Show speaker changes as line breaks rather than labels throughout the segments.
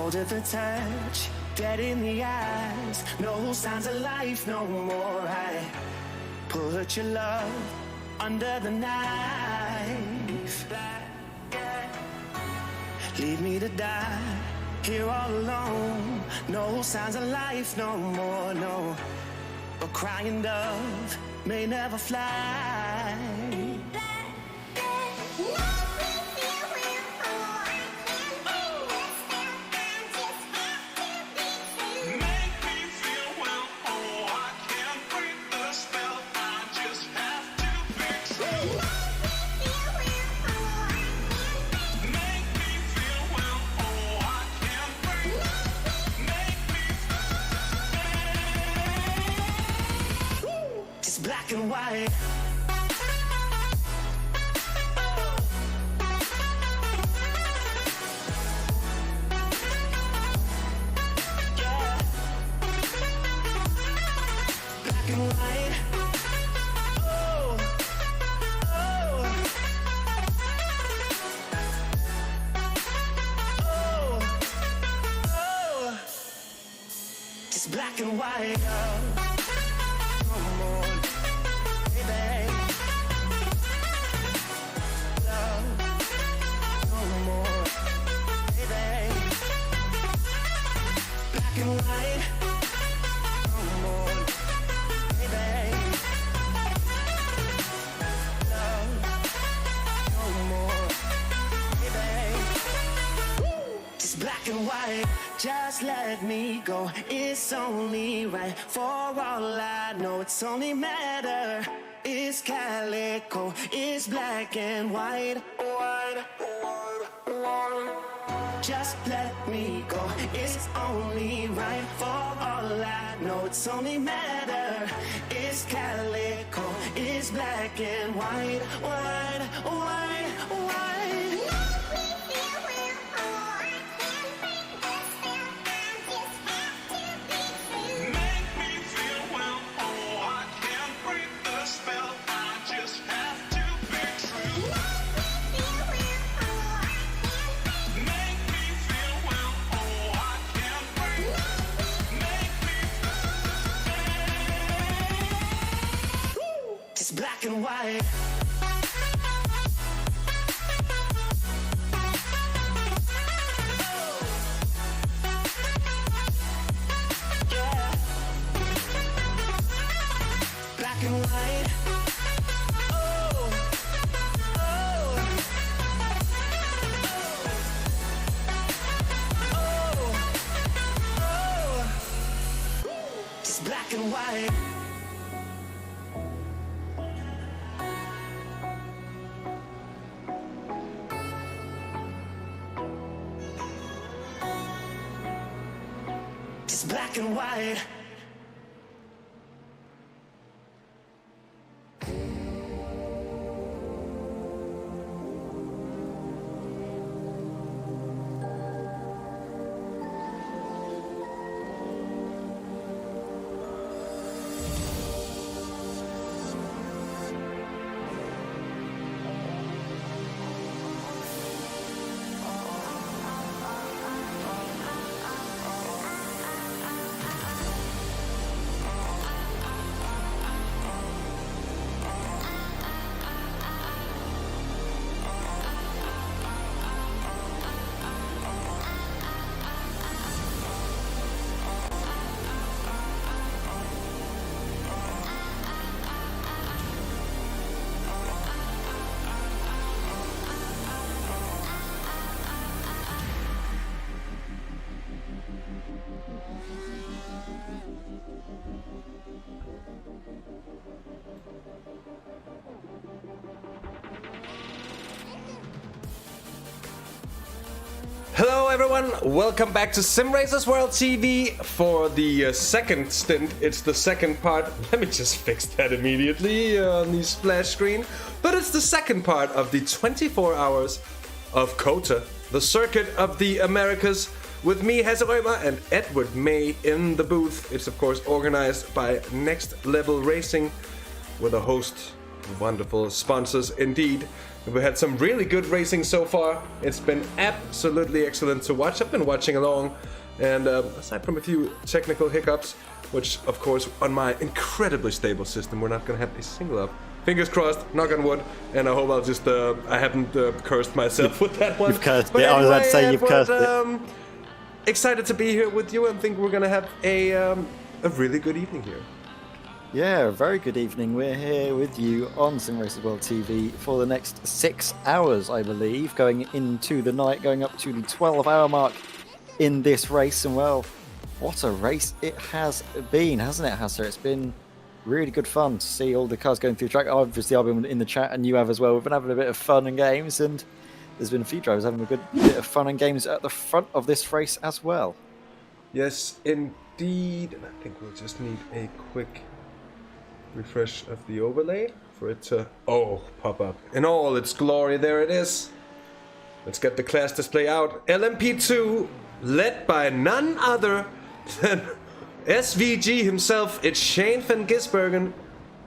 cold at the touch, dead in the eyes, no signs of life no more. I put your love under the knife. Leave me to die here all alone. No signs of life no more, no. A crying dove may never fly. Black and white. Yeah. Black and white. Oh. Oh. Oh. Oh. Just black and white. Come on. Just let me go, it's only right. For all I know, it's only matter. It's calico, it's black and white. White, white, white. Just let me go, it's only right. For all I know, it's only matter. It's calico, it's black and white. White, white, white. Black and white. Yeah. Black and white. Oh. Oh. Oh. Oh. Just black and white. Black and white.
Hello everyone, welcome back to Simracersworld TV for the second stint. It's the second part. Let me just fix that immediately on the splash screen. But it's the second part of the 24 hours of COTA, the circuit of the Americas, with me, Hesserömer, and Edward May in the booth. It's of course organized by Next Level Racing with a host wonderful sponsors indeed. We had some really good racing so far. It's been absolutely excellent to watch. I've been watching along, and aside from a few technical hiccups, which of course on my incredibly stable system we're not gonna have a single up. Fingers crossed, knock on wood, and I hope I'll just I haven't cursed myself with that one.
You've cursed
but
it.
anyway,
I was about to say you've
Edward,
cursed it.
Excited to be here with you, and think we're gonna have a really good evening here.
Yeah, very good evening. We're here with you on Simracersworld TV for the next 6 hours, I believe, going into the night, going up to the 12-hour mark in this race. And well, what a race it has been, hasn't it, Hasser? It's been really good fun to see all the cars going through the track. Obviously, I've been in the chat, and you have as well. We've been having a bit of fun and games, and there's been a few drivers having a good bit of fun and games at the front of this race as well.
Yes, indeed. And I think we'll just need a quick refresh of the overlay for it to pop up in all its glory. There it is. Let's get the class display out. LMP2 led by none other than SVG himself. It's Shane van Gisbergen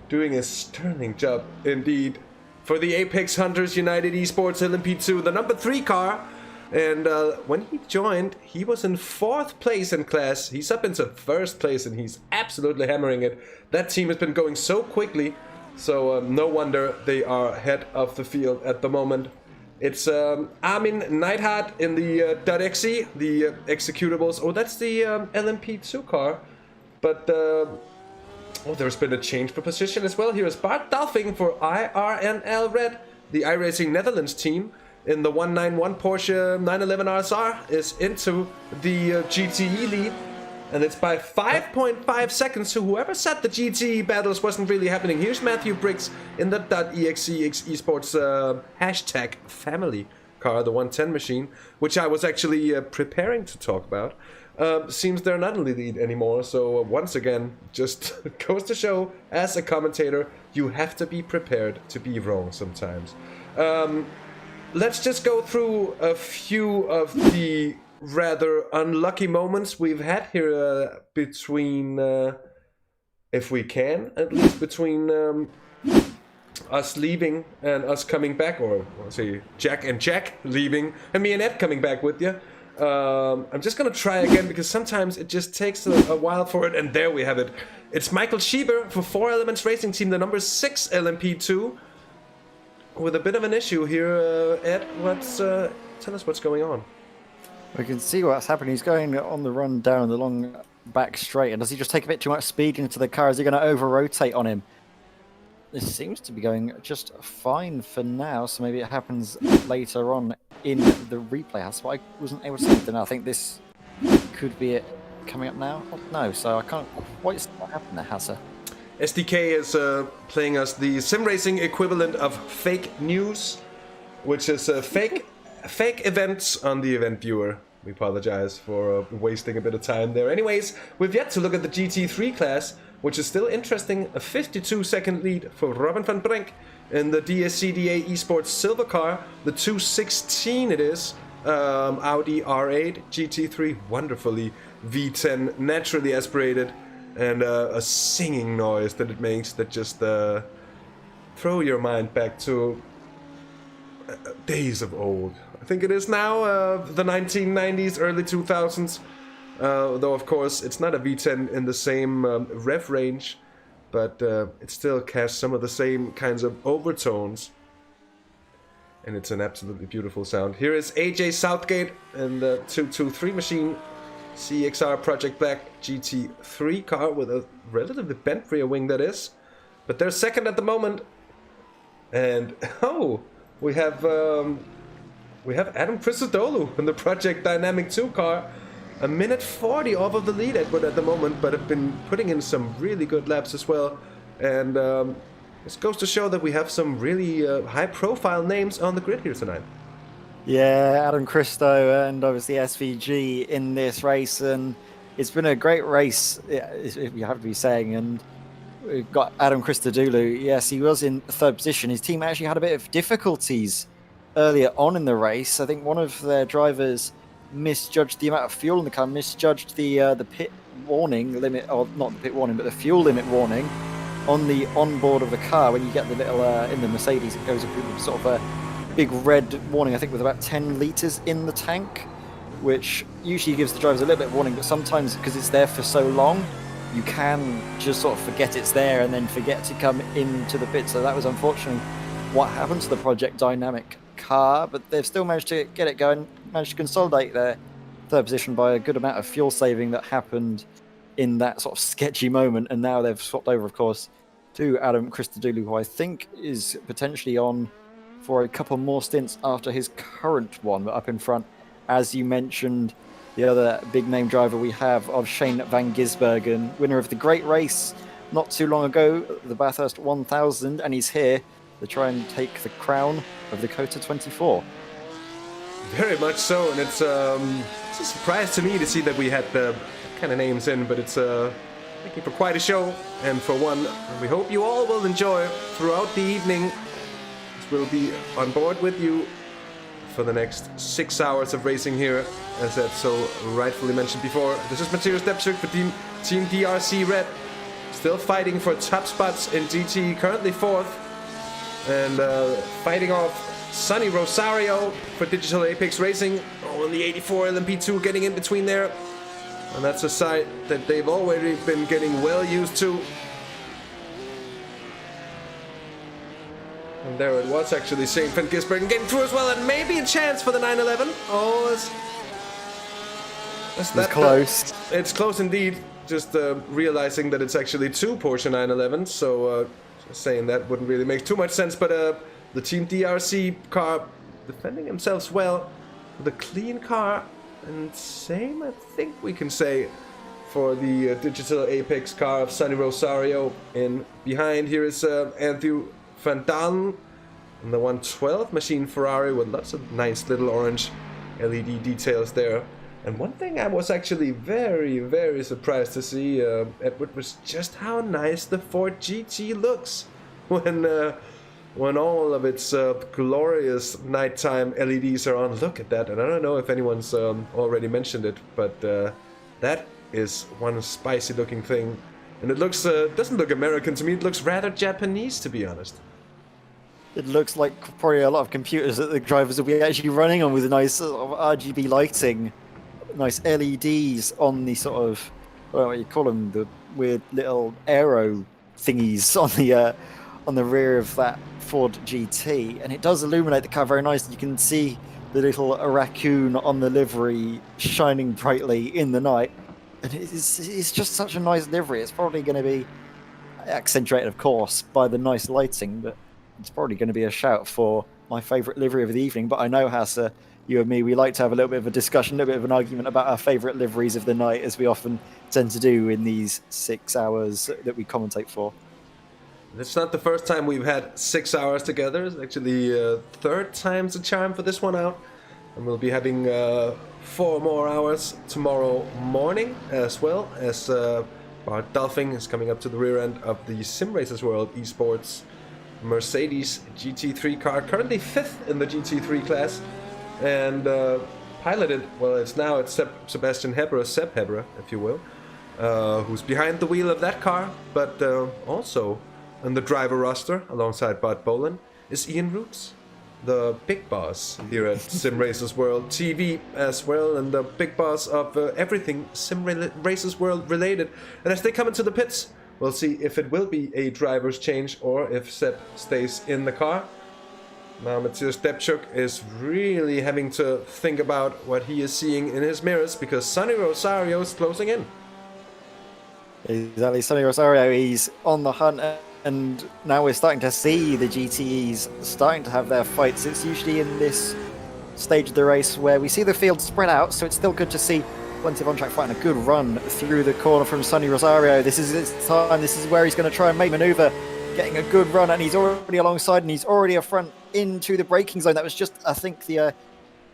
doing a sterling job indeed for the Apex Hunters United Esports LMP2, the number 3 car. And when he joined, he was in 4th place in class. He's up into 1st place, and he's absolutely hammering it. That team has been going so quickly, so no wonder they are head of the field at the moment. It's Armin Neidhardt in the .exe, the executables. Oh, that's the LMP2 car. But there's been a change for position as well. Here is Bart Dalfing for IRNL Red, the iRacing Netherlands team. In the 191 Porsche 911 RSR is into the GTE lead, and it's by 5.5 seconds. So whoever said the GTE battles wasn't really happening. Here's Matthew Briggs in the .exe Esports hashtag family car, the 110 machine, which I was actually preparing to talk about. Seems they're not in the lead anymore, so once again, just goes to show, as a commentator, you have to be prepared to be wrong sometimes. Let's just go through a few of the rather unlucky moments we've had here between, if we can, at least between us leaving and us coming back, or let's say Jack and Jack leaving, and me and Ed coming back with you. I'm just gonna try again, because sometimes it just takes a while for it, and there we have it. It's Michael Schieber for 4 Elements Racing Team, the number 6 LMP2. With a bit of an issue here, Ed, tell us what's going on.
We can see what's happening. He's going on the run down the long back straight, and does he just take a bit too much speed into the car? Is he going to over-rotate on him? This seems to be going just fine for now, so maybe it happens later on in the replay. That's why I wasn't able to see it. I think this could be it coming up now. Oh, no, so I can't quite see what happened there, Hasser.
SDK is playing us the sim racing equivalent of fake news, which is fake events on the event viewer. We apologize for wasting a bit of time there. Anyways, we've yet to look at the GT3 class, which is still interesting. A 52-second lead for Robin van Brink in the DSCDA Esports silver car. The 216 it is. Audi R8 GT3, wonderfully V10, naturally aspirated. And a singing noise that it makes that just throw your mind back to days of old. I think it is now, the 1990s, early 2000s. Though, of course, it's not a V10 in the same rev range, but it still casts some of the same kinds of overtones. And it's an absolutely beautiful sound. Here is AJ Southgate in the 223 machine. CXR Project Black GT3 car with a relatively bent rear wing, that is. But they're second at the moment. And, we have Adam Christodoulou in the Project Dynamic 2 car. A minute 40 off of the lead, Edward, at the moment, but have been putting in some really good laps as well. And this goes to show that we have some really high-profile names on the grid here tonight.
Yeah, Adam Christo and obviously SVG in this race, and it's been a great race, you have to be saying. And we've got Adam Christodoulou. Yes, he was in 3rd position. His team actually had a bit of difficulties earlier on in the race. I think one of their drivers misjudged the amount of fuel in the car, misjudged the pit warning limit, or not the pit warning, but the fuel limit warning on the onboard of the car, when you get the little, in the Mercedes, it goes up with sort of a big red warning, I think with about 10 litres in the tank, which usually gives the drivers a little bit of warning, but sometimes because it's there for so long, you can just sort of forget it's there and then forget to come into the pit. So that was unfortunately what happened to the Project Dynamic car, but they've still managed to get it going, managed to consolidate their third position by a good amount of fuel saving that happened in that sort of sketchy moment. And now they've swapped over, of course, to Adam Christodoulou, who I think is potentially on for a couple more stints after his current one. But up in front, as you mentioned, the other big name driver we have of Shane van Gisbergen, winner of the great race not too long ago, the Bathurst 1000, and he's here to try and take the crown of the COTA 24.
Very much so, and it's a surprise to me to see that we had the kind of names in, but it's making for quite a show, and for one, we hope you all will enjoy throughout the evening. We'll be on board with you for the next 6 hours of racing here, as Ed so rightfully mentioned before. This is Matthias Depchuk for Team DRC Red, still fighting for top spots in GT, currently 4th, and fighting off Sonny Rosario for Digital Apex Racing, in the 84 LMP2, getting in between there. And that's a side that they've already been getting well used to. And there it was, actually, St. Van Gisbergen getting through as well, and maybe a chance for the 911. Oh, it's close. It's close indeed. Just realizing that it's actually 2 Porsche 911s, so saying that wouldn't really make too much sense. But the Team DRC car defending themselves well with a clean car, and same, I think we can say, for the Digital Apex car of Sonny Rosario. In behind here is Andrew Van Dalen and the 112 machine Ferrari with lots of nice little orange LED details there. And one thing I was actually very, very surprised to see, Edward, was just how nice the Ford GT looks when all of its glorious nighttime LEDs are on. Look at that, and I don't know if anyone's already mentioned it, but that is one spicy looking thing. And it looks doesn't look American to me, it looks rather Japanese, to be honest.
It looks like probably a lot of computers that the drivers will be actually running on, with a nice sort of RGB lighting, nice LEDs on the sort of, what you call them, the weird little aero thingies on the rear of that Ford GT, and it does illuminate the car very nicely. You can see the little raccoon on the livery shining brightly in the night, and it's just such a nice livery. It's probably going to be accentuated, of course, by the nice lighting, but it's probably going to be a shout for my favourite livery of the evening. But I know, Hassa, you and me, we like to have a little bit of a discussion, a little bit of an argument about our favourite liveries of the night, as we often tend to do in these 6 hours that we commentate for.
It's not the first time we've had 6 hours together. It's actually third time's the charm for this one out. And we'll be having 4 more hours tomorrow morning, as well as Bart Dolphin is coming up to the rear end of the Simracersworld Esports Mercedes GT3 car, currently 5th in the GT3 class, and piloted, well, it's Sebastian Hebra, Seb Hebra, if you will, who's behind the wheel of that car, but also on the driver roster, alongside Bart Boland, is Ian Roots, the big boss here at Simracersworld TV as well, and the big boss of everything Simracersworld related. And as they come into the pits, we'll see if it will be a driver's change or if Seb stays in the car. Now Matthias Depchuk is really having to think about what he is seeing in his mirrors, because Sonny Rosario is closing in.
Exactly, Sonny Rosario, he's on the hunt, and now we're starting to see the GTEs starting to have their fights. It's usually in this stage of the race where we see the field spread out, so it's still good to see plenty of on-track fighting. A good run through the corner from Sonny Rosario. This is his time, this is where he's going to try and make manoeuvre, getting a good run, and he's already alongside, and he's already a front into the braking zone. That was just, I think, the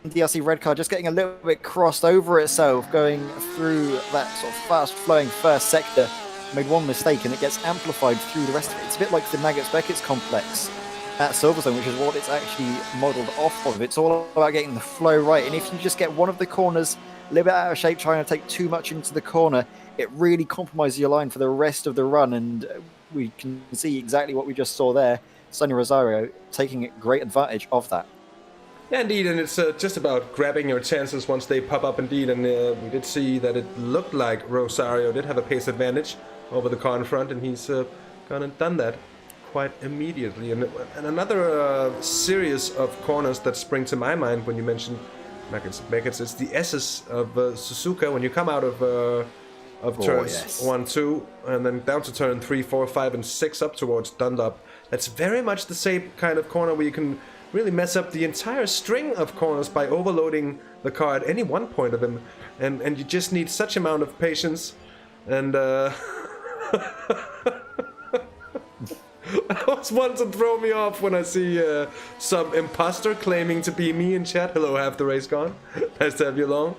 DRC red car just getting a little bit crossed over itself, going through that sort of fast-flowing first sector. Made one mistake and it gets amplified through the rest of it. It's a bit like the Maggots-Beckett's complex at Silverstone, which is what it's actually modelled off of. It's all about getting the flow right, and if you just get one of the corners a little bit out of shape, trying to take too much into the corner, it really compromises your line for the rest of the run, and we can see exactly what we just saw there. Sonny Rosario taking great advantage of that.
Yeah, indeed, and it's just about grabbing your chances once they pop up, indeed, and we did see that it looked like Rosario did have a pace advantage over the car in front, and he's gone and done that quite immediately. And another series of corners that spring to my mind when you mentioned Meckets, it's the S's of Suzuka when you come out of turns 1, 2, and then down to turn 3, 4, 5, and 6 up towards Dunlop. That's very much the same kind of corner where you can really mess up the entire string of corners by overloading the car at any one point of them, and you just need such amount of patience. And that was one to throw me off when I see some imposter claiming to be me in chat. Hello, half the race gone. Nice to have you along.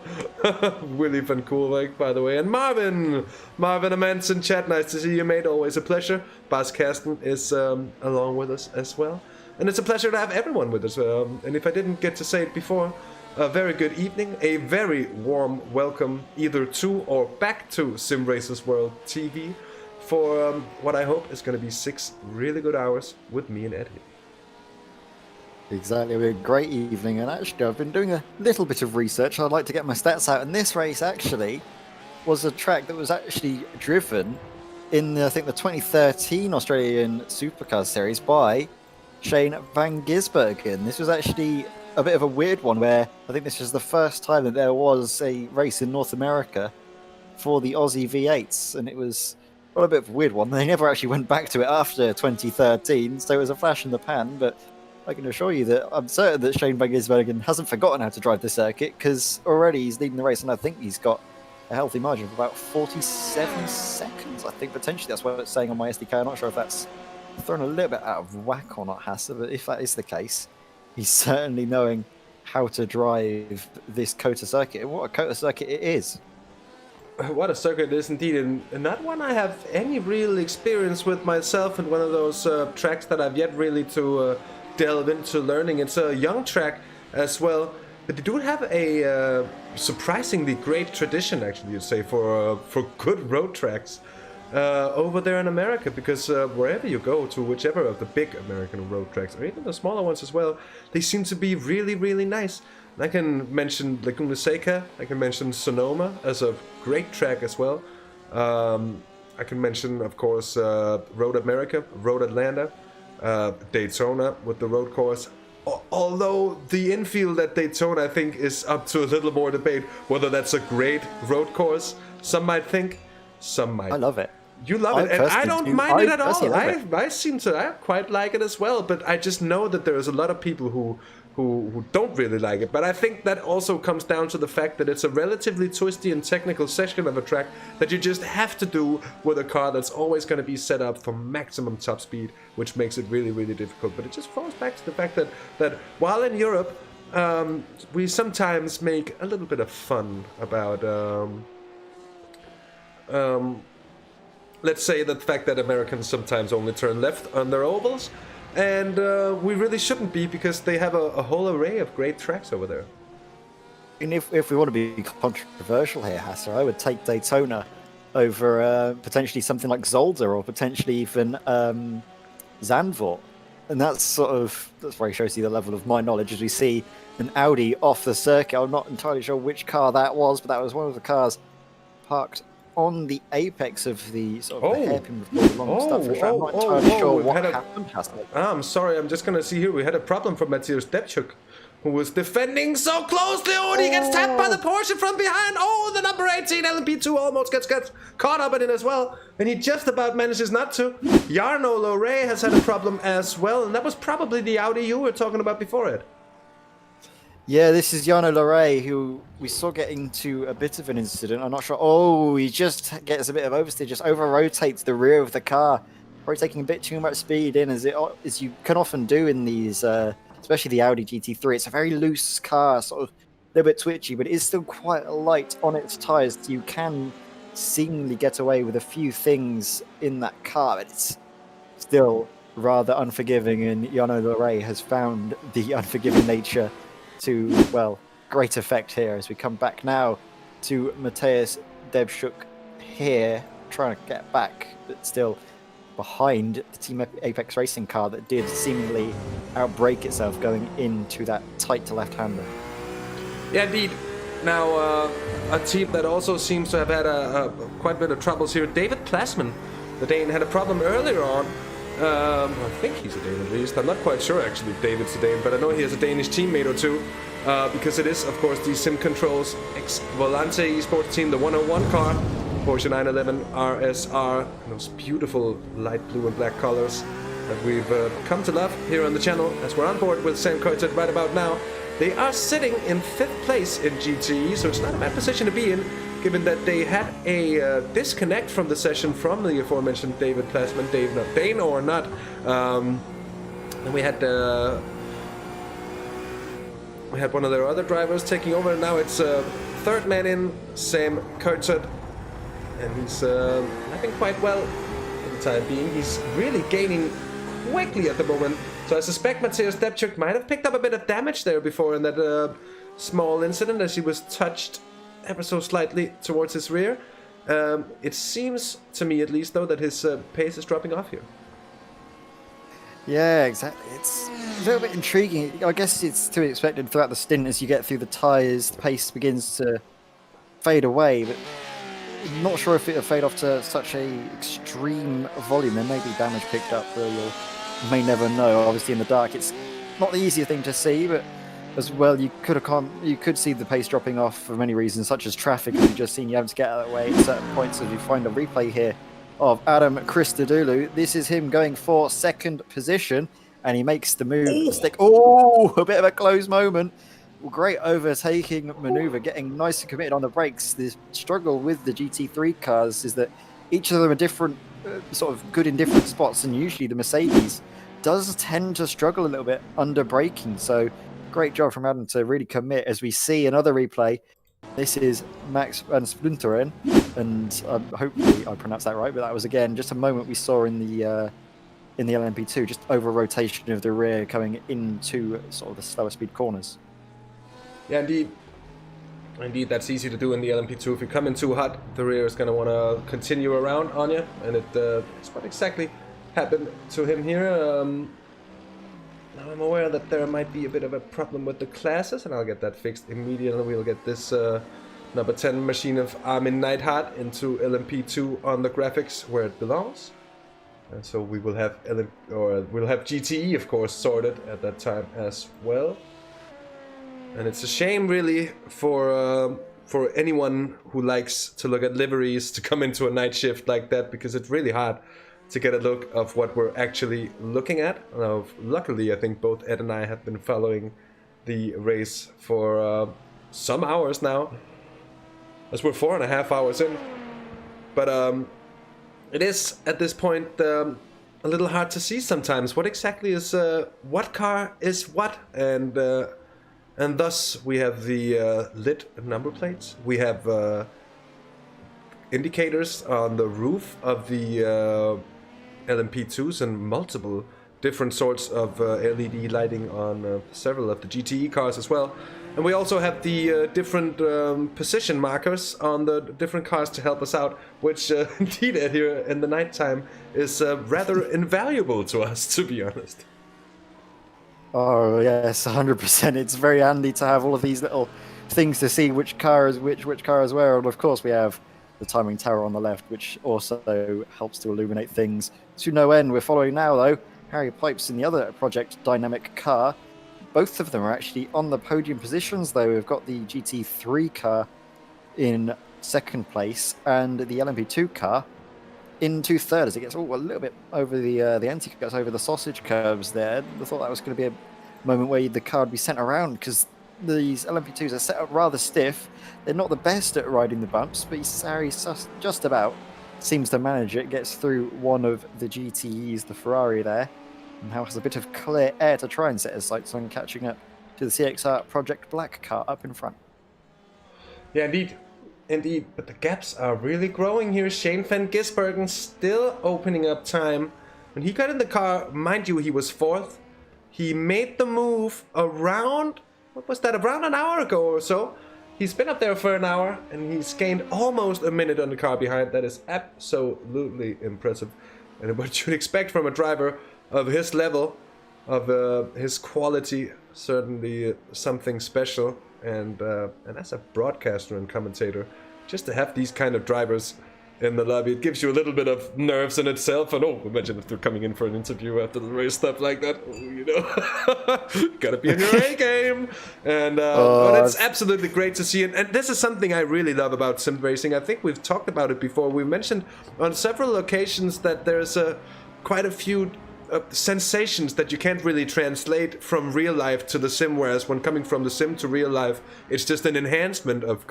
Willie van Koolwijk, by the way. And Marvin Amans in chat. Nice to see you, mate. Always a pleasure. Bas Karsten is along with us as well. And it's a pleasure to have everyone with us. And if I didn't get to say it before, a very good evening. A very warm welcome either to or back to Simracersworld TV. For what I hope is going to be 6 really good hours with me and Ed here.
Exactly, a great evening, and actually I've been doing a little bit of research. I'd like to get my stats out, and this race actually was a track that was actually driven in, I think, the 2013 Australian Supercar Series by Shane van Gisbergen. This was actually a bit of a weird one, where I think this was the first time that there was a race in North America for the Aussie V8s, and it was a bit of a weird one. They never actually went back to it after 2013, so it was a flash in the pan, but I can assure you that I'm certain that Shane van Gisbergen hasn't forgotten how to drive the circuit, because already he's leading the race, and I think he's got a healthy margin of about 47 seconds. I think potentially that's what it's saying on my SDK. I'm not sure if that's thrown a little bit out of whack or not, Hasse, but if that is the case, he's certainly knowing how to drive this COTA circuit, and what a COTA circuit it is.
What a circuit it is indeed, and not one I have any real experience with myself, and one of those tracks that I've yet really to delve into learning. It's a young track as well, but they do have a surprisingly great tradition, actually, you'd say, for good road tracks over there in America, because wherever you go to, whichever of the big American road tracks, or even the smaller ones as well, they seem to be really, really nice. I can mention Laguna Seca, I can mention Sonoma as a great track as well. I can mention, of course, Road America, Road Atlanta, Daytona with the road course. Although the infield at Daytona, I think, is up to a little more debate whether that's a great road course. Some might think, some might.
I love it.
You love it, and I don't mind it at all. I quite like it as well, but I just know that there's a lot of people who don't really like it. But I think that also comes down to the fact that it's a relatively twisty and technical section of a track that you just have to do with a car that's always going to be set up for maximum top speed, which makes it really, really difficult. But it just falls back to the fact that while in Europe, we sometimes make a little bit of fun about let's say the fact that Americans sometimes only turn left on their ovals, and we really shouldn't be, because they have a whole array of great tracks over there.
And if we want to be controversial here, Hasse, I would take Daytona over potentially something like Zolder, or potentially even Zandvoort. And that's very shows you the level of my knowledge, as we see an Audi off the circuit. I'm not entirely sure which car that was, but that was one of the cars parked on the apex of the the hairpin with the long stuff. I'm not entirely sure what happened.
I'm sorry, I'm just gonna see here. We had a problem from Matthias Debchuk, who was defending so closely. Oh, he gets tapped by the Porsche from behind. Oh, the number 18 LMP2 almost gets caught up in it as well, and he just about manages not to. Jarno Lorey has had a problem as well, and that was probably the Audi you were talking about before it.
Yeah, this is Jarno Lorey, who we saw get into a bit of an incident. I'm not sure. Oh, he just gets a bit of oversteer, just over-rotates the rear of the car, probably taking a bit too much speed in, as you can often do in these, especially the Audi GT3. It's a very loose car, sort of a little bit twitchy, but it is still quite light on its tyres. So you can seemingly get away with a few things in that car, but it's still rather unforgiving, and Jarno Lorey has found the unforgiving nature to, well, great effect here as we come back now to Matthias Debchuk here, trying to get back, but still behind the Team Apex Racing car that did seemingly outbrake itself going into that tight left-hander.
Yeah, indeed. Now, a team that also seems to have had quite a bit of troubles here. David Plasman, the Dane, had a problem earlier on. I think he's a Dane at least. I'm not quite sure actually if David's a Dane, but I know he has a Danish teammate or two. Because it is, of course, the Sim Controls X Volante Esports team, the 101 car, Porsche 911 RSR, those beautiful light blue and black colors that we've come to love here on the channel as we're on board with Sam COTA right about now. They are sitting in 5th place in GTE, so it's not a bad position to be in, given that they had a disconnect from the session from the aforementioned David Plasman, Dane or not. And we had one of their other drivers taking over, and now it's third man in, Sam COTA, and he's lapping quite well for the time being. He's really gaining quickly at the moment, so I suspect Matthias Debchuk might have picked up a bit of damage there before in that small incident as he was touched ever so slightly towards his rear. It seems to me at least though that his pace is dropping off here.
Yeah, exactly. It's a little bit intriguing. I guess it's to be expected throughout the stint as you get through the tyres, the pace begins to fade away, but I'm not sure if it'll fade off to such a extreme volume. There may be damage picked up where you may never know. Obviously in the dark it's not the easiest thing to see, but as well you could see the pace dropping off for many reasons, such as traffic, as you've just seen. You have to get out of the way at certain points as you find a replay here of Adam Christodoulou. This is him going for second position, and he makes the move. Stick. Oh, a bit of a close moment. Great overtaking maneuver, getting nice and committed on the brakes. The struggle with the GT3 cars is that each of them are different, sort of good in different spots, and usually the Mercedes does tend to struggle a little bit under braking. So great job from Adam to really commit. As we see another replay, this is Max van Splunteren, and hopefully I pronounced that right, but that was again just a moment we saw in the LMP2, just over rotation of the rear coming into sort of the slower speed corners.
Yeah, indeed, that's easy to do in the LMP2. If you come in too hot, the rear is going to want to continue around on you, and it's what exactly happened to him here. Now I'm aware that there might be a bit of a problem with the classes, and I'll get that fixed immediately. We'll get this number 10 machine of Armin Neidhardt into LMP2 on the graphics where it belongs. And so we will have we'll have GTE, of course, sorted at that time as well. And it's a shame, really, for anyone who likes to look at liveries to come into a night shift like that, because it's really hard to get a look of what we're actually looking at. Luckily, I think both Ed and I have been following the race for some hours now, as we're 4.5 hours in. But it is, at this point, a little hard to see sometimes what exactly is what car is what, and thus we have the lit number plates. We have indicators on the roof of the LMP2s and multiple different sorts of LED lighting on several of the GTE cars as well. And we also have the different position markers on the different cars to help us out, which indeed here in the nighttime is rather invaluable to us, to be honest.
Oh yes, 100%. It's very handy to have all of these little things to see which car is which car is where. And of course we have the timing tower on the left, which also helps to illuminate things to no end. We're following now, though, Harry Pipes in the other Project Dynamic car. Both of them are actually on the podium positions, though. We've got the GT3 car in second place and the LMP2 car into third, as it gets a little bit over the anti-cuts, over the sausage curves there. I thought that was going to be a moment where the car would be sent around, because these LMP2s are set up rather stiff. They're not the best at riding the bumps, but Harry just about seems to manage it. Gets through one of the GTEs, the Ferrari there, and now has a bit of clear air to try and set his sights on catching up to the CXR Project Black car up in front.
Yeah, indeed, but the gaps are really growing here. Shane van Gisbergen still opening up time. When he got in the car, mind you, he was fourth. He made the move around, what was that, around an hour ago or so. He's been up there for an hour, and he's gained almost a minute on the car behind. That is absolutely impressive. And what you'd expect from a driver of his level, of his quality, certainly something special. And as a broadcaster and commentator, just to have these kind of drivers in the lobby, it gives you a little bit of nerves in itself. And imagine if they're coming in for an interview after the race, stuff like that. Gotta be in your A game. And but it's absolutely great to see. And this is something I really love about sim racing. I think we've talked about it before. We mentioned on several occasions that there's quite a few sensations that you can't really translate from real life to the sim, whereas when coming from the sim to real life, it's just an enhancement of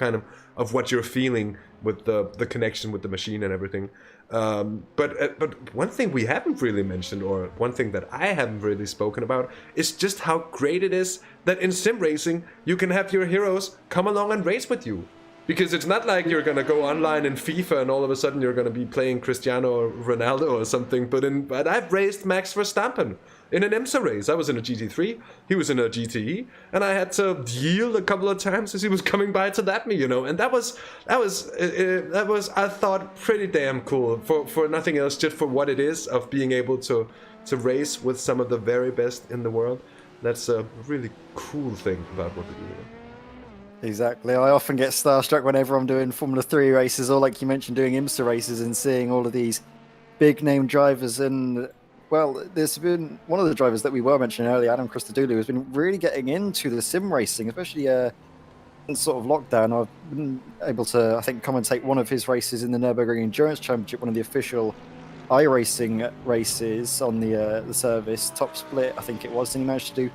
of what you're feeling with the connection with the machine and everything. But one thing we haven't really mentioned, or one thing that I haven't really spoken about, is just how great it is that in sim racing you can have your heroes come along and race with you. Because it's not like you're gonna go online in FIFA and all of a sudden you're gonna be playing Cristiano or Ronaldo or something. But I've raced Max Verstappen in an IMSA race. I was in a GT3, he was in a GTE, and I had to yield a couple of times as he was coming by to lap me, and that was I thought pretty damn cool for nothing else, just for what it is of being able to race with some of the very best in the world. That's a really cool thing about what we do.
Exactly. I often get starstruck whenever I'm doing Formula 3 races, or like you mentioned, doing IMSA races, and seeing all of these big name drivers. And well, there's been one of the drivers that we were mentioning earlier, Adam Christodoulou, has been really getting into the sim racing, especially in sort of lockdown. I've been able to, I think, commentate one of his races in the Nürburgring Endurance Championship, one of the official iRacing races on the service, top split, I think it was, and he managed to do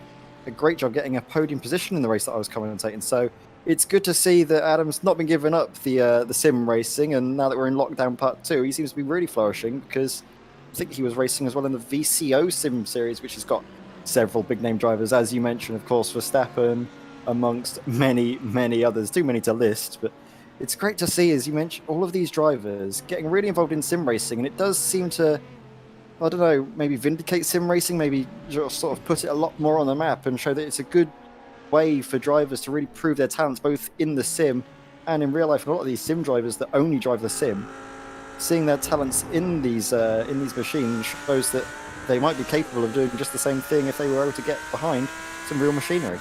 a great job getting a podium position in the race that I was commentating. So it's good to see that Adam's not been giving up the sim racing, and now that we're in lockdown part 2, he seems to be really flourishing, because I think he was racing as well in the VCO sim series, which has got several big name drivers, as you mentioned, of course, Verstappen, amongst many, many others. Too many to list, but it's great to see, as you mentioned, all of these drivers getting really involved in sim racing, and it does seem to, I don't know, maybe vindicate sim racing, maybe just sort of put it a lot more on the map and show that it's a good way for drivers to really prove their talents both in the sim and in real life. A lot of these sim drivers that only drive the sim, seeing their talents in these machines shows that they might be capable of doing just the same thing if they were able to get behind some real machinery.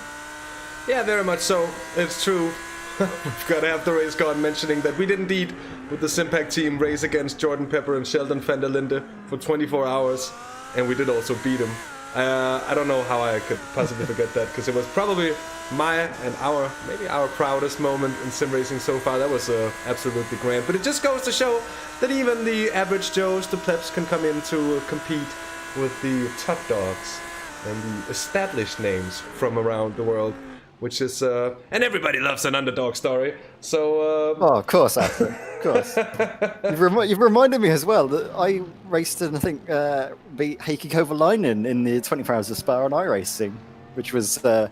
Yeah, very much so. It's true. We've got to have the race card mentioning that we did indeed, with the Simpac team, race against Jordan Pepper and Sheldon van der Linde for 24 hours, and we did also beat him. I don't know how I could possibly forget that, because it was probably maybe our proudest moment in sim racing so far. That was absolutely grand. But it just goes to show that even the average Joes, the plebs, can come in to compete with the top dogs and the established names from around the world, which is and everybody loves an underdog story. So
oh, of course, Arthur, of course. You've reminded me as well that I raced and I think beat Heikki Kovalainen in the 24 Hours of Spa on iRacing, which was an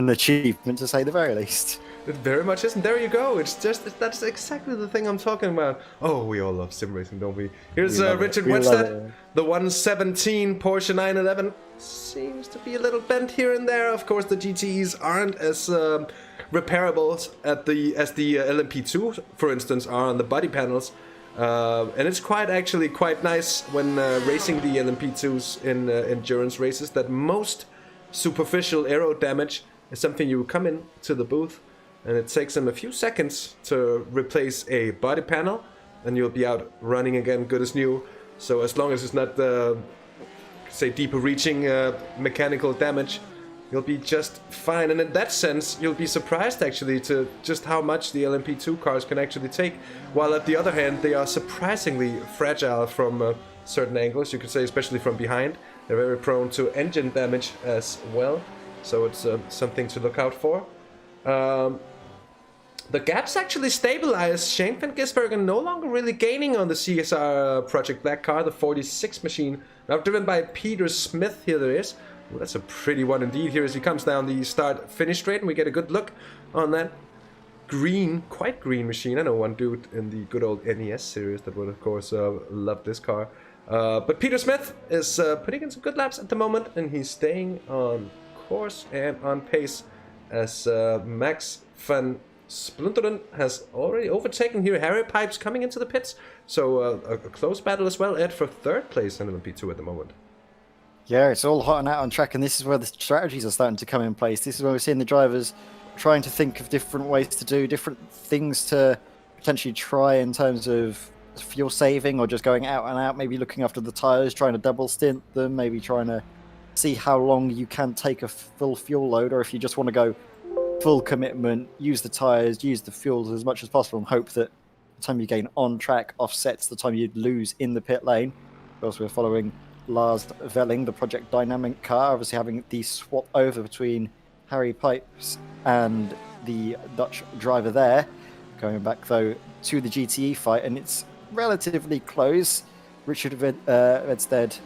achievement, to say the very least.
It very much is, and there you go. That's exactly the thing I'm talking about. Oh, we all love sim racing, don't we? Here's Richard Wenstedt, the 117 Porsche 911. Seems to be a little bent here and there. Of course, the GTEs aren't as repairable as the LMP2, for instance, are on the body panels. And it's quite nice when racing the LMP2s in endurance races that most superficial aero damage is something you come in to the booth, and it takes them a few seconds to replace a body panel, and you'll be out running again good as new. So as long as it's not say deeper reaching mechanical damage, you'll be just fine. And in that sense, you'll be surprised actually to just how much the LMP2 cars can actually take, while at the other hand they are surprisingly fragile from certain angles, you could say, especially from behind. They're very prone to engine damage as well, so it's something to look out for. The gaps actually stabilize. Shane van Gisbergen no longer really gaining on the CSR Project Black car, the 46 machine. Now driven by Peter Smith, here there is. Well, that's a pretty one indeed here as he comes down the start-finish straight, and we get a good look on that quite green machine. I know one dude in the good old NES series that would, of course, love this car. But Peter Smith is putting in some good laps at the moment, and he's staying on course and on pace as Max van Spluntoren has already overtaken here. Harry Pipes coming into the pits. So a close battle as well, Ed, for third place in LMP2 at the moment.
Yeah, it's all hot and out on track, and this is where the strategies are starting to come in place. This is where we're seeing the drivers trying to think of different ways to do, different things to potentially try in terms of fuel saving or just going out and out, maybe looking after the tyres, trying to double stint them, maybe trying to see how long you can take a full fuel load, or if you just want to go full commitment, use the tyres, use the fuels as much as possible and hope that the time you gain on track offsets the time you'd lose in the pit lane. Of course, we're following Lars Velling, the Project Dynamic car, obviously having the swap over between Harry Pipes and the Dutch driver there. Going back, though, to the GTE fight, and it's relatively close. Richard Wedstead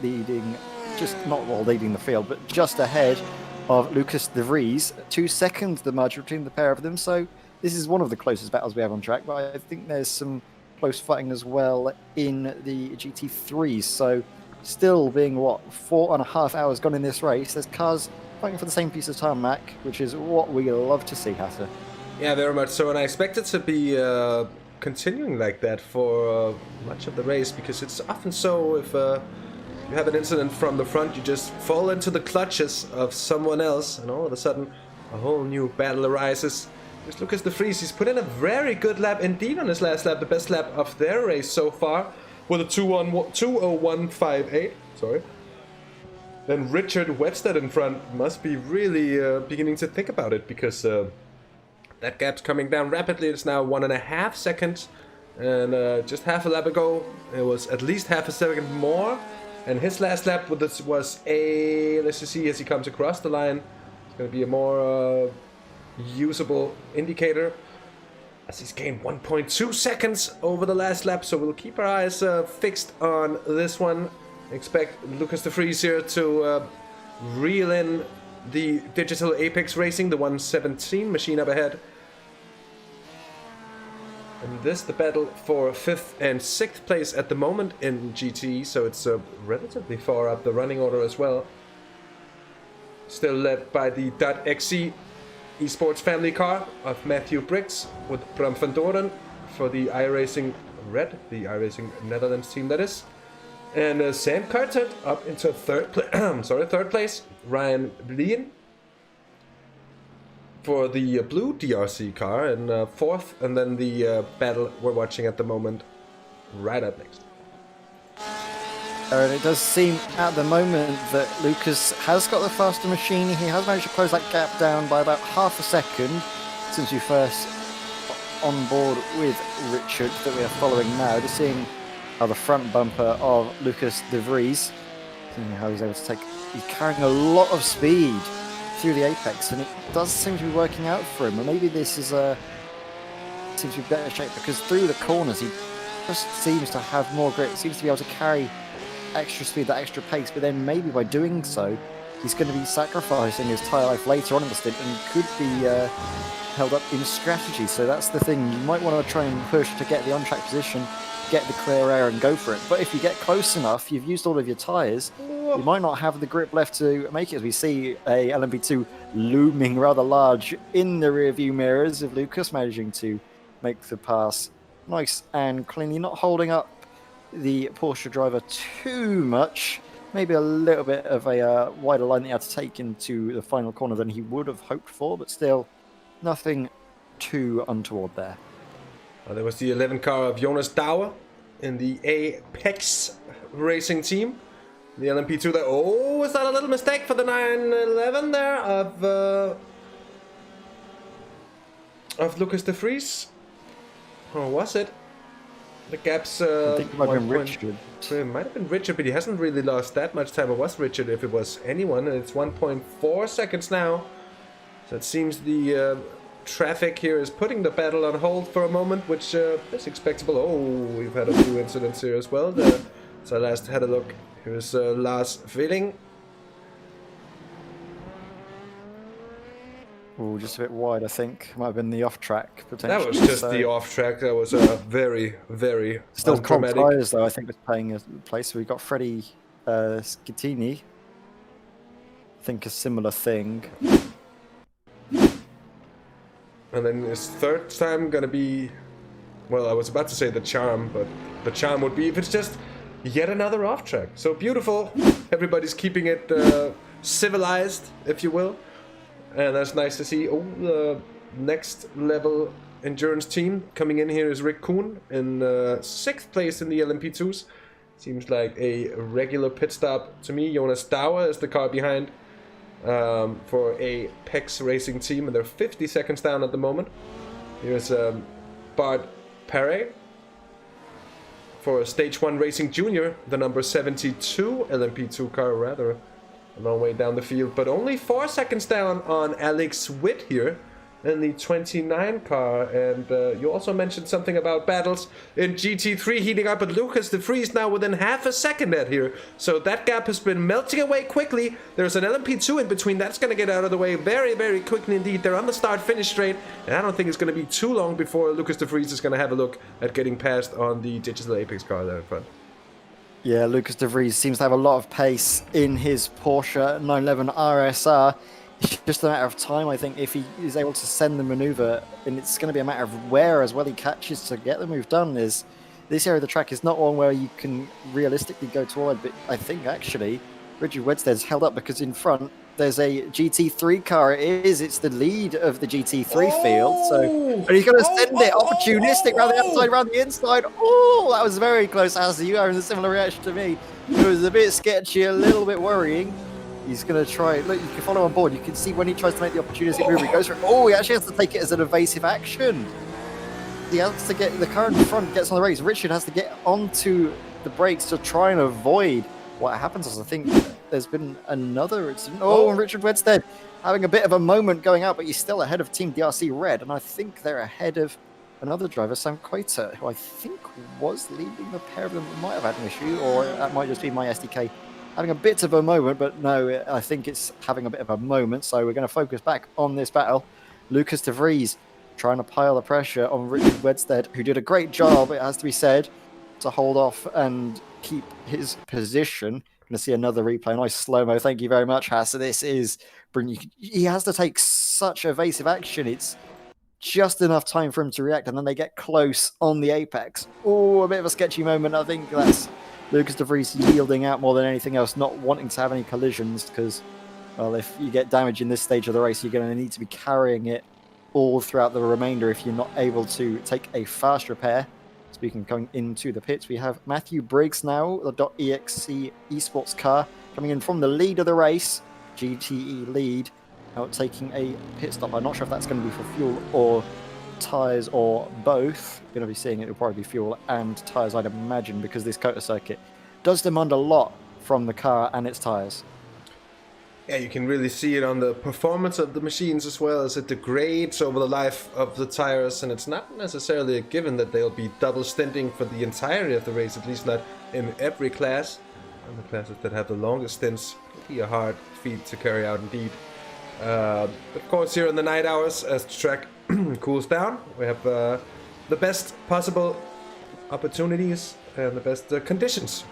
leading, just not well leading the field, but just ahead of Lucas de Vries. 2 seconds the margin between the pair of them, so this is one of the closest battles we have on track, but I think there's some close fighting as well in the GT3s, so still being, 4.5 hours gone in this race, there's cars fighting for the same piece of tarmac, which is what we love to see, Hatter.
Yeah, very much so, and I expect it to be continuing like that for much of the race, because it's often so if you have an incident from the front, you just fall into the clutches of someone else, and all of a sudden a whole new battle arises. There's Lucas de Vries. He's put in a very good lap indeed on his last lap, the best lap of their race so far, with a 2:01.58. Sorry. Then Richard Wedstead in front must be really beginning to think about it, because that gap's coming down rapidly. It's now 1.5 seconds, and just half a lap ago it was at least half a second more. And his last lap with this was let's just see as he comes across the line. It's going to be a more usable indicator, as he's gained 1.2 seconds over the last lap. So we'll keep our eyes fixed on this one. Expect Lucas de Vries here to reel in the Digital Apex Racing, the 117 machine up ahead. And this the battle for 5th and 6th place at the moment in GTE, so it's relatively far up the running order as well. Still led by the .XC Esports family car of Matthew Briggs, with Bram van Doren for the iRacing Red, the iRacing Netherlands team that is. And Sam Carter up into third place. Ryan Blien for the blue DRC car in 4th, and then the battle we're watching at the moment right up next.
And it does seem at the moment that Lucas has got the faster machine. He has managed to close that gap down by about half a second since we first on board with Richard that we are following now. Just seeing how the front bumper of Lucas de Vries, seeing how he's able to take, he's carrying a lot of speed through the apex, and it does seem to be working out for him. And maybe this is seems to be better shape, because through the corners he just seems to have more grip, seems to be able to carry extra speed, that extra pace, but then maybe by doing so he's going to be sacrificing his tyre life later on in the stint and could be held up in strategy. So that's the thing, you might want to try and push to get the on-track position, get the clear air and go for it, but if you get close enough, you've used all of your tyres, you might not have the grip left to make it, as we see a LMP2 looming rather large in the rear view mirrors of Lucas, managing to make the pass nice and cleanly, not holding up the Porsche driver too much. Maybe a little bit of a wider line that he had to take into the final corner than he would have hoped for, but still nothing too untoward there.
There was the 11 car of Jonas Douwe in the Apex Racing team. The LMP2 there. Oh, is that a little mistake for the 911 there of Lucas de Vries? Or was it? The gap's
I think it might have been Richard.
It might have been Richard, but he hasn't really lost that much time. It was Richard if it was anyone. And it's 1.4 seconds now. So it seems the traffic here is putting the battle on hold for a moment, which is expectable. Oh, we've had a few incidents here as well. So I last had a look. Here's Lars Velling.
Oh, just a bit wide, I think. Might have been the off-track, potentially.
That was just the off-track. That was a very, very
still cold tyres, though, I think was playing a place. So we got Freddie Schittini. I think a similar thing.
And then his third time gonna be, well, I was about to say the charm, but the charm would be if it's just yet another off track. So beautiful. Everybody's keeping it civilized, if you will. And that's nice to see. Oh, the next level endurance team coming in here is Rick Kuhn in 6th place in the LMP2s. Seems like a regular pit stop to me. Jonas Dauer is the car behind for a PEX racing team, and they're 50 seconds down at the moment. Here's Bart Perret for Stage 1 Racing Junior, the number 72 LMP2 car, rather a long way down the field, but only 4 seconds down on Alex Witt here in the 29 car. And you also mentioned something about battles in GT3 heating up, but Lucas de Vries now within half a second at here. So that gap has been melting away quickly. There's an LMP2 in between. That's going to get out of the way very, very quickly indeed. They're on the start-finish straight, and I don't think it's going to be too long before Lucas de Vries is going to have a look at getting past on the Digital Apex car there in front.
Yeah, Lucas de Vries seems to have a lot of pace in his Porsche 911 RSR. It's just a matter of time, I think, if he is able to send the maneuver, and it's going to be a matter of where as well he catches to get the move done. Is this area of the track is not one where you can realistically go toward, but I think actually Richard Wedsted's held up because in front there's a GT3 car. It's the lead of the GT3 field, so and he's going to send it opportunistic around the outside, around the inside. Oh, that was very close. As you are in a similar reaction to me, it was a bit sketchy, a little bit worrying. He's going to try. Look, you can follow on board. You can see when he tries to make the opportunistic move, he goes for it. Oh, he actually has to take it as an evasive action. He has to get the car in front, gets on the brakes. Richard has to get onto the brakes to try and avoid what happens. Is I think there's been another incident. Oh, and Richard Wedsted having a bit of a moment going out, but he's still ahead of Team DRC Red, and I think they're ahead of another driver, Sam COTA, who I think was leading the pair of them. Might have had an issue, or that might just be my SDK. Having a bit of a moment, but no, I think it's having a bit of a moment. So we're going to focus back on this battle. Lucas de Vries trying to pile the pressure on Richard Wedsted, who did a great job, it has to be said, to hold off and keep his position. Going to see another replay. Nice slow-mo. Thank you very much, Haas. So this is brilliant. He has to take such evasive action. It's just enough time for him to react, and then they get close on the apex. Oh, a bit of a sketchy moment. I think that's Lucas de Vries yielding out more than anything else, not wanting to have any collisions, because, well, if you get damage in this stage of the race, you're going to need to be carrying it all throughout the remainder if you're not able to take a fast repair. Speaking coming into the pits, we have Matthew Briggs now, the .exe esports car, coming in from the lead of the race, GTE lead, out taking a pit stop. I'm not sure if that's going to be for fuel or tyres or both. You're going to be seeing it will probably be fuel and tyres, I'd imagine, because this COTA circuit does demand a lot from the car and its tyres.
Yeah, you can really see it on the performance of the machines as well as it degrades over the life of the tires, and it's not necessarily a given that they'll be double stinting for the entirety of the race, at least not in every class. And the classes that have the longest stints will be a hard feat to carry out indeed. Of course, here in the night hours, as the track cools down, we have the best possible opportunities and the best conditions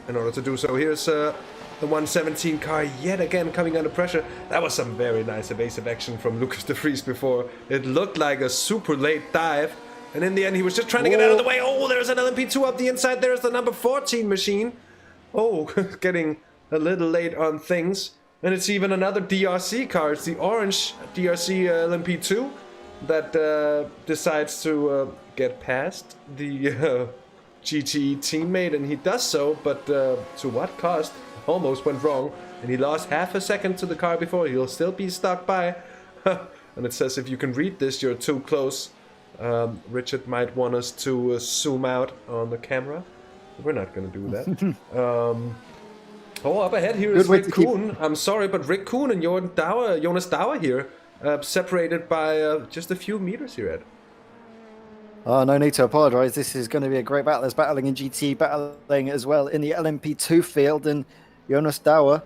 in order to do so. Here's the 117 car yet again coming under pressure. That was some very nice evasive action from Lucas de Vries before. It looked like a super late dive, and in the end he was just trying to get out of the way. Oh, there's an LMP2 up the inside. There's the number 14 machine. Oh, getting a little late on things. And it's even another DRC car. It's the orange DRC LMP2 that decides to get past the GTE teammate, and he does so, but to what cost? Almost went wrong, and he lost half a second to the car before. He'll still be stuck by. And it says if you can read this, you're too close. Richard might want us to zoom out on the camera. We're not going to do that. Oh, up ahead here is Rick Kuhn. I'm sorry, but Rick Kuhn and Jonas Dauer here, separated by just a few meters here, Ed.
Oh, no need to apologise. This is going to be a great battle. There's battling in GT, battling as well in the LMP2 field, and Jonas Dauer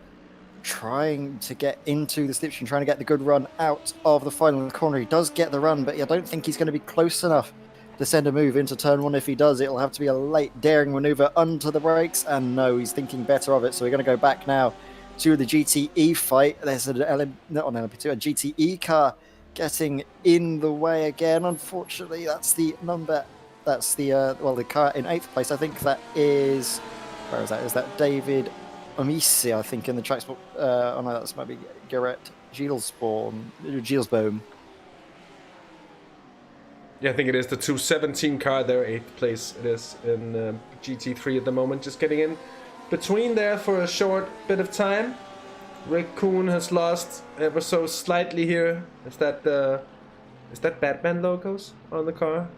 trying to get into the slipstream, trying to get the good run out of the final corner. He does get the run, but I don't think he's going to be close enough to send a move into turn one. If he does, it'll have to be a late daring manoeuvre under the brakes, and no, he's thinking better of it. So we're going to go back now to the GTE fight. There's not an LMP2, a GTE car getting in the way again. Unfortunately, that's the number. That's the the car in 8th place. I think that is, where is that? Is that David Omisi? I think in the track spot. Oh no, that's maybe Garrett Gilesbaum.
Yeah, I think it is the 217 car there, 8th place it is in GT3 at the moment. Just getting in between there for a short bit of time. Rick Kuhn has lost ever so slightly here. Is that Batman logos on the car?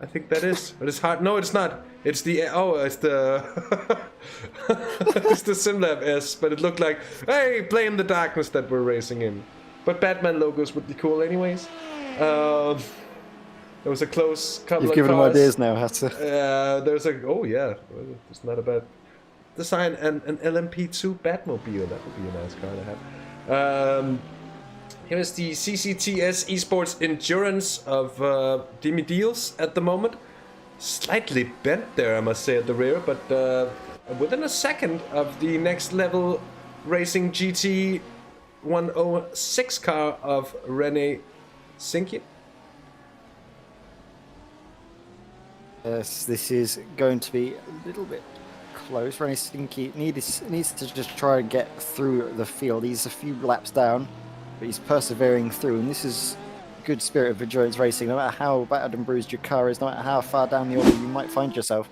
I think that is. But it's hard. No, it's not. It's the it's the it's the SimLab S. But it looked like, hey, blame the darkness that we're racing in. But Batman logos would be cool anyways. There was a close couple
You've
of
given
cars.
them ideas now, Hatter.
There's a it's not a bad design, and an LMP2 Batmobile. That would be a nice car to have. Here's the CCTS Esports Endurance of Demi Deals at the moment. Slightly bent there, I must say, at the rear, but within a second of the next level racing GT 106 car of Rene Sinkian.
Yes, this is going to be a little bit close. Rene Sinkian needs to just try and get through the field. He's a few laps down, but he's persevering through, and this is good spirit of endurance racing. No matter how battered and bruised your car is, no matter how far down the order you might find yourself,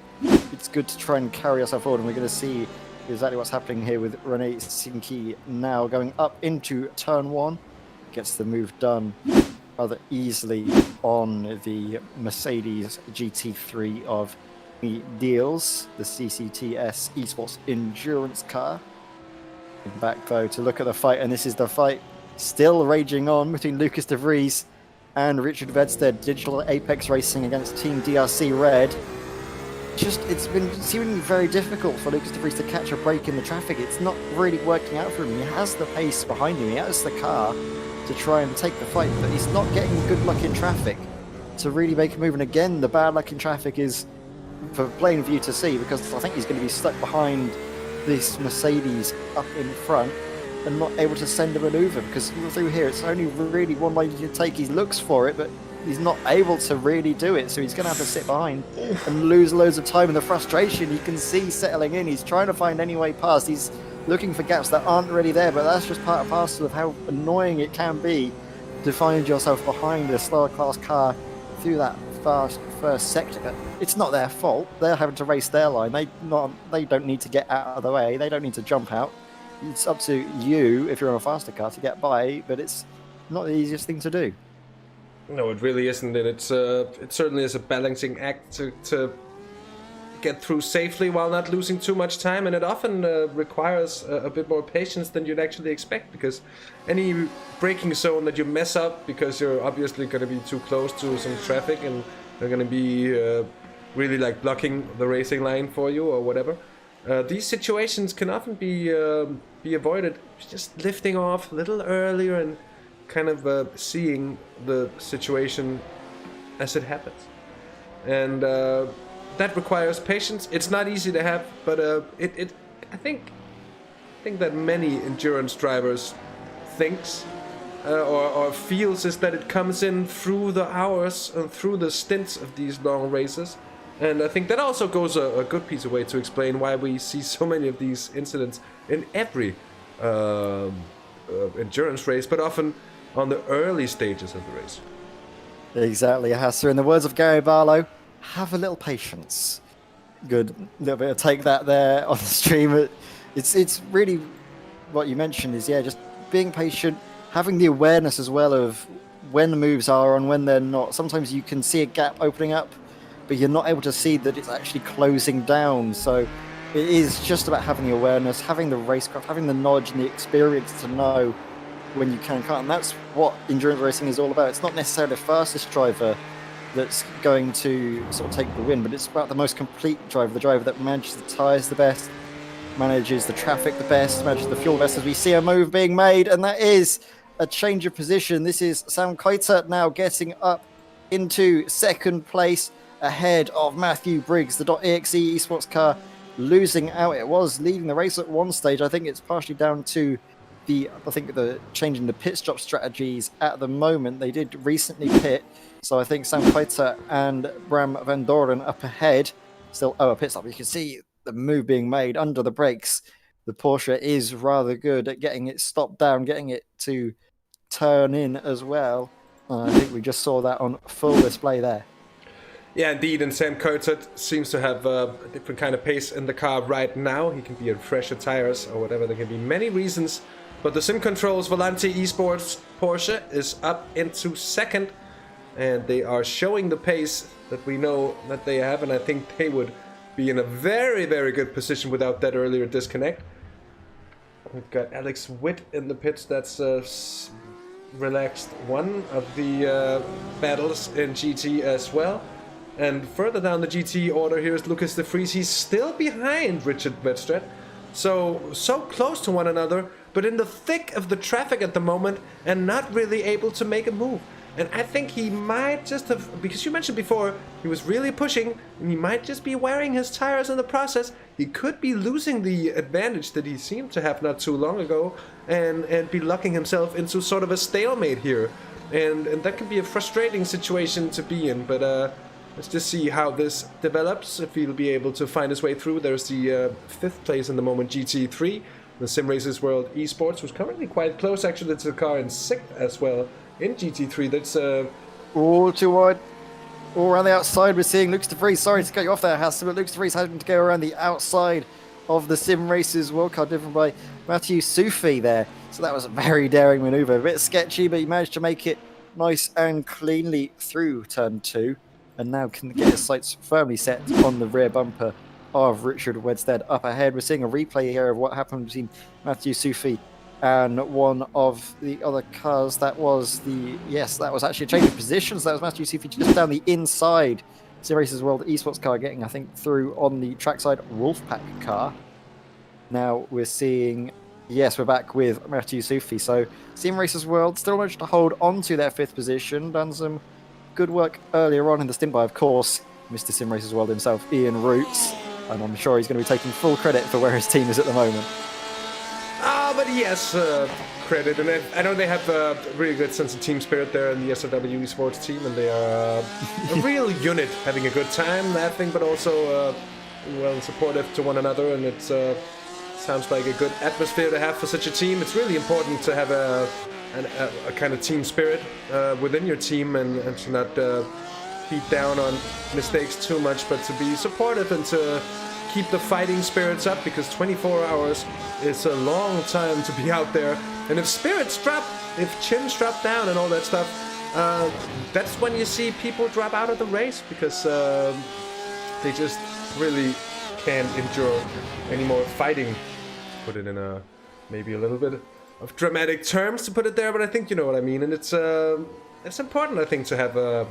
it's good to try and carry yourself forward, and we're going to see exactly what's happening here with Rene Sinkian now going up into turn 1. Gets the move done rather easily on the Mercedes GT3 of Deals, the CCTS Esports Endurance car. Back though to look at the fight, and this is the fight still raging on between Lucas de Vries and Richard Vedstead. Digital Apex Racing against Team DRC Red. It's been seemingly very difficult for Lucas de Vries to catch a break in the traffic. It's not really working out for him. He has the pace behind him, he has the car to try and take the fight, but he's not getting good luck in traffic to really make a move. And again, the bad luck in traffic is for plain view to see, because I think he's going to be stuck behind this Mercedes up in front and not able to send a maneuver, because through here it's only really one line you can take. He looks for it, but he's not able to really do it, so he's going to have to sit behind and lose loads of time. And the frustration you can see settling in. He's trying to find any way past. He's looking for gaps that aren't really there, but that's just part and parcel of how annoying it can be to find yourself behind a slower class car through that fast first sector. It's not their fault. They're having to race their line. They don't need to get out of the way. They don't need to jump out. It's up to you, if you're on a faster car, to get by, but it's not the easiest thing to do.
No, it really isn't, and it certainly is a balancing act to get through safely while not losing too much time, and it often requires a bit more patience than you'd actually expect, because any braking zone that you mess up because you're obviously going to be too close to some traffic and they're going to be really like blocking the racing line for you or whatever, these situations can often be avoided just lifting off a little earlier and kind of seeing the situation as it happens. And that requires patience. It's not easy to have, but I think that many endurance drivers thinks or feels is that it comes in through the hours and through the stints of these long races. And I think that also goes a good piece of way to explain why we see so many of these incidents in every endurance race, but often on the early stages of the race.
Exactly, Hasser. In the words of Gary Barlow, have a little patience. Good little bit of take that there on the stream. It's really what you mentioned is, yeah, just being patient, having the awareness as well of when the moves are and when they're not. Sometimes you can see a gap opening up, but you're not able to see that it's actually closing down. So it is just about having the awareness, having the racecraft, having the knowledge and the experience to know when you can and can't. And that's what endurance racing is all about. It's not necessarily the fastest driver that's going to sort of take the win, but it's about the most complete driver, the driver that manages the tyres the best, manages the traffic the best, manages the fuel the best. As we see a move being made, and that is a change of position. This is Sam COTA now getting up into second place ahead of Matthew Briggs. The .exe esports car losing out. It was leading the race at one stage. I think it's partially down to I think the changing the pit stop strategies at the moment. They did recently pit, so I think Sam COTA and Bram van Doren up ahead. Still, a pit stop. You can see the move being made under the brakes. The Porsche is rather good at getting it stopped down, getting it to turn in as well. I think we just saw that on full display there.
Yeah, indeed, and Sam COTA seems to have a different kind of pace in the car right now. He can be at fresher tires or whatever. There can be many reasons. But the Sim Controls Volante Esports Porsche is up into second. And they are showing the pace that we know that they have. And I think they would be in a very, very good position without that earlier disconnect. We've got Alex Witt in the pits. That's relaxed one of the battles in GT as well. And further down the GT order, here's Lucas de Vries. He's still behind Richard Wedstrat. So close to one another, but in the thick of the traffic at the moment and not really able to make a move. And I think he might just have, because you mentioned before, he was really pushing, and he might just be wearing his tires in the process. He could be losing the advantage that he seemed to have not too long ago, and be locking himself into sort of a stalemate here. And that can be a frustrating situation to be in, but let's just see how this develops, if he'll be able to find his way through. There's the 5th place in the moment, GT3, the Simracersworld Esports, was currently quite close actually to the car in 6th as well. In GT3, that's
all too wide. All around the outside, we're seeing Lucas de Vries. Sorry to cut you off there, Hassan, but Lucas de Vries having to go around the outside of the Sim Racers World Car, driven by Mathieu Soufi there. So that was a very daring maneuver. A bit sketchy, but he managed to make it nice and cleanly through turn 2. And now can get his sights firmly set on the rear bumper of Richard Wedstad up ahead. We're seeing a replay here of what happened between Mathieu Soufi and one of the other cars. That was actually a change of positions. That was Mathieu Soufi just down the inside Simracersworld Esports car, getting, I think, through on the trackside Wolfpack car. Now we're seeing, yes, we're back with Mathieu Soufi. So Simracersworld still managed to hold on to their 5th position, done some good work earlier on in the stint by, of course, Mr. Simracersworld himself, Ian Roots. And I'm sure he's going to be taking full credit for where his team is at the moment.
But he has credit, and I know they have a really good sense of team spirit there in the SRW Esports team, and they are a real unit, having a good time, laughing, but also well supportive to one another, and it sounds like a good atmosphere to have for such a team. It's really important to have a kind of team spirit within your team, and to not beat down on mistakes too much, but to be supportive and to keep the fighting spirits up, because 24 hours is a long time to be out there. And if spirits drop, if chins drop down and all that stuff, that's when you see people drop out of the race, because they just really can't endure any more fighting. Put it in a maybe a little bit of dramatic terms to put it there, but I think you know what I mean. And it's important, I think, to have a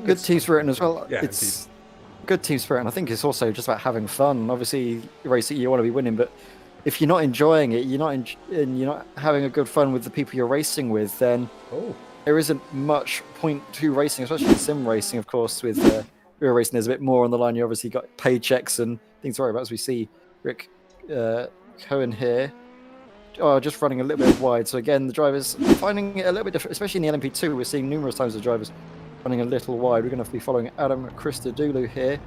good
team spirit as well.
Yeah,
it's good team spirit, and I think it's also just about having fun. Obviously, racing, you want to be winning, but if you're not enjoying it, you're not having a good fun with the people you're racing with, then there isn't much point to racing, especially in sim racing, of course. With real racing, there's a bit more on the line. You obviously got paychecks and things to worry about, as we see Rick Cohen here. Just running a little bit wide. So again, the drivers finding it a little bit different, especially in the LMP2. We're seeing numerous times the drivers running a little wide. We're going to be following Adam Christodoulou here.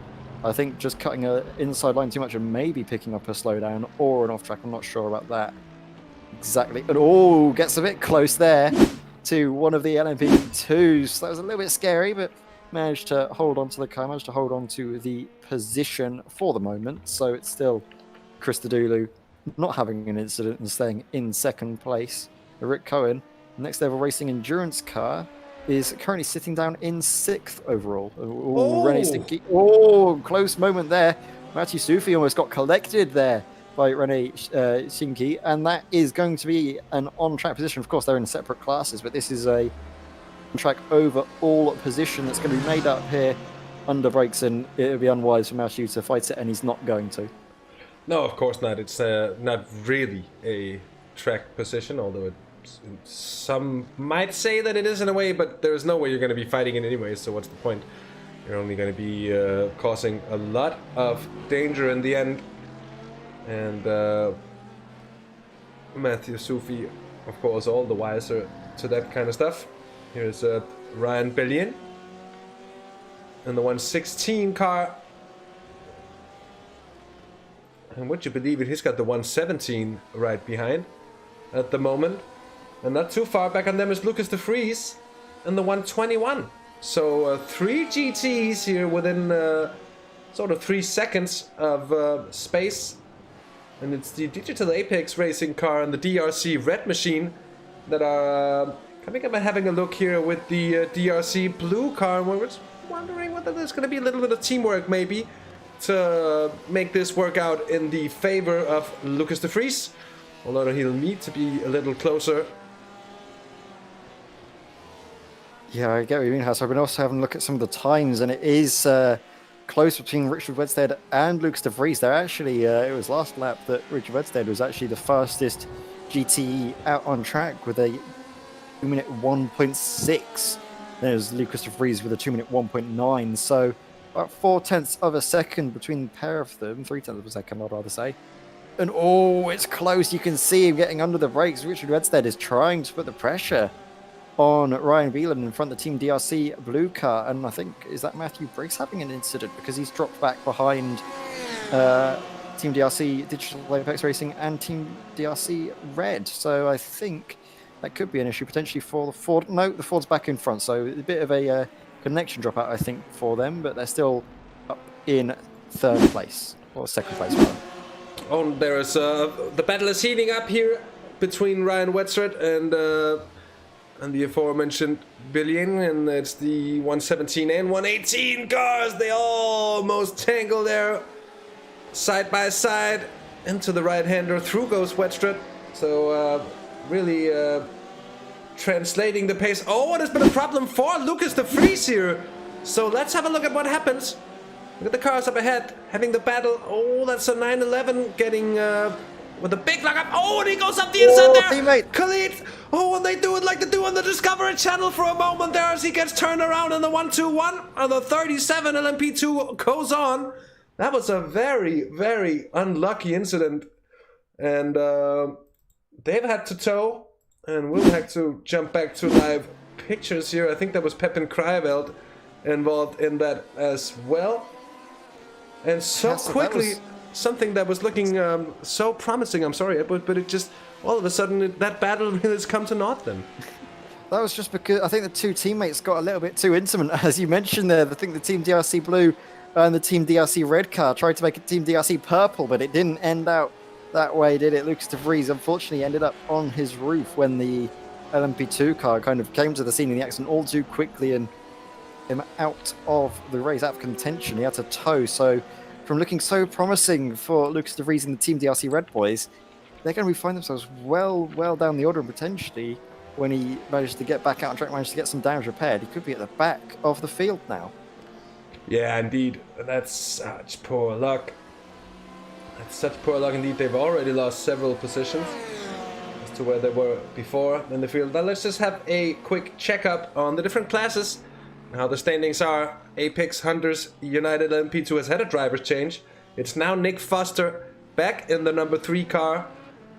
I think just cutting an inside line too much and maybe picking up a slowdown or an off track. I'm not sure about that exactly. And gets a bit close there to one of the LMP2s. So that was a little bit scary, but managed to hold on to the car, managed to hold on to the position for the moment. So it's still Christodoulou not having an incident and staying in 2nd place. Rick Cohen, next level racing endurance car, is currently sitting down in 6th overall. René Stinky. Close moment there. Mathieu Soufi almost got collected there by René Stinky, and that is going to be an on-track position. Of course, they're in separate classes, but this is a on-track overall position that's going to be made up here under brakes, and it would be unwise for Mathieu to fight it, and he's not going to.
No, of course not. It's not really a track position, although some might say that it is in a way, but there's no way you're going to be fighting it anyway, so what's the point? You're only going to be causing a lot of danger in the end. And Matthew Sufi, of course, all the wiser to that kind of stuff. Here's Ryan Bellion in the 116 car. And would you believe it, he's got the 117 right behind at the moment. And not too far back on them is Lucas de Vries in the 121. So 3 GTs here within sort of 3 seconds of space. And it's the Digital Apex racing car and the DRC Red machine that are coming up and having a look here with the DRC Blue car. And we're just wondering whether there's going to be a little bit of teamwork maybe to make this work out in the favor of Lucas de Vries. Although he'll need to be a little closer.
Yeah, I get what you mean, House. I've been also having a look at some of the times, and it is close between Richard Wedstad and Lucas de Vries. They're actually, it was last lap that Richard Wedstad was actually the fastest GTE out on track with a 2-minute 1.6. There's Lucas de Vries with a 2-minute 1.9. So about 0.4 of a second between the pair of them. 0.3 of a second, I'd rather say. And oh, it's close. You can see him getting under the brakes. Richard Wedstad is trying to put the pressure on Ryan Beelan in front of the Team DRC blue car. And I think, is that Matthew Briggs having an incident? Because he's dropped back behind Team DRC Digital Apex Racing and Team DRC Red. So I think that could be an issue potentially for the Ford. No, the Ford's back in front. So a bit of a connection dropout, I think, for them. But they're still up in 3rd place, or 2nd place, rather.
Oh, there's the battle is heating up here between Ryan Wedstad and the aforementioned Billion, and it's the 117 and 118 cars. They almost tangle there side by side into the right-hander. Through goes Wedstad. So really translating the pace. Oh, and it's been a problem for Lucas de Vries here. So let's have a look at what happens. Look at the cars up ahead, having the battle. Oh, that's a 911 getting with a big lockup. Oh, and he goes up the inside there.
Teammate.
Khalid. Oh, and they do it like they do on the Discovery Channel for a moment there as he gets turned around in the 121. And the 37 LMP2 goes on. That was a very, very unlucky incident. And they've had to tow. And we'll have to jump back to live pictures here. I think that was Pepin Krijeveld involved in that as well. And so
Yeah, so
quickly, something that was looking so promising, I'm sorry, but it just, all of a sudden, that battle has come to naught then.
That was just because I think the two teammates got a little bit too intimate, as you mentioned there. I think the Team DRC Blue and the Team DRC Red car tried to make a Team DRC Purple, but it didn't end out that way, did it? Lucas de Vries unfortunately ended up on his roof when the LMP2 car kind of came to the scene of the accident all too quickly and him out of the race, out of contention. He had to tow. So from looking so promising for Lucas de Vries and the Team DRC Red boys, they're going to find themselves well down the order, and potentially when he managed to get back out on track, managed to get some damage repaired, he could be at the back of the field now.
Yeah, indeed. That's such poor luck. That's such poor luck indeed. They've already lost several positions as to where they were before in the field. Now let's just have a quick checkup on the different classes, how the standings are. Apex Hunters United LMP2 has had a driver's change. It's now Nick Foster back in the number 3 car.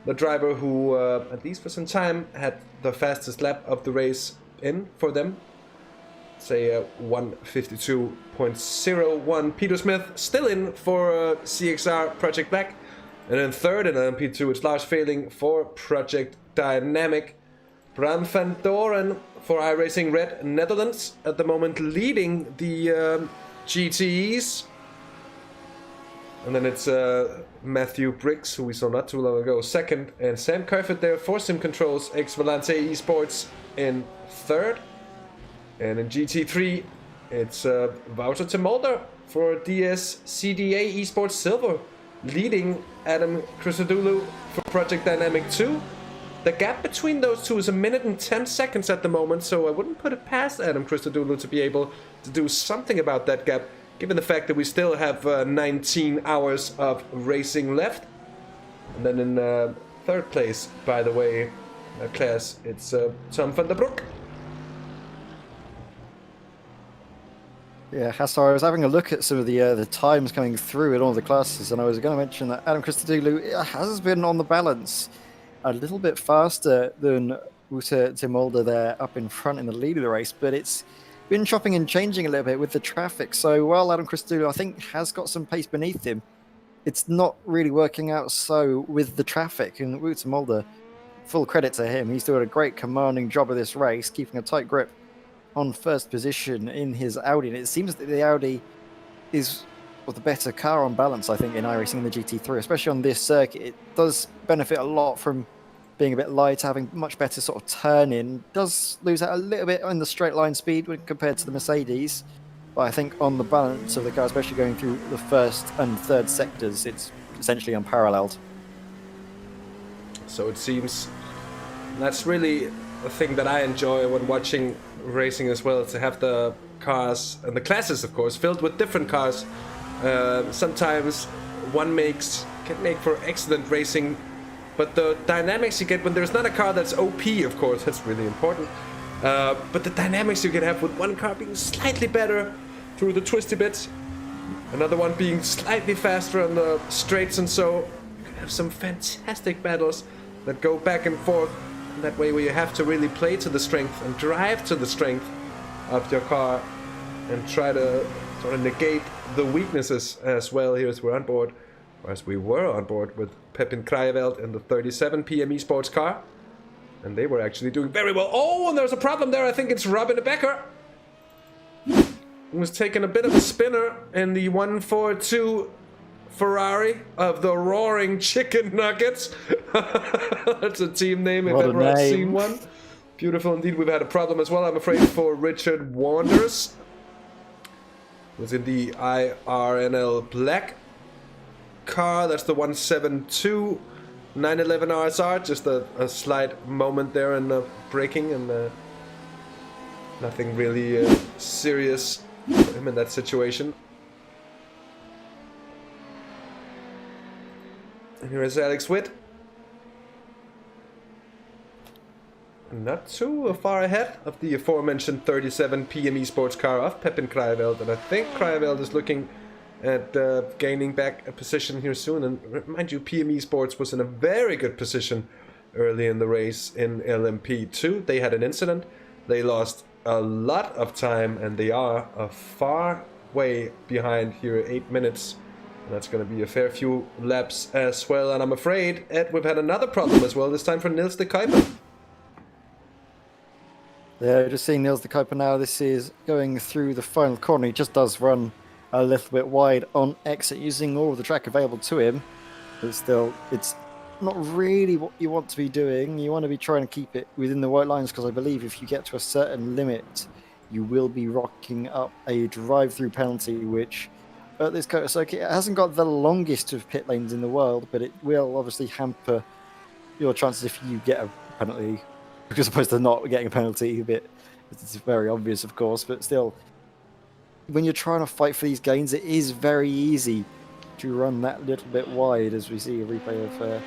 The driver who, at least for some time, had the fastest lap of the race in for them. Say 1:52.01. Peter Smith still in for CXR Project Black. And in 3rd in LMP2 it's Lars Failing for Project Dynamic. Bram van Doren for iRacing Red Netherlands at the moment leading the GTEs. And then it's Matthew Briggs, who we saw not too long ago, 2nd. And Sam Kerfoot there for Sim Controls X Volante Esports in 3rd. And in GT3, it's Wouter de Mulder for DS CDA Esports Silver, leading Adam Christodoulou for Project Dynamic 2. The gap between those two is 1 minute and 10 seconds at the moment, so I wouldn't put it past Adam Christodoulou to be able to do something about that gap, given the fact that we still have 19 hours of racing left. And then in 3rd place, by the way, class, it's Tom van der Broek.
Yeah, Hassar, I was having a look at some of the times coming through in all the classes, and I was going to mention that Adam Christodoulou has been on the balance a little bit faster than Tim Mulder there up in front in the lead of the race, but it's been chopping and changing a little bit with the traffic. So while Adam Christodoulou, I think, has got some pace beneath him, it's not really working out so with the traffic. And Tim Mulder, full credit to him, he's doing a great commanding job of this race, keeping a tight grip on first position in his Audi, and it seems that the Audi is the better car on balance, I think, in iRacing than the GT3, especially on this circuit. It does benefit a lot from being a bit light, having much better sort of turn-in. Does lose out a little bit in the straight line speed when compared to the Mercedes, but I think on the balance of the car, especially going through the first and third sectors, it's essentially unparalleled.
So it seems that's really a thing that I enjoy when watching racing as well, to have the cars and the classes, of course, filled with different cars. Sometimes one can make for excellent racing, but the dynamics you get when there's not a car that's OP, of course, that's really important. But the dynamics you can have with one car being slightly better through the twisty bits, another one being slightly faster on the straights, and so you can have some fantastic battles that go back and forth. That way, where you have to really play to the strength and drive to the strength of your car and try to sort of negate the weaknesses as well. Here as we're on board, or as we were on board with Pepin Krajewald in the 37 PM Esports car. And they were actually doing very well. Oh, and there's a problem there. I think it's Robin Becker. He was taking a bit of a spinner in the 142 Ferrari of the Roaring Chicken Nuggets. That's a team name if ever I've seen one. Beautiful indeed. We've had a problem as well, I'm afraid, for Richard Wanders. Was in the IRNL Black car. That's the 172 911 RSR. Just a slight moment there in the braking, and nothing really serious for him in that situation. And here is Alex Witt. Not too far ahead of the aforementioned 37 PM Esports car of Pepin Krajewald, and I think Krajewald is looking at gaining back a position here soon. And mind you, PM Esports was in a very good position early in the race in LMP2. They had an incident, they lost a lot of time, and they are a far way behind here, 8 minutes. And that's going to be a fair few laps as well. And I'm afraid, Ed, we've had another problem as well, this time for Niels de Kuiper.
Yeah, just seeing Niels de Kuiper now. This is going through the final corner. He just does run a little bit wide on exit, using all of the track available to him. But still, it's not really what you want to be doing. You want to be trying to keep it within the white lines, because I believe if you get to a certain limit, you will be rocking up a drive-through penalty, which at this COTA circuit, it hasn't got the longest of pit lanes in the world, but it will obviously hamper your chances if you get a penalty, as opposed to not getting a penalty. It's very obvious, of course, but still, when you're trying to fight for these gains, it is very easy to run that little bit wide, as we see a replay of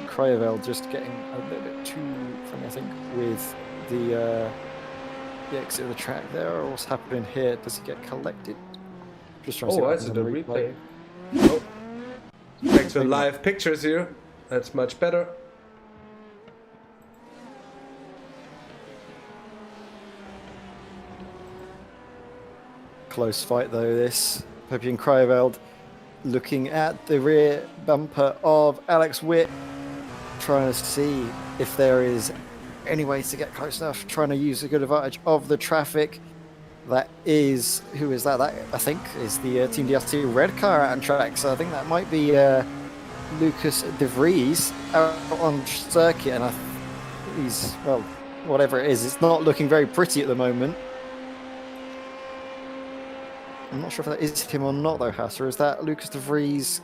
Krajewald just getting a little bit too funny, I think, with the exit of the track there. What's happening here? Does he get collected? Just trying to see what happens on the replay.
Oh. Back to live pictures here. That's much better.
Close fight though, this. Pepin Krajewald looking at the rear bumper of Alex Witt, trying to see if there is any way to get close enough, trying to use a good advantage of the traffic. That is, who is that? That, I think, is the Team DST red car out on track, so I think that might be Lucas de Vries out on circuit, and he's, well, whatever it is, it's not looking very pretty at the moment. I'm not sure if that is him or not though, Hasser. Is that Lucas de Vries?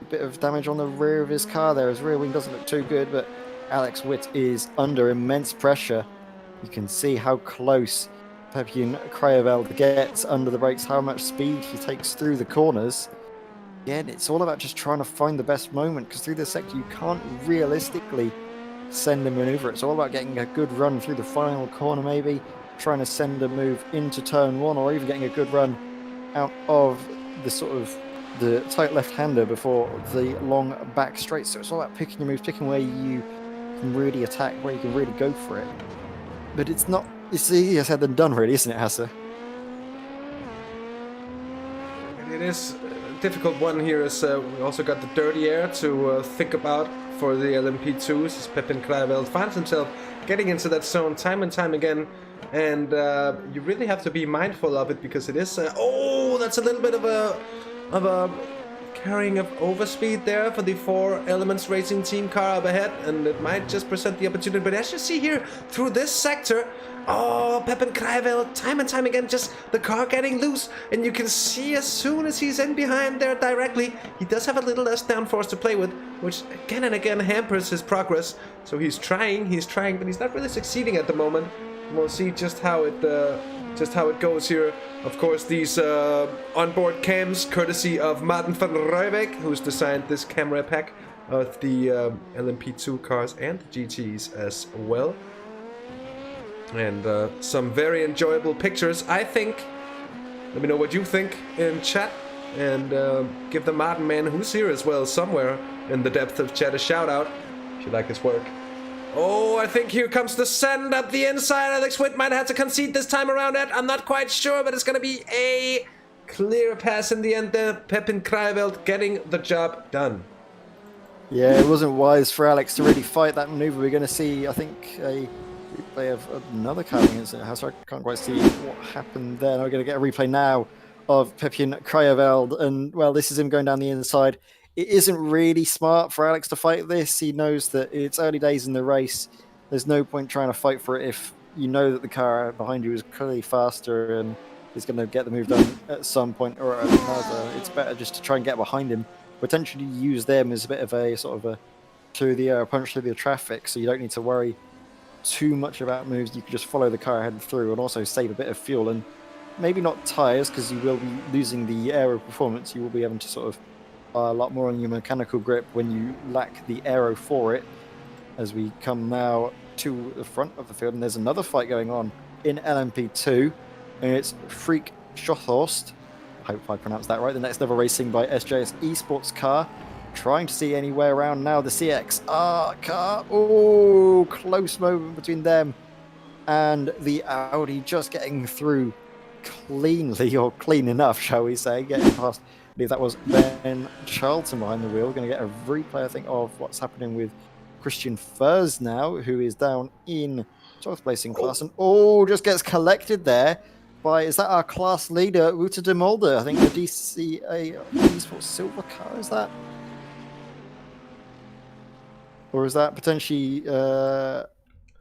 A bit of damage on the rear of his car there. His rear wing doesn't look too good, but Alex Witt is under immense pressure. You can see how close Pepin Krajewald gets under the brakes, how much speed he takes through the corners. Again, it's all about just trying to find the best moment, because through this sector you can't realistically send a maneuver. It's all about getting a good run through the final corner, maybe trying to send a move into turn one, or even getting a good run out of the sort of the tight left-hander before the long back straight. So it's all about picking your moves, picking where you can really attack, where you can really go for it. But it's not, it's easier said than done, really, isn't it, Hasse?
It is a difficult one here, as we also got the dirty air to think about for the LMP2s, as Pepin Krijveld finds himself getting into that zone time and time again. And you really have to be mindful of it, because it is... oh, that's a little bit of a carrying of overspeed there for the 4 Elements Racing team car up ahead, and it might just present the opportunity. But as you see here, through this sector, oh, Pepin Krijveld, time and time again, just the car getting loose, and you can see as soon as he's in behind there directly, he does have a little less downforce to play with, which again and again hampers his progress. So he's trying, but he's not really succeeding at the moment. We'll see just how it goes here. Of course, these onboard cams, courtesy of Martin van Rijbeek, who's designed this camera pack of the LMP2 cars and the GTEs as well. And some very enjoyable pictures, I think. Let me know what you think in chat, and give the Martin man, who's here as well somewhere in the depth of chat, a shout out if you like his work. Oh, I think here comes the send up the inside. Alex Witt might have to concede this time around. I'm not quite sure, but it's going to be a clear pass in the end there. Pepin Krijveld getting the job done.
Yeah, it wasn't wise for Alex to really fight that maneuver. We're going to see, I think, a replay of another car against it. So I can't quite see what happened there. We're going to get a replay now of Pepin Krijveld. And, well, this is him going down the inside. It isn't really smart for Alex to fight this. He knows that it's early days in the race. There's no point trying to fight for it if you know that the car behind you is clearly faster and is going to get the move done at some point or another. It's better just to try and get behind him. Potentially use them as a bit of a sort of a through the air, punch through the traffic, so you don't need to worry too much about moves. You can just follow the car ahead through and also save a bit of fuel, and maybe not tyres, because you will be losing the aero performance. You will be having to sort of a lot more on your mechanical grip when you lack the aero for it. As we come now to the front of the field, and there's another fight going on in LMP2, and it's Freak Schothorst. I hope I pronounced that right. The next level racing by SJS Esports car. Trying to see any way around now the CXR car. Oh, close moment between them and the Audi, just getting through cleanly, or clean enough, shall we say, getting past. I believe that was Ben Charlton behind the wheel. We're going to get a replay, I think, of what's happening with Christian Furs now, who is down in 12th place in class, and just gets collected there by, is that our class leader, Wouter de Mulder? I think the DCA Esports silver car, is that? Or is that potentially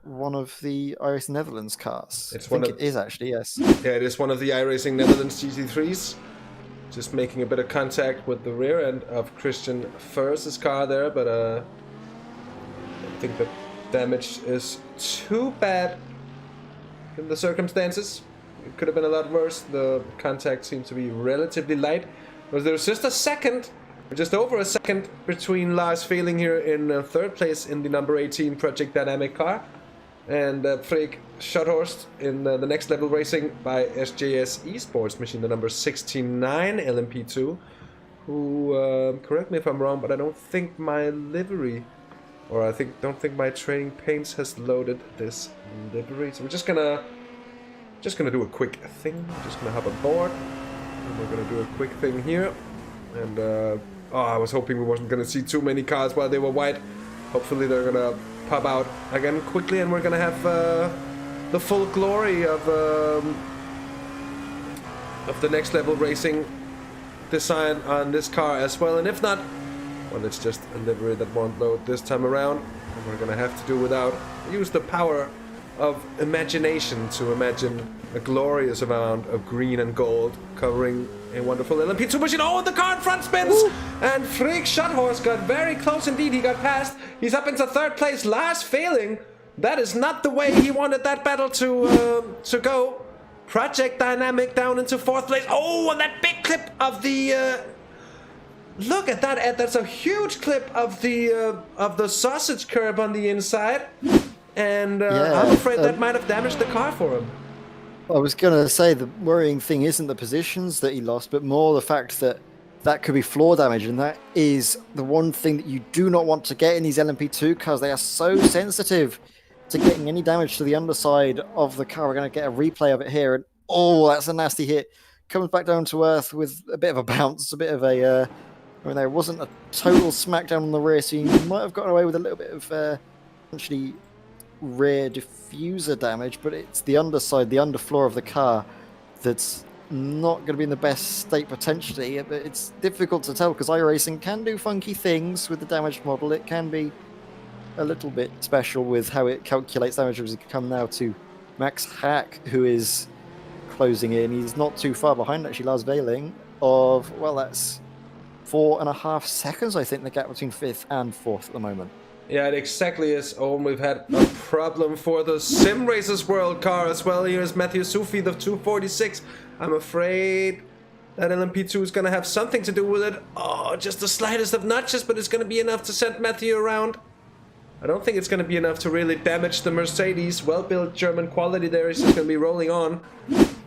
one of the iRacing Netherlands cars? I think it is actually, yes.
Yeah, it is one of the iRacing Netherlands GT3s. Just making a bit of contact with the rear end of Christian Furs' car there, but I think the damage is too bad in the circumstances. It could have been a lot worse. The contact seemed to be relatively light. But there's just a second, or just over a second, between Lars Fehling here in 3rd place in the number 18 Project Dynamic car, and Freek Schothorst in the next level racing by SJS Esports machine, the number 69 LMP2, who, correct me if I'm wrong, but I don't think my livery, or don't think my training paints has loaded this livery. So we're just gonna do a quick thing. We're just gonna hop aboard, and we're gonna do a quick thing here. And I was hoping we wasn't gonna see too many cars while they were white. Hopefully they're gonna pop out again quickly, and we're gonna have the full glory of the next level racing design on this car as well. And if not, well, it's just a livery that won't load this time around, and we're gonna have to do without. Use the power of imagination to imagine a glorious amount of green and gold covering a wonderful LMP2 machine. Oh, the car in front spins! Woo! And Freek Schothorst got very close indeed. He got past. He's up into 3rd place. Lars Fehling. That is not the way he wanted that battle to go. Project Dynamic down into 4th place. Oh, and that big clip of the... look at that, Ed. That's a huge clip of the sausage curb on the inside. And I'm afraid that might have damaged the car for him.
I was going to say the worrying thing isn't the positions that he lost, but more the fact that that could be floor damage, and that is the one thing that you do not want to get in these LMP2 cars. They are so sensitive to getting any damage to the underside of the car. We're going to get a replay of it here, and oh, that's a nasty hit. Comes back down to earth with a bit of a bounce, a bit of a... I mean, there wasn't a total smackdown on the rear, so you might have gotten away with a little bit of actually rear diffuser damage, but it's the underside, the underfloor of the car that's not going to be in the best state potentially. But it's difficult to tell because iRacing can do funky things with the damage model. It can be a little bit special with how it calculates damage as we come now to Max Hack, who is closing in. He's not too far behind actually Lars Veiling of, well, that's 4.5 seconds, I think, the gap between 5th and 4th at the moment.
Yeah, it exactly is. Oh, we've had a problem for the Simracersworld car as well. Here's Matthew Sufi, the 246. I'm afraid that LMP2 is going to have something to do with it. Oh, just the slightest of notches, but it's going to be enough to send Matthew around. I don't think it's going to be enough to really damage the Mercedes. Well-built German quality there. He's just going to be rolling on.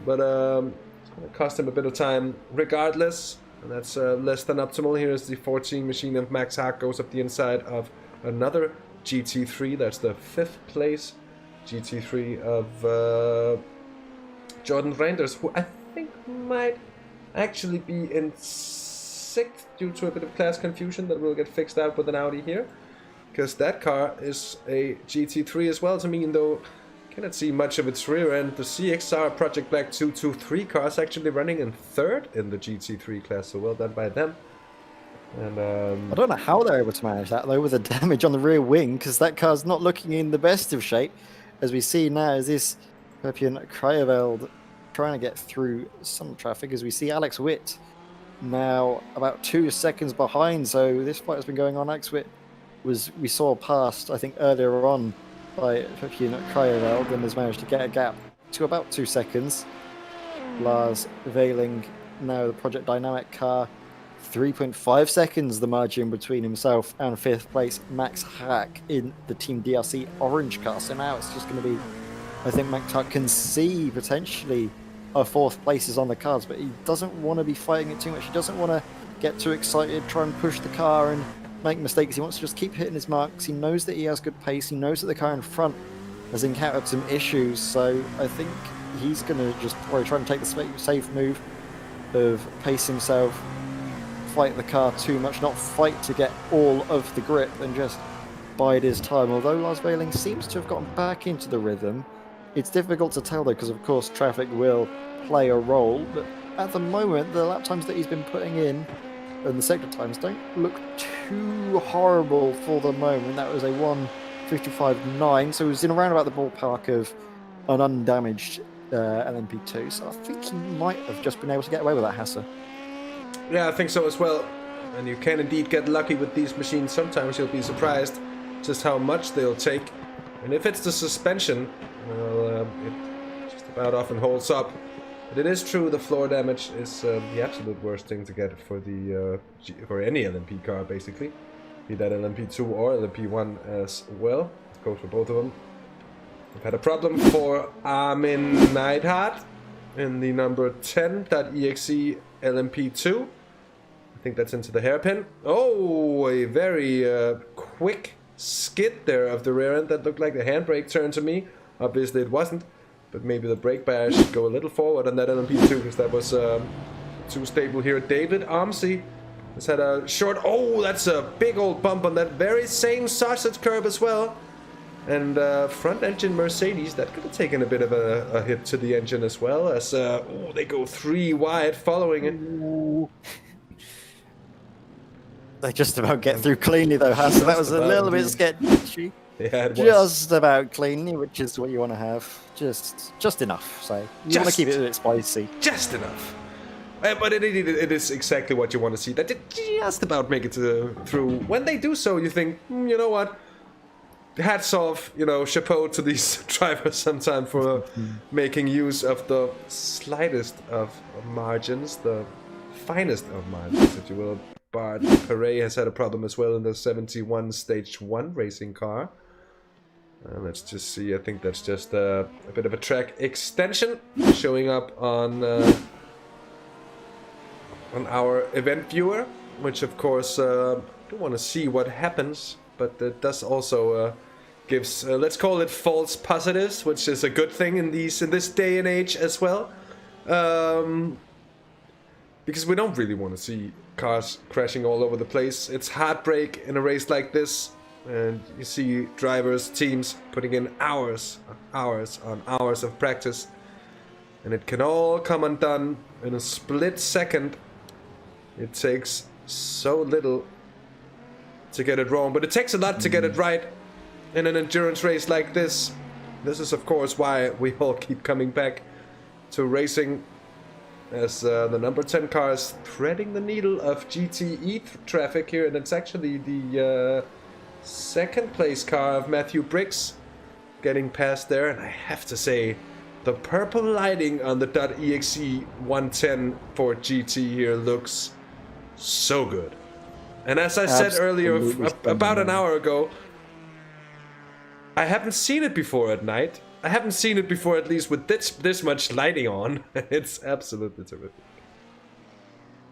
But it's going to cost him a bit of time regardless. And that's less than optimal. Here's the 14 machine of Max Hack. Goes up the inside of another GT3. That's the 5th place GT3 of Jordan Reinders, who I think might actually be in 6th due to a bit of class confusion that will get fixed out with an Audi here. Because that car is a GT3 as well to me, even though I cannot see much of its rear end. The CXR Project Black 223 car is actually running in 3rd in the GT3 class, so well done by them. And
I don't know how they're able to manage that though with the damage on the rear wing, because that car's not looking in the best of shape. As we see now, is this Peppian Krajeveld trying to get through some traffic, as we see Alex Witt now about 2 seconds behind. So this fight has been going on. Alex Witt we saw passed, I think, earlier on by Peppian Krajeveld, and has managed to get a gap to about 2 seconds. Lars Veiling, now the Project Dynamic car, 3.5 seconds the margin between himself and 5th place Max Hack in the Team DRC orange car. So now it's just going to be, I think Max Hack can see potentially a 4th place is on the cards, but he doesn't want to be fighting it too much. He doesn't want to get too excited, try and push the car and make mistakes. He wants to just keep hitting his marks. He knows that he has good pace. He knows that the car in front has encountered some issues. So I think he's going to just probably try and take the safe move of pace himself, fight the car too much, not fight to get all of the grip, and just bide his time. Although Lars Veiling seems to have gotten back into the rhythm, it's difficult to tell though, because of course traffic will play a role. But at the moment, the lap times that he's been putting in and the sector times don't look too horrible for the moment. That was a 1:55.9, so he was in around about the ballpark of an undamaged LMP2. So I think he might have just been able to get away with that, Hasse.
yeah, I think so as well. And you can indeed get lucky with these machines. Sometimes you'll be surprised just how much they'll take. And if it's the suspension, well, it just about often holds up. But it is true, the floor damage is the absolute worst thing to get for the for any LMP car, basically. Be that LMP2 or LMP1 as well. It goes for both of them. We've had a problem for Armin Neidhardt in the number 10.exe LMP2. I think that's into the hairpin. Oh, a very quick skid there of the rear end. That looked like the handbrake turn to me. Obviously it wasn't. But maybe the brake bias should go a little forward on that LMP2, because that was too stable here. David Armsey has had a short... Oh, that's a big old bump on that very same sausage curb as well. And front engine Mercedes, that could have taken a bit of a hit to the engine as well, as they go 3 wide following it.
Ooh. They just about get through cleanly though, Hasse. That was a little bit sketchy.
Yeah, it was.
Just about cleanly, which is what you want to have. Just enough. So you want to keep it a bit spicy.
Just enough. But it is exactly what you want to see. That did just about make it through. When they do so, you think, you know what? Hats off, chapeau to these drivers sometime for making use of the slightest of margins, the finest of margins, if you will. Bart Perret has had a problem as well in the 71 Stage 1 racing car. Let's just see. I think that's just a bit of a track extension showing up on our event viewer, which of course I don't want to see what happens, but it does also gives let's call it false positives, which is a good thing in this day and age as well, because we don't really want to see cars crashing all over the place. It's heartbreak in a race like this. And you see drivers, teams putting in hours on hours of practice, and it can all come undone in a split second. It takes so little to get it wrong, but it takes a lot to get it right in an endurance race like this. This is of course why we all keep coming back to racing, as the number 10 car is threading the needle of GTE traffic here, and it's actually the second place car of Matthew Briggs getting past there. And I have to say, the purple lighting on the .exe 110 for GT here looks so good. And as I said earlier, about an hour ago, I haven't seen it before at night. I haven't seen it before, at least with this much lighting on. It's absolutely terrific.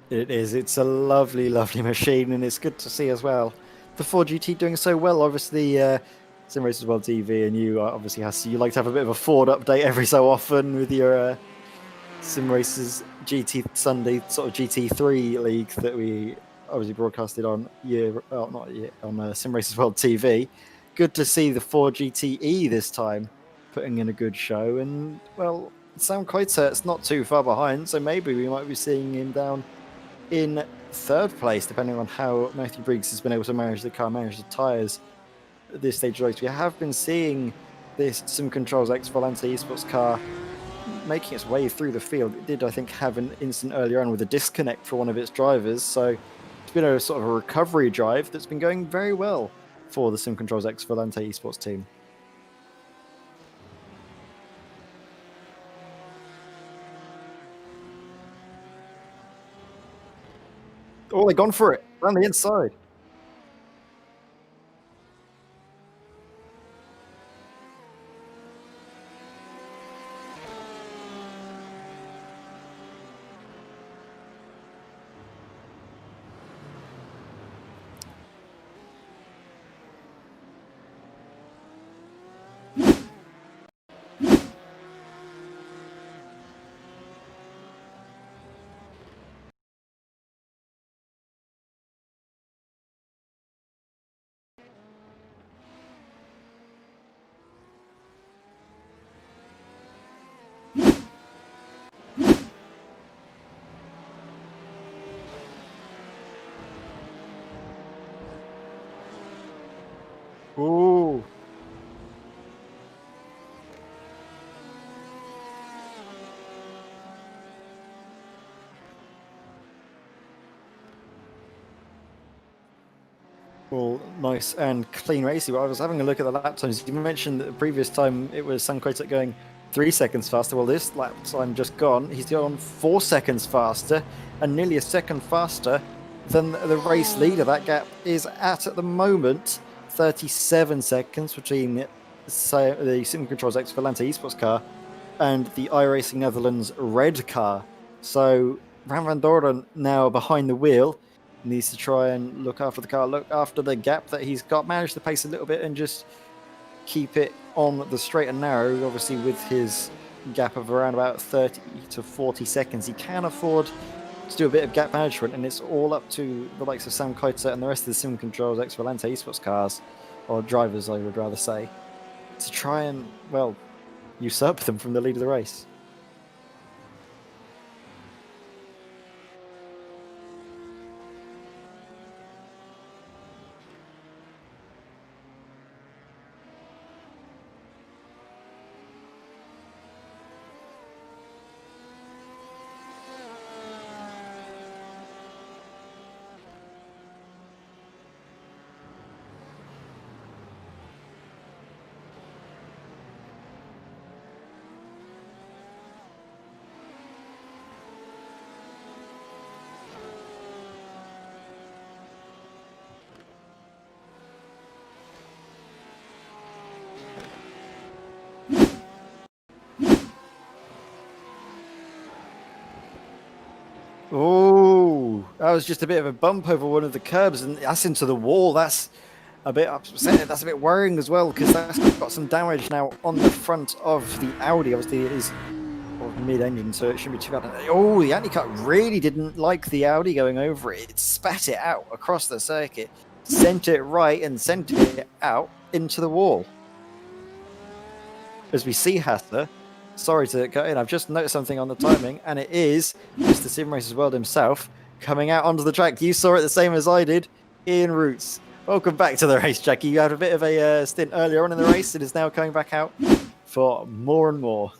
It is. It's a lovely, lovely machine, and it's good to see as well the 4GT doing so well. Obviously, Simracersworld TV, and you obviously you like to have a bit of a Ford update every so often with your Simracers GT Sunday sort of GT3 league that we obviously broadcasted on Simracersworld TV. Good to see the 4GTE this time putting in a good show, and well, Sam COTA, it's not too far behind, so maybe we might be seeing him down in third place, depending on how Matthew Briggs has been able to manage the car, manage the tyres at this stage of the race. We have been seeing this SimControl's X Volante Esports car making its way through the field. It did, I think, have an incident earlier on with a disconnect for one of its drivers, so it's been a sort of a recovery drive that's been going very well for the SimControl's X Volante Esports team. Oh, they've gone for it around the inside. Ooh. Well, nice and clean racing. I was having a look at the lap times. You mentioned that the previous time it was Sam COTA going 3 seconds faster. Well, this lap time just gone. He's gone 4 seconds faster and nearly a second faster than the race leader. That gap is at the moment 37 seconds between the SimControl's X Volante Esports car and the iRacing Netherlands red car. So Ram van Doren now behind the wheel, needs to try and look after the car, look after the gap that he's got, manage the pace a little bit and just keep it on the straight and narrow. Obviously with his gap of around about 30 to 40 seconds, he can afford to do a bit of gap management, and it's all up to the likes of Sam COTA and the rest of the SimControl's X Volante Esports cars, or drivers I would rather say, to try and, well, usurp them from the lead of the race. Oh, that was just a bit of a bump over one of the curbs, and that's into the wall. That's a bit upsetting. That's a bit worrying as well, because that's got some damage now on the front of the Audi. Obviously, it is mid-engine, so it shouldn't be too bad. Oh, the anti-cut really didn't like the Audi going over it. It spat it out across the circuit, sent it right, and sent it out into the wall. As we see Hatter, sorry to cut in, I've just noticed something on the timing, and it is Mr. Simracersworld himself coming out onto the track. You saw it the same as I did. Ian Roots, welcome back to the race, Jackie. You had a bit of a stint earlier on in the race. It is now coming back out for more and more.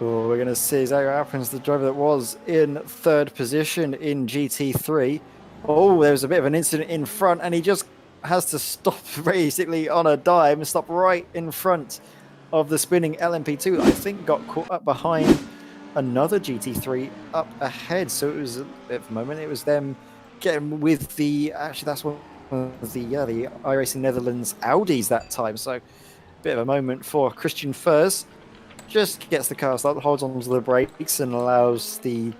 Oh, we're going to see exactly what happens. The driver that was in third position in GT3. Oh, there was a bit of an incident in front, and he just has to stop basically on a dime and stop right in front of the spinning LMP2. I think got caught up behind another GT3 up ahead. So it was, at the moment, it was them getting with the, actually that's one of the iRacing Netherlands Audis that time. So a bit of a moment for Christian Furs. Just gets the car started, holds onto the brakes, and allows the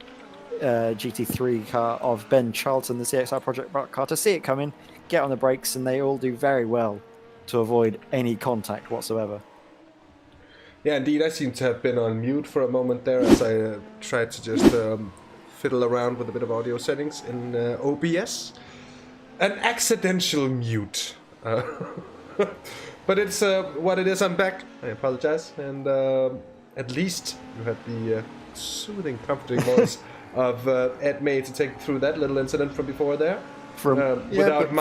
GT3 car of Ben Charlton, the CXR Project car, to see it coming, get on the brakes, and they all do very well to avoid any contact whatsoever.
Yeah, indeed, I seem to have been on mute for a moment there as I tried to just fiddle around with a bit of audio settings in OBS. An accidental mute. But it's what it is. I'm back. I apologize. And at least you had the soothing, comforting voice of Ed May to take through that little incident from before there. Without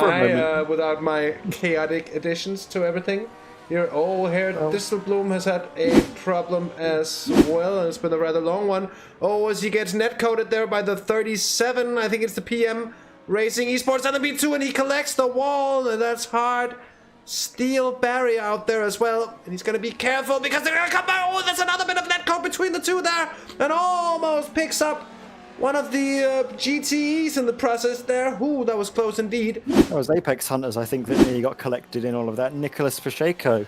my chaotic additions to everything. Here, Distelbloom has had a problem as well, and it's been a rather long one. Oh, as he gets net-coded there by the 37, I think it's the PM Racing Esports LMP2, and he collects the wall, and that's hard. Steel barrier out there as well, and he's going to be careful because they're going to come back. Oh, there's another bit of netcode between the two there, and almost picks up one of the GTEs in the process there. Ooh, that was close indeed.
That was Apex Hunters, I think, that nearly got collected in all of that. Nicholas Pacheco.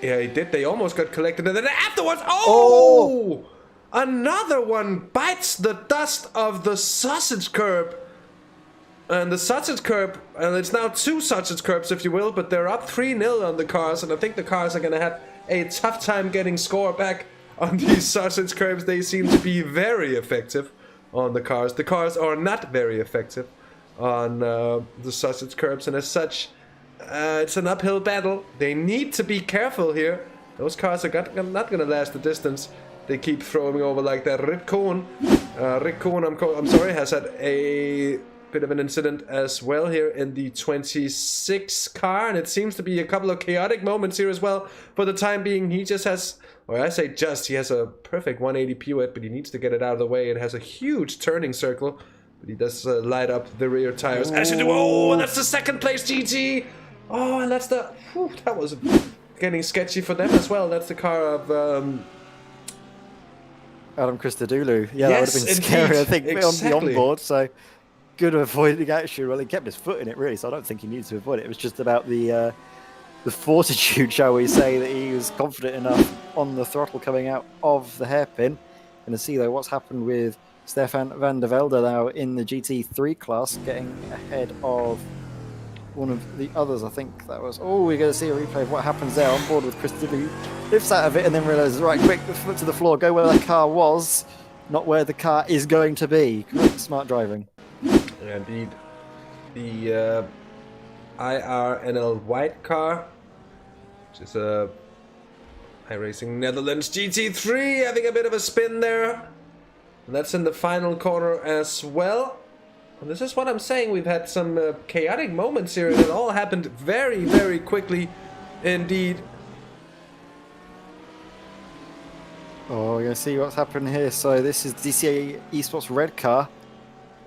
Yeah, he did. They almost got collected, and then afterwards, oh! Another one bites the dust of the sausage curb. And the sausage curb, and it's now two sausage curbs, if you will, but they're up 3-0 on the cars, and I think the cars are going to have a tough time getting score back on these sausage curbs. They seem to be very effective on the cars. The cars are not very effective on the sausage curbs, and as such, it's an uphill battle. They need to be careful here. Those cars are not going to last the distance. They keep throwing over like that. Rick Cohn, I'm sorry, has had a bit of an incident as well here in the 26 car, and it seems to be a couple of chaotic moments here as well. For the time being, he just has, or I say just, he has a perfect 180 pirouette, but he needs to get it out of the way. It has a huge turning circle, but he does light up the rear tires. As you do, and that's the second place GT. Oh, and that's the, that was getting sketchy for them as well. That's the car of
Adam Christodoulou. Yeah,
yes,
that would have been scary, I think, on the onboard. So good avoiding action. Well, he kept his foot in it, really, so I don't think he needed to avoid it. It was just about the fortitude, shall we say, that he was confident enough on the throttle coming out of the hairpin. And to see, though, what's happened with Stefan van der Velde now in the GT3 class, getting ahead of one of the others. I think that was... Oh, we're going to see a replay of what happens there on board with Chris Dibby. Lifts out of it and then realises, right, quick, foot to the floor, go where the car was, not where the car is going to be. Correct, smart driving.
Yeah, indeed. The IRNL white car, which is a iRacing Netherlands GT3, having a bit of a spin there. And that's in the final corner as well. And this is what I'm saying, we've had some chaotic moments here, and it all happened very, very quickly indeed.
Oh, we're going to see what's happened here. So this is DCA Esports red car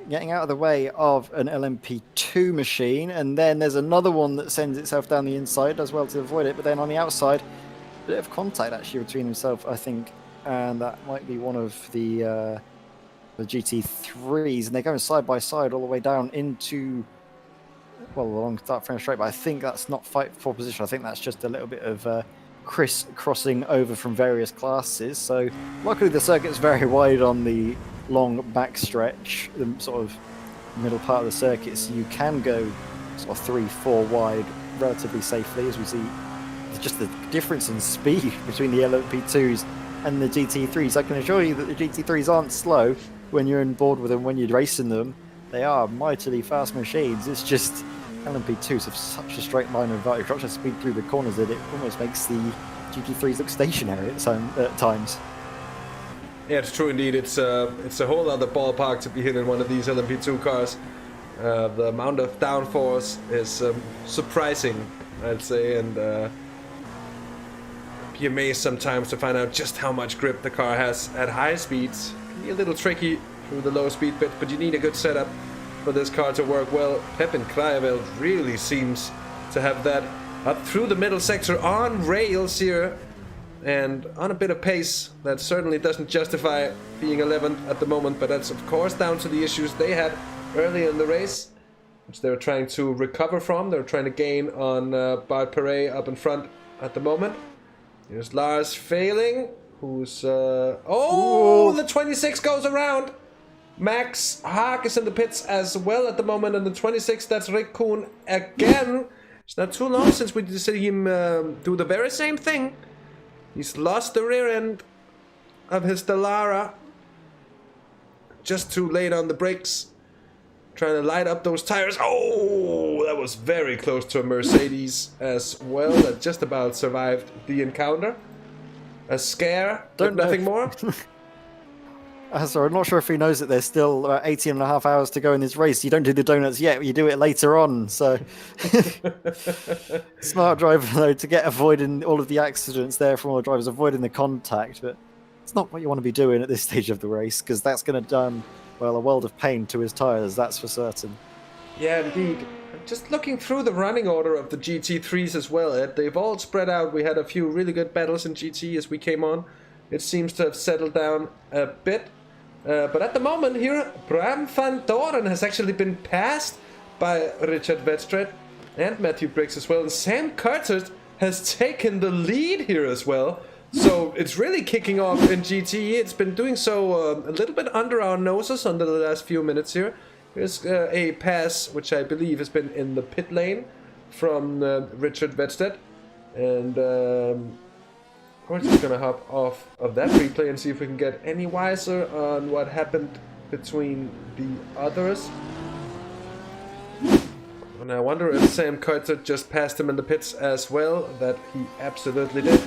getting out of the way of an LMP2 machine, and then there's another one that sends itself down the inside as well to avoid it, but then on the outside, a bit of contact actually between himself, I think, and that might be one of the GT3s, and they're going side by side all the way down into, well, along start frame straight, but I think that's not fight for position. I think that's just a little bit of crossing over from various classes. So luckily the circuit's very wide on the long back stretch, the sort of middle part of the circuit, so you can go sort of 3-4 wide relatively safely, as we see just the difference in speed between the LMP2s and the GT3s. I can assure you that the GT3s aren't slow when you're on board with them, when you're racing them. They are mightily fast machines. It's just LMP2s have such a straight line of such a speed through the corners that it almost makes the GT3s look stationary at times.
Yeah, it's true indeed. It's a whole other ballpark to be in one of these LMP2 cars. The amount of downforce is surprising, I'd say, and be amazed sometimes to find out just how much grip the car has at high speeds. Can be a little tricky through the low speed bit, but you need a good setup for this car to work well. Pepin Kraaienveld really seems to have that up through the middle sector on rails here, and on a bit of pace. That certainly doesn't justify being 11th at the moment, but that's of course down to the issues they had early in the race, which they're trying to recover from. They're trying to gain on Bart Perret up in front at the moment. Here's Lars failing, who's... Oh, the 26 goes around! Max Haag is in the pits as well at the moment, and the 26, that's Rick Kuhn again. It's not too long since we see him do the very same thing. He's lost the rear end of his Dallara. Just too late on the brakes. Trying to light up those tires. Oh, that was very close to a Mercedes as well. That just about survived the encounter. A scare, but nothing more.
Sorry, I'm not sure if he knows that there's still about 18.5 hours to go in this race. You don't do the donuts yet, you do it later on. So smart driver though to get avoiding all of the accidents there from all the drivers, avoiding the contact. But it's not what you want to be doing at this stage of the race, because that's going to done, well, a world of pain to his tyres, that's for certain.
Yeah, indeed. Just looking through the running order of the GT3s as well, Ed, they've all spread out. We had a few really good battles in GT as we came on. It seems to have settled down a bit. But at the moment here, Bram van Doren has actually been passed by Richard Wedstred and Matthew Briggs as well. And Sam Curtis has taken the lead here as well. So it's really kicking off in GT. It's been doing so a little bit under our noses under the last few minutes here. Here's a pass, which I believe has been in the pit lane from Richard Wedstred. And... we're just gonna hop off of that replay and see if we can get any wiser on what happened between the others. And I wonder if Sam Coulter just passed him in the pits as well. That he absolutely did.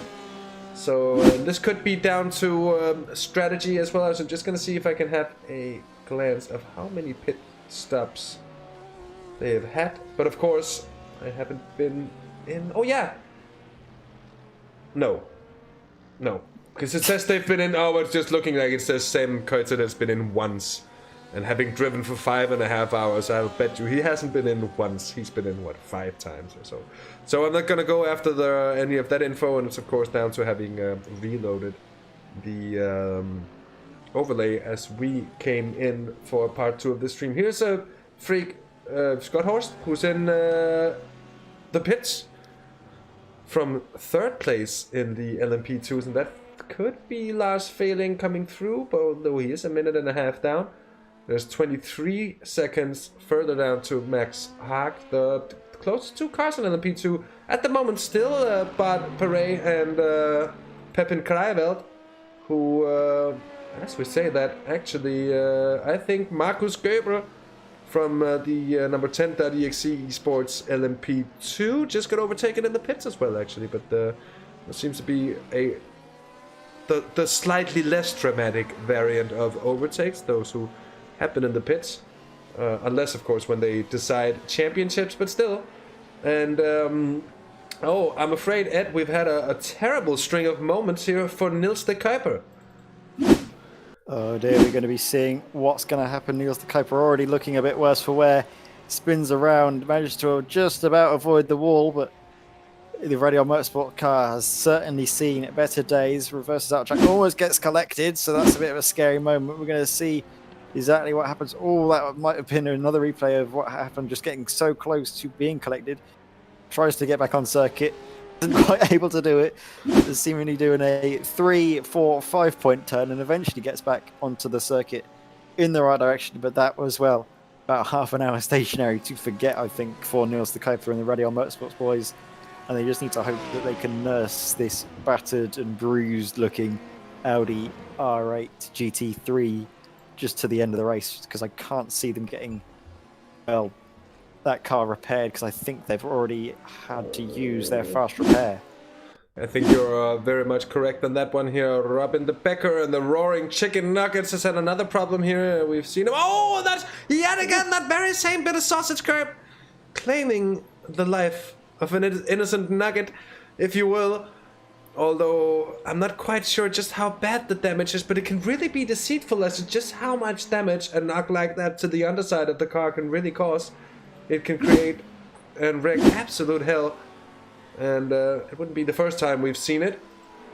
So this could be down to strategy as well. So I'm just gonna see if I can have a glance of how many pit stops they have had. But of course, I haven't been in... Oh yeah! No, because it says they've been in. Oh, it's just looking like it says Sam Coulter has been in once, and having driven for 5.5 hours, I'll bet you he hasn't been in once. He's been in what, 5 times or so. So I'm not gonna go after any of that info, and it's of course down to having reloaded the overlay as we came in for part 2 of this stream. Here's a Freak Scott Horst, who's in the pits from 3rd place in the LMP2s, and that could be Lars Failing coming through, but although he is a minute and a half down. There's 23 seconds further down to Max Haag, the closest 2 cars in LMP2 at the moment. Still Bart Perret and Pepin Krijeveld, who, as we say that, actually, I think Marcus Göbel from the number 10.exe Esports LMP2 just got overtaken in the pits as well, actually. But there seems to be the slightly less dramatic variant of overtakes, those who happen in the pits. Unless, of course, when they decide championships, but still. And, oh, I'm afraid, Ed, we've had a terrible string of moments here for Niels de Kuiper.
Oh dear, we're going to be seeing what's going to happen. Niels de Kuiper already looking a bit worse for wear. Spins around, managed to just about avoid the wall, but the Radial Motorsport car has certainly seen better days. Reverses out track, almost gets collected, so that's a bit of a scary moment. We're going to see exactly what happens. Oh, that might have been another replay of what happened, just getting so close to being collected. Tries to get back on circuit. Isn't quite able to do it. Is seemingly doing a 3, 4, 5 point turn and eventually gets back onto the circuit in the right direction. But that was, well, about half an hour stationary to forget, I think, for Niels de Kuiper and the Radial Motorsports boys. And they just need to hope that they can nurse this battered and bruised looking Audi R8 GT3 just to the end of the race, because I can't see them getting, well, that car repaired, because I think they've already had to use their fast repair.
I think you're very much correct on that one here. Robin the Becker and the Roaring Chicken Nuggets has had another problem here. We've seen him. Oh, that's yet again that very same bit of sausage curb, claiming the life of an innocent nugget, if you will. Although I'm not quite sure just how bad the damage is, but it can really be deceitful as to just how much damage a knock like that to the underside of the car can really cause. It can create and wreak absolute hell, and it wouldn't be the first time we've seen it.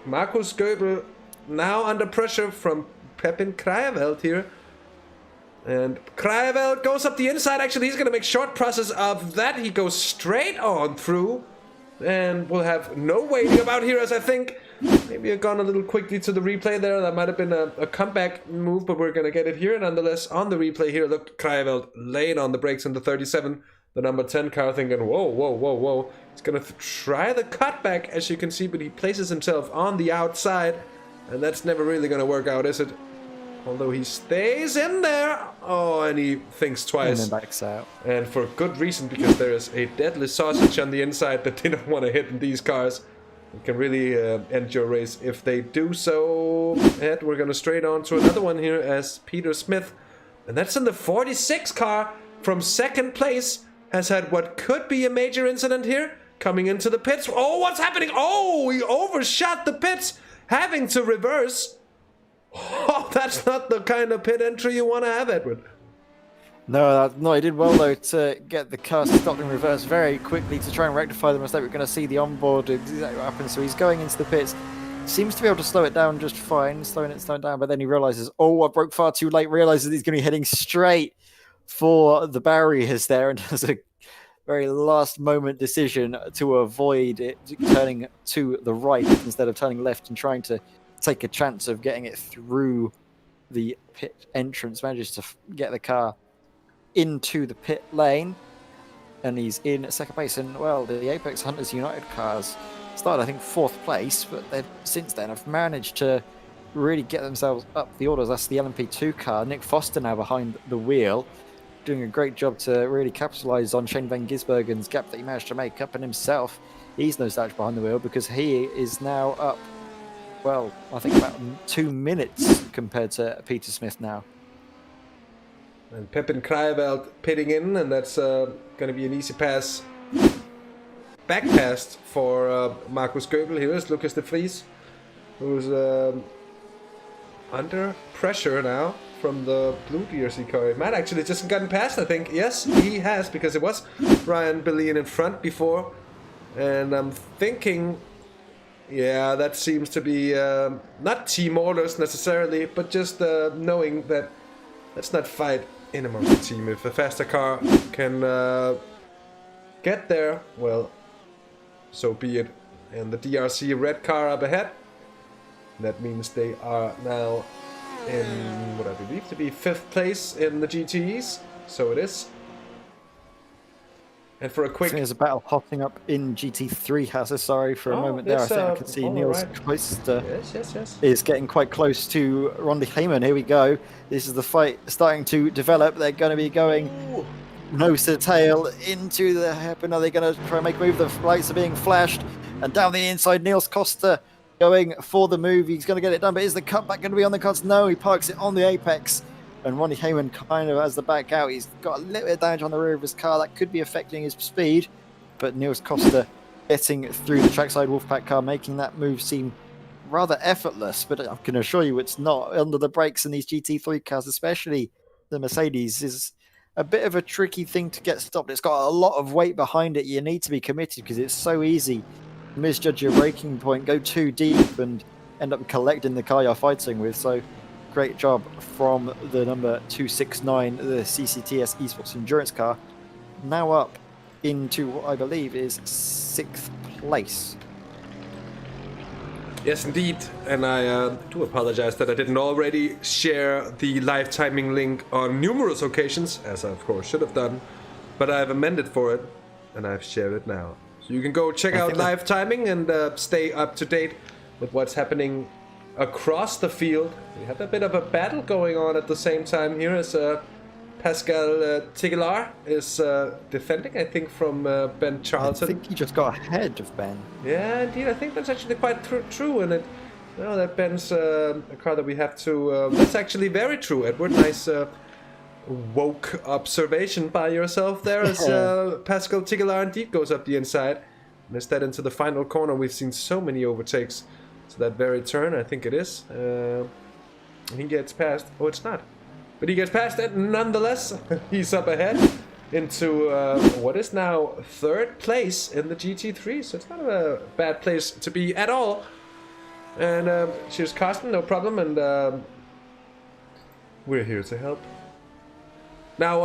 Marcus Göbel now under pressure from Pepin Krijeveld here, and Krijeveld goes up the inside. Actually, he's going to make short process of that. He goes straight on through, and we'll have no waiting about here, as I think maybe I've gone a little quickly to the replay there. That might have been a comeback move, but we're going to get it here nonetheless on the replay here. Look, Krijeveld laying on the brakes in the 37, the number 10 car, thinking, whoa, whoa, whoa, whoa. He's going to try the cutback, as you can see, but he places himself on the outside, and that's never really going to work out, is it? Although he stays in there. Oh, and he thinks twice.
And then backs out.
And for good reason, because there is a deadly sausage on the inside that they don't want to hit in these cars. It can really end your race if they do so. And we're going to straight on to another one here as Peter Smith. And that's in the 46 car from 2nd place. Has had what could be a major incident here. Coming into the pits. Oh, what's happening? Oh, he overshot the pits. Having to reverse. Oh, that's not the kind of pit entry you want to have, Edward.
No, he did well, though, to get the car stopped in reverse very quickly to try and rectify the mistake. We're going to see the onboard exactly what happens. So he's going into the pits. Seems to be able to slow it down just fine, slowing it down. But then he realizes, oh, I broke far too late. Realizes he's going to be heading straight for the barriers there, and does a very last moment decision to avoid it turning to the right instead of turning left and trying to take a chance of getting it through the pit entrance. Manages to get the car into the pit lane, and he's in 2nd place. And well, the Apex Hunters United cars started, I think, 4th place, but they've since then have managed to really get themselves up the orders. That's the LMP2 car. Nick Foster now behind the wheel, doing a great job to really capitalise on Shane van Gisbergen's gap that he managed to make up, and himself, he's no slouch behind the wheel because he is now up, well, I think about 2 minutes compared to Peter Smith now.
And Pepin Krijeveld pitting in, and that's going to be an easy pass. Back pass for Marcus Göbel. Here is Lucas de Vries, who's under pressure now from the blue DRC car. He might actually just gotten past, I think. Yes, he has, because it was Ryan Billien in front before. And I'm thinking, yeah, that seems to be not team orders necessarily, but just knowing that let's not fight in amongst the team. If a faster car can get there, well, so be it. And the DRC red car up ahead. That means they are now in what I believe to be 5th place in the GTEs. So it is. And for a quick...
There's a battle hotting up in GT3 houses. Sorry for a moment there. I think I can see Niels Cloister is getting quite close to Rondy Heyman. Here we go. This is the fight starting to develop. They're going to be going nose to tail into the hairpin. Are they going to try and make a move? The lights are being flashed. And down the inside, Niels Costa going for the move. He's going to get it done, but is the cutback going to be on the cuts? No, he parks it on the apex. And Ronnie Heyman kind of has the back out. He's got a little bit of damage on the rear of his car. That could be affecting his speed. But Niels Costa getting through the trackside Wolfpack car, making that move seem rather effortless. But I can assure you it's not. Under the brakes in these GT3 cars, especially the Mercedes, is a bit of a tricky thing to get stopped. It's got a lot of weight behind it. You need to be committed because it's so easy to misjudge your braking point, go too deep, and end up collecting the car you're fighting with. So great job from the number 269, the CCTS Esports Endurance car. Now up into what I believe is 6th place.
Yes, indeed. And I do apologize that I didn't already share the live timing link on numerous occasions, as I of course should have done. But I've amended for it, and I've shared it now. So you can go check out live timing and stay up to date with what's happening across the field. We have a bit of a battle going on at the same time here as Pascal Tigelaar is defending, I think, from Ben Charlton.
I think he just got ahead of Ben.
Yeah, indeed. I think that's actually quite true. And that Ben's a car that we have to... that's actually very true, Edward. Nice woke observation by yourself there as Pascal Tigelaar indeed goes up the inside. And instead into the final corner, we've seen so many overtakes. So that very turn, I think it is. He gets past. Oh, it's not. But he gets past it nonetheless. He's up ahead into what is now 3rd place in the GT3. So it's not a bad place to be at all. And cheers, Carsten, no problem. And we're here to help. Now,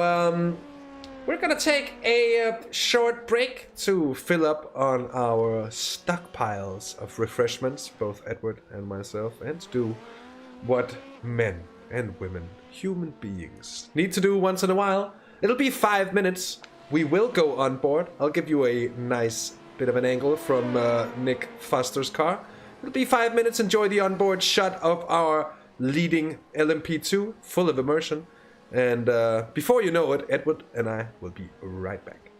we're gonna take a short break to fill up on our stockpiles of refreshments, both Edward and myself, and do what men and women, human beings, need to do once in a while. It'll be 5 minutes. We will go on board. I'll give you a nice bit of an angle from Nick Foster's car. It'll be 5 minutes. Enjoy the onboard shot of our leading LMP2, full of immersion. And before you know it, Edward and I will be right back.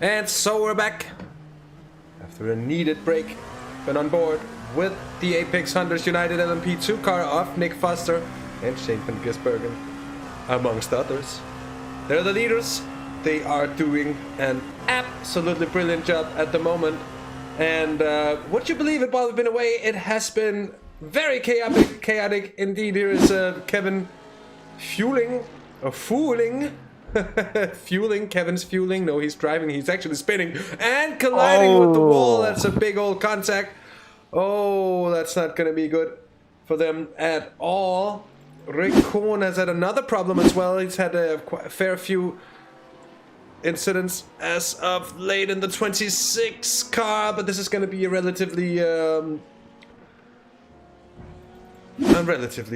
And so we're back after a needed break. Been on board with the Apex Hunters United LMP2 car of Nick Foster and Shane van Gisbergen, amongst others. They're the leaders. They are doing an absolutely brilliant job at the moment. And would you believe it, while we've been away, it has been very chaotic indeed. Here is Kevin fueling. Kevin's fueling. No, he's driving. He's actually spinning and colliding with the wall. That's a big old contact. Oh, that's not going to be good for them at all. Rick Korn has had another problem as well. He's had a fair few incidents as of late in the 26 car, but this is going to be a relatively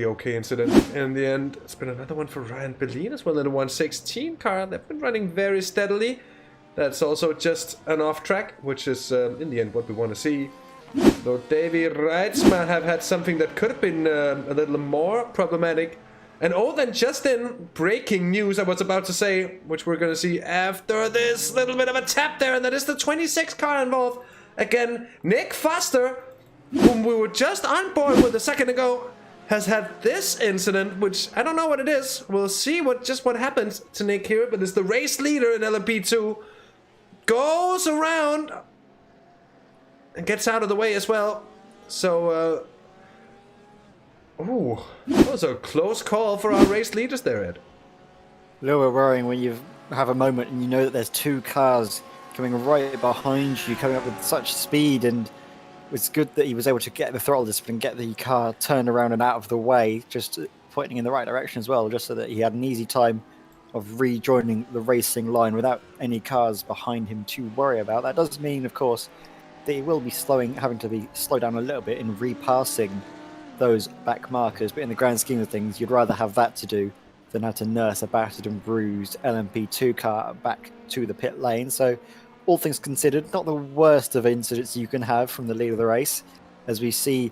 okay incident in the end. It's been another one for Ryan Bellin as well in the 116 car. They've been running very steadily. That's also just an off track, which is in the end what we want to see. Though Davey Reitzma have had something that could have been a little more problematic. And oh, then just in breaking news, I was about to say, which we're going to see after this little bit of a tap there, and that is the 26 car involved. Again, Nick Foster, whom we were just on board with a second ago, has had this incident, which I don't know what it is. We'll see what happens to Nick here, but it's the race leader in LMP2. Goes around and gets out of the way as well. So, ooh, that was a close call for our race leaders there, Ed.
A little bit worrying when you have a moment and you know that there's two cars coming right behind you, coming up with such speed, and it's good that he was able to get the throttle discipline, get the car turned around and out of the way, just pointing in the right direction as well, just so that he had an easy time of rejoining the racing line without any cars behind him to worry about. That does mean, of course, that he will be having to slow down a little bit in repassing those back markers, but in the grand scheme of things, you'd rather have that to do than have to nurse a battered and bruised LMP2 car back to the pit lane. So, all things considered, not the worst of incidents you can have from the lead of the race, as we see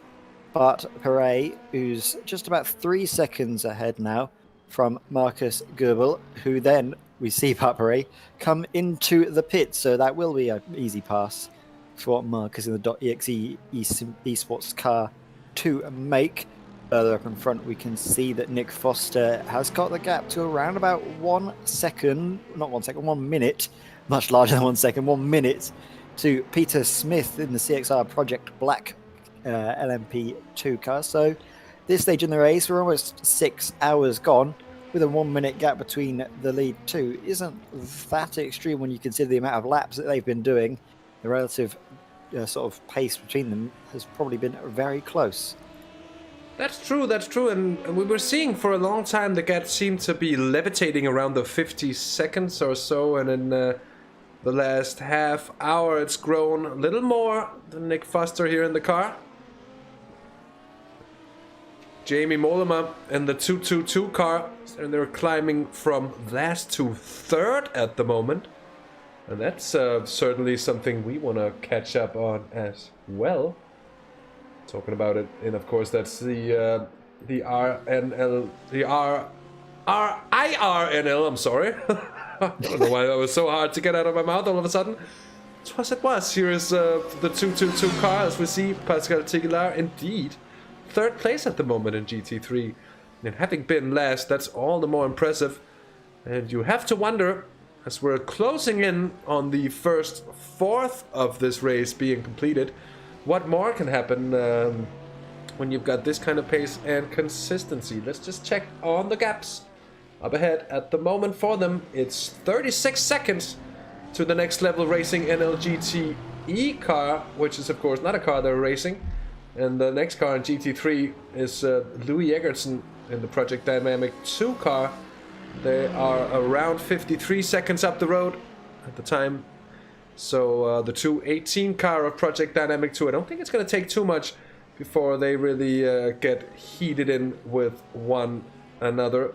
Bart Perret, who's just about 3 seconds ahead now from Marcus Goebel, who then we see Bart Perret come into the pit, so that will be an easy pass for Marcus in the .exe esports car to make. Further up in front, we can see that Nick Foster has got the gap to around about 1 second, not 1 second, 1 minute, much larger than 1 second, 1 minute to Peter Smith in the CXR Project Black LMP2 car. So this stage in the race, we're almost 6 hours gone with a 1 minute gap between the lead two. Isn't that extreme when you consider the amount of laps that they've been doing? The relative sort of pace between them has probably been very close.
That's true, and we were seeing for a long time the gap seemed to be levitating around the 50 seconds or so, and in the last half hour it's grown a little more than Nick Foster here in the car. Jamie Mollema in the 222 car, and they're climbing from last to third at the moment. And that's certainly something we want to catch up on as well. Talking about it, and of course that's the IRNL. I'm sorry. I don't know why that was so hard to get out of my mouth all of a sudden. It was. Here is the 222 car, as we see Pascal Tigelaar indeed third place at the moment in GT3. And having been last, that's all the more impressive. And you have to wonder, as we're closing in on the first fourth of this race being completed, what more can happen when you've got this kind of pace and consistency. Let's just check on the gaps up ahead. At the moment for them, it's 36 seconds to the next level racing NLGTE car, which is of course not a car they're racing. And the next car in GT3 is Louis Egertsen in the Project Dynamic 2 car. They are around 53 seconds up the road at the time. So the 218 car of Project Dynamic 2, I don't think it's going to take too much before they really get heated in with one another.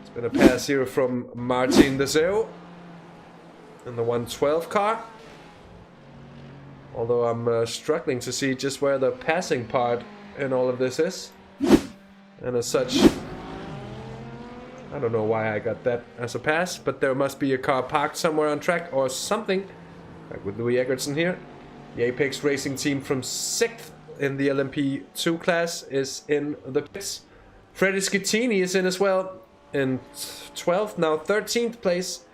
It's been a pass here from Martin Deseo in the 112 car. Although I'm struggling to see just where the passing part in all of this is. And as such, I don't know why I got that as a pass, but there must be a car parked somewhere on track or something. Like with Louis Eggertson here. The Apex Racing team from 6th in the LMP2 class is in the pits. Freddy Schittini is in as well in 12th, now 13th place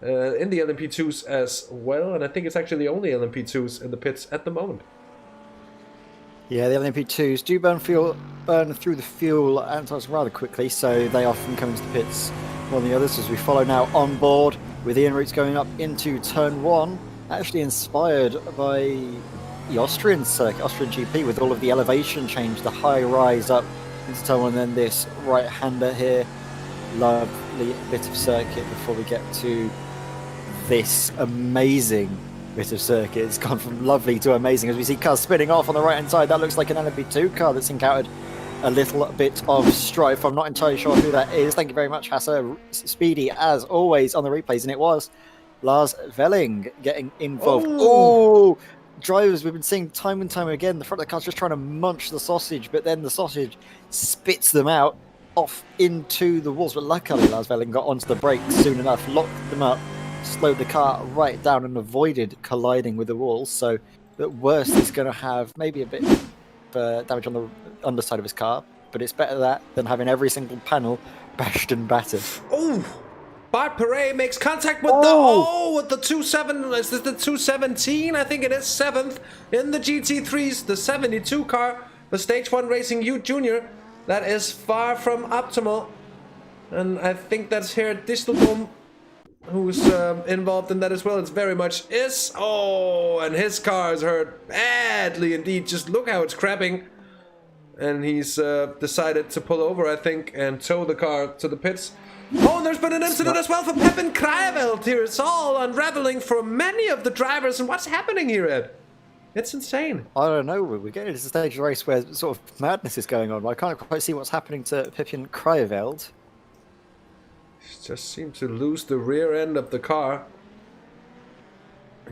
in the LMP2s as well. And I think it's actually the only LMP2s in the pits at the moment.
Yeah, the LMP2s do burn through the fuel antidotes rather quickly, so they often come into the pits more than the others. As we follow now on board with Ian Roots going up into turn 1, actually inspired by the Austrian circuit, Austrian GP, with all of the elevation change, the high rise up into turn 1, and then this right-hander here. Lovely bit of circuit before we get to this amazing bit of circuit. It's gone from lovely to amazing as we see cars spinning off on the right hand side. That looks like an LMP2 car that's encountered a little bit of strife. I'm not entirely sure who that is. Thank you very much, Hasse. Speedy as always on the replays, and it was Lars Velling getting involved. Oh, drivers we've been seeing time and time again. The front of the car's just trying to munch the sausage, but then the sausage spits them out off into the walls. But luckily Lars Velling got onto the brakes soon enough, locked them up, slowed the car right down and avoided colliding with the walls. So at worst he's going to have maybe a bit of damage on the underside of his car, but it's better that than having every single panel bashed and battered.
Oh, Bart Perret makes contact with the 27. Is this the 217? I think it is 7th in the GT3s, the 72 car, the Stage 1 Racing U Junior. That is far from optimal, and I think that's here at Distelboom who's involved in that as well. It's very much is. Oh, and his car is hurt badly indeed. Just look how it's crapping. And he's decided to pull over, I think, and tow the car to the pits. Oh, and there's been an incident as well for Pepin Krijeveld here. It's all unraveling for many of the drivers. And what's happening here, Ed? It's insane.
I don't know. We're getting to the stage of the race where sort of madness is going on. I can't quite see what's happening to Pepin Krijeveld.
Just seems to lose the rear end of the car.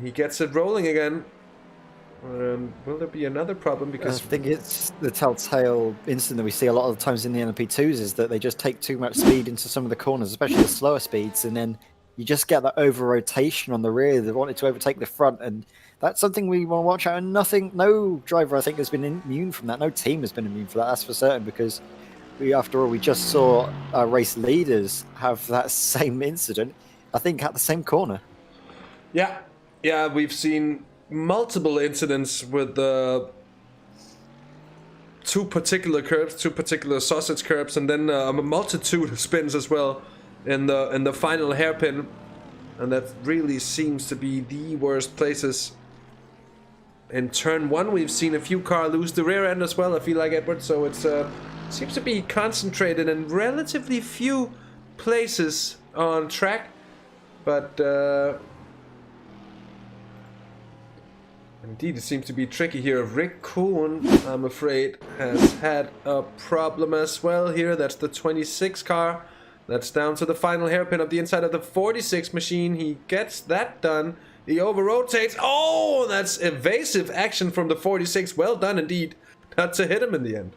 He gets it rolling again. Will there be another problem? Because
I think it's the telltale incident that we see a lot of the times in the LMP2s is that they just take too much speed into some of the corners, especially the slower speeds, and then you just get that over-rotation on the rear. They wanted to overtake the front, and that's something we want to watch out. And no driver, I think, has been immune from that. No team has been immune from that, that's for certain, because after all, we just saw our race leaders have that same incident, I think, at the same corner.
Yeah, we've seen multiple incidents with two particular curbs, two particular sausage curbs, and then a multitude of spins as well in the final hairpin, and that really seems to be the worst places. In turn 1, we've seen a few cars lose the rear end as well, I feel like, Edward, so it's seems to be concentrated in relatively few places on track, but indeed it seems to be tricky here. Rick Kuhn, I'm afraid, has had a problem as well here. That's the 26 car. That's down to the final hairpin of the inside of the 46 machine. He gets that done. He over-rotates. Oh, that's evasive action from the 46. Well done indeed. Not to hit him in the end.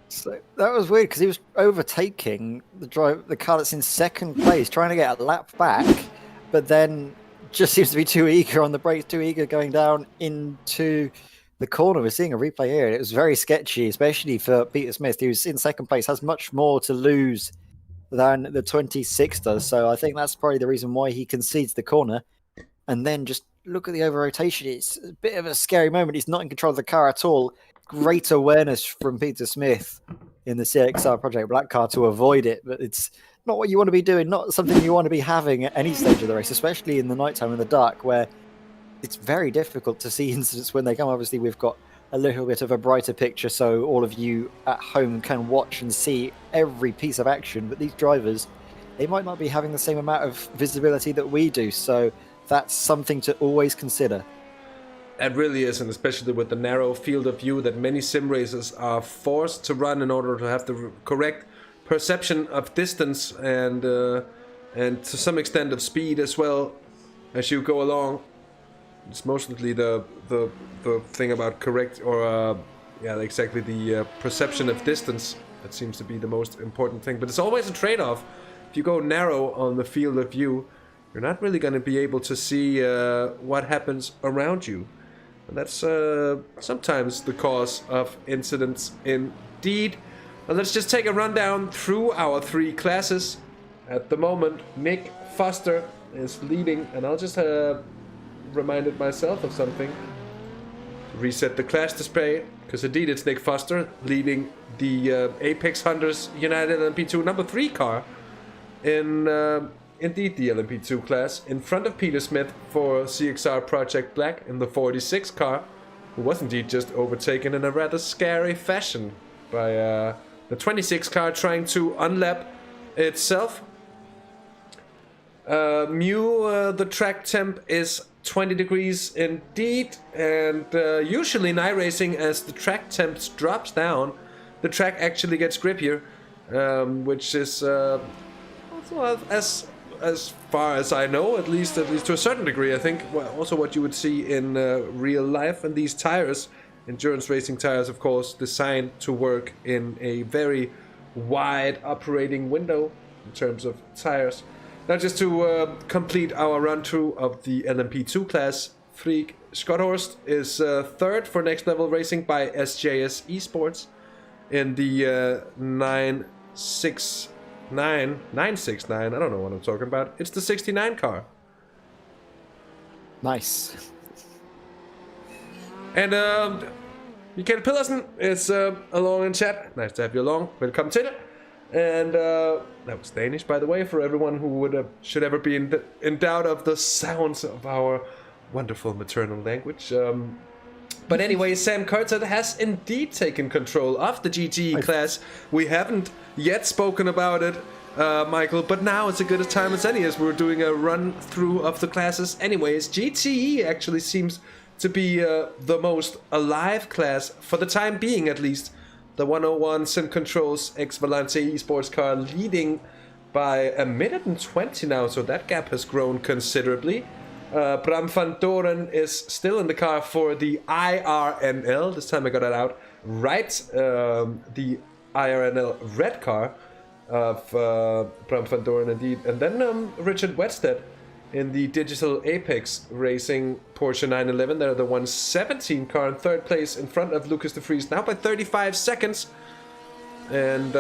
So that was weird because he was overtaking the car that's in second place, trying to get a lap back, but then just seems to be too eager on the brakes, too eager going down into the corner. We're seeing a replay here, and it was very sketchy, especially for Peter Smith, who's in second place, has much more to lose than the 26 does. So I think that's probably the reason why he concedes the corner. And then just look at the over-rotation. It's a bit of a scary moment. He's not in control of the car at all. Great awareness from Peter Smith in the CXR Project Black car to avoid it, but it's not what you want to be doing, not something you want to be having at any stage of the race, especially in the nighttime in the dark, where it's very difficult to see incidents when they come. Obviously, we've got a little bit of a brighter picture, so all of you at home can watch and see every piece of action, but these drivers, they might not be having the same amount of visibility that we do, so that's something to always consider.
It really is, and especially with the narrow field of view that many sim racers are forced to run in order to have the correct perception of distance and to some extent of speed as well as you go along. It's mostly the thing about correct or exactly the perception of distance that seems to be the most important thing. But it's always a trade-off. if you go narrow on the field of view, you're not really going to be able to see what happens around you. And that's sometimes the cause of incidents indeed. Now let's just take a rundown through our 3 classes. At the moment, Nick Foster is leading, and I'll just reminded myself of something. Reset the class display, because indeed it's Nick Foster leading the Apex Hunters United LMP2 number 3 car in indeed the LMP2 class, in front of Peter Smith for CXR Project Black in the 46 car, who was indeed just overtaken in a rather scary fashion by the 26 car trying to unlap itself. The track temp is 20 degrees indeed, and usually in iRacing, as the track temp drops down, the track actually gets grippier, which is well, as far as I know, at least to a certain degree, I think. Well, also what you would see in real life. And these tires, endurance racing tires, of course, designed to work in a very wide operating window in terms of tires. Now, just to complete our run-through of the LMP2 class, Freak Scotthorst is third for Next Level Racing by SJS Esports in the 969, I don't know what I'm talking about. It's the 69 car.
Nice.
And Mikael Pedersen is along in chat. Nice to have you along. Welcome to it. And that was Danish, by the way, for everyone who should ever be in doubt of the sounds of our wonderful maternal language. But anyway, Sam COTA has indeed taken control of the GTE class. We haven't yet spoken about it, Michael, but now it's a good time as any as we're doing a run through of the classes. Anyways, GTE actually seems to be the most alive class, for the time being at least. The 101 Sim Controls X Volante Esports car leading by 1 minute and 20 now, so that gap has grown considerably. Bram van Doren is still in the car for the IRNL. This time I got it out right. The IRNL red car of Bram van Doren indeed. And then Richard Wedstead in the Digital Apex Racing Porsche 911. They're the 117 car in third place in front of Lucas de Vries now by 35 seconds. And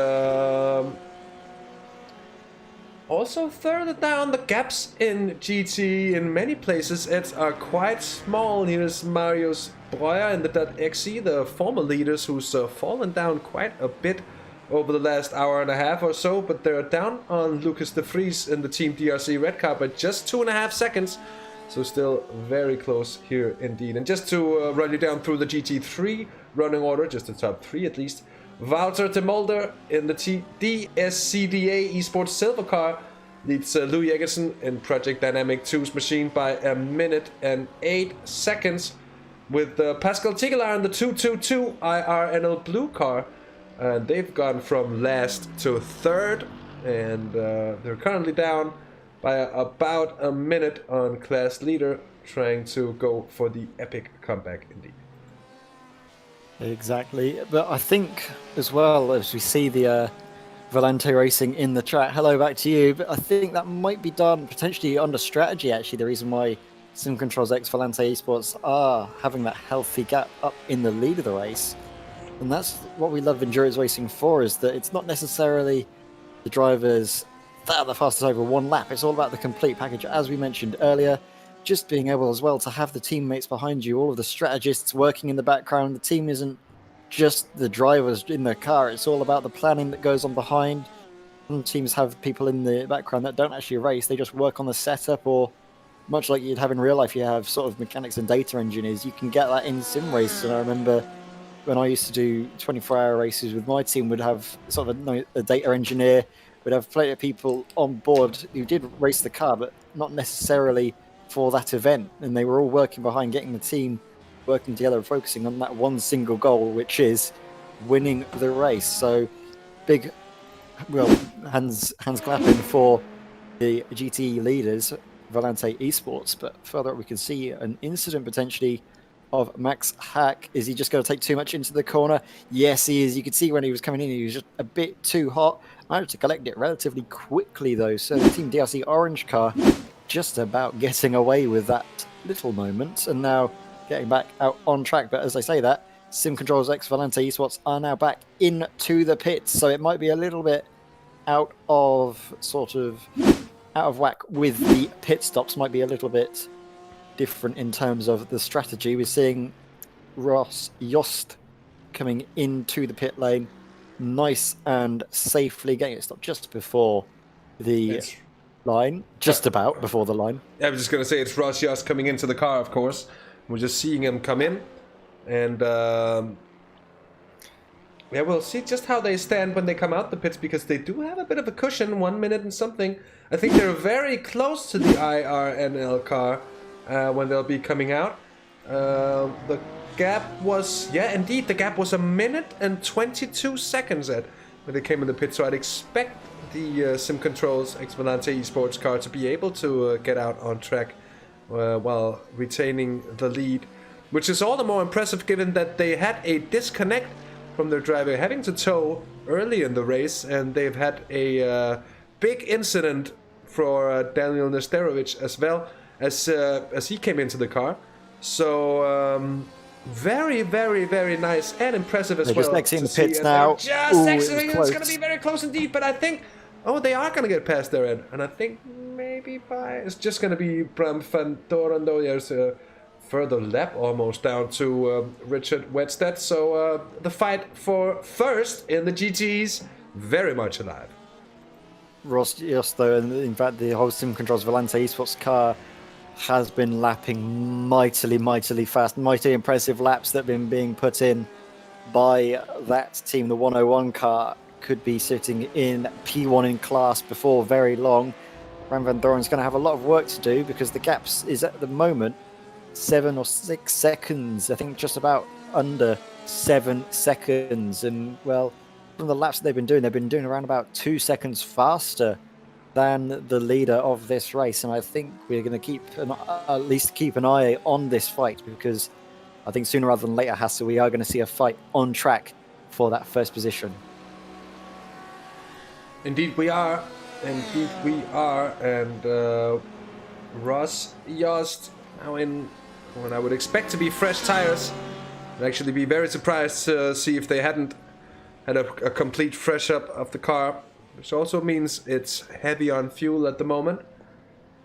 also further down, the gaps in GT in many places are quite small. Here's Marius Breuer in the .xe, the former leaders who's fallen down quite a bit over the last hour and a half or so, but they're down on Lucas de Vries in the Team DRC red car by just 2.5 seconds. So still very close here indeed. And just to run you down through the GT3 running order, just the top 3 at least. Wouter de Mulder in the DSCDA Esports silver car leads Louis Eggerson in Project Dynamic 2's machine by 1 minute and 8 seconds, with Pascal Tigelaar in the 222 IRNL blue car. And they've gone from last to third, and they're currently down by about 1 minute on class leader, trying to go for the epic comeback indeed.
Exactly, but I think as well, as we see the Volante racing in the track, hello back to you, but I think that might be done potentially under strategy. Actually, the reason why Sim Controls X Volante Esports are having that healthy gap up in the lead of the race. And that's what we love endurance racing for, is that it's not necessarily the drivers that are the fastest over one lap. It's all about the complete package. As we mentioned earlier, just being able as well to have the teammates behind you, all of the strategists working in the background. The team isn't just the drivers in their car. It's all about the planning that goes on behind. Some teams have people in the background that don't actually race. They just work on the setup, or much like you'd have in real life, you have sort of mechanics and data engineers. You can get that in sim race. And I remember when I used to do 24-hour races with my team, we'd have sort of a data engineer, we'd have plenty of people on board who did race the car, but not necessarily for that event. And they were all working behind, getting the team working together and focusing on that one single goal, which is winning the race. So big, well, hands clapping for the GTE leaders, Volante Esports. But further up, we can see an incident potentially of Max Hack. Is he just going to take too much into the corner? Yes, he is. You could see when he was coming in, he was just a bit too hot. Managed to collect it relatively quickly, though. So the Team DRC orange car just about getting away with that little moment, and now getting back out on track. But as I say that, Sim Controls X Valente Esports are now back into the pits, so it might be a little bit out of whack with the pit stops. Might be a little bit different in terms of the strategy. We're seeing Ross Yost coming into the pit lane, nice and safely getting it stopped just before the line, just about before the line.
I was just going to say it's Ross Yost coming into the car, of course. We're just seeing him come in, and yeah, we'll see just how they stand when they come out the pits, because they do have a bit of a cushion, 1 minute and something. I think they're very close to the IRNL car when they'll be coming out. The gap was, yeah, indeed, the gap was 1 minute and 22 seconds when they came in the pit. So I'd expect the Sim Controls X Valente Esports car to be able to get out on track while retaining the lead, which is all the more impressive given that they had a disconnect from their driver having to tow early in the race, and they've had a big incident for Daniel Nesterovic as well as he came into the car. So very, very, very nice and impressive as well.
Just exiting the pits now.
Just exiting, it's going to be very close indeed, but I think, oh, they are going to get past their end, and I think maybe it's just going to be Bram van Doren, though. There's a further lap almost down to Richard Wedstedt. So the fight for first in the GTEs very much alive.
Ross Yost, though, and in fact the whole Sim Controls Valente Esports car has been lapping mightily fast. Mighty impressive laps that have been being put in by that team. The 101 car could be sitting in P1 in class before very long. Bram van Doren's going to have a lot of work to do, because the gaps is at the moment 7 or 6 seconds. I think just about under 7 seconds. And well, from the laps that they've been doing around about 2 seconds faster than the leader of this race. And I think we're going to at least keep an eye on this fight, because I think sooner rather than later, Hasse, we are going to see a fight on track for that first position.
Indeed we are. Indeed we are. And Ross Yost now in what I would expect to be fresh tires. I'd actually be very surprised to see if they hadn't had a complete fresh up of the car, which also means it's heavy on fuel at the moment.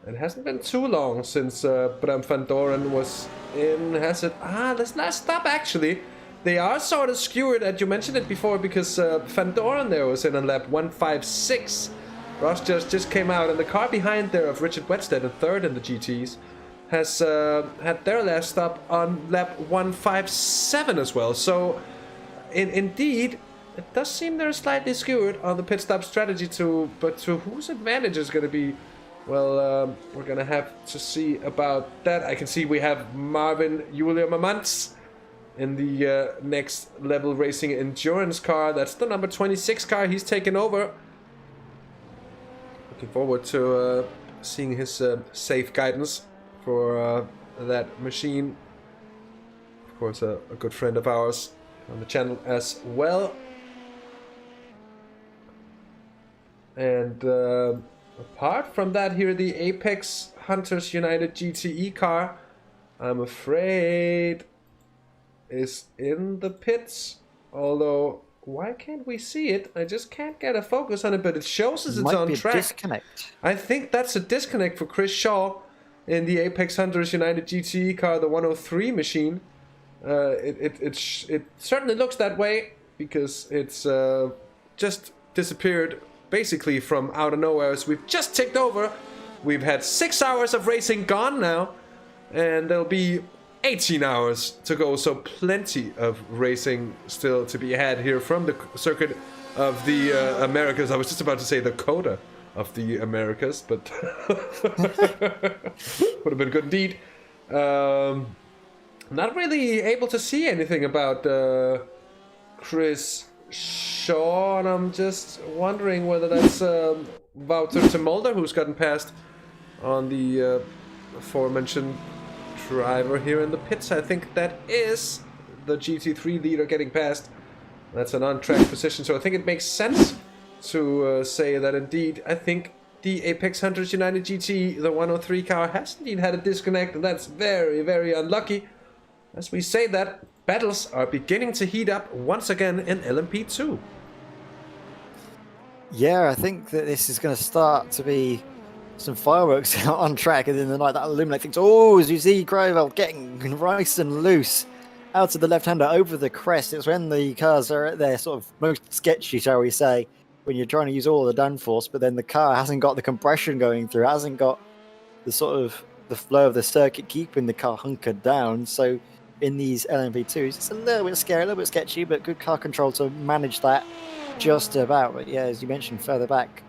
It hasn't been too long since Bram van Doren was in. Has it? This last stop actually. They are sort of skewered, and you mentioned it before, because Van Doren there was in on lap 156. Ross just came out, and the car behind there of Richard Wedstedt, in third in the GTs, has had their last stop on lap 157 as well. So, indeed, it does seem they're slightly skewered on the pit stop strategy but to whose advantage is going to be, well, we're going to have to see about that. I can see we have Marvin Julia Mamants in the next level racing endurance car. That's the number 26 car he's taken over. Looking forward to seeing his safe guidance for that machine. Of course, a good friend of ours on the channel as well. And apart from that, here the Apex Hunters United GTE car, I'm afraid, is in the pits. Although, why can't we see it? I just can't get a focus on it, but it shows us it's on track.
Disconnect.
I think that's a disconnect for Chris Shaw in the Apex Hunters United GTE car, the 103 machine. It certainly looks that way, because it's just disappeared basically from out of nowhere. So we've just ticked over. We've had 6 hours of racing gone now, and there'll be 18 hours to go, so plenty of racing still to be had here from the circuit of the Americas. I was just about to say the COTA of the Americas, but would have been good indeed. Not really able to see anything about Chris Shaw, and I'm just wondering whether that's Wouter de Mulder, who's gotten past on the aforementioned driver here in the pits. I think that is the GT3 leader getting past. That's an on-track position, so I think it makes sense to say that indeed, I think the Apex Hunters United GT, the 103 car, has indeed had a disconnect, and that's very, very unlucky. As we say that, battles are beginning to heat up once again in LMP2.
Yeah, I think that this is going to start to be some fireworks on track, and in the night that illuminate things. Oh, as you see Grovell getting nice and loose out of the left-hander over the crest. It's when the cars are at their sort of most sketchy, shall we say, when you're trying to use all the downforce, but then the car hasn't got the compression going through, hasn't got the sort of the flow of the circuit keeping the car hunkered down. So in these LMP2s, it's a little bit scary, a little bit sketchy, but good car control to manage that just about. But yeah, as you mentioned further back,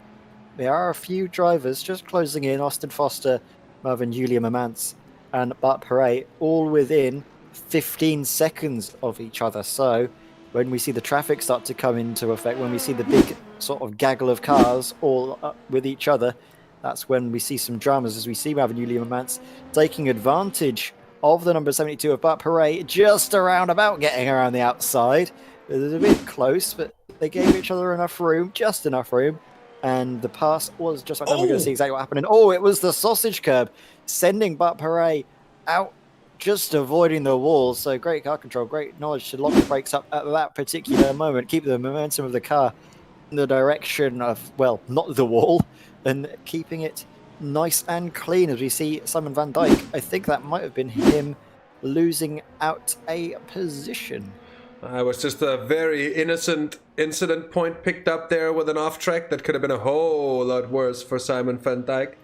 there are a few drivers just closing in. Austin Foster, Marvin Julia Mamance, and Bart Perret, all within 15 seconds of each other. So when we see the traffic start to come into effect, when we see the big sort of gaggle of cars all up with each other, that's when we see some dramas, as we see Marvin Julia Mamance taking advantage of the number 72 of Bart Perret, just around about getting around the outside. It was a bit close, but they gave each other enough room, just enough room. And the pass was just like that. We're going to see exactly what happened. And oh, it was the sausage curb, sending Bart Perret out, just avoiding the walls. So great car control, great knowledge to lock the brakes up at that particular moment, keep the momentum of the car in the direction of, well, not the wall, and keeping it nice and clean. As we see Simon van Dijk, I think that might have been him losing out a position.
It was just a very innocent incident point picked up there with an off-track that could have been a whole lot worse for Simon van Dijk.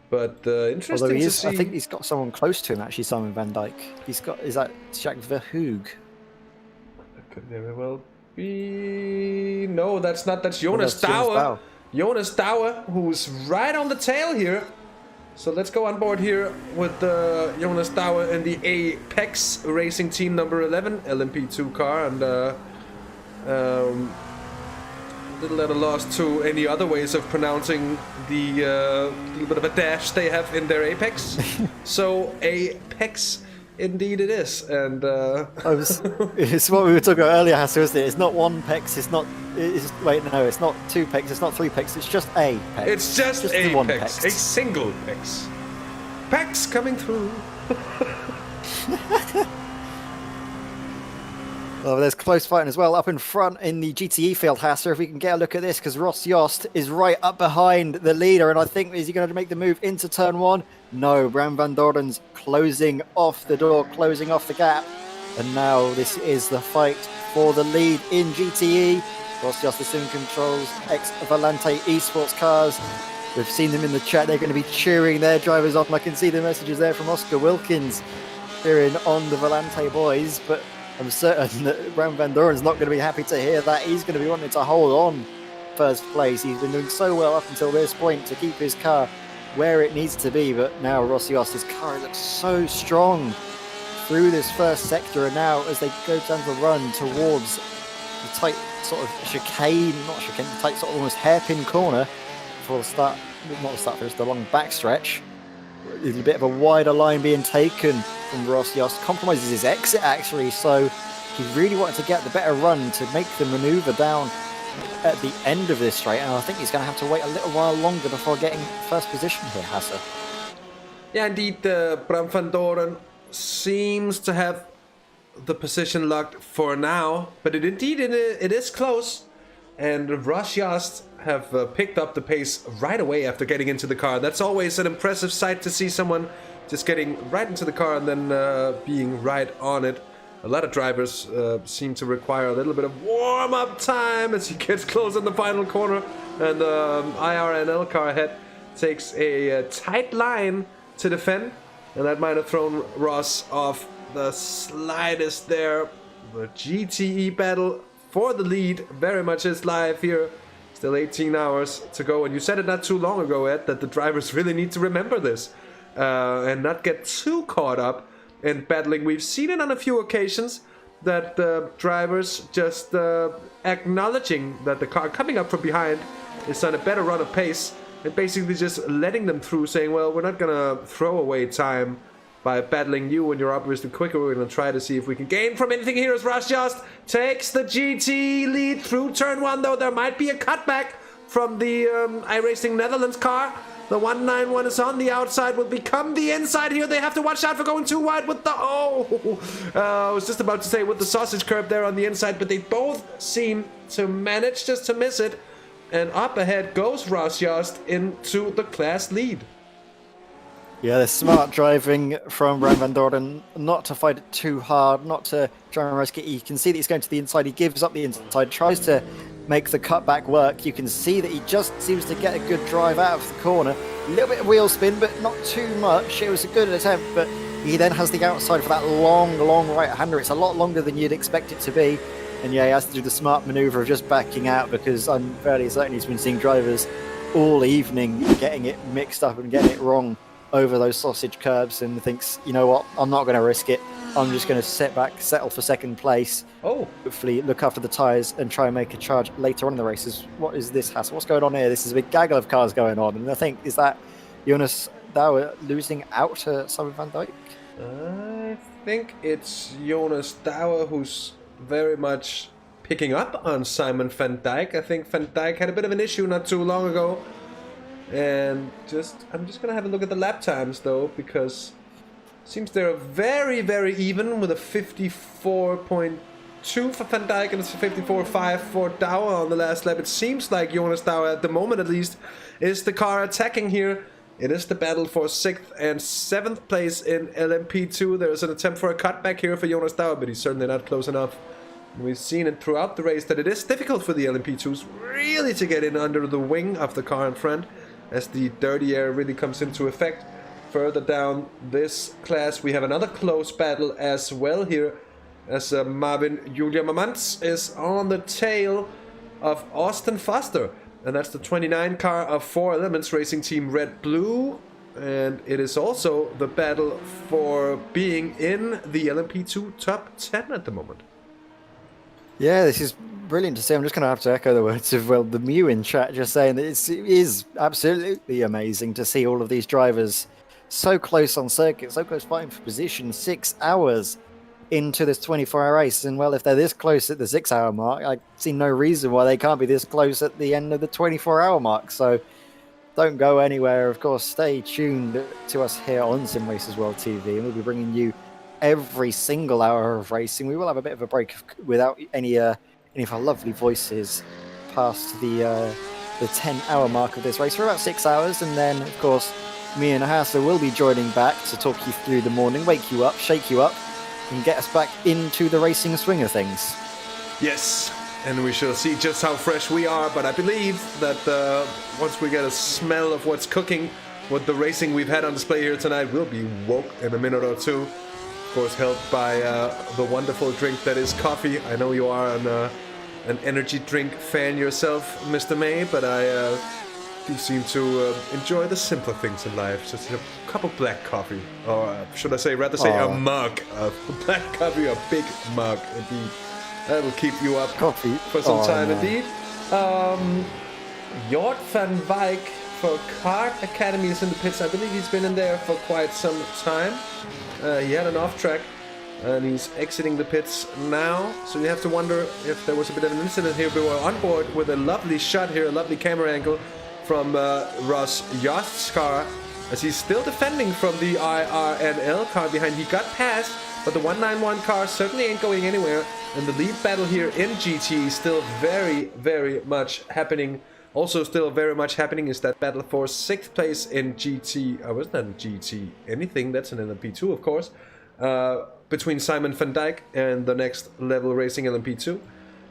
But interesting to see.
I think he's got someone close to him, actually, Simon van Dijk. He's got, is that Jacques Verhoog?
That could very well be. No, that's not. That's Jonas Douwe. Jonas Douwe, who's right on the tail here. So let's go on board here with Jonas Douwe in the Apex Racing Team number 11 LMP2 car, and little at a loss to any other ways of pronouncing the little bit of a dash they have in their Apex. So Apex, indeed it is, and
it's what we were talking about earlier, Hassel, isn't it? It's not one pex, it's not. Wait, no, it's not two pex, it's not three pex, it's just a pex.
It's just a pex, a single pex. Pex coming through.
Well, there's close fighting as well up in front in the GTE field, Hasser. If we can get a look at this, because Ross Yost is right up behind the leader, and I think, is he going to make the move into turn one? No, Bram van Dorden's closing off the door, closing off the gap, and now this is the fight for the lead in GTE. Ross Yost, the sim controls ex-Volante Esports cars. We've seen them in the chat. They're going to be cheering their drivers on. I can see the messages there from Oscar Wilkins cheering on the Volante boys, but I'm certain that Bram van Doren's not going to be happy to hear that. He's going to be wanting to hold on first place. He's been doing so well up until this point to keep his car where it needs to be, but now Ross Yost, his car looks so strong through this first sector, and now as they go down the run towards the tight sort of chicane, not chicane, the tight sort of almost hairpin corner for the start, not the start, it's the long backstretch. A bit of a wider line being taken from Ross Yost, compromises his exit actually, so he really wanted to get the better run to make the manoeuvre down at the end of this straight, and I think he's going to have to wait a little while longer before getting first position here, Hasse.
Yeah, indeed, Bram van Doren seems to have the position locked for now, but it is close, and Ross Yost have picked up the pace right away after getting into the car. That's always an impressive sight to see someone just getting right into the car and then being right on it. A lot of drivers seem to require a little bit of warm-up time as he gets close on the final corner, and the IRNL car ahead takes a tight line to defend, and that might have thrown Ross off the slightest there. The GTE battle for the lead very much is live here. Still 18 hours to go, and you said it not too long ago, Ed, that the drivers really need to remember this and not get too caught up in battling. We've seen it on a few occasions that drivers just acknowledging that the car coming up from behind is on a better run of pace and basically just letting them through, saying, well, we're not gonna throw away time by battling you, and you're obviously quicker. We're going to try to see if we can gain from anything here as Rosjast takes the GT lead through turn 1, though. There might be a cutback from the iRacing Netherlands car. The 191 is on the outside, will become the inside here. They have to watch out for going too wide with the... I was just about to say with the sausage curb there on the inside, but they both seem to manage just to miss it. And up ahead goes Rosjast into the class lead.
Yeah, the smart driving from Bram van Dorden, not to fight it too hard, not to try and risk it. You can see that he's going to the inside. He gives up the inside, tries to make the cutback work. You can see that he just seems to get a good drive out of the corner. A little bit of wheel spin, but not too much. It was a good attempt, but he then has the outside for that long right-hander. It's a lot longer than you'd expect it to be. And yeah, he has to do the smart maneuver of just backing out, because I'm fairly certain he's been seeing drivers all evening getting it mixed up and getting it wrong over those sausage curbs, and thinks, you know what, I'm not going to risk it. I'm just going to sit back, settle for second place. Hopefully look after the tyres and try and make a charge later on in the races. What is this hassle? What's going on here? This is a big gaggle of cars going on. And I think, is that Jonas Douwe losing out to Simon van Dijk?
I think it's Jonas Douwe who's very much picking up on Simon van Dijk. I think Van Dijk had a bit of an issue not too long ago. And I'm just going to have a look at the lap times, though, because it seems they're very, very even, with a 54.2 for Van Dijk and it's a 54.5 for Douwe on the last lap. It seems like Jonas Douwe, at the moment at least, is the car attacking here. It is the battle for 6th and 7th place in LMP2. There's an attempt for a cutback here for Jonas Douwe, but he's certainly not close enough. We've seen it throughout the race that it is difficult for the LMP2s really to get in under the wing of the car in front, as the dirty air really comes into effect. Further down this class, we have another close battle as well here, as Marvin Julia Mamants is on the tail of Austin Foster. And that's the 29 car of 4 Elements Racing Team Red Blue. And it is also the battle for being in the LMP2 top 10 at the moment.
Yeah, this is brilliant to see. I'm just going to have to echo the words of, well, the Mew in chat, just saying that it is absolutely amazing to see all of these drivers so close on circuit, so close fighting for position, 6 hours into this 24-hour race. And, well, if they're this close at the 6-hour mark, I see no reason why they can't be this close at the end of the 24-hour mark. So don't go anywhere. Of course, stay tuned to us here on Simracersworld TV, and we'll be bringing you every single hour of racing. We will have a bit of a break without any of our lovely voices past the 10-hour mark of this race for about 6 hours, and then of course me and Hassa will be joining back to talk you through the morning, wake you up, shake you up, and get us back into the racing swing of things.
Yes, and we shall see just how fresh we are, but I believe that once we get a smell of what's cooking with the racing we've had on display here tonight, we'll be woke in a minute or two. Of course, helped by the wonderful drink that is coffee. I know you are an energy drink fan yourself, Mr. May, but I do seem to enjoy the simpler things in life. Just a cup of black coffee, or should I say, rather say a mug of black coffee, a big mug, indeed. That'll keep you up for some time, indeed. Jort van Wijk for Kart Academy is in the pits. I believe he's been in there for quite some time. He had an off-track, and he's exiting the pits now. So you have to wonder if there was a bit of an incident here. We were on board with a lovely shot here, a lovely camera angle from Ross Yost's car, as he's still defending from the IRNL car behind. He got past, but the 191 car certainly ain't going anywhere. And the lead battle here in GT is still very, very much happening. Also still very much happening is that battle for 6th place in GT. I wasn't in GT anything, that's an LMP2 of course. Between Simon van Dijk and the next level racing LMP2.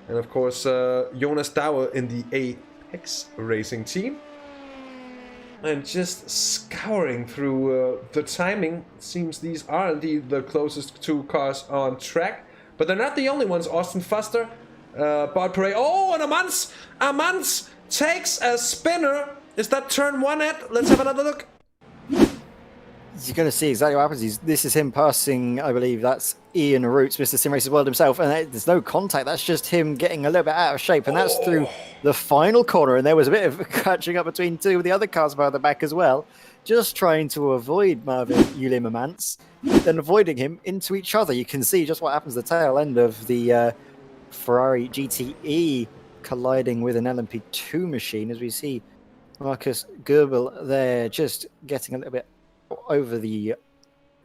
And of course Jonas Douwe in the Apex racing team. And just scouring through the timing, it seems these are indeed the closest two cars on track. But they're not the only ones. Austin Foster, Bart Perret. Oh, and Amans takes a spinner. Is that turn 1 at? Let's have another look.
You're going to see exactly what happens. This is him passing, I believe that's Ian Roots, Mr. Simracersworld World himself, and there's no contact. That's just him getting a little bit out of shape, and that's through the final corner. And there was a bit of catching up between two of the other cars by the back as well. just trying to avoid Marvin Ulimamans, then avoiding him into each other. You can see just what happens at the tail end of the Ferrari GTE colliding with an LMP2 machine, as we see Marcus Goebel there just getting a little bit over the...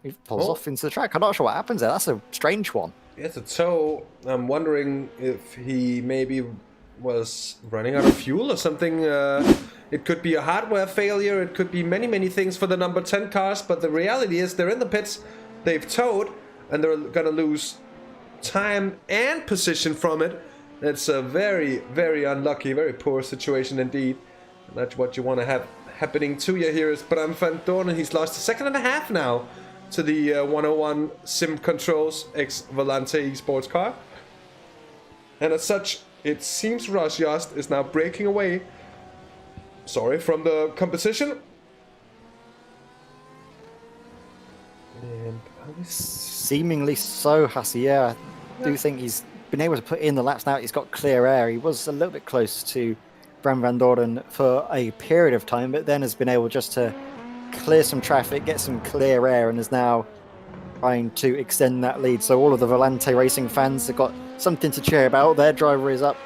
He pulls off into the track. I'm not sure what happens there. That's a strange one.
It's a tow. I'm wondering if he maybe was running out of fuel or something. It could be a hardware failure. It could be many, many things for the number 10 cars. But the reality is they're in the pits. They've towed. And they're going to lose time and position from it. It's a very, very unlucky, very poor situation indeed. And that's what you want to have happening to you here is Bram van Doorn. He's lost a second and a half now to the 101 Sim Controls X Volante Esports car. And as such, it seems Raj Yost is now breaking away, from the competition. And
seemingly so, Hassi. Yeah, I do think he's been able to put in the laps now. He's got clear air. He was a little bit close to Bram van Doorn for a period of time, but then has been able just to clear some traffic, get some clear air, and is now trying to extend that lead. So all of the Volante Racing fans have got something to cheer about. Their driver is up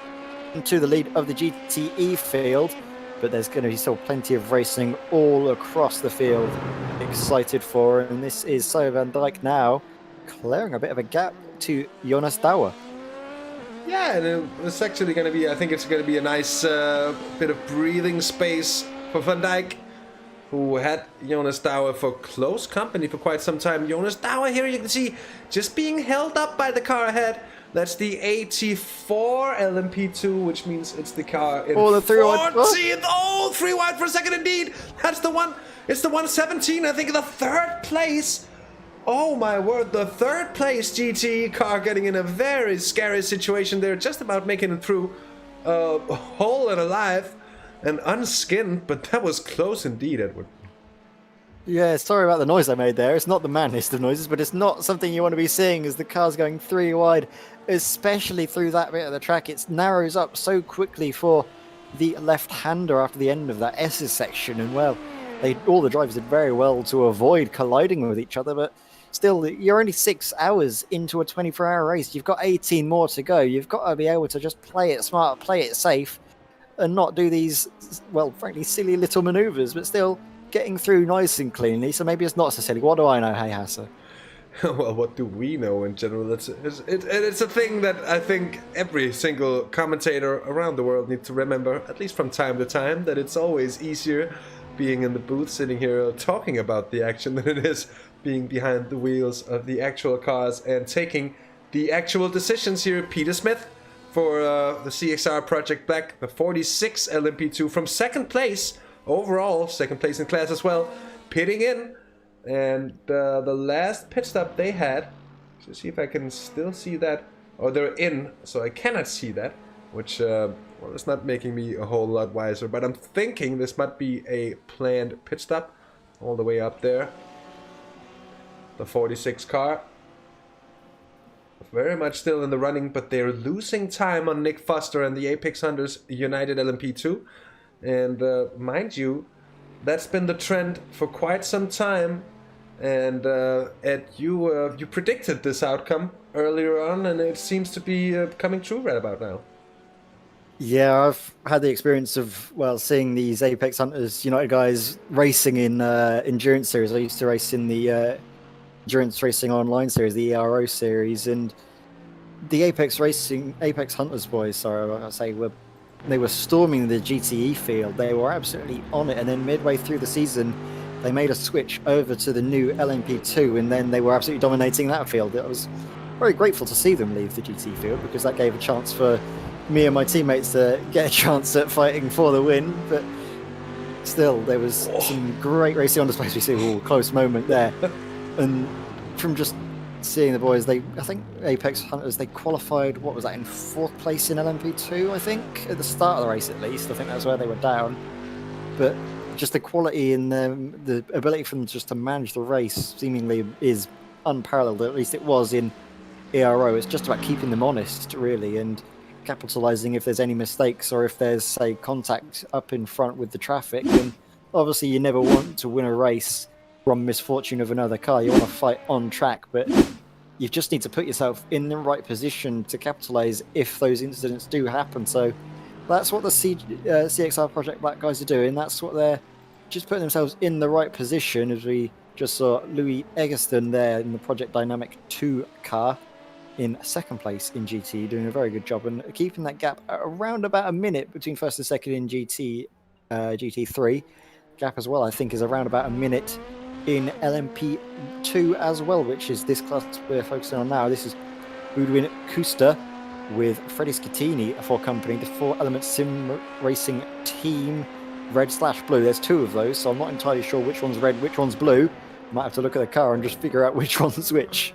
into the lead of the GTE field, but there's going to be still plenty of racing all across the field. Excited for, and this is So Van Dijk now clearing a bit of a gap to Jonas Douwe.
Yeah, and it's actually going to be, I think it's going to be a nice bit of breathing space for Van Dijk, who had Jonas Douwe for close company for quite some time. Jonas Douwe here, you can see, just being held up by the car ahead. That's the 84 LMP2, which means it's the car in 14th. Oh, 3 wide for a second indeed. That's the one. It's the 117, I think, in the 3rd place. Oh my word, the 3rd place GTE car getting in a very scary situation there, just about making it through whole and alive and unskinned, but that was close indeed, Edward.
Yeah, sorry about the noise I made there. It's not the man, it's the noises, but it's not something you want to be seeing as the car's going 3 wide, especially through that bit of the track. It narrows up so quickly for the left-hander after the end of that S's section, and well, all the drivers did very well to avoid colliding with each other, but still, you're only 6 hours into a 24-hour race. You've got 18 more to go. You've got to be able to just play it smart, play it safe, and not do these, well, frankly, silly little maneuvers, but still getting through nice and cleanly. So maybe it's not so silly. What do I know, hey Hassa?
Well, what do we know in general? It's a thing that I think every single commentator around the world needs to remember, at least from time to time, that it's always easier being in the booth, sitting here talking about the action than it is being behind the wheels of the actual cars and taking the actual decisions here. Peter Smith for the CXR Project Black, the 46 LMP2 from 2nd place overall, 2nd place in class as well, pitting in. And the last pit stop they had, to see if I can still see that, or they're in, so I cannot see that, which, well, it's not making me a whole lot wiser, but I'm thinking this might be a planned pit stop all the way up there. The 46 car, very much still in the running, but they're losing time on Nick Foster and the Apex Hunters United LMP2. And mind you, that's been the trend for quite some time. And Ed, you predicted this outcome earlier on, and it seems to be coming true right about now.
Yeah, I've had the experience of, well, seeing these Apex Hunters United guys racing in endurance series. I used to race in the Endurance Racing Online series, the ERO series, and the Apex Hunters boys, they were storming the GTE field. They were absolutely on it, and then midway through the season, they made a switch over to the new LMP2, and then they were absolutely dominating that field. I was very grateful to see them leave the GT field, because that gave a chance for me and my teammates to get a chance at fighting for the win. But still, there was some great racing on display. We see a close moment there. And from just seeing the boys, I think Apex Hunters, they qualified, what was that, in 4th place in LMP2, I think, at the start of the race at least. I think that's where they were down. But just the quality and the ability for them just to manage the race seemingly is unparalleled. At least it was in ERO. It's just about keeping them honest, really, and capitalising if there's any mistakes or if there's, say, contact up in front with the traffic, and obviously you never want to win a race from misfortune of another car. You want to fight on track, but you just need to put yourself in the right position to capitalize if those incidents do happen. So that's what the CXR Project Black guys are doing. That's what they're just putting themselves in the right position, as we just saw Louis Eggleston there in the Project Dynamic 2 car in second place in GT, doing a very good job and keeping that gap at around about a minute between first and second in GT3. Gap as well, I think, is around about a minute in LMP2 as well, which is this class we're focusing on now. This is Boudwin Kuster with Freddie Scattini for company, the 4-element sim racing team, red/blue. There's 2 of those, so I'm not entirely sure which one's red, which one's blue. Might have to look at the car and just figure out which one's which.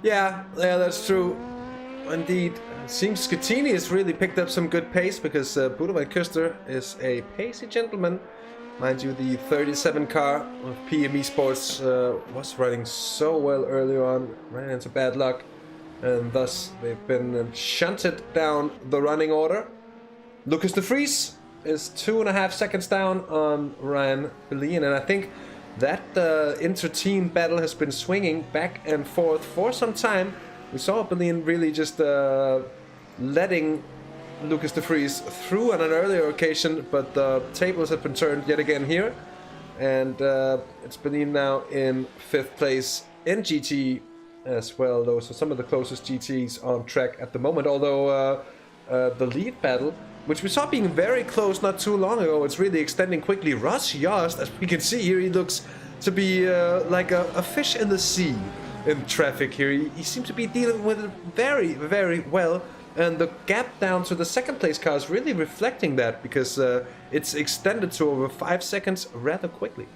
Yeah, that's true. Indeed. It seems Scattini has really picked up some good pace, because Boudwin Kuster is a pacey gentleman. Mind you, the 37 car of PM Esports was running so well earlier on, ran into bad luck, and thus they've been shunted down the running order. Lucas de Vries is 2.5 seconds down on Ryan Bellin, and I think that inter-team battle has been swinging back and forth for some time. We saw Bellin really just letting Lucas de Vries through on an earlier occasion, but the tables have been turned yet again here, and it's Bellin now in 5th place in GT as well. Those are some of the closest GTs on track at the moment, although the lead battle, which we saw being very close not too long ago, it's really extending quickly. Ross Yost, as we can see here, he looks to be like a fish in the sea in traffic here. He seems to be dealing with it very, very well. And the gap down to the second place car is really reflecting that, because it's extended to over 5 seconds rather quickly.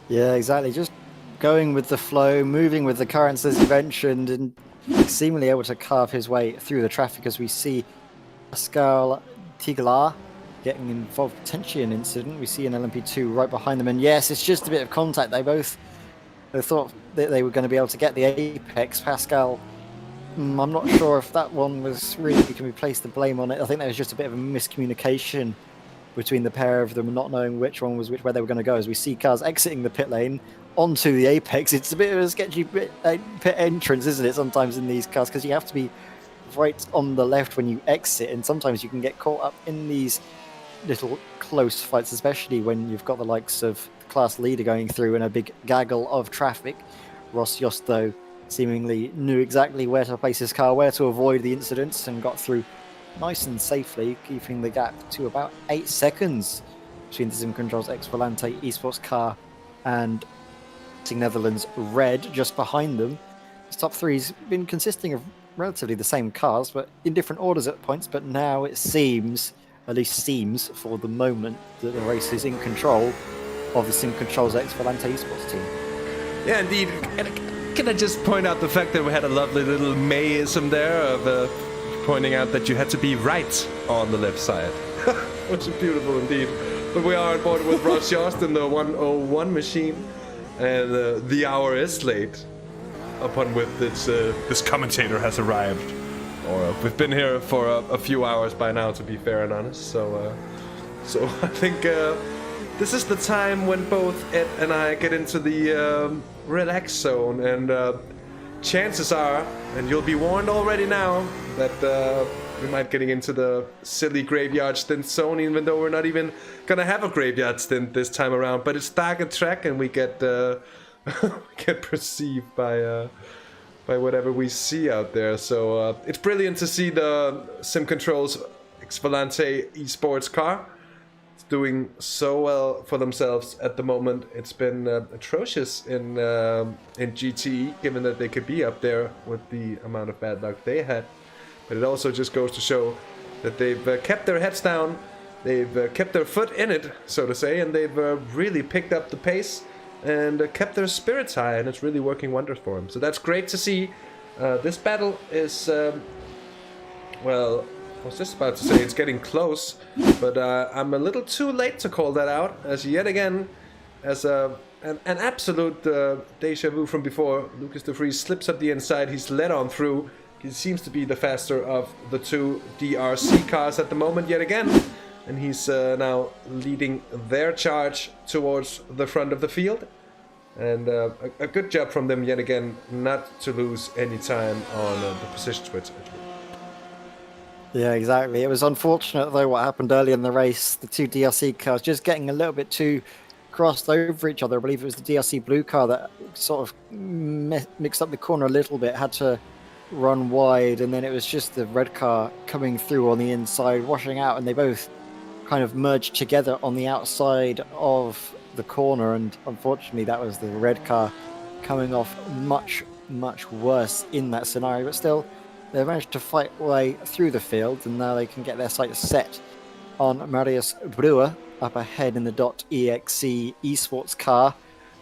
Yeah, exactly. Just going with the flow, moving with the currents as you mentioned, and seemingly able to carve his way through the traffic, as we see Pascal Tiglar getting involved potentially in an incident. We see an LMP2 right behind them, and yes, it's just a bit of contact. They thought that they were going to be able to get the apex. Pascal, I'm not sure if that one was really, can we place the blame on it. I think there was just a bit of a miscommunication between the pair of them, not knowing which one was where they were going to go. As we see cars exiting the pit lane onto the apex, it's a bit of a sketchy pit entrance, isn't it, sometimes in these cars, because you have to be right on the left when you exit, and sometimes you can get caught up in these little close fights, especially when you've got the likes of the class leader going through in a big gaggle of traffic. Ross Yost, though, seemingly knew exactly where to place his car, where to avoid the incidents, and got through nice and safely, keeping the gap to about 8 seconds between the Sim Controls X Volante Esports car and Netherlands Red just behind them. This top 3's been consisting of relatively the same cars, but in different orders at points. But now it seems, at least seems for the moment, that the race is in control of the Sim Controls X Volante Esports team.
Yeah, indeed. Can I just point out the fact that we had a lovely little Mayism there of pointing out that you had to be right on the left side. Which is beautiful indeed. But we are on board with Ross Yost in the 101 machine, and the hour is late upon which this commentator has arrived. Or we've been here for a few hours by now, to be fair and honest. So I think this is the time when both Ed and I get into the relax zone, and chances are, and you'll be warned already now, that we might getting into the silly graveyard stint zone, even though we're not even gonna have a graveyard stint this time around. But it's target track, and we get get perceived by whatever we see out there. So it's brilliant to see the Sim Controls X Volante Esports car. It's doing so well for themselves at the moment. It's been atrocious in GTE, given that they could be up there with the amount of bad luck they had. But it also just goes to show that they've kept their heads down, they've kept their foot in it, so to say, and they've really picked up the pace and kept their spirits high, and it's really working wonders for them. So that's great to see. This battle is, well, I was just about to say it's getting close, but I'm a little too late to call that out, as yet again, as an absolute deja vu from before, Lucas de Vries slips up the inside, he's led on through. He seems to be the faster of the two DRC cars at the moment yet again. and he's now leading their charge towards the front of the field. And a good job from them yet again, not to lose any time on the position switch.
Yeah, exactly. It was unfortunate, though, what happened early in the race. The two DRC cars just getting a little bit too crossed over each other. I believe it was the DRC blue car that sort of mixed up the corner a little bit, had to run wide, and then it was just the red car coming through on the inside, washing out, and they both kind of merged together on the outside of the corner, and unfortunately that was the red car coming off much worse in that scenario. But still, they managed to fight way through the field, and now they can get their sights set on Marius Brewer up ahead in the .exe esports car,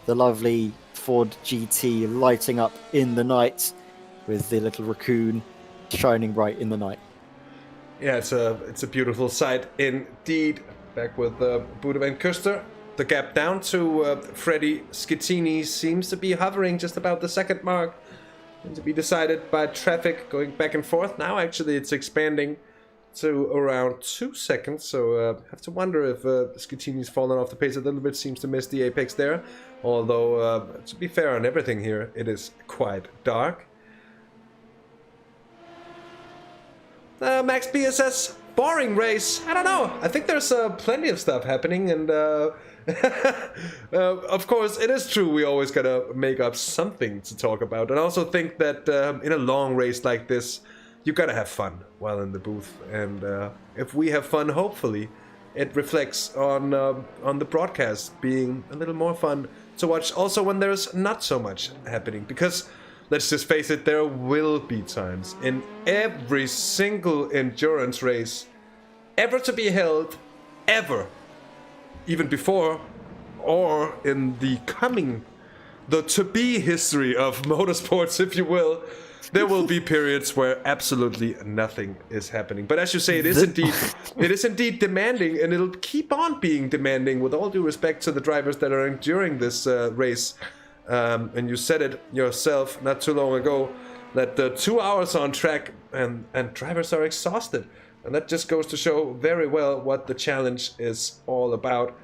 the lovely Ford GT lighting up in the night with the little raccoon shining bright in the night.
Yeah, it's a beautiful sight indeed. Back with Buda and Kuster. The gap down to Freddy Schittini seems to be hovering just about the second mark. And to be decided by traffic going back and forth. Now actually it's expanding to around 2 seconds. So I have to wonder if Schittini's fallen off the pace a little bit. Seems to miss the apex there. Although, to be fair on everything here, it is quite dark. Max Pia says, boring race. I don't know. I think there's plenty of stuff happening, and of course, it is true we always gotta make up something to talk about. And I also think that in a long race like this, you gotta have fun while in the booth. And if we have fun, hopefully, it reflects on the broadcast being a little more fun to watch. Also, when there's not so much happening, because let's just face it, there will be times in every single endurance race ever to be held, ever, even before or in the to-be history of motorsports, if you will, there will be periods where absolutely nothing is happening. But as you say, it is indeed demanding, and it'll keep on being demanding, with all due respect to the drivers that are enduring this race. And you said it yourself not too long ago, that the 2 hours on track and drivers are exhausted. And that just goes to show very well what the challenge is all about.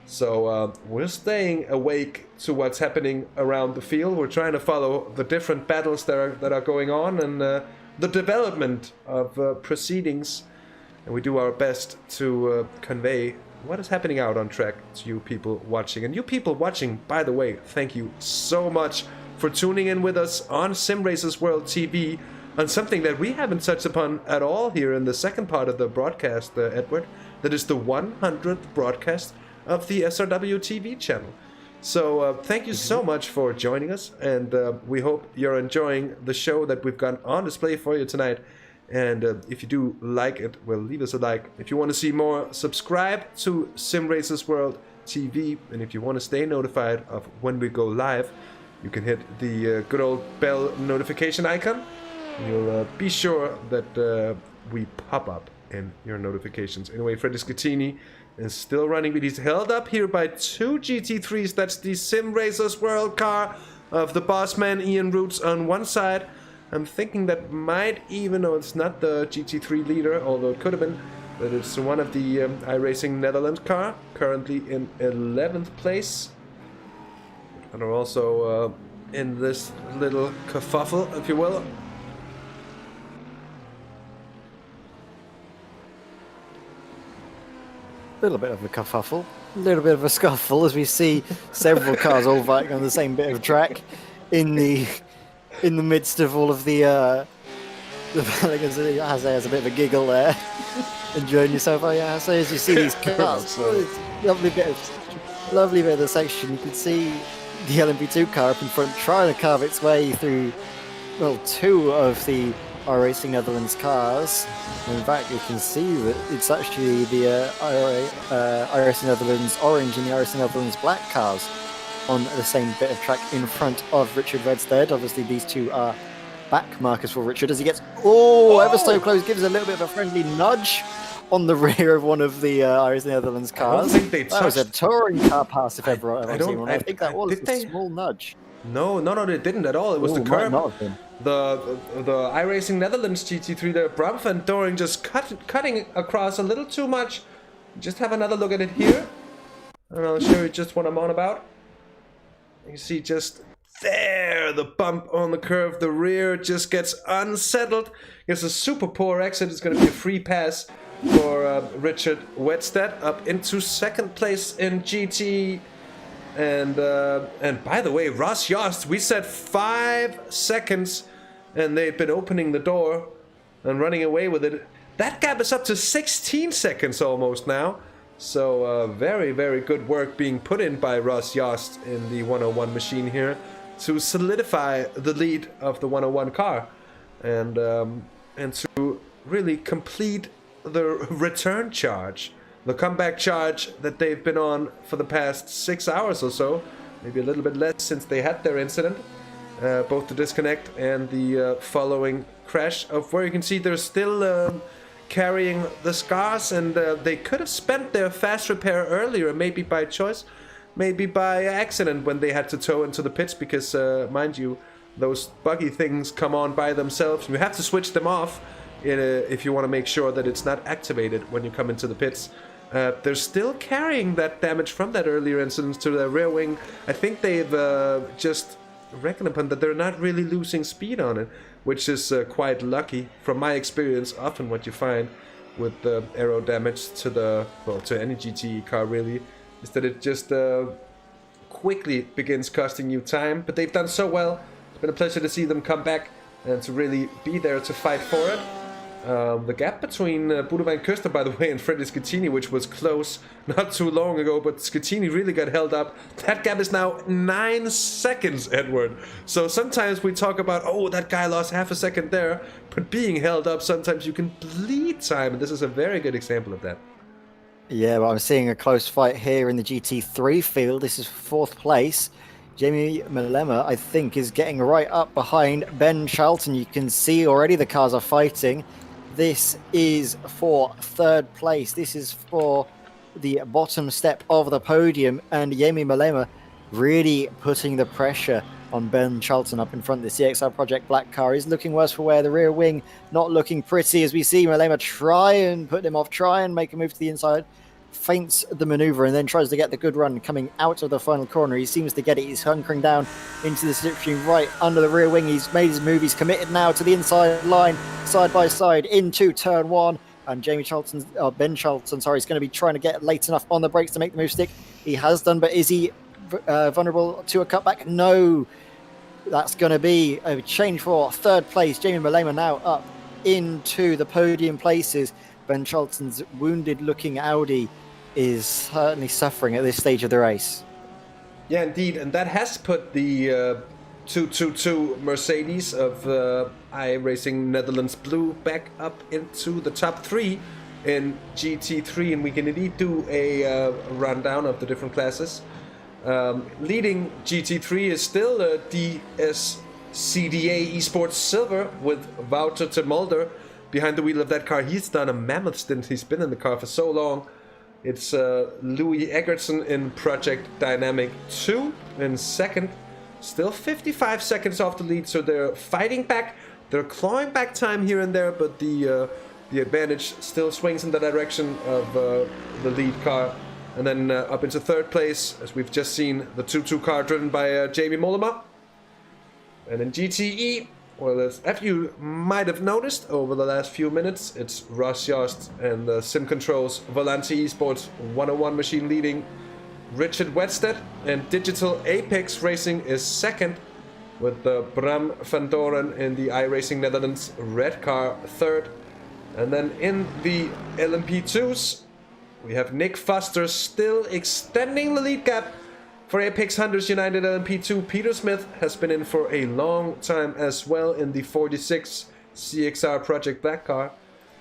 So we're staying awake to what's happening around the field. We're trying to follow the different battles that are going on, and the development of proceedings. And we do our best to convey what is happening out on track to you people watching. And you people watching, by the way, thank you so much for tuning in with us on Simracersworld TV on something that we haven't touched upon at all here in the second part of the broadcast, Edward. That is the 100th broadcast of the SRW TV channel. So thank you so much for joining us, and we hope you're enjoying the show that we've got on display for you tonight. And if you do like it, well, leave us a like. If you want to see more, subscribe to Simracersworld TV. And if you want to stay notified of when we go live, you can hit the good old bell notification icon. And you'll be sure that we pop up in your notifications. Anyway, Freddy Schittini is still running, but he's held up here by two GT3s. That's the Simracersworld car of the boss man Ian Roots on one side. I'm thinking that might even, though it's not the GT3 leader, although it could have been, that it's one of the iRacing Netherlands car, currently in 11th place. And are also in this little kerfuffle, if you will.
A little bit of a kerfuffle, a little bit of a scuffle, as we see several cars all fighting on the same bit of track in the midst of all of the Hase has a bit of a giggle there, enjoying yourself. Oh yeah, so as you see these cars, lovely bit of the section. You can see the LMP2 car up in front trying to carve its way through, well, two of the iRacing Netherlands cars. And in fact, you can see that it's actually the iRacing Netherlands orange and the iRacing Netherlands black cars on the same bit of track in front of Richard Redstead. Obviously, these two are back markers for Richard as he gets ever so close, gives a little bit of a friendly nudge on the rear of one of the iRacing Netherlands cars.
I don't think
that was a touring car pass if ever I've seen one. I think that was a small nudge.
No, they didn't at all. It was the curb. The iRacing Netherlands GT3 there, Bram van Doring just cutting across a little too much Just have another look at it here, and I'll show you just what I'm on about. You see just there, the bump on the curve, the rear just gets unsettled. It's a super poor exit. It's going to be a free pass for Richard Wedstedt up into second place in GT. And by the way, Ross Yost, we said 5 seconds, and they've been opening the door and running away with it. That gap is up to 16 seconds almost now. So very, very good work being put in by Ross Yost in the 101 machine here to solidify the lead of the 101 car and to really complete the return charge, the comeback charge that they've been on for the past 6 hours or so, maybe a little bit less since they had their incident, both the disconnect and the following crash, of where you can see they're still carrying the scars, and they could have spent their fast repair earlier, maybe by choice, maybe by accident when they had to tow into the pits, because mind you, those buggy things come on by themselves. You have to switch them off if you want to make sure that it's not activated when you come into the pits. They're still carrying that damage from that earlier incident to their rear wing. I think they've just reckoned upon that they're not really losing speed on it, which is quite lucky. From my experience, often what you find with the aero damage to to any GTE car really, is that it just quickly begins costing you time. But they've done so well. It's been a pleasure to see them come back and to really be there to fight for it. The gap between Bodo van Kuster, by the way, and Freddy Schettini, which was close not too long ago, but Schettini really got held up. That gap is now 9 seconds, Edward. So sometimes we talk about, oh, that guy lost half a second there, but being held up, sometimes you can bleed time, and this is a very good example of that.
Yeah, well, I'm seeing a close fight here in the GT3 field. This is 4th place. Jamie Malema, I think, is getting right up behind Ben Charlton. You can see already the cars are fighting. This is for 3rd place. This is for the bottom step of the podium, and Jamie Malema really putting the pressure on Ben Charlton up in front. The CXR Project Black car is looking worse for wear. The rear wing not looking pretty, as we see Malema try and put him off, try and make a move to the inside. Feints the maneuver and then tries to get the good run coming out of the final corner. He seems to get it. He's hunkering down into the slipstream right under the rear wing. He's made his move. He's committed now to the inside line, side by side into turn 1. And Ben Charlton, is going to be trying to get late enough on the brakes to make the move stick. He has done, but is he vulnerable to a cutback? No. That's going to be a change for 3rd place. Jamie Malema now up into the podium places. Ben Charlton's wounded-looking Audi is certainly suffering at this stage of the race.
Yeah, indeed, and that has put the 222 Mercedes of iRacing Netherlands Blue back up into the top 3 in GT3, and we can indeed do a rundown of the different classes. Leading GT3 is still DSCDA Esports Silver with Wouter de Mulder behind the wheel of that car. He's done a mammoth stint. He's been in the car for so long. It's Louis Eggertson in Project Dynamic 2 in 2nd. Still 55 seconds off the lead, so they're fighting back. They're clawing back time here and there, but the advantage still swings in the direction of the lead car. And then up into 3rd place, as we've just seen, the 2-2 car driven by Jamie Mollema. And in GTE, well, as you might have noticed over the last few minutes, it's Ross Yost and the Sim Controls Volante Esports 101 machine leading Richard Wedstedt, and Digital Apex Racing is 2nd with Bram van Doren in the iRacing Netherlands red car 3rd. And then in the LMP2s, we have Nick Foster still extending the lead gap. For Apex Hunters United LMP2, Peter Smith has been in for a long time as well in the 46 CXR Project Black car.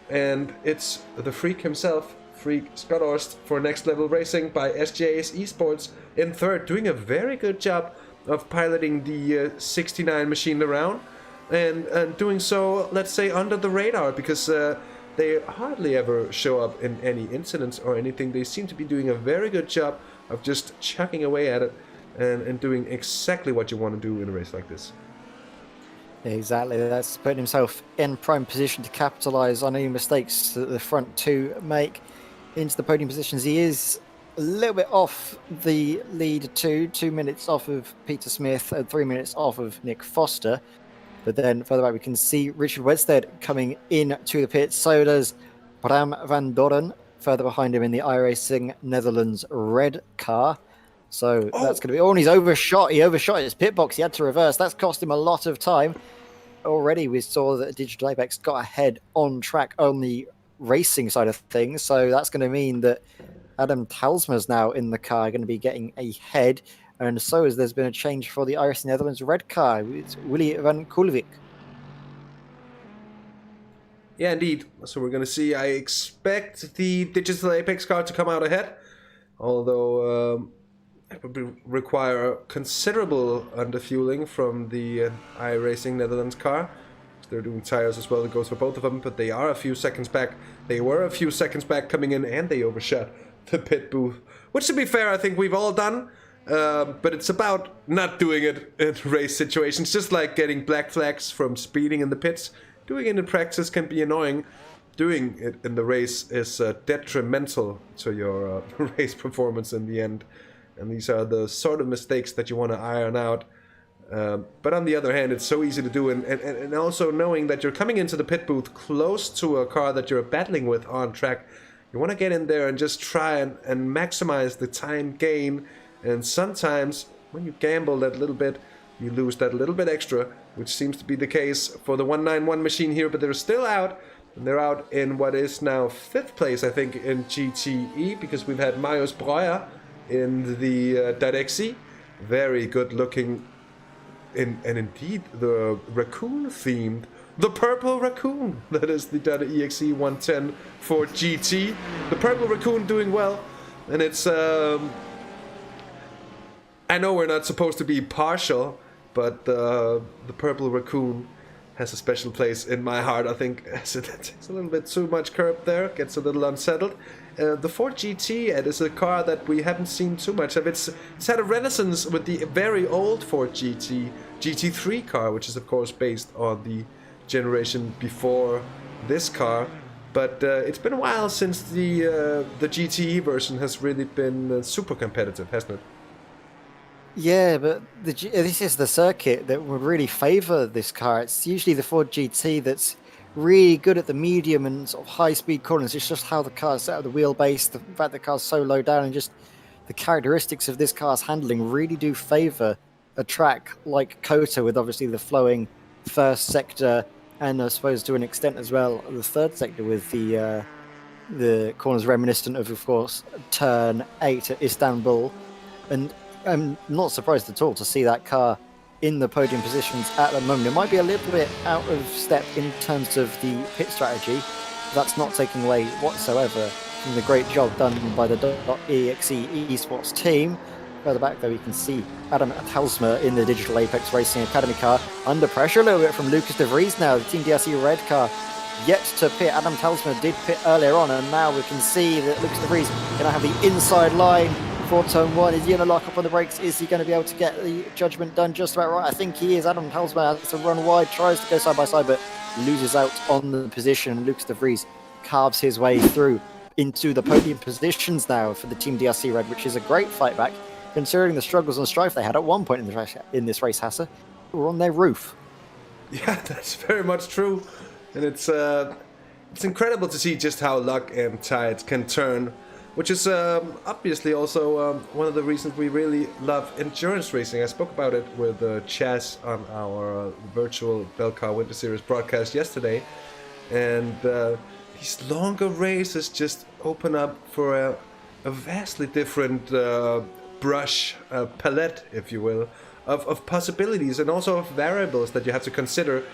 And it's the Freak himself, Freak Scott Orst, for Next Level Racing by SJS Esports in 3rd, doing a very good job of piloting the 69 machine around. And doing so, let's say, under the radar, because they hardly ever show up in any incidents or anything. They seem to be doing a very good job of just chucking away at it and doing exactly what you want to do in a race like this.
Exactly, that's putting himself in prime position to capitalise on any mistakes that the front 2 make. into the podium positions. He is a little bit off the lead too, 2 minutes off of Peter Smith and 3 minutes off of Nick Foster. But then further back, we can see Richard Wedstead coming in to the pit. So does Bram van Doren, further behind him in the iRacing Netherlands red car. So that's going to be... Oh, and he's overshot. He overshot his pit box. He had to reverse. That's cost him a lot of time. Already we saw that Digital Apex got ahead on track on the racing side of things. So that's going to mean that Adam Talsma's now in the car, going to be getting ahead. And so as there's been a change for the iRacing Netherlands red car. It's Willy van Koolwijk.
Yeah, indeed. So we're going to see, I expect the Digital Apex car to come out ahead. Although it would require considerable underfueling from the iRacing Netherlands car. They're doing tires as well, it goes for both of them, but they are a few seconds back. They were a few seconds back coming in, and they overshot the pit booth. Which, to be fair, I think we've all done. But it's about not doing it in race situations, just like getting black flags from speeding in the pits. Doing it in practice can be annoying. Doing it in the race is detrimental to your race performance in the end. And these are the sort of mistakes that you want to iron out. But on the other hand, it's so easy to do. And also knowing that you're coming into the pit booth close to a car that you're battling with on track. You want to get in there and just try and maximize the time gain. And sometimes, when you gamble that little bit, you lose that little bit extra, which seems to be the case for the 191 machine here, but they're still out. And they're out in what is now 5th place, I think, in GTE, because we've had Marius Breuer in the Direxie. Very good looking, and indeed the raccoon-themed, the purple raccoon, that is the .exe 110 for GT. The purple raccoon doing well, and it's... I know we're not supposed to be partial, but the purple raccoon has a special place in my heart. I think as it takes a little bit too much curb there, gets a little unsettled. The Ford GT is a car that we haven't seen too much of. It's had a renaissance with the very old Ford GT3 car, which is of course based on the generation before this car. But it's been a while since the GTE version has really been super competitive, hasn't it?
Yeah, but this is the circuit that would really favour this car. It's usually the Ford GT that's really good at the medium and sort of high-speed corners. It's just how the car's set up, the wheelbase, the fact the car's so low down, and just the characteristics of this car's handling really do favour a track like COTA, with obviously the flowing first sector, and I suppose to an extent as well the third sector with the corners reminiscent of course, Turn 8 at Istanbul. And I'm not surprised at all to see that car in the podium positions at the moment. It might be a little bit out of step in terms of the pit strategy. That's not taking away whatsoever from the great job done by the .exe Esports team. Further back though, we can see Adam Talsma in the Digital Apex Racing Academy car. Under pressure a little bit from Lucas de Vries now. The Team DRC red car yet to pit. Adam Talsma did pit earlier on, and now we can see that Lucas de Vries going to have the inside line for turn 1. Is he going to lock up on the brakes? Is he going to be able to get the judgment done just about right? I think he is. Adam Talsma has to run wide, tries to go side by side, but loses out on the position. Lucas de Vries carves his way through into the podium positions now for the Team DRC Red, which is a great fight back, considering the struggles and strife they had at one point in this race, Hassa. Were on their roof.
Yeah, that's very much true. And it's incredible to see just how luck and tides can turn, which is obviously also one of the reasons we really love endurance racing. I spoke about it with Chaz on our virtual Belcar Winter Series broadcast yesterday. And these longer races just open up for a vastly different brush palette, if you will, of possibilities and also of variables that you have to consider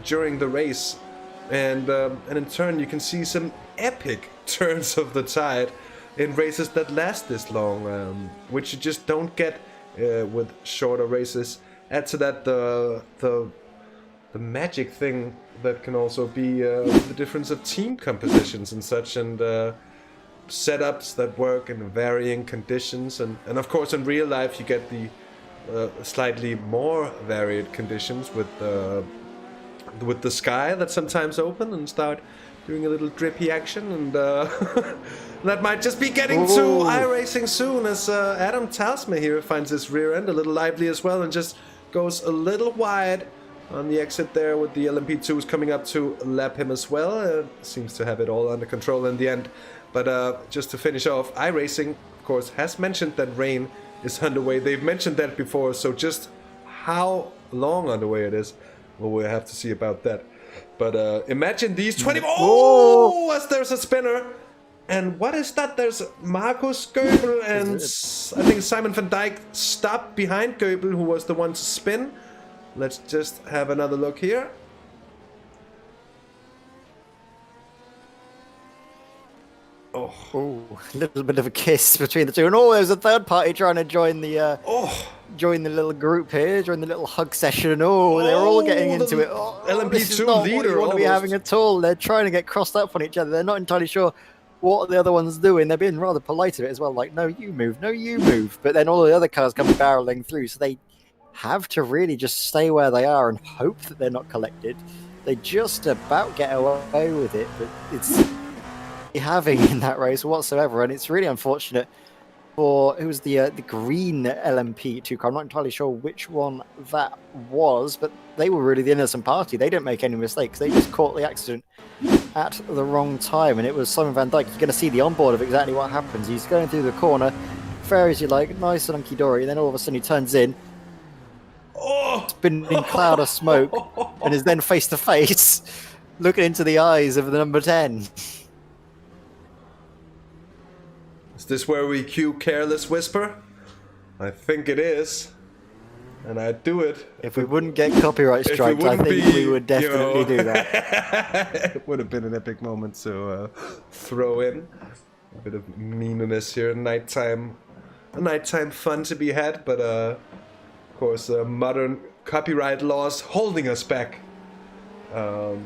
during the race. And in turn, you can see some epic turns of the tide in races that last this long, which you just don't get with shorter races. Add to that the magic thing that can also be the difference of team compositions and such, and setups that work in varying conditions. And of course, in real life, you get the slightly more varied conditions with with the sky that sometimes open and start doing a little drippy action, and that might just be getting to iRacing soon, as Adam Talsma here finds his rear end a little lively as well and just goes a little wide on the exit there, with the LMP2s coming up to lap him as well. Seems to have it all under control in the end. But just to finish off, iRacing, of course, has mentioned that rain is underway. They've mentioned that before, so just how long underway it is, well, we'll have to see about that. But imagine these 20... Oh, as there's a spinner. And what is that? There's Marcus Goebel and I think Simon van Dijk stopped behind Goebel, who was the one to spin. Let's just have another look here.
Oh, a little bit of a kiss between the two. And there's a third party trying to join the join the little group here, join the little hug session. They're all getting into it.
LMP2
this is not
leader
what you want to be having at all. They're trying to get crossed up on each other. They're not entirely sure what the other one's doing. They're being rather polite of it as well, like, no, you move, no, you move. But then all the other cars come barreling through, so they have to really just stay where they are and hope that they're not collected. They just about get away with it, but it's having in that race whatsoever, and it's really unfortunate for it was the green LMP2 car. I'm not entirely sure which one that was, but they were really the innocent party. They didn't make any mistakes. They just caught the accident at the wrong time, and it was Simon van Dijk. You're going to see the onboard of exactly what happens. He's going through the corner, fair as you like, nice and hunky-dory, and then all of a sudden he turns in, spinning cloud of smoke, and is then face to face, looking into the eyes of the number 10.
Is this where we cue Careless Whisper? I think it is. And I'd do it.
If we wouldn't get copyright strikes, I think we would definitely do that.
It would have been an epic moment to throw in. A bit of meanness here, nighttime fun to be had, but of course modern copyright laws holding us back. But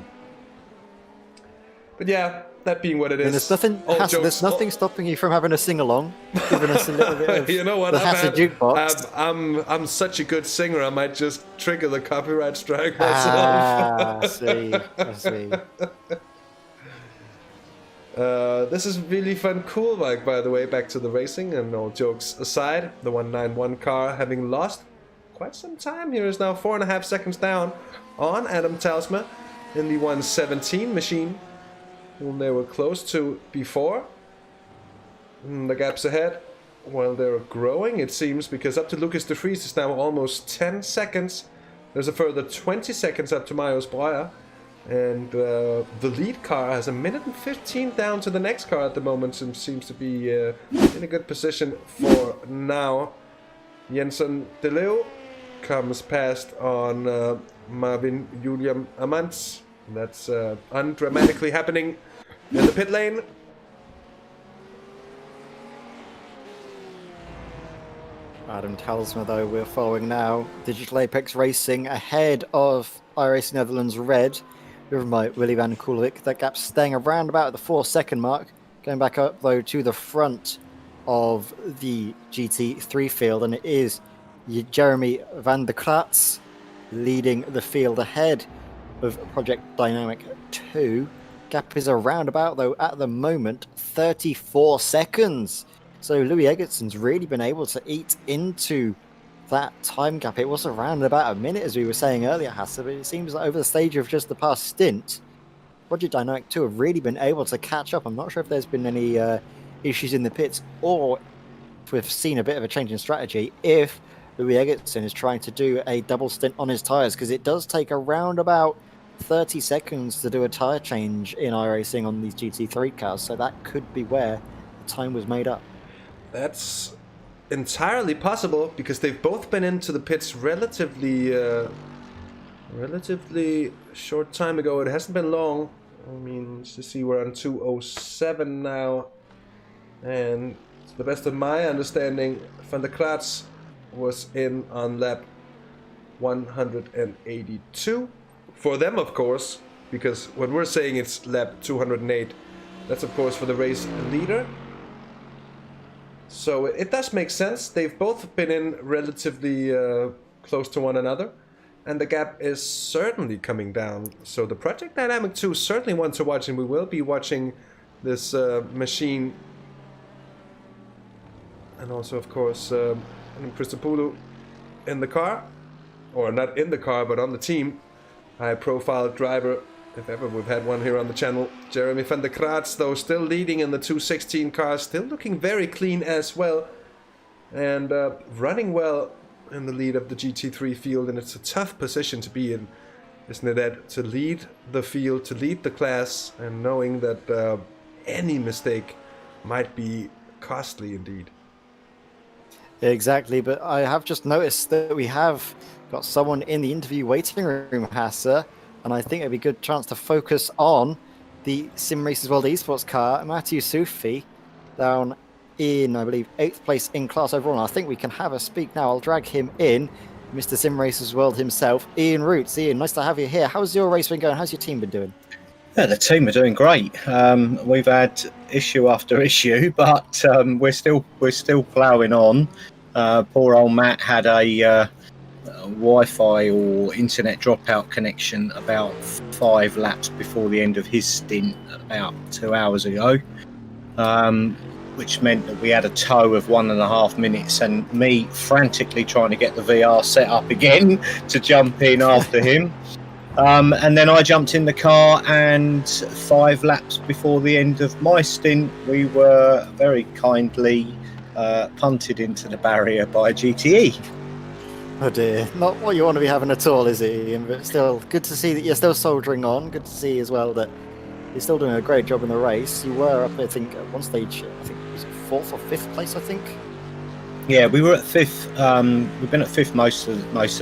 yeah, that being what it is.
And there's nothing stopping you from having a sing-along, giving us a little bit of
you know what?
the Houts of Jukebox.
I'm such a good singer, I might just trigger the copyright strike myself.
I see.
This is really fun, cool bike, by the way, back to the racing, and all jokes aside, the 191 car, having lost quite some time here, is now 4.5 seconds down on Adam Talsma in the 117 machine, whom they were close to before. The gaps ahead, well, they're growing, it seems, because up to Lucas de Vries is now almost 10 seconds. There's a further 20 seconds up to Marius Breuer. And the lead car has 1 minute and 15 down to the next car at the moment, and seems to be in a good position for now. Jensen DeLeo comes past on Marvin Julian Amants. That's undramatically happening in the pit lane.
Adam Talsma, though, we're following now. Digital Apex Racing ahead of iRacing Netherlands Red, driven by Willy van Koolwijk. That gap's staying around about the 4-second mark. Going back up, though, to the front of the GT3 field, and it is Jeremy van der Kratz leading the field ahead of Project Dynamic 2. Gap is around about, though, at the moment, 34 seconds. So Louis Eggertson's really been able to eat into that time gap. It was around about a minute, as we were saying earlier, Hasse, but it seems like over the stage of just the past stint, Project Dynamic 2 have really been able to catch up. I'm not sure if there's been any issues in the pits, or if we've seen a bit of a change in strategy if Louis Eggertson is trying to do a double stint on his tyres, because it does take around about 30 seconds to do a tyre change in iRacing on these GT3 cars, so that could be where the time was made up.
That's entirely possible, because they've both been into the pits relatively short time ago. It hasn't been long. I mean, to see, we're on 2:07 now, and to the best of my understanding, Van der Kratz was in on lap 182 for them, of course, because when we're saying it's lap 208, that's of course for the race leader. So it does make sense. They've both been in relatively close to one another. and the gap is certainly coming down. So the Project Dynamic 2 is certainly one to watch, and we will be watching this machine. And also, of course, Christopoulou in the car, or not in the car, but on the team. High-profile driver, if ever we've had one here on the channel. Jeremy van der Kraats, though, still leading in the 216 cars, still looking very clean as well, and running well in the lead of the GT3 field. And it's a tough position to be in, isn't it, Ed? To lead the field, to lead the class, and knowing that any mistake might be costly indeed.
Exactly, but I have just noticed that we have got someone in the interview waiting room, Hassa, and I think it'd be a good chance to focus on the Simracersworld Esports car. Matthew Sufi down in, I believe, 8th place in class overall. And I think we can have a speak now. I'll drag him in, Mr. Simracersworld himself, Ian Roots. Ian, nice to have you here. How's your race been going? How's your team been doing?
Yeah, the team are doing great. We've had issue after issue, but we're still ploughing on. Poor old Matt had a Wi-Fi or internet dropout connection about 5 laps before the end of his stint about 2 hours ago, which meant that we had a tow of 1.5 minutes, and me frantically trying to get the VR set up again to jump in after him. And then I jumped in the car, and 5 laps before the end of my stint, we were very kindly punted into the barrier by GTE.
Oh dear, not what you want to be having at all, is it, Ian? But still, good to see that you're still soldiering on. Good to see as well that you're still doing a great job in the race. You were up, I think, at one stage, I think it was 4th or 5th place, I think.
Yeah, we were at 5th. We've been at 5th most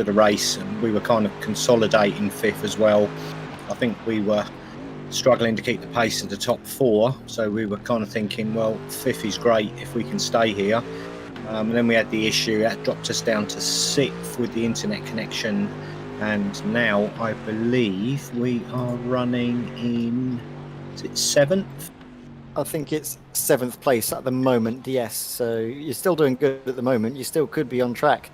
of the race, and we were kind of consolidating 5th as well. I think we were struggling to keep the pace of the top 4, so we were kind of thinking, well, 5th is great if we can stay here. And then we had the issue that dropped us down to 6th with the internet connection, and now I believe we are running in, is it 7th?
I think it's 7th place at the moment, yes. So you're still doing good at the moment. You still could be on track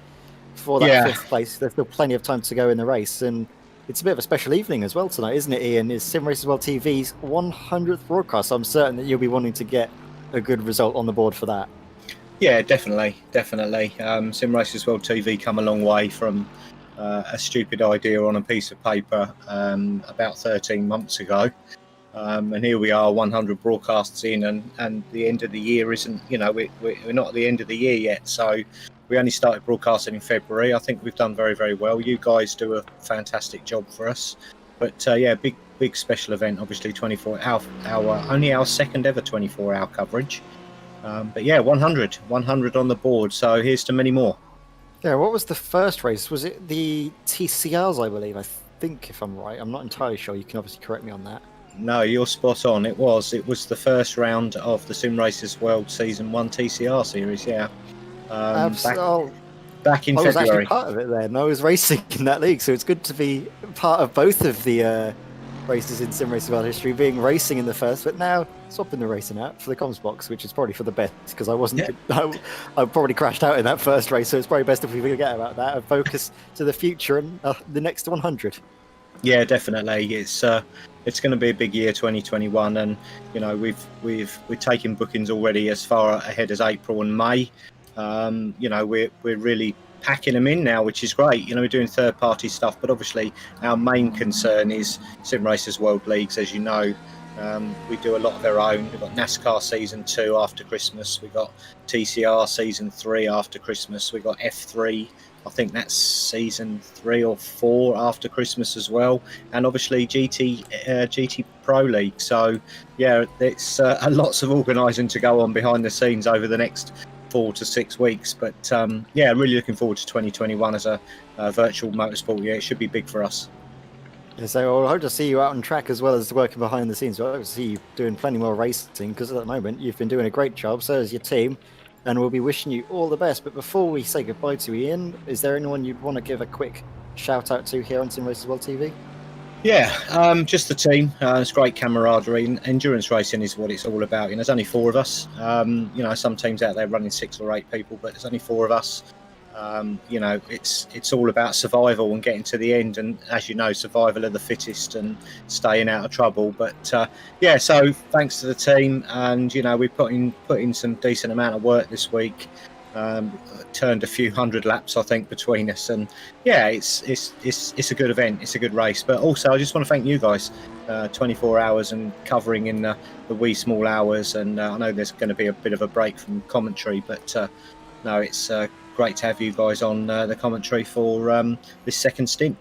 for that 5th place. There's still plenty of time to go in the race, and it's a bit of a special evening as well tonight, isn't it, Ian? It's Simracersworld TV's 100th broadcast, so I'm certain that you'll be wanting to get a good result on the board for that.
Yeah, definitely. Simracersworld TV come a long way from a stupid idea on a piece of paper about 13 months ago. And here we are, 100 broadcasts in, and the end of the year isn't, we're not at the end of the year yet. So we only started broadcasting in February. I think we've done very, very well. You guys do a fantastic job for us. But yeah, big special event, obviously 24-hour, only our second ever 24-hour coverage. But yeah, 100 on the board. So here's to many more.
Yeah, what was the first race? Was it the TCRs, I believe? I think, if I'm right. I'm not entirely sure. You can obviously correct me on that.
No, you're spot on. It was the first round of the Simracersworld Season 1 TCR series, yeah. Back in February. I was actually part of it then. I was racing in that league, so it's good to be part of both of the races in Simracersworld history, being racing in the first, but now swapping the racing out for the comms box, which is probably for the best, because I wasn't. Yeah. I probably crashed out in that first race, so it's probably best if we forget about that and focus to the future and the next 100. Yeah, definitely. It's going to be a big year, 2021, and we're taking bookings already as far ahead as April and May. We're really packing them in now, which is great. We're doing third-party stuff, but obviously our main concern is Simracersworld leagues. As you know, we do a lot of our own. We've got NASCAR Season 2 after Christmas. We've got TCR Season 3 after Christmas. We've got F3. I think that's Season 3 or 4 after Christmas as well. And obviously GT Pro League. So, yeah, it's lots of organising to go on behind the scenes over the next 4 to 6 weeks, but yeah, really looking forward to 2021 as a virtual motorsport year. It should be big for us.
Yeah, so I hope to see you out on track as well as working behind the scenes. I hope to see you doing plenty more racing, because at the moment you've been doing a great job, so is your team, and we'll be wishing you all the best. But before we say goodbye to Ian, is there anyone you'd want to give a quick shout out to here on Simracersworld TV?
Yeah, just the team. It's great camaraderie. Endurance racing is what it's all about. There's only 4 of us. Some teams out there running 6 or 8 people, but there's only 4 of us.
You know, it's all about survival and getting to the end, and as you know, survival of the fittest and staying out of trouble. But yeah, so thanks to the team, and you know, we put in some decent amount of work this week. Turned a few hundred laps, I think, between us, and yeah, it's a good event, it's a good race. But also, I just want to thank you guys, 24 hours and covering in the wee small hours, and I know there's going to be a bit of a break from commentary, but no, it's great to have you guys on the commentary for this second stint.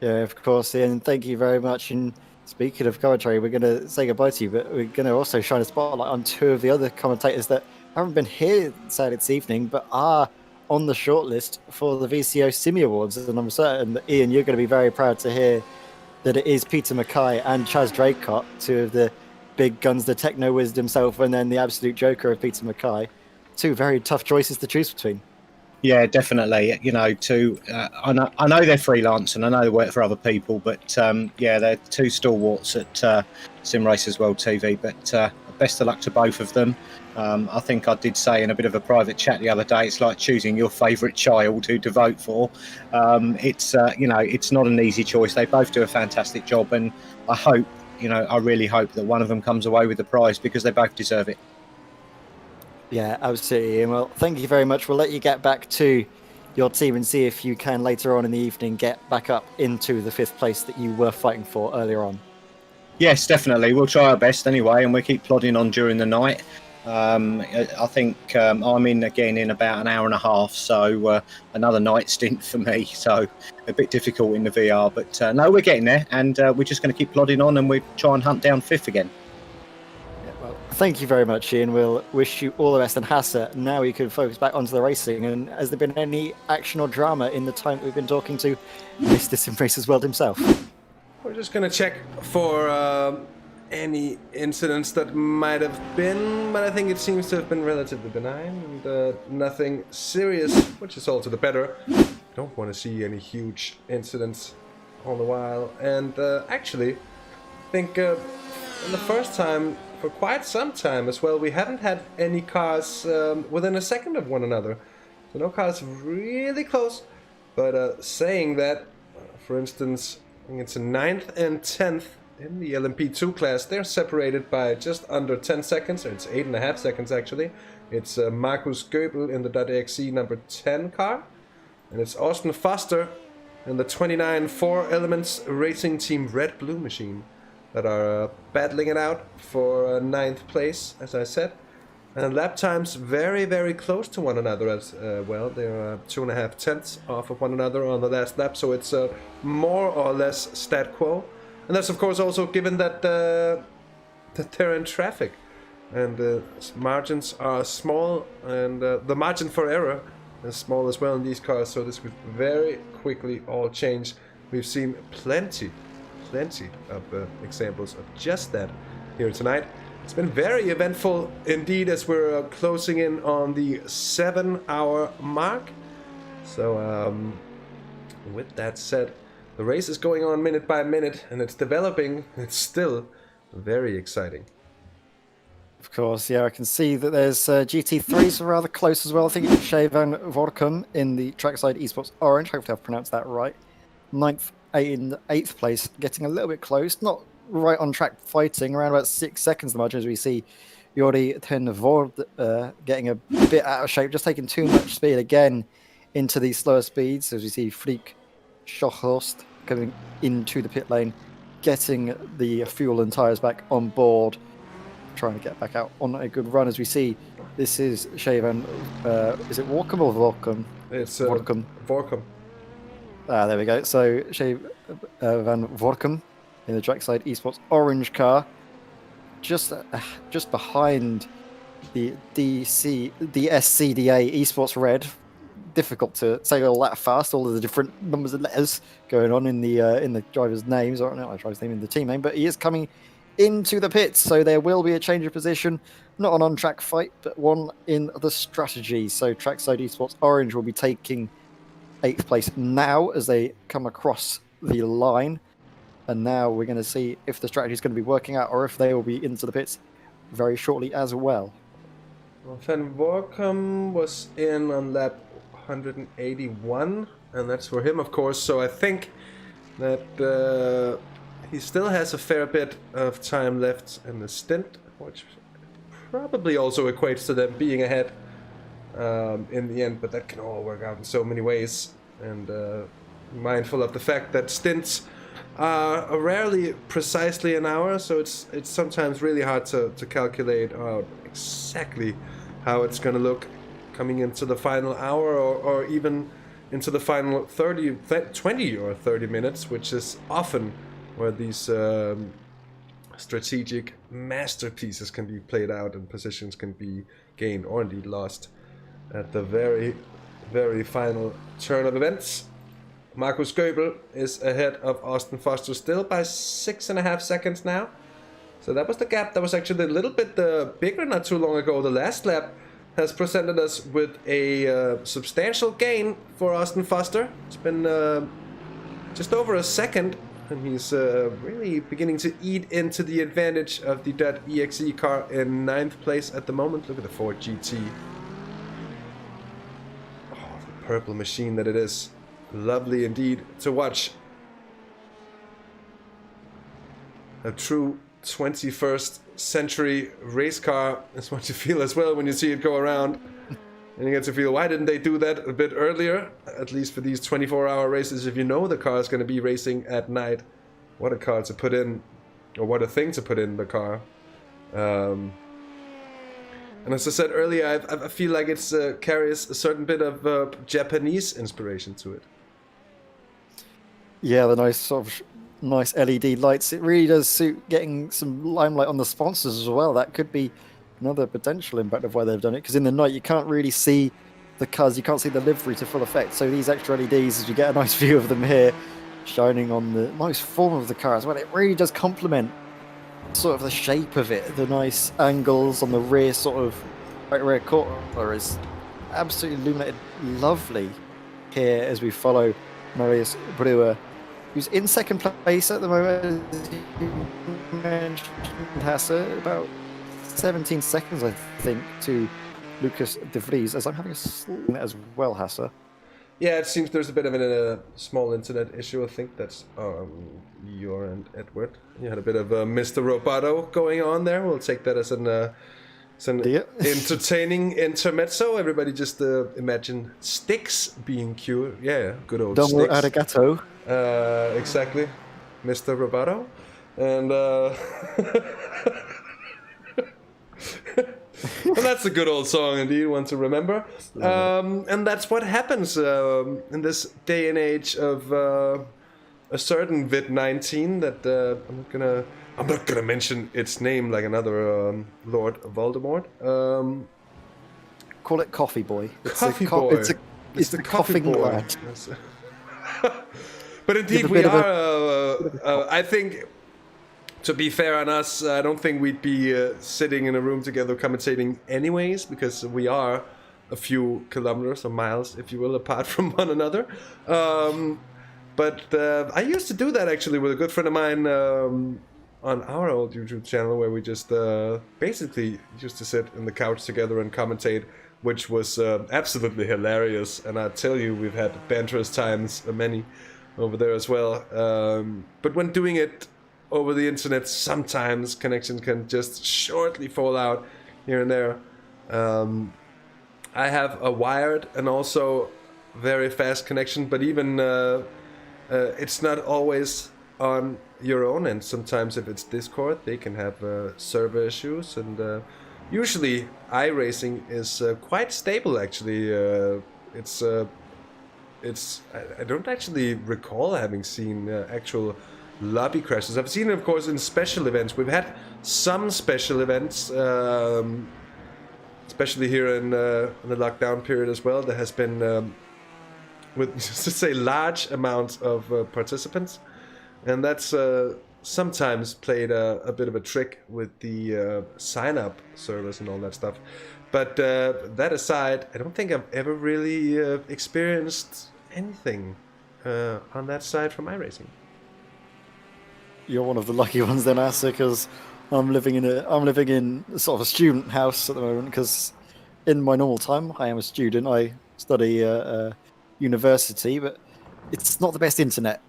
Yeah, of course, Ian. Thank you very much. And speaking of commentary, we're going to say goodbye to you, but we're going to also shine a spotlight on two of the other commentators that haven't been here this evening, but are on the shortlist for the VCO Simi Awards. And I'm certain that, Ian, you're going to be very proud to hear that it is Peter Mackay and Chaz Draycott, two of the big guns, the techno wizard himself, and then the absolute joker of Peter Mackay. Two very tough choices to choose between.
Yeah, definitely. You know, I know they're freelance and I know they work for other people, but yeah, they're two stalwarts at Simracersworld TV. But best of luck to both of them. I think I did say in a bit of a private chat the other day, it's like choosing your favourite child who to vote for. It's you know, it's not an easy choice. They both do a fantastic job, and I hope, you know, I really hope that one of them comes away with the prize, because they both deserve it.
Yeah, absolutely. And well, thank you very much. We'll let you get back to your team and see if you can later on in the evening get back up into the 5th place that you were fighting for earlier on.
Yes, definitely. We'll try our best anyway, and we'll keep plodding on during the night. I think I'm in again in about an hour and a half, so another night stint for me. So a bit difficult in the VR, but no, we're getting there, and we're just going to keep plodding on, and we try and hunt down 5th again.
Well, thank you very much, Ian. We'll wish you all the best. And Hassa, now we can focus back onto the racing. And has there been any action or drama in the time we've been talking to Mr. Simracersworld himself?
We're just gonna check for any incidents that might have been, but I think it seems to have been relatively benign and nothing serious, which is all to the better. Don't want to see any huge incidents all the while. And actually, I think for the first time for quite some time as well, we haven't had any cars within a second of one another. So no cars really close. But saying that, for instance, I think it's a 9th and 10th in the LMP2 class. They're separated by just under 10 seconds, or it's 8.5 seconds actually. It's Markus Goebel in the .exe number 10 car, and it's Austin Foster in the 29 4 Elements Racing Team Red Blue machine that are battling it out for 9th place, as I said. And lap times very, very close to one another as well. They're 2.5 tenths off of one another on the last lap, so it's more or less stat quo. And that's of course also given that that they're in traffic, and margins are small, and the margin for error is small as well in these cars. So this could very quickly all change. We've seen plenty of examples of just that here tonight. It's been very eventful indeed, as we're closing in on the 7-hour mark. So with that said, the race is going on minute by minute, and it's developing. It's still very exciting.
Of course, yeah, I can see that there's GT3s rather close as well. I think it's Shea van Vorkum in the trackside Esports Orange. Hopefully I've pronounced that right. 9th in 8th place, getting a little bit close. Not right on track fighting, around about 6 seconds the margin, as we see Jordi ten Voort getting a bit out of shape, just taking too much speed again into these slower speeds, as we see Freek Schochhorst coming into the pit lane, getting the fuel and tyres back on board, trying to get back out on a good run. As we see, this is Shea van, is it Vorkum or Vorkum?
It's
Vorkum.
Vorkum.
Ah, there we go. So Shea van Vorkum in the trackside Esports Orange car, just behind the SCDA Esports Red. Difficult to say all that fast, all of the different numbers and letters going on in the driver's names, or not the driver's name, in the team name, but he is coming into the pits, so there will be a change of position, not an on-track fight, but one in the strategy. So trackside Esports Orange will be taking 8th place now as they come across the line, and now we're going to see if the strategy is going to be working out, or if they will be into the pits very shortly as well.
Van Vorkum was in on lap 181, and that's for him, of course. So I think that he still has a fair bit of time left in the stint, which probably also equates to them being ahead in the end, but that can all work out in so many ways. And mindful of the fact that stints are rarely precisely an hour, so it's sometimes really hard to calculate out exactly how it's going to look coming into the final hour, or even into the final 20 or 30 minutes, which is often where these strategic masterpieces can be played out and positions can be gained or indeed lost at the very, very final turn of events. Markus Goebel is ahead of Austin Foster still by 6.5 seconds now. So that was the gap that was actually a little bit bigger not too long ago. The last lap has presented us with a substantial gain for Austin Foster. It's been just over a second, and he's really beginning to eat into the advantage of the .exe car in 9th place at the moment. Look at the Ford GT. Oh, the purple machine that it is. Lovely indeed to watch. A true 21st century race car is what you feel as well when you see it go around. And you get to feel, why didn't they do that a bit earlier? At least for these 24-hour races, if you know the car is going to be racing at night. What a car to put in, or what a thing to put in the car. And as I said earlier, I feel like it carries a certain bit of Japanese inspiration to it.
Yeah, the nice nice LED lights. It really does suit getting some limelight on the sponsors as well. That could be another potential impact of why they've done it, because in the night you can't really see the cars, you can't see the livery to full effect. So these extra LEDs, as you get a nice view of them here, shining on the nice form of the car as well, it really does complement sort of the shape of it. The nice angles on the rear, sort of right rear quarter, is absolutely illuminated lovely here as we follow Marius Brewer, who's in second place at the moment. As you mentioned, Hasse, about 17 seconds, I think, to Lucas de Vries, as I'm having a slow as well, Hasse.
Yeah, it seems there's a bit of a small internet issue. I think that's your and Edward. You had a bit of Mr. Roboto going on there. We'll take that as an entertaining intermezzo. Everybody just imagine Styx being cured. Yeah, good old
Domo
Styx.
arigato.
Exactly, Mr. Roboto. And well, that's a good old song indeed, one to remember. And that's what happens in this day and age of a certain Vid-19 that I'm not gonna mention its name like another Lord Voldemort.
Call it Coffee Boy.
Coffee Boy.
It's the coughing
boy.
lad.
But indeed, we are. I think, to be fair on us, I don't think we'd be sitting in a room together commentating anyways, because we are a few kilometers or miles, if you will, apart from one another. But I used to do that actually with a good friend of mine on our old YouTube channel, where we just basically used to sit in the couch together and commentate, which was absolutely hilarious. And I tell you, we've had banterous times, many over there as well. But when doing it over the internet, sometimes connection can just shortly fall out here and there. I have a wired and also very fast connection, but even it's not always on your own, and sometimes if it's Discord, they can have server issues, and usually iRacing is quite stable actually. I don't actually recall having seen actual lobby crashes. I've seen it, of course, in special events. We've had some special events, especially here in the lockdown period as well. There has been, with just to say, large amounts of participants, and that's sometimes played a bit of a trick with the sign-up service and all that stuff. But that aside, I don't think I've ever really experienced anything on that side from iRacing.
You're one of the lucky ones then, Asa, because I'm living in sort of a student house at the moment, because in my normal time I am a student. I
study university, but it's not the best internet,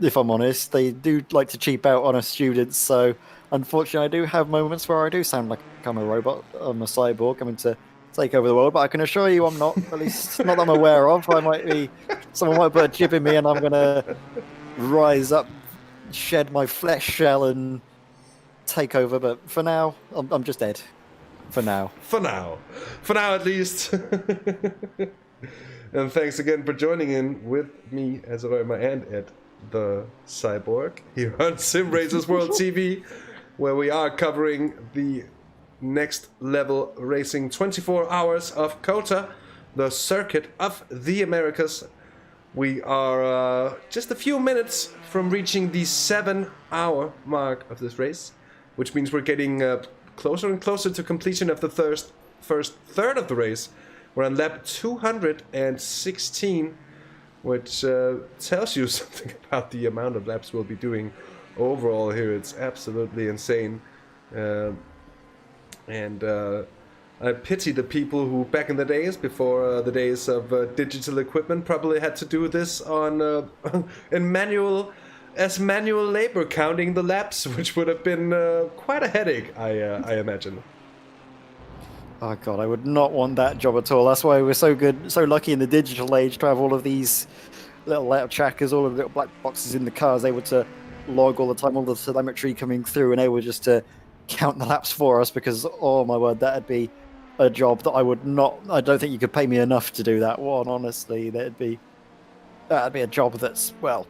if I'm honest. They do like to cheap out on us students, so unfortunately I do have moments where I do sound like I'm a robot, I'm a cyborg coming to take over the world, but I can assure you I'm not, at least not that I'm aware of. Someone might put a chip in me and I'm going to rise up, shed my flesh shell and take over, but for now, I'm just dead. For now.
For now at least. And thanks again for joining in with me as Römer and Ed, the Cyborg, here on Simracersworld TV, where we are covering the next level racing 24 hours of COTA, the Circuit of the Americas. We are just a few minutes from reaching the 7-hour mark of this race, which means we're getting closer and closer to completion of the first third of the race. We're on lap 216, which tells you something about the amount of laps we'll be doing overall here. It's absolutely insane. I pity the people who, back in the days, before the days of digital equipment, probably had to do this on in manual labor, counting the laps, which would have been quite a headache, I imagine.
Oh god, I would not want that job at all. That's why we're so lucky in the digital age to have all of these little lap trackers, all of the little black boxes in the cars, able to log all the time, all the telemetry coming through, and able just to count the laps for us. Because oh my word, that'd be a job that I don't think you could pay me enough to do that one. Honestly, that'd be a job that's, well,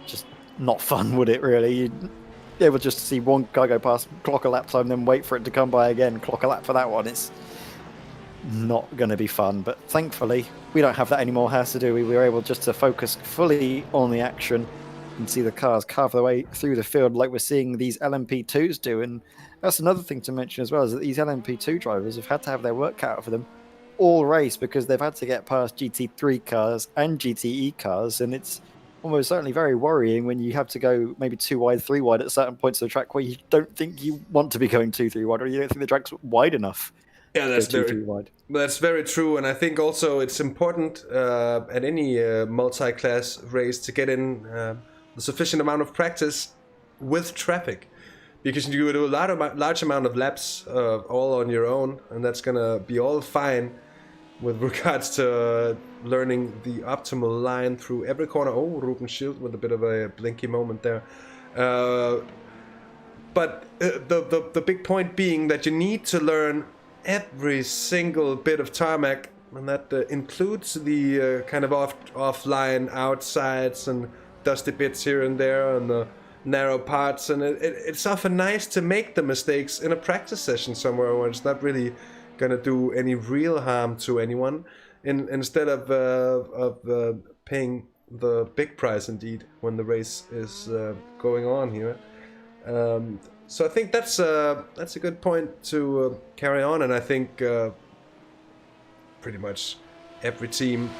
just not fun, would it really? You'd be able just to see one guy go past, clock a lap time, then wait for it to come by again, clock a lap for that one. It's not going to be fun, but thankfully we don't have that anymore. Has to do, we were able just to focus fully on the action and see the cars carve their way through the field like we're seeing these LMP2s do. And that's another thing to mention as well, is that these LMP2 drivers have had to have their work cut out for them all race, because they've had to get past GT3 cars and GTE cars, and it's almost certainly very worrying when you have to go maybe 2 wide, 3 wide at certain points of the track where you don't think you want to be going 2, 3 wide, or you don't think the track's wide enough.
Yeah, that's very true, and I think also it's important at any multi-class race to get in the sufficient amount of practice with traffic, because you do a large amount of laps all on your own, and that's gonna be all fine with regards to learning the optimal line through every corner. Oh, Rubens shield with a bit of a blinky moment there. But the big point being that you need to learn every single bit of tarmac, and that includes the kind of offline outsides and dusty bits here and there and the narrow parts. And it's often nice to make the mistakes in a practice session somewhere where it's not really gonna do any real harm to anyone, instead of paying the big price indeed when the race is going on here. So I think that's a good point to carry on, and I think pretty much every team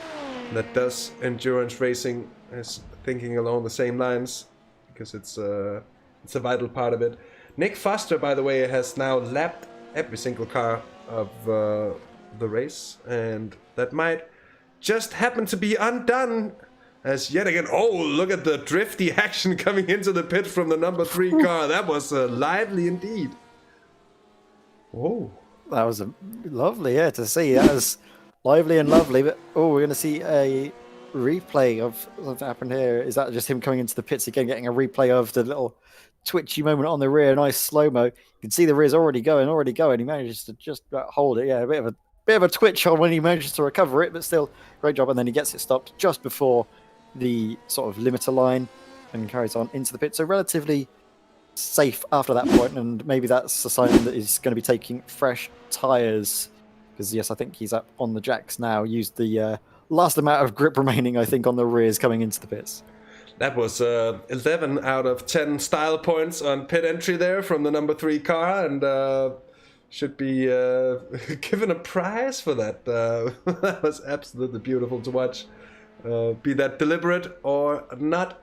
that does endurance racing is thinking along the same lines, because it's a vital part of it. Nick Foster, by the way, has now lapped every single car of the race, and that might just happen to be undone as yet again. Oh, look at the drifty action coming into the pit from the number 3 car. That was lively indeed. Oh,
that was lovely, yeah, to see. That was lively and lovely. But we're going to see a replay of what happened here. Is that just him coming into the pits again, getting a replay of the little twitchy moment on the rear? Nice slow-mo. You can see the rear's already going. He manages to just hold it. Yeah, a bit of a twitch on when he manages to recover it, but still great job. And then he gets it stopped just before the sort of limiter line and carries on into the pit. So relatively safe after that point, and maybe that's a sign that he's going to be taking fresh tyres, because yes, I think he's up on the jacks now. Used the last amount of grip remaining, I think, on the rears coming into the pits.
That was 11 out of 10 style points on pit entry there from the number 3 car, and should be given a prize for that. That was absolutely beautiful to watch, be that deliberate or not.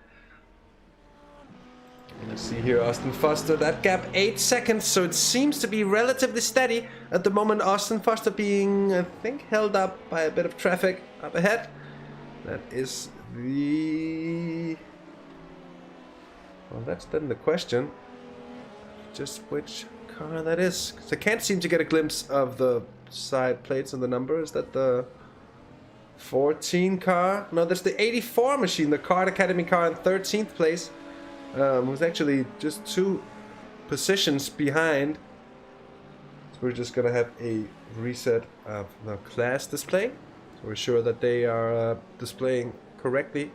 Let's see here, Austin Foster, that gap 8 seconds, so it seems to be relatively steady at the moment. Austin Foster being, I think, held up by a bit of traffic up ahead. That is the... Well, that's then the question. Just which car that is. 'Cause I can't seem to get a glimpse of the side plates and the number. Is that the 14 car? No, that's the 84 machine, the Kart Academy car in 13th place. Was actually just 2 positions behind. So we're just gonna have a reset of the class display. So we're sure that they are displaying correctly.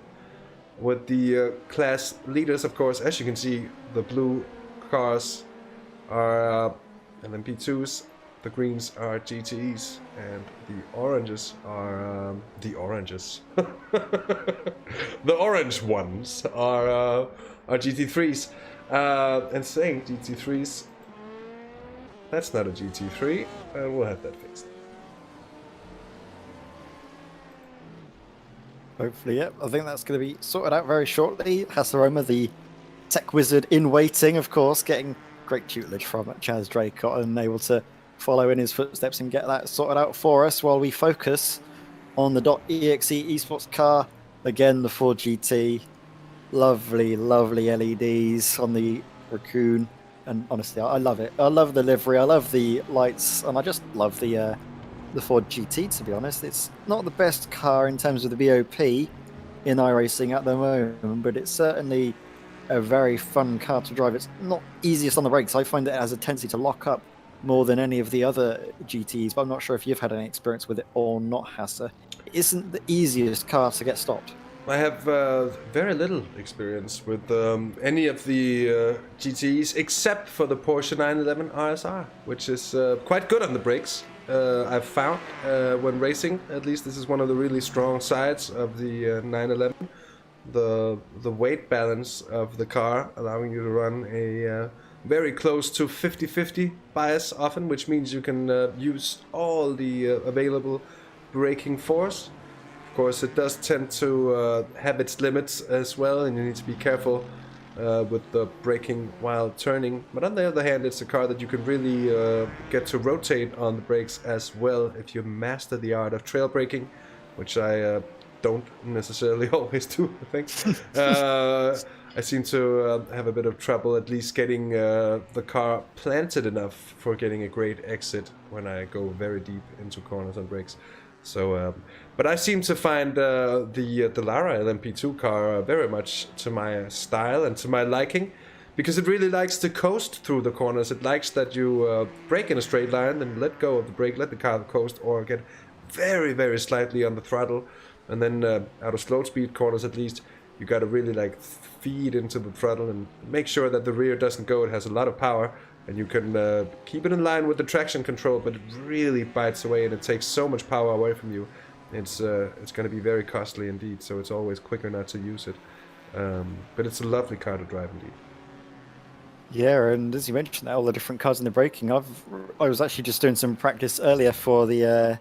With the class leaders, of course, as you can see, the blue cars are LMP2s, the greens are GTEs, and the oranges are the oranges. The orange ones are GT3s. And saying GT3s, that's not a GT3, and we'll have that fixed.
Hopefully, yep. I think that's going to be sorted out very shortly. Hasaroma, the tech wizard in waiting, of course, getting great tutelage from Chaz Draycott and able to follow in his footsteps and get that sorted out for us while we focus on the .exe esports car. Again, the Ford GT. Lovely, lovely LEDs on the Raccoon. And honestly, I love it. I love the livery. I love the lights. And I just love the Ford GT, to be honest. It's not the best car in terms of the BOP in iRacing at the moment, but it's certainly a very fun car to drive. It's not easiest on the brakes. I find it has a tendency to lock up more than any of the other GTs, but I'm not sure if you've had any experience with it or not, Hassa. It isn't the easiest car to get stopped.
I have very little experience with any of the GTEs except for the Porsche 911 RSR, which is quite good on the brakes. I've found when racing, at least this is one of the really strong sides of the 911. The weight balance of the car, allowing you to run a very close to 50-50 bias often, which means you can use all the available braking force. Of course, it does tend to have its limits as well, and you need to be careful with the braking while turning. But on the other hand, it's a car that you can really get to rotate on the brakes as well if you master the art of trail braking, which I don't necessarily always do, I think. I seem to have a bit of trouble at least getting the car planted enough for getting a great exit when I go very deep into corners on brakes. So, but I seem to find the Lara LMP2 car very much to my style and to my liking, because it really likes to coast through the corners. It likes that you brake in a straight line, then let go of the brake, let the car coast, or get very, very slightly on the throttle, and then out of slow speed corners at least, you got to really like feed into the throttle and make sure that the rear doesn't go. It has a lot of power, and you can keep it in line with the traction control, but it really bites away and it takes so much power away from you. It's going to be very costly indeed, so it's always quicker not to use it. But it's a lovely car to drive indeed.
Yeah, and as you mentioned, all the different cars in the braking. I was actually just doing some practice earlier for the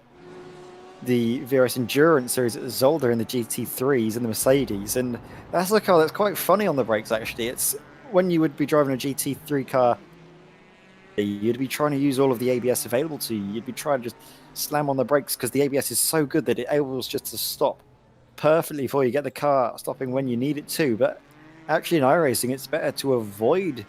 VRS Endurance series at Zolder in the GT3s and the Mercedes, and that's a car that's quite funny on the brakes actually. It's when you would be driving a GT3 car, you'd be trying to use all of the ABS available to you. You'd be trying to just slam on the brakes because the ABS is so good that it enables just to stop perfectly before you get the car stopping when you need it to. But actually in iRacing, it's better to avoid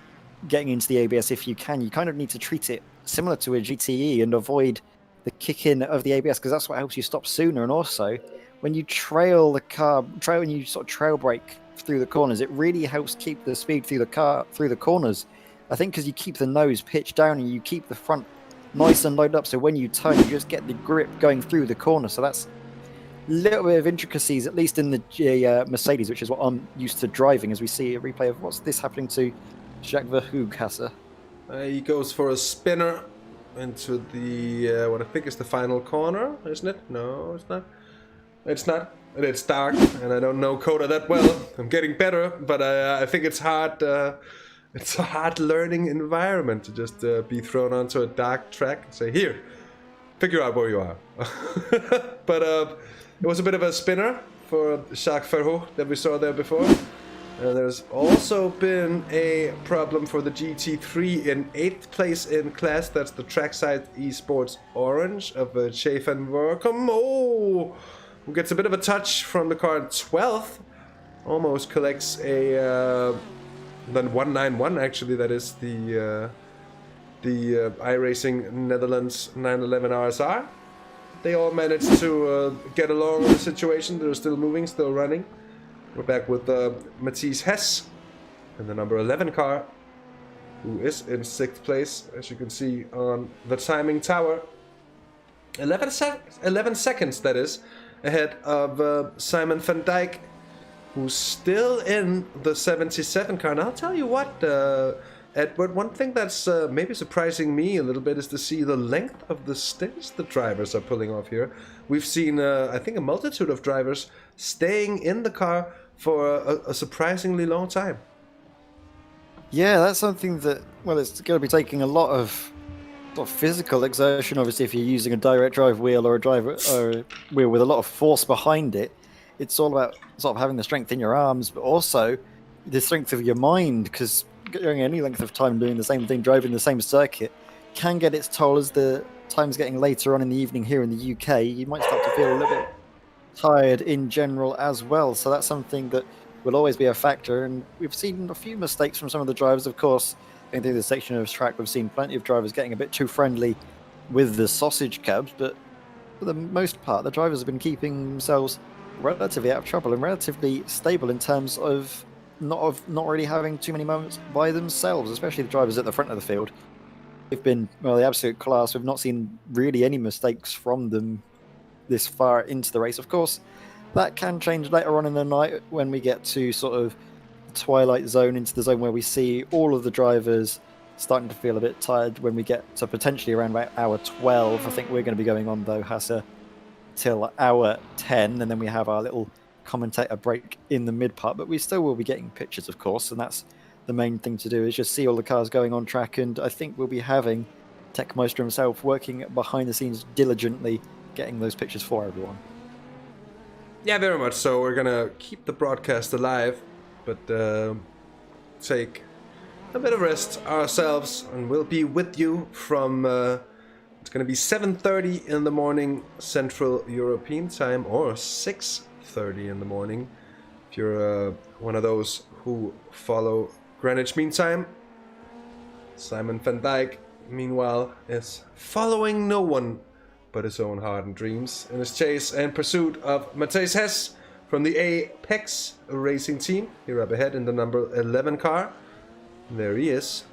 getting into the ABS if you can. You kind of need to treat it similar to a GTE and avoid the kick-in of the ABS, because that's what helps you stop sooner. And also, when you trail the car, when you sort of trail brake through the corners, it really helps keep the speed through the car through the corners. I think because you keep the nose pitched down and you keep the front nice and loaded up, so when you turn, you just get the grip going through the corner. So that's a little bit of intricacies, at least in the Mercedes, which is what I'm used to driving, as we see a replay of what's this happening to Jacques Verhoeven.
He goes for a spinner into the what I think is the final corner, isn't it? No, it's not. It's not. And it's dark, and I don't know COTA that well. I'm getting better, but I think it's hard. It's a hard learning environment to just be thrown onto a dark track and say, "Here, figure out where you are." But it was a bit of a spinner for Jacques Verhoeven that we saw there before. There's also been a problem for the GT3 in 8th place in class. That's the trackside Esports Orange of Jay van Werkum. Oh, who gets a bit of a touch from the car in 12th. Almost collects a then 191 actually. That is the iRacing Netherlands 911 RSR. They all managed to get along with the situation. They're still moving, still running. We're back with Matthias Hess in the number 11 car, who is in 6th place, as you can see on the timing tower. 11 seconds, that is, ahead of Simon van Dijk, who's still in the 77 car. And I'll tell you what, Edward, one thing that's maybe surprising me a little bit is to see the length of the stints the drivers are pulling off here. We've seen, I think, a multitude of drivers staying in the car for a surprisingly long time.
Yeah, that's something that, well, it's going to be taking a lot of sort of physical exertion, obviously, if you're using a direct drive wheel or a wheel with a lot of force behind it. It's all about sort of having the strength in your arms, but also the strength of your mind, because going any length of time doing the same thing, driving the same circuit, can get its toll as the time's getting later on in the evening here in the UK. You might start to feel a little bit tired in general as well, so that's something that will always be a factor. And we've seen a few mistakes from some of the drivers, of course. Going through this section of track, we've seen plenty of drivers getting a bit too friendly with the sausage cabs, but for the most part, the drivers have been keeping themselves relatively out of trouble and relatively stable in terms of not really having too many moments by themselves, especially the drivers at the front of the field. They've been, well, the absolute class. We've not seen really any mistakes from them this far into the race. Of course, that can change later on in the night when we get to sort of the twilight zone, into the zone where we see all of the drivers starting to feel a bit tired when we get to potentially around about hour 12. I think we're going to be going on, though, Hasse, till hour 10, and then we have our little commentator break in the mid part, but we still will be getting pictures, of course, and that's the main thing to do, is just see all the cars going on track. And I think we'll be having Techmeister himself working behind the scenes diligently, getting those pictures for everyone.
Yeah, very much so. We're gonna keep the broadcast alive, but take a bit of rest ourselves, and we'll be with you from it's gonna be 7:30 in the morning Central European time, or 6:30 in the morning if you're one of those who follow Greenwich Mean Time. Simon van Dijk, meanwhile, is following no one but his own heart and dreams in his chase and pursuit of Matthias Hess from the Apex Racing team. Here up ahead in the number 11 car. There he is.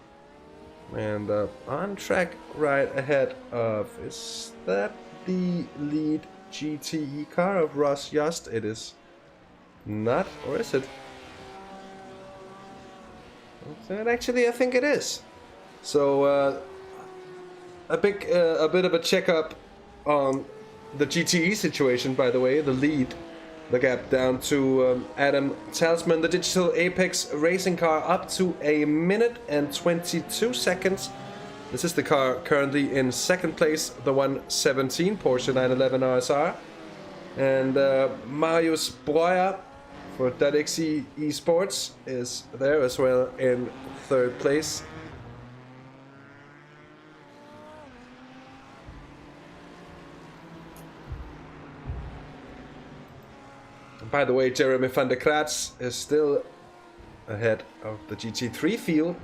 And on track right ahead of, is that the lead GTE car of Ross Yost? It is not, or is it? Actually, I think it is. So a bit of a checkup on the GTE situation, by the way. The lead, the gap down to Adam Talisman, the digital Apex racing car, up to 1 minute and 22 seconds. This is the car currently in 2nd place, the 117 Porsche 911 RSR. And Marius Breuer for DXE Esports is there as well in 3rd place. By the way, Jeremy van der Kratz is still ahead of the GT3 field,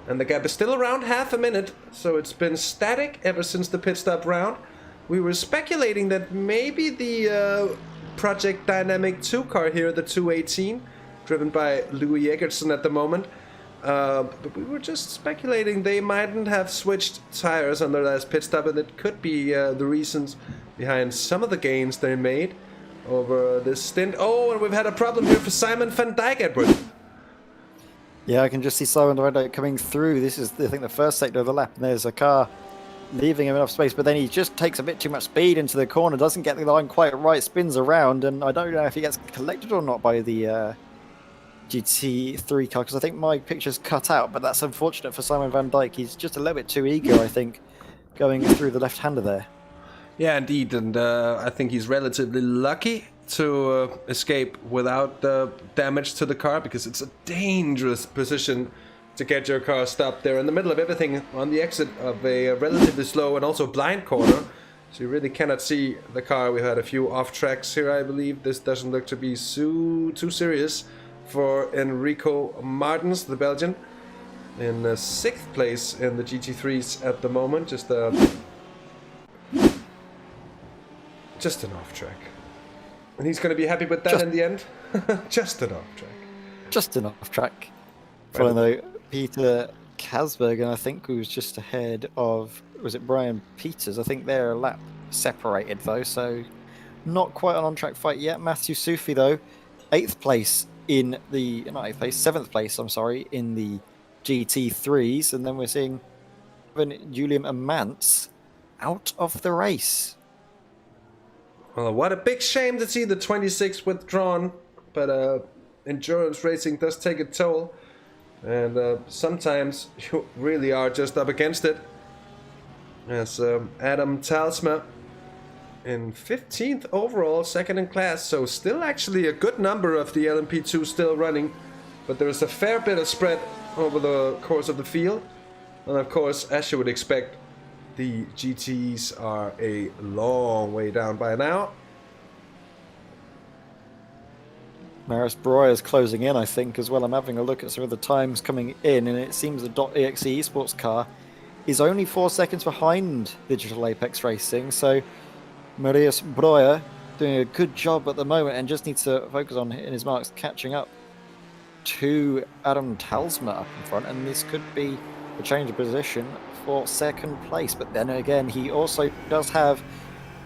and the gap is still around half a minute, so it's been static ever since the pit stop round. We were speculating that maybe the Project Dynamic 2 car here, the 218, driven by Louis Eggertsen at the moment, but we were just speculating they mightn't have switched tires on their last pit stop, and it could be the reasons behind some of the gains they made over this stint. Oh, and we've had a problem here for Simon van Dijk, Edward.
Yeah, I can just see Simon van Dijk coming through. This is, I think, the first sector of the lap, and there's a car leaving him enough space, but then he just takes a bit too much speed into the corner, doesn't get the line quite right, spins around, and I don't know if he gets collected or not by the GT3 car, because I think my picture's cut out, but that's unfortunate for Simon van Dijk. He's just a little bit too eager, I think, going through the left-hander there.
Yeah, indeed, and I think he's relatively lucky to escape without damage to the car, because it's a dangerous position to get your car stopped there in the middle of everything on the exit of a relatively slow and also blind corner. So you really cannot see the car. We've had a few off tracks here, I believe. This doesn't look to be too serious for Enrico Martins, the Belgian, in 6th place in the GT3s at the moment. Just an off track. And he's going to be happy with that in the end. Just an off track.
Just an off track. Following though, Peter Kasbergen, I think, who was just ahead of, was it Brian Peters? I think they're a lap separated though, so not quite an on-track fight yet. Matthew Sufi though, 8th place in the, not 8th place, 7th place, I'm sorry, in the GT3s, and then we're seeing Julian Amantz out of the race.
Well, what a big shame to see the 26 withdrawn, but endurance racing does take a toll, and sometimes you really are just up against it. As Adam Talsma in 15th overall, 2nd in class, so still actually a good number of the LMP2 still running, but there's a fair bit of spread over the course of the field, and of course, as you would expect, the GTs are a long way down by now.
Maris Breuer is closing in, I think, as well. I'm having a look at some of the times coming in, and it seems the .exe esports car is only 4 seconds behind Digital Apex Racing, so Marius Breuer doing a good job at the moment and just needs to focus on hitting his marks, catching up to Adam Talsma up in front, and this could be a change of position for 2nd place. But then again, he also does have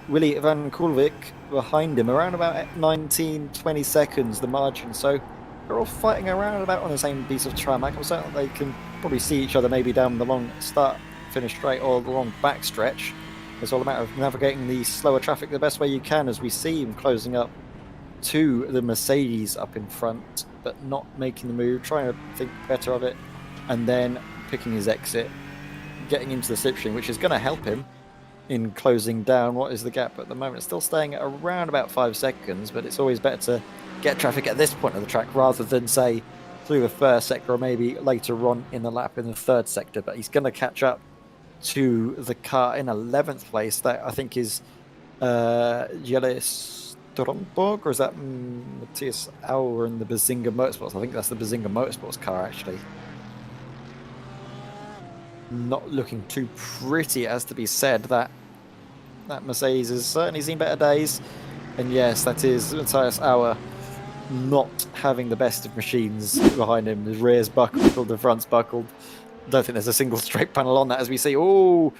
Willy van Koolwijk behind him, around about 19-20 seconds the margin, so they're all fighting around about on the same piece of tarmac. I'm certain they can probably see each other maybe down the long start finish straight or the long back stretch. It's all a matter of navigating the slower traffic the best way you can, as we see him closing up to the Mercedes up in front, but not making the move, trying to think better of it, and then picking his exit, getting into the slipstream, which is going to help him in closing down. What is the gap at the moment? It's still staying at around about 5 seconds, but it's always better to get traffic at this point of the track rather than, say, through the 1st sector or maybe later on in the lap in the 3rd sector. But he's going to catch up to the car in 11th place. That, I think, is Jelle Stromborg, or is that Matthias Auer in the Bazinga Motorsports? I think that's the Bazinga Motorsports car, actually. Not looking too pretty, as to be said. That Mercedes has certainly seen better days. And yes, that is Matthias Auer not having the best of machines behind him. The rear's buckled, the front's buckled. I don't think there's a single straight panel on that, as we see. Oh,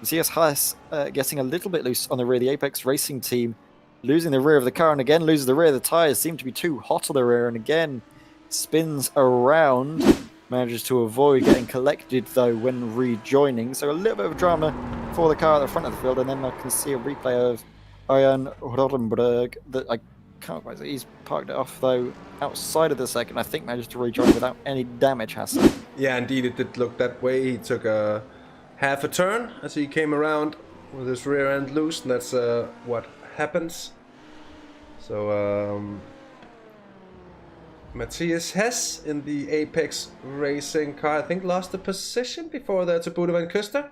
Matthias Haas getting a little bit loose on the rear. The Apex Racing team losing the rear of the car, and again loses the rear. The tyres seem to be too hot on the rear, and again spins around. Manages to avoid getting collected, though, when rejoining. So a little bit of drama for the car at the front of the field, and then I can see a replay of Arjan Rodenberg that I can't quite see. He's parked it off, though, outside of the second. I think managed to rejoin without any damage, Hassan.
Yeah, indeed, it did look that way. He took a half a turn as he came around with his rear end loose, and that's what happens. So, Matthias Hess in the Apex Racing car, I think, lost the position before that to Bodo van Kuster.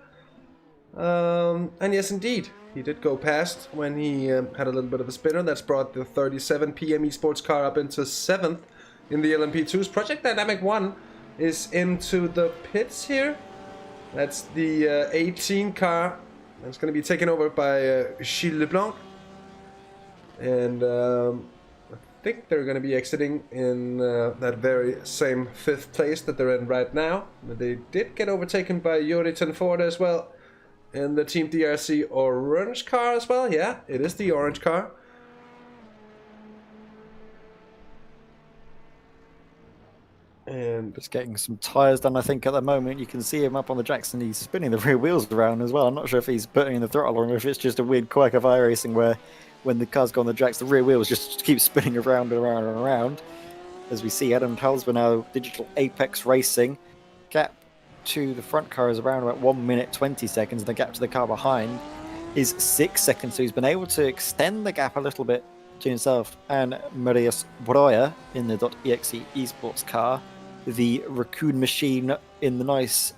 And yes, indeed, he did go past when he had a little bit of a spinner. That's brought the 37 PM Esports car up into 7th in the LMP2s. Project Dynamic 1 is into the pits here. That's the 18 car. That's going to be taken over by Gilles Leblanc. And I think they're going to be exiting in that very same 5th place that they're in right now. But they did get overtaken by Yuri Tenford as well in the Team DRC orange car as well. Yeah, it is the orange car. And
just getting some tyres done, I think, at the moment. You can see him up on the tracks, and he's spinning the rear wheels around as well. I'm not sure if he's putting in the throttle or if it's just a weird quirk of iRacing where when the cars go on the tracks, the rear wheels just keep spinning around and around and around. As we see Adam Talsma now, Digital Apex Racing. Gap to the front car is around about 1 minute 20 seconds. The gap to the car behind is 6 seconds. So he's been able to extend the gap a little bit between himself and Marius Breuer in the .exe esports car. The Raccoon machine in the nice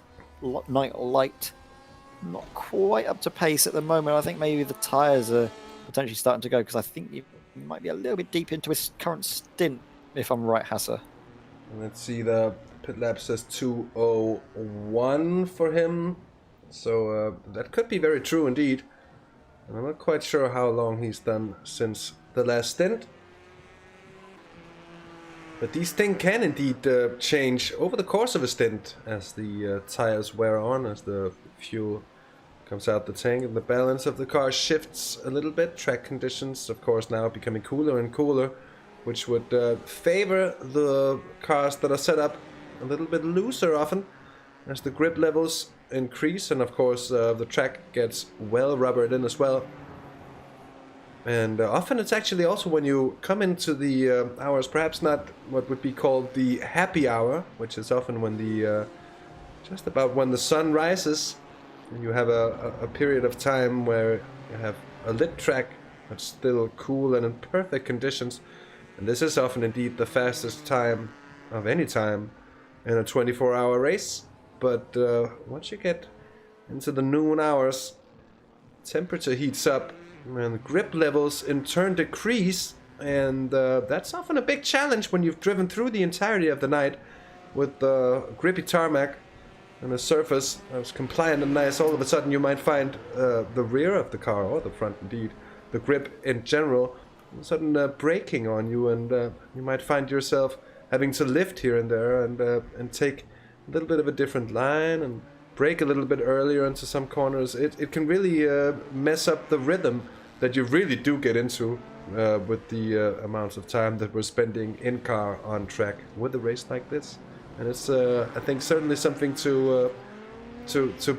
night light. Not quite up to pace at the moment. I think maybe the tyres are potentially starting to go, because I think he might be a little bit deep into his current stint, if I'm right, Hassa.
Let's see, the pit lap says 2:01 for him. So that could be very true indeed. I'm not quite sure how long he's done since the last stint. But these things can indeed change over the course of a stint as the tires wear on, as the fuel comes out the tank, and the balance of the car shifts a little bit. Track conditions, of course, now becoming cooler and cooler, which would favor the cars that are set up a little bit looser often as the grip levels increase, and of course the track gets well rubbered in as well. And often it's actually also when you come into the hours, perhaps not what would be called the happy hour, which is often when the just about when the sun rises, and you have a period of time where you have a lit track but still cool and in perfect conditions. And this is often indeed the fastest time of any time in a 24-hour race. But once you get into the noon hours, temperature heats up and the grip levels in turn decrease, and that's often a big challenge when you've driven through the entirety of the night with grippy tarmac and a surface that was compliant and nice. All of a sudden you might find the rear of the car, or the front indeed, the grip in general, all of a sudden braking on you, and you might find yourself having to lift here and there and take a little bit of a different line and brake a little bit earlier into some corners. It can really mess up the rhythm that you really do get into with the amounts of time that we're spending in car on track with a race like this. And it's I think certainly something to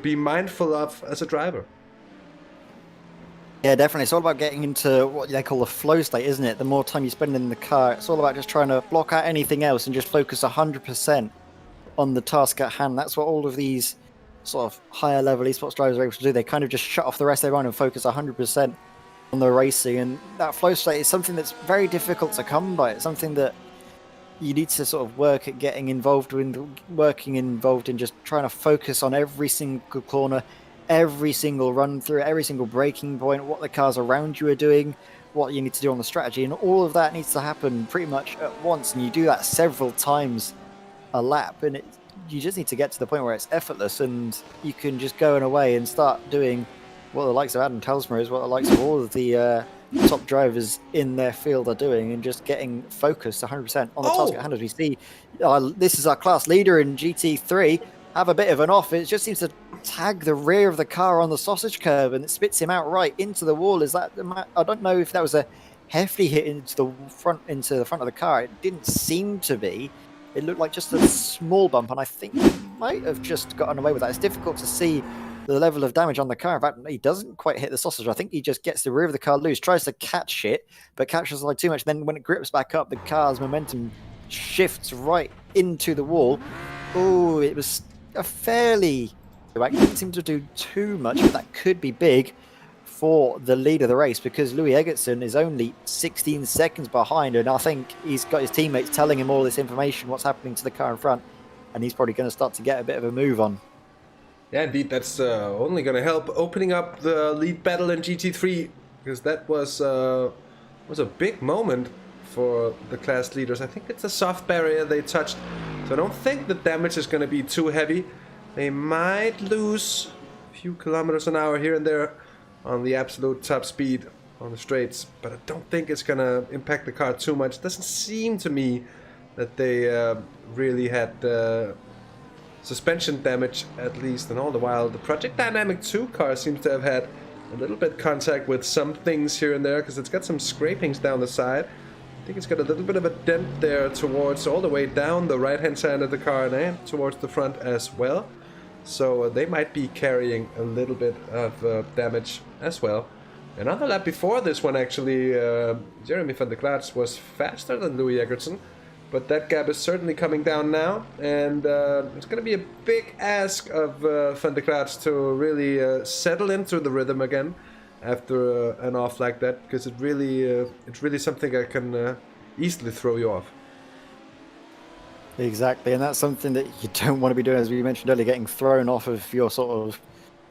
be mindful of as a driver.
Yeah, definitely. It's all about getting into what they call the flow state, isn't it? The more time you spend in the car, it's all about just trying to block out anything else and just focus 100% on the task at hand. That's what all of these sort of higher level esports drivers are able to do. They kind of just shut off the rest of their mind and focus 100% on the racing. And that flow state is something that's very difficult to come by. It's something that you need to sort of work at getting involved in, just trying to focus on every single corner, every single run through, every single braking point, what the cars around you are doing, what you need to do on the strategy, and all of that needs to happen pretty much at once. And you do that several times a lap, and you just need to get to the point where it's effortless, and you can just go away and start doing what the likes of Adam Telsmer is, what the likes of all of the top drivers in their field are doing, and just getting focused 100% on the task at hand. As we see, this is our class leader in GT3, have a bit of an off. It just seems to tag the rear of the car on the sausage curb, and it spits him out right into the wall. Is that, I don't know if that was a hefty hit into the front of the car. It didn't seem to be. It looked like just a small bump, and I think he might have just gotten away with that. It's difficult to see the level of damage on the car. In fact, he doesn't quite hit the sausage. I think he just gets the rear of the car loose, tries to catch it, but catches like too much. Then when it grips back up, the car's momentum shifts right into the wall. Oh, it was a fairly... It didn't seem to do too much, but that could be big for the lead of the race, because Louis Eggertson is only 16 seconds behind, and I think he's got his teammates telling him all this information, what's happening to the car in front, and he's probably going to start to get a bit of a move on.
Yeah, indeed, that's only going to help opening up the lead battle in GT3, because that was a big moment for the class leaders. I think it's a soft barrier they touched, so I don't think the damage is going to be too heavy. They might lose a few kilometers an hour here and there on the absolute top speed on the straights, but I don't think it's going to impact the car too much. It doesn't seem to me that they really had suspension damage, at least, and all the while the Project Dynamic 2 car seems to have had a little bit contact with some things here and there, because it's got some scrapings down the side. I think it's got a little bit of a dent there towards all the way down the right hand side of the car and towards the front as well. So they might be carrying a little bit of damage as well. Another lap before this one, actually, Jeremy van der Klaats was faster than Louis Eggertson, but that gap is certainly coming down now, and it's going to be a big ask of Van der Klaats to really settle into the rhythm again after an off like that, because it's really something that can easily throw you off.
Exactly, and that's something that you don't want to be doing, as we mentioned earlier, getting thrown off of your your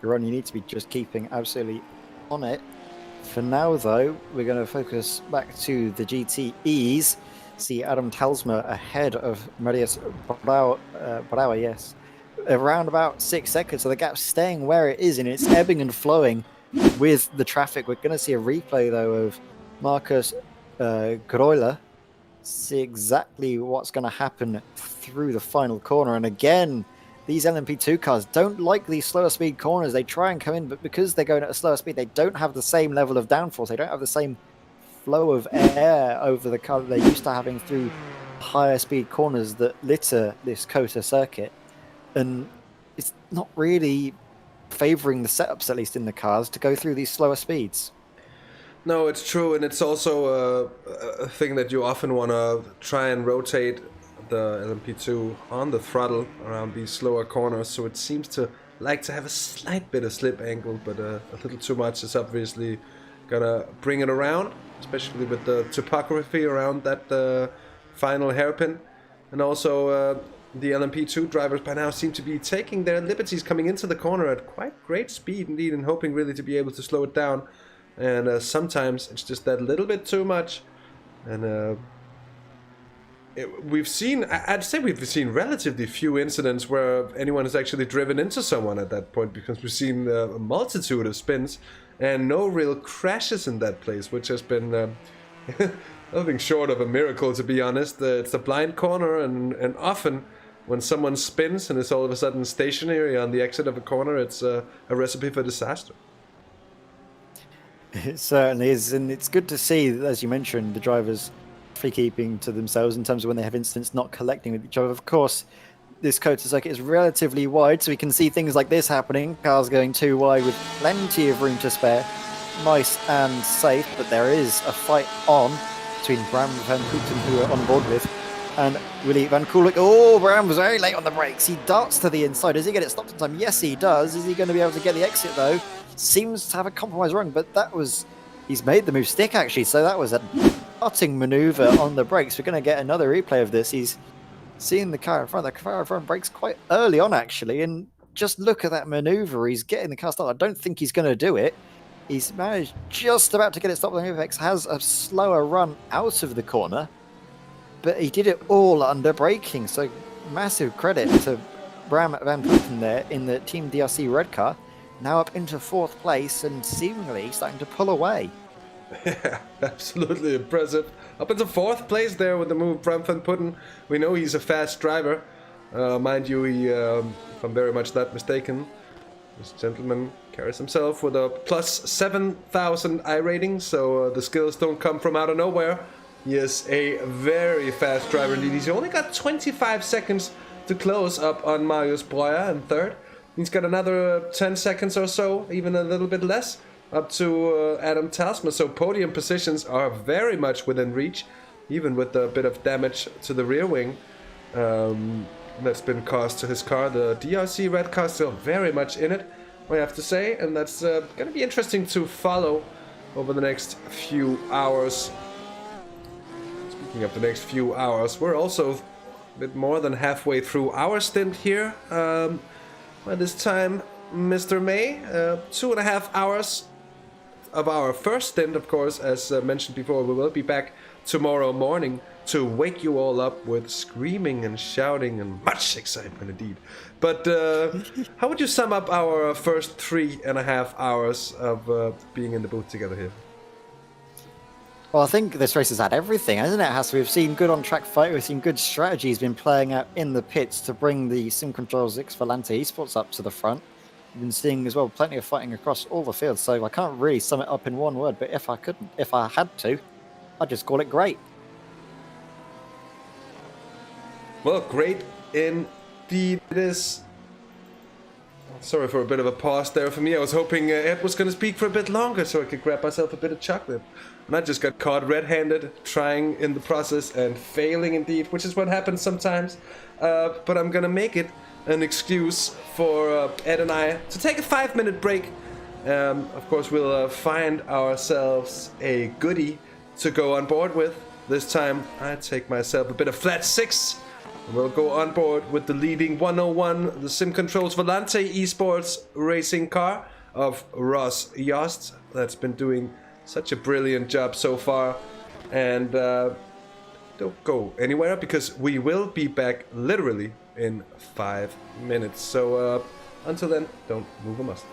run. You need to be just keeping absolutely on it. For now, though, we're going to focus back to the GTEs. See Adam Talsma ahead of Marius Brauer, yes. Around about 6 seconds, so the gap's staying where it is, and it's ebbing and flowing with the traffic. We're going to see a replay, though, of Marcus Greuler. See exactly what's going to happen through the final corner. And again, these LMP2 cars don't like these slower speed corners. They try and come in, but because they're going at a slower speed, they don't have the same level of downforce. They don't have the same flow of air over the car that they're used to having through higher speed corners that litter this COTA circuit. And it's not really favoring the setups, at least in the cars, to go through these slower speeds.
No, it's true, and it's also a thing that you often want to try and rotate the LMP2 on the throttle around these slower corners, so it seems to like to have a slight bit of slip angle, but a little too much is obviously gonna bring it around, especially with the topography around that final hairpin. And also the LMP2 drivers by now seem to be taking their liberties coming into the corner at quite great speed indeed, and hoping really to be able to slow it down. And sometimes it's just that little bit too much. And we've seen, I'd say we've seen relatively few incidents where anyone has actually driven into someone at that point, because we've seen a multitude of spins and no real crashes in that place, which has been nothing short of a miracle, to be honest. It's a blind corner, and often when someone spins and is all of a sudden stationary on the exit of a corner, it's a recipe for disaster.
It certainly is, and it's good to see, as you mentioned, the drivers free keeping to themselves in terms of when they have incidents not collecting with each other. Of course, this COTA circuit is relatively wide, so we can see things like this happening, cars going too wide with plenty of room to spare. Nice and safe, but there is a fight on between Bram van Kooten, who we're on board with, and Willy van Kulik. Oh, Bram was very late on the brakes. He darts to the inside. Does he get it stopped in time? Yes, he does. Is he going to be able to get the exit, though? Seems to have a compromise wrong, but that was... He's made the move stick, actually, so that was a cutting maneuver on the brakes. We're going to get another replay of this. He's seeing the car in front. The car in front brakes quite early on, actually, and just look at that maneuver. He's getting the car started. I don't think he's going to do it. He's managed just about to get it stopped on the apex, has a slower run out of the corner, but he did it all under braking, so massive credit to Bram van Kooten there in the Team DRC red car. Now up into 4th place and seemingly starting to pull away.
Yeah, absolutely impressive. Up into 4th place there with the move Bram van Putten. We know he's a fast driver. Mind you, he, if I'm very much not mistaken, this gentleman carries himself with a plus 7,000 I rating, so the skills don't come from out of nowhere. He is a very fast driver indeed. He's only got 25 seconds to close up on Marius Breuer in 3rd. He's got another 10 seconds or so, even a little bit less, up to Adam Talsma. So podium positions are very much within reach, even with a bit of damage to the rear wing that's been caused to his car. The DRC red car still very much in it, I have to say, and that's going to be interesting to follow over the next few hours. Speaking of the next few hours, we're also a bit more than halfway through our stint here. By this time, Mr. May, 2.5 hours of our first stint, of course, as mentioned before. We will be back tomorrow morning to wake you all up with screaming and shouting and much excitement indeed. But how would you sum up our first 3.5 hours of being in the booth together here?
Well, I think this race has had everything, hasn't it? We've seen good on-track fight, we've seen good strategies been playing out in the pits to bring the Sim Controls X Volante Esports up to the front. We've been seeing as well plenty of fighting across all the fields, so I can't really sum it up in one word, but if I had to, I'd just call it great.
Well, great indeed it is. Sorry for a bit of a pause there for me. I was hoping Ed was going to speak for a bit longer so I could grab myself a bit of chocolate. And I just got caught red-handed, trying in the process and failing indeed, which is what happens sometimes. But I'm going to make it an excuse for Ed and I to take a 5-minute break Of course, we'll find ourselves a goodie to go on board with. This time, I take myself a bit of flat 6. And we'll go on board with the leading 101, the Sim Controls Volante Esports racing car of Ross Yost. That's been doing such a brilliant job so far. And don't go anywhere because we will be back literally in 5 minutes. So until then, don't move a muscle.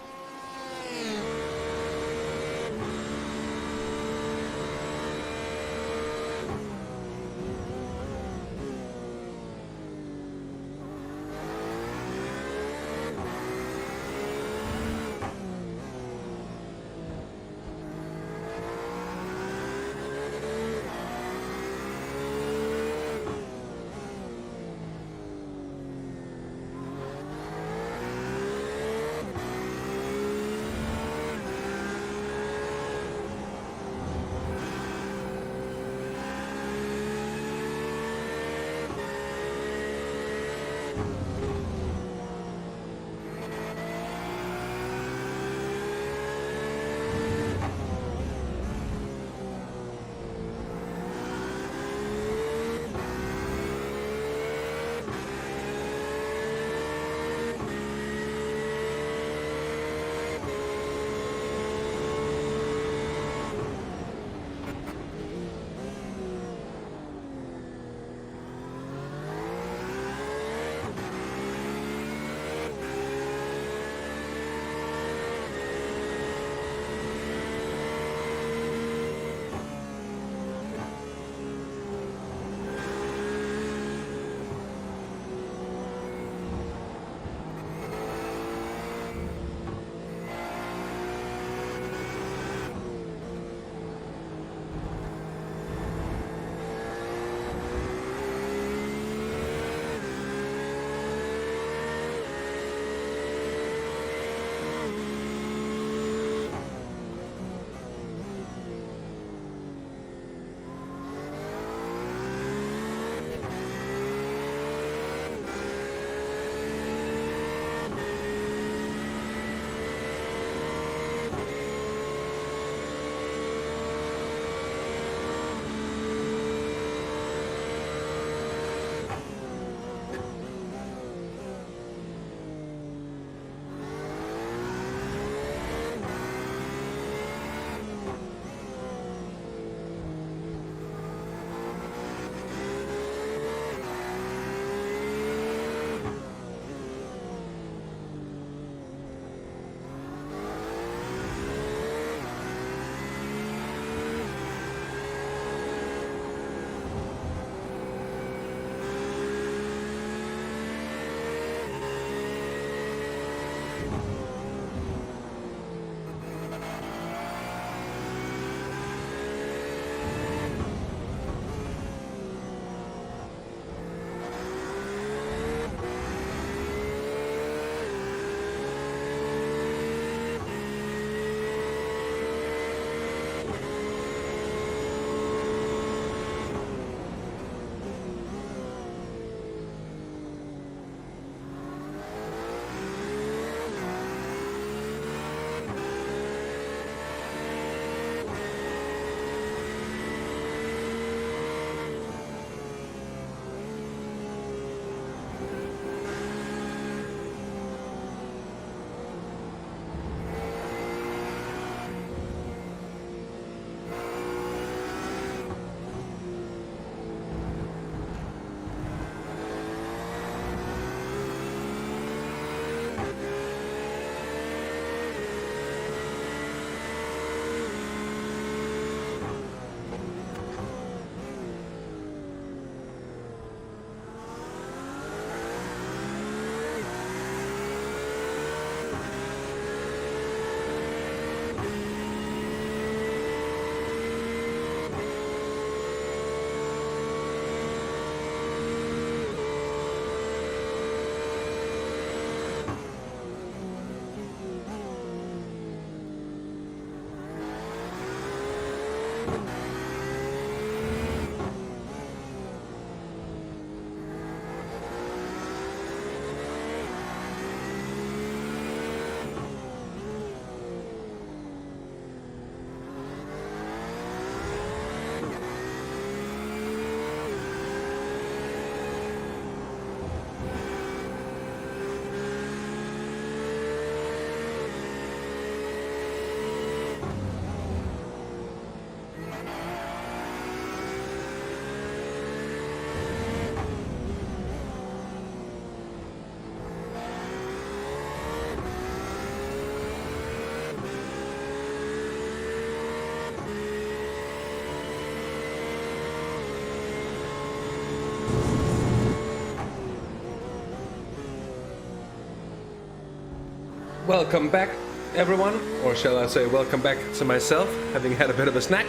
welcome back, everyone, or shall I say welcome back to myself, having had a bit of a snack.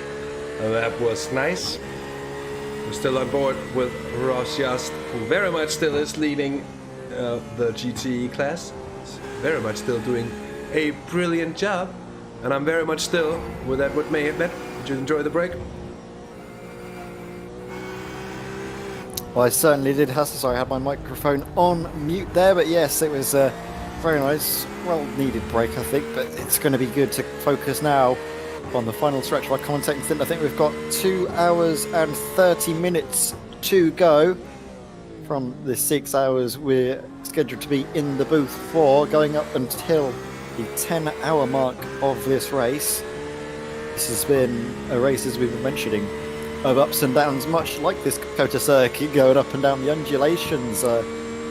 That was nice. We're still on board with Ross Yost, who very much still is leading the GTE class. He's very much still doing a brilliant job, and I'm very much still with Edward Mayhead. Did you enjoy the break?
Well, I certainly did. Sorry, I had my microphone on mute there, but yes, it was a very nice, well-needed break, I think. But it's going to be good to focus now on the final stretch of our commentating stint. I think we've got 2 hours and 30 minutes to go from the 6 hours we're scheduled to be in the booth for, going up until the 10-hour mark of this race. This has been a race, as we've been mentioning, of ups and downs, much like this COTA circuit, going up and down the undulations.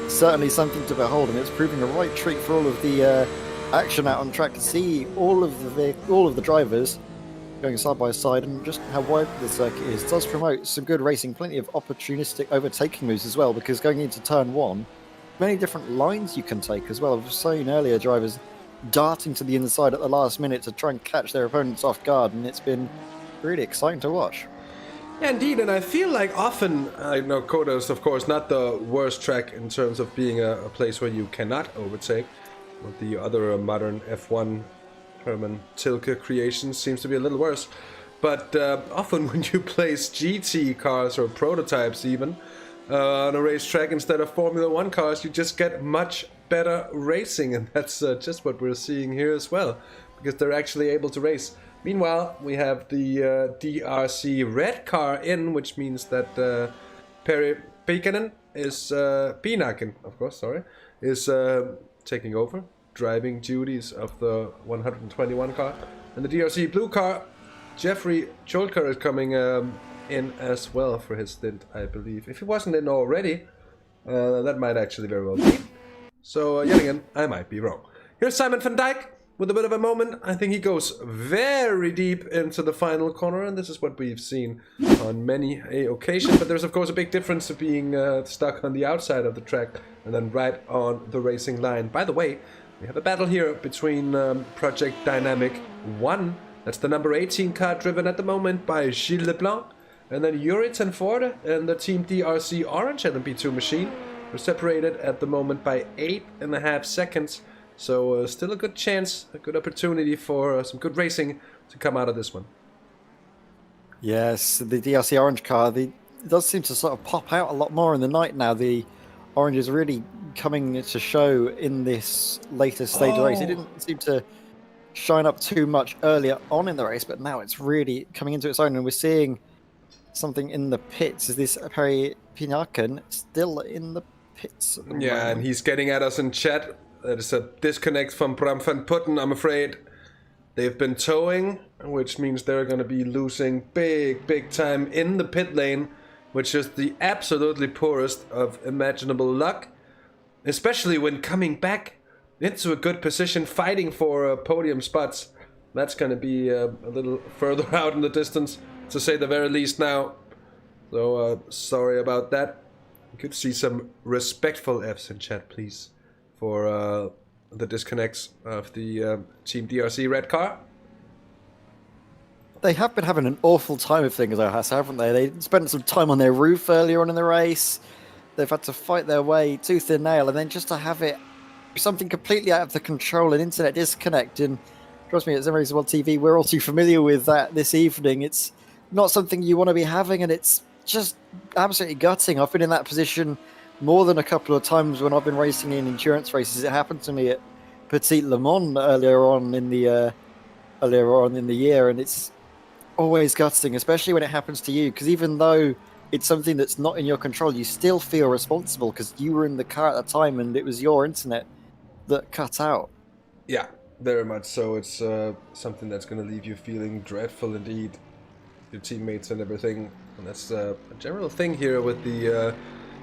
Certainly something to behold, and it's proving a right treat for all of the action out on track to see all of the drivers going side by side, and just how wide the circuit is. It does promote some good racing, plenty of opportunistic overtaking moves as well, because going into turn one, many different lines you can take as well. I've seen earlier drivers darting to the inside at the last minute to try and catch their opponents off guard, and it's been really exciting to watch.
Yeah, indeed, and I feel like often, I know COTA is of course not the worst track in terms of being a place where you cannot overtake. But the other modern F1 Herman Tilke creation seems to be a little worse. But often when you place GT cars or prototypes even on a racetrack instead of Formula 1 cars, you just get much better racing, and that's just what we're seeing here as well, because they're actually able to race. Meanwhile, we have the DRC red car in, which means that Perry Pikanen is taking over driving duties of the 121 car, and the DRC blue car, Jeffrey Cholker, is coming in as well for his stint, I believe. If he wasn't in already, that might actually very well be. So yet again, I might be wrong. Here's Simon van Dijk with a bit of a moment. I think he goes very deep into the final corner, and this is what we've seen on many a occasion. But there's of course a big difference of being stuck on the outside of the track and then right on the racing line. By the way, we have a battle here between Project Dynamic 1, that's the number 18 car driven at the moment by Gilles Leblanc, and then Yuri Tenforde and the Team DRC Orange LMP2 machine. We're separated at the moment by 8.5 seconds. So still a good chance, a good opportunity for some good racing to come out of this one.
Yes, the DRC orange car, it does seem to sort of pop out a lot more in the night now. The orange is really coming to show in this later stage of the race. It didn't seem to shine up too much earlier on in the race, but now it's really coming into its own, and we're seeing something in the pits. Is this Perry Pinaken still in the pits?
Yeah, and he's getting at us in chat. There's a disconnect from Bram van Putten, I'm afraid. They've been towing, which means they're going to be losing big time in the pit lane, which is the absolutely poorest of imaginable luck, especially when coming back into a good position, fighting for podium spots. That's going to be a little further out in the distance, to say the very least now. So, sorry about that. You could see some respectful Fs in chat, please, for the disconnects of the Team DRC red car.
They have been having an awful time of things, though, haven't they? They spent some time on their roof earlier on in the race. They've had to fight their way tooth and nail, and then just to have it something completely out of the control, an internet disconnect. And trust me, at Simracersworld TV, we're all too familiar with that this evening. It's not something you want to be having, and it's just absolutely gutting. I've been in that position more than a couple of times when I've been racing in endurance races. It happened to me at Petit Le Mans earlier on in the year, and it's always gutting, especially when it happens to you, because even though it's something that's not in your control, you still feel responsible because you were in the car at the time and it was your internet that cut out.
Yeah, very much so. It's something that's going to leave you feeling dreadful indeed. Your teammates and everything, and that's a general thing here with the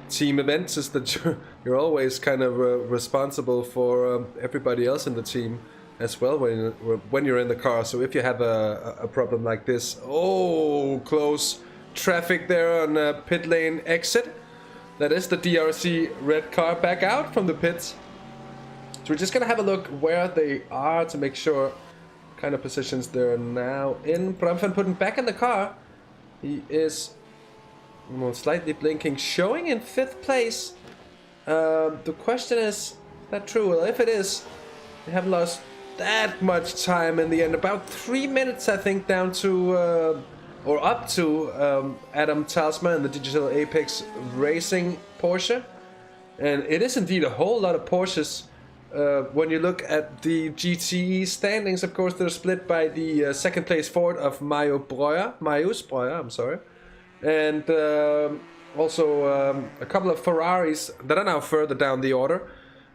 team events, is that you're always kind of responsible for everybody else in the team as well when you're in the car. So if you have a problem like this, close traffic there on pit lane exit. That is the DRC red car back out from the pits. So we're just gonna have a look where they are to make sure what kind of positions they're now in. Bramfan putting back in the car. He is slightly blinking, showing in 5th place. The question is that true? Well, if it is, they haven't lost that much time in the end. About 3 minutes, I think, down to or up to Adam Talsma in the Digital Apex Racing Porsche. And it is indeed a whole lot of Porsches. When you look at the GTE standings, of course, they're split by the 2nd place Ford of Marius Breuer, I'm sorry. And also a couple of Ferraris that are now further down the order.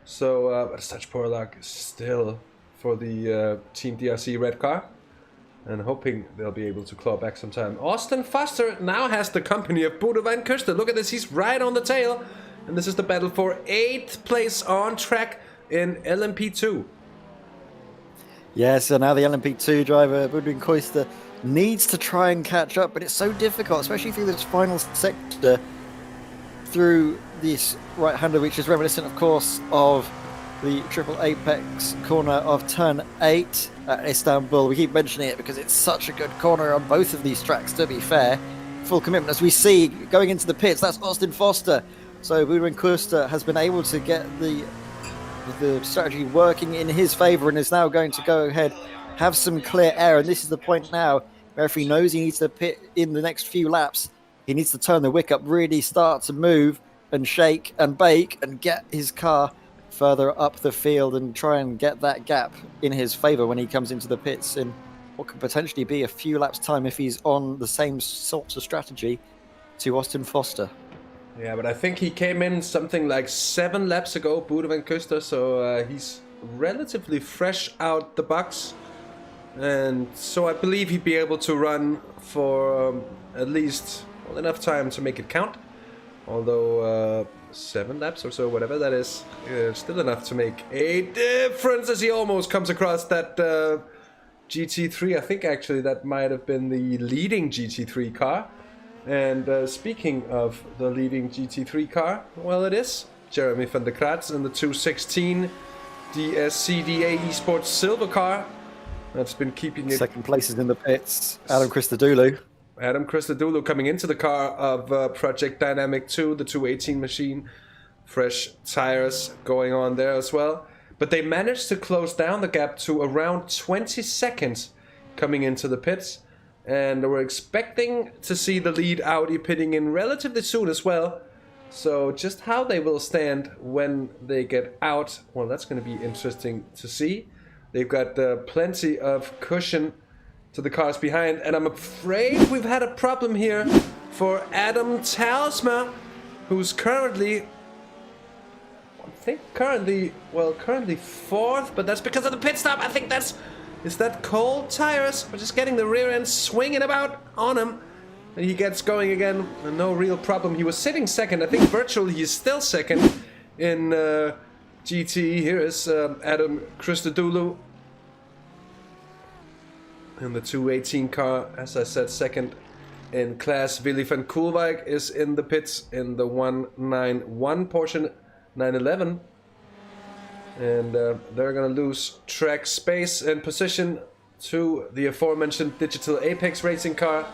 So, but such poor luck still for the Team DRC red car. And hoping they'll be able to claw back some time. Austin Foster now has the company of Bodo van Kuster. Look at this, he's right on the tail. And this is the battle for 8th place on track in LMP2.
Yeah, so now the LMP2 driver, Bodo van Kuster, needs to try and catch up, but it's so difficult, especially through this final sector, through this right-hander, which is reminiscent, of course, of the triple apex corner of turn 8 at Istanbul. We keep mentioning it because it's such a good corner on both of these tracks, to be fair. Full commitment, as we see going into the pits. That's Austin Foster. So Bodo van Kuster has been able to get the strategy working in his favour and is now going to go ahead, have some clear air. And this is the point now where if he knows he needs to pit in the next few laps, he needs to turn the wick up, really start to move and shake and bake and get his car further up the field and try and get that gap in his favour when he comes into the pits in what could potentially be a few laps time if he's on the same sorts of strategy to Austin Foster.
Yeah, but I think he came in something like 7 laps ago, Bodo van Kuster, so he's relatively fresh out the box. And so I believe he'd be able to run for at least enough time to make it count. Although 7 laps or so, whatever that is, still enough to make a difference as he almost comes across that GT3. I think actually that might have been the leading GT3 car. And speaking of the leading GT3 car, well, it is Jeremy van der Kratz in the 216 DSCDA Esports silver car. That's been keeping it.
2nd place is in the pits. Adam Christodoulou.
Adam Christodoulou coming into the car of Project Dynamic 2, the 218 machine. Fresh tires going on there as well. But they managed to close down the gap to around 20 seconds coming into the pits. And we're expecting to see the lead Audi pitting in relatively soon as well. So just how they will stand when they get out, well, that's going to be interesting to see. They've got plenty of cushion to the cars behind, and I'm afraid we've had a problem here for Adam Talsma, who's currently 4th, but that's because of the pit stop. I think is that cold tires? We're just getting the rear end swinging about on him, and he gets going again. No real problem. He was sitting 2nd. I think virtually he's still 2nd in GTE. Here is Adam Christodoulou in the 218 car. As I said, 2nd in class. Willy van Koolwijk is in the pits in the 191 Porsche 911. And they're going to lose track space and position to the aforementioned Digital Apex Racing car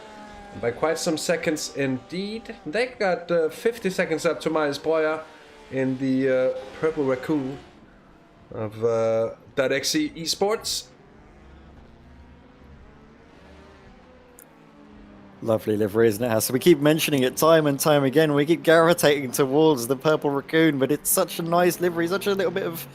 by quite some seconds indeed. They got 50 seconds up to Marius Breuer in the Purple Raccoon of .exe Esports.
Lovely livery, isn't it? So we keep mentioning it time and time again. We keep gravitating towards the Purple Raccoon, but it's such a nice livery, such a little bit of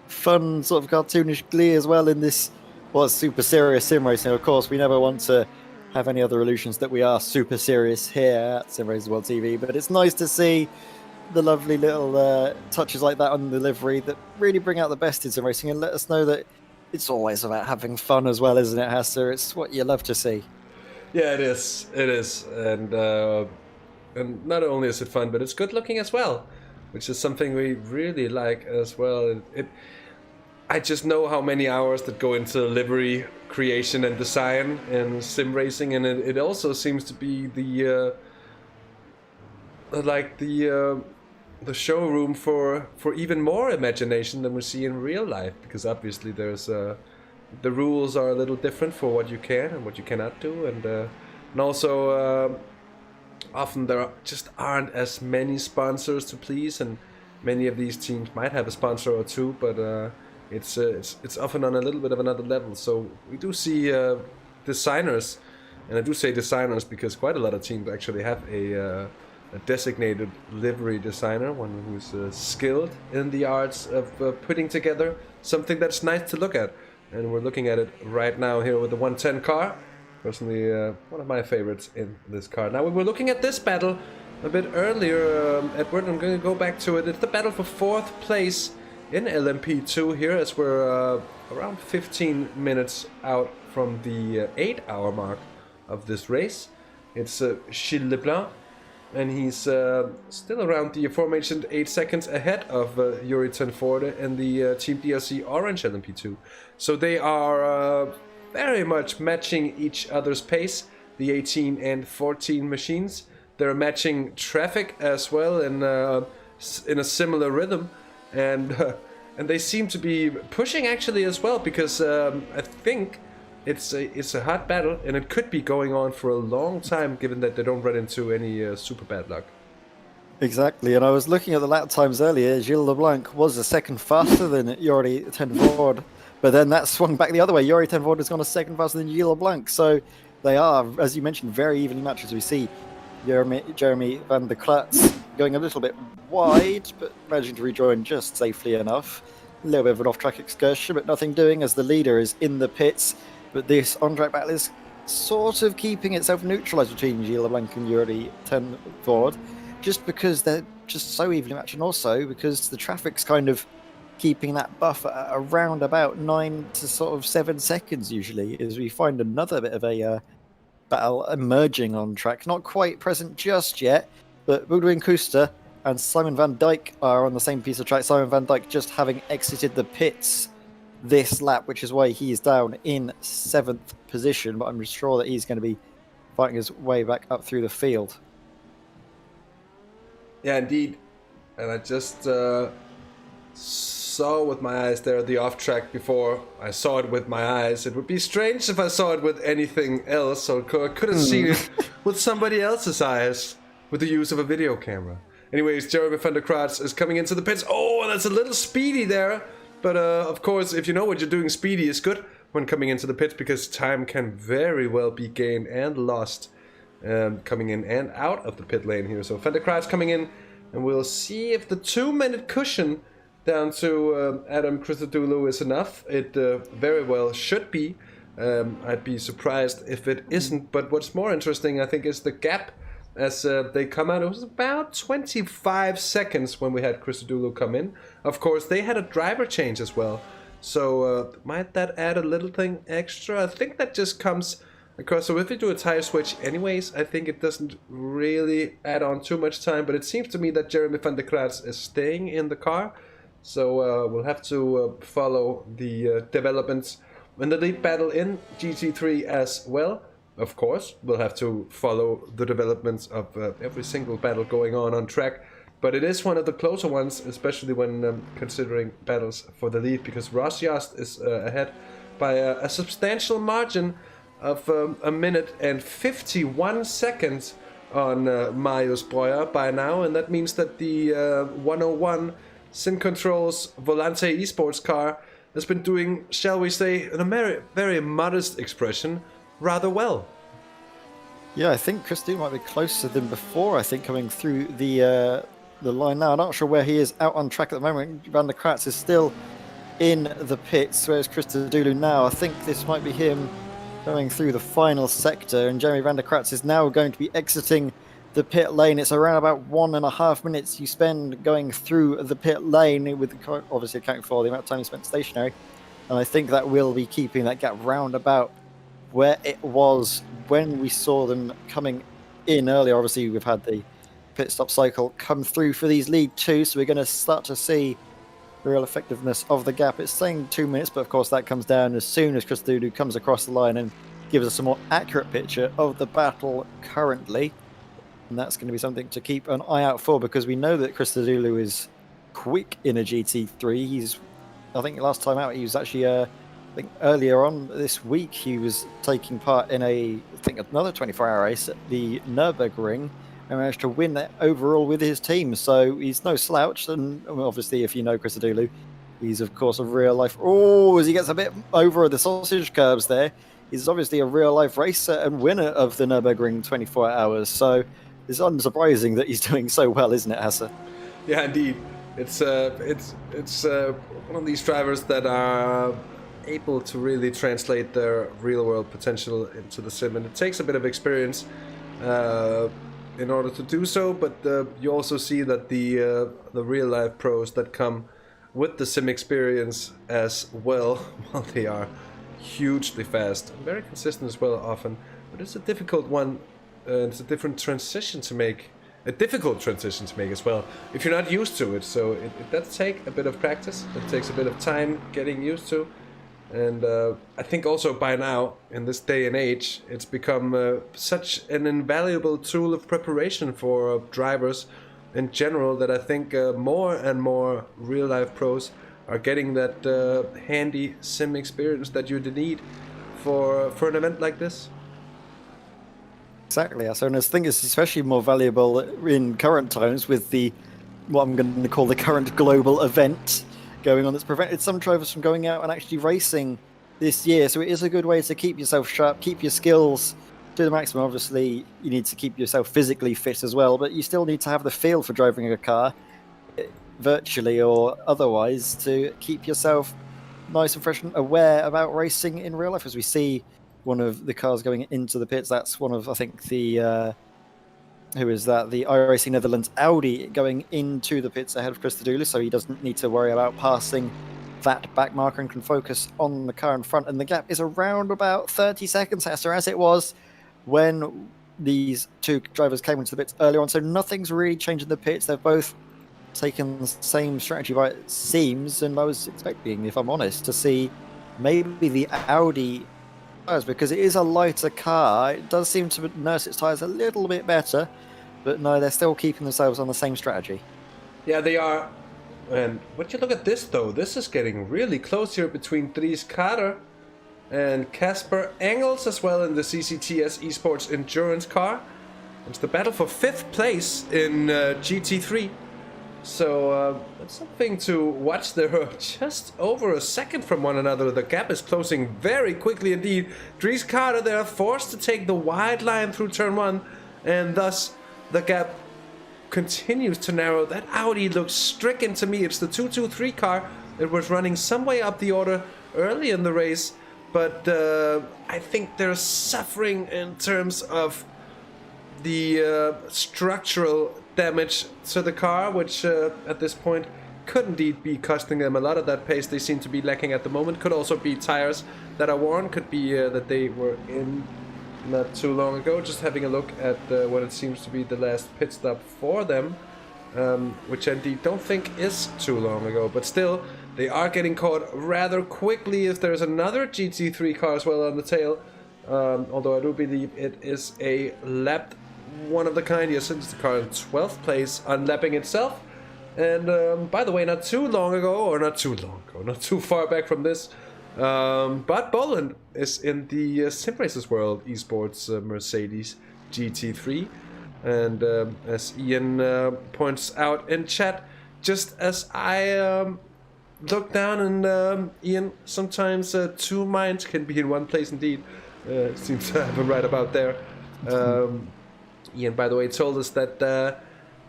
fun, sort of cartoonish glee as well in this, well, super serious sim racing. Of course, we never want to have any other illusions that we are super serious here at Simracersworld TV, but it's nice to see the lovely little touches like that on the livery that really bring out the best in sim racing and let us know that it's always about having fun as well, isn't it, Hassa? It's what you love to see.
Yeah, it is. It is, and not only is it fun, but it's good looking as well, which is something we really like as well. I just know how many hours that go into livery creation and design and sim racing, and it also seems to be the the showroom for even more imagination than we see in real life, because obviously there's the rules are a little different for what you can and what you cannot do, and also often there just aren't as many sponsors to please, and many of these teams might have a sponsor or two, but it's often on a little bit of another level. So we do see designers, and I do say designers because quite a lot of teams actually have a designated livery designer, one who's skilled in the arts of putting together something that's nice to look at. And we're looking at it right now here with the 110 car. Personally, one of my favorites in this car. Now, we were looking at this battle a bit earlier, Edward. I'm going to go back to it. It's the battle for 4th place in LMP2 here, as we're around 15 minutes out from the 8-hour mark of this race. It's Gilles Leblanc, and he's still around the aforementioned 8 seconds ahead of Yuri Tenforde and the Team DRC Orange LMP2. So they are very much matching each other's pace, the 18 and 14 machines. They're matching traffic as well in a similar rhythm, and they seem to be pushing actually as well, because I think it's a hot battle, and it could be going on for a long time, given that they don't run into any super bad luck.
Exactly, and I was looking at the lap times earlier. Gilles Leblanc was a second faster than Yuri Tenforde, but then that swung back the other way. Yuri Tenforde has gone a second faster than Gilles Leblanc, so they are, as you mentioned, very evenly matched. As we see Jeremy van der Klatz going a little bit wide, but managing to rejoin just safely enough. A little bit of an off-track excursion, but nothing doing as the leader is in the pits. But this on-track battle is sort of keeping itself neutralised between Gilles Leblanc and Yuri Tenforde, just because they're just so evenly matched, and also because the traffic's kind of keeping that buffer at around about 9 to sort of 7 seconds usually, as we find another bit of a battle emerging on track. Not quite present just yet, but Boudewijn Koester and Simon van Dijk are on the same piece of track. Simon van Dijk just having exited the pits this lap, which is why he's down in 7th position, but I'm sure that he's going to be fighting his way back up through the field.
Yeah, indeed. And I just saw with my eyes there the off track before I saw it with my eyes. It would be strange if I saw it with anything else, so I could have seen it with somebody else's eyes with the use of a video camera. Anyways, Jeremy van der Kratz is coming into the pits. Oh, that's a little speedy there. But of course, if you know what you're doing, speedy is good when coming into the pits, because time can very well be gained and lost coming in and out of the pit lane here. So van der Kratz coming in, and we'll see if the 2-minute cushion down to Adam Christodoulou is enough. It very well should be. I'd be surprised if it isn't. But what's more interesting, I think, is the gap as they come out. It was about 25 seconds when we had Christodoulou come in. Of course, they had a driver change as well. So might that add a little thing extra? I think that just comes across. So if we do a tire switch anyways, I think it doesn't really add on too much time. But it seems to me that Jeremy van der Kratz is staying in the car. So we'll have to follow the developments in the lead battle in GT3 as well. Of course, we'll have to follow the developments of every single battle going on track. But it is one of the closer ones, especially when considering battles for the lead, because Ross Yost is ahead by a substantial margin of 1 minute and 51 seconds on Marius Breuer by now. And that means that the 101 Syncontrols Volante Esports car has been doing, shall we say, in a very, very modest expression, rather well.
Yeah, I think Christodoulou might be closer than before, I think, coming through the line now. I'm not sure where he is out on track at the moment. Van der Kratz is still in the pits, whereas Christodoulou now, I think this might be him going through the final sector, and Jeremy van der Kratz is now going to be exiting the pit lane. It's around about 1.5 minutes you spend going through the pit lane, with obviously accounting for the amount of time you spent stationary, and I think that will be keeping that gap round about where it was when we saw them coming in earlier. Obviously, we've had the pit stop cycle come through for these lead two, so we're going to start to see the real effectiveness of the gap. It's saying 2 minutes, but of course that comes down as soon as Christodoulou comes across the line and gives us a more accurate picture of the battle currently. And that's going to be something to keep an eye out for, because we know that Christodoulou is quick in a GT3. I think last time out he was actually, I think earlier on this week, he was taking part in another 24-hour race at the Nürburgring and managed to win that overall with his team. So he's no slouch. And obviously, if you know Christodoulou, he's of course a real life. Oh, as he gets a bit over the sausage curbs there, he's obviously a real life racer and winner of the Nürburgring 24 hours. So it's unsurprising that he's doing so well, isn't it, Hasse?
Yeah, indeed. It's one of these drivers that are able to really translate their real world potential into the sim, and it takes a bit of experience in order to do so. But you also see that the real life pros that come with the sim experience as well, they are hugely fast and very consistent as well often. But it's a difficult one. It's a different transition to make, a difficult transition to make as well, if you're not used to it. So it does take a bit of practice. It takes a bit of time getting used to. And I think also by now, in this day and age, it's become such an invaluable tool of preparation for drivers in general that I think more and more real-life pros are getting that handy sim experience that you need for an event like this.
Exactly. So, and I think it's especially more valuable in current times with what I'm going to call the current global event going on that's prevented some drivers from going out and actually racing this year. So it is a good way to keep yourself sharp, keep your skills to the maximum. Obviously, you need to keep yourself physically fit as well, but you still need to have the feel for driving a car, virtually or otherwise, to keep yourself nice and fresh and aware about racing in real life. As we see one of the cars going into the pits, that's one of, I think, the who is that? The iRacing Netherlands Audi going into the pits ahead of Christodoulou, so he doesn't need to worry about passing that back marker and can focus on the car in front. And the gap is around about 30 seconds, Hester, as it was when these two drivers came into the pits earlier on. So nothing's really changed in the pits. They've both taken the same strategy, by it seems, and I was expecting, if I'm honest, to see maybe the Audi tires, because it is a lighter car. It does seem to nurse its tires a little bit better, but no, they're still keeping themselves on the same strategy.
Yeah, they are. And when you look at this, though, this is getting really close here between Dries Kader and Casper Engels as well in the CCTS Esports Endurance car. It's the battle for 5th place in GT3. So it's something to watch. They're just over a second from one another. The gap is closing very quickly indeed. Dries Kader, they are forced to take the wide line through turn 1, and thus the gap continues to narrow. That Audi looks stricken to me. It's the 223 car. It was running some way up the order early in the race, but I think they're suffering in terms of the structural damage to the car, which at this point could indeed be costing them a lot of that pace they seem to be lacking at the moment. Could also be tires that are worn, could be that they were in not too long ago. Just having a look at what it seems to be the last pit stop for them, which I indeed don't think is too long ago, but still they are getting caught rather quickly as there's another GT3 car as well on the tail, although I do believe it is a lapped one of the kind. Yes, it's the car in 12th place, unlapping itself. And by the way, not too far back from this, but Boland is in the Simracersworld Esports Mercedes GT3. And as Ian points out in chat, just as I look down, and Ian, sometimes two minds can be in one place indeed. Seems to have him right about there. Ian, by the way, told us that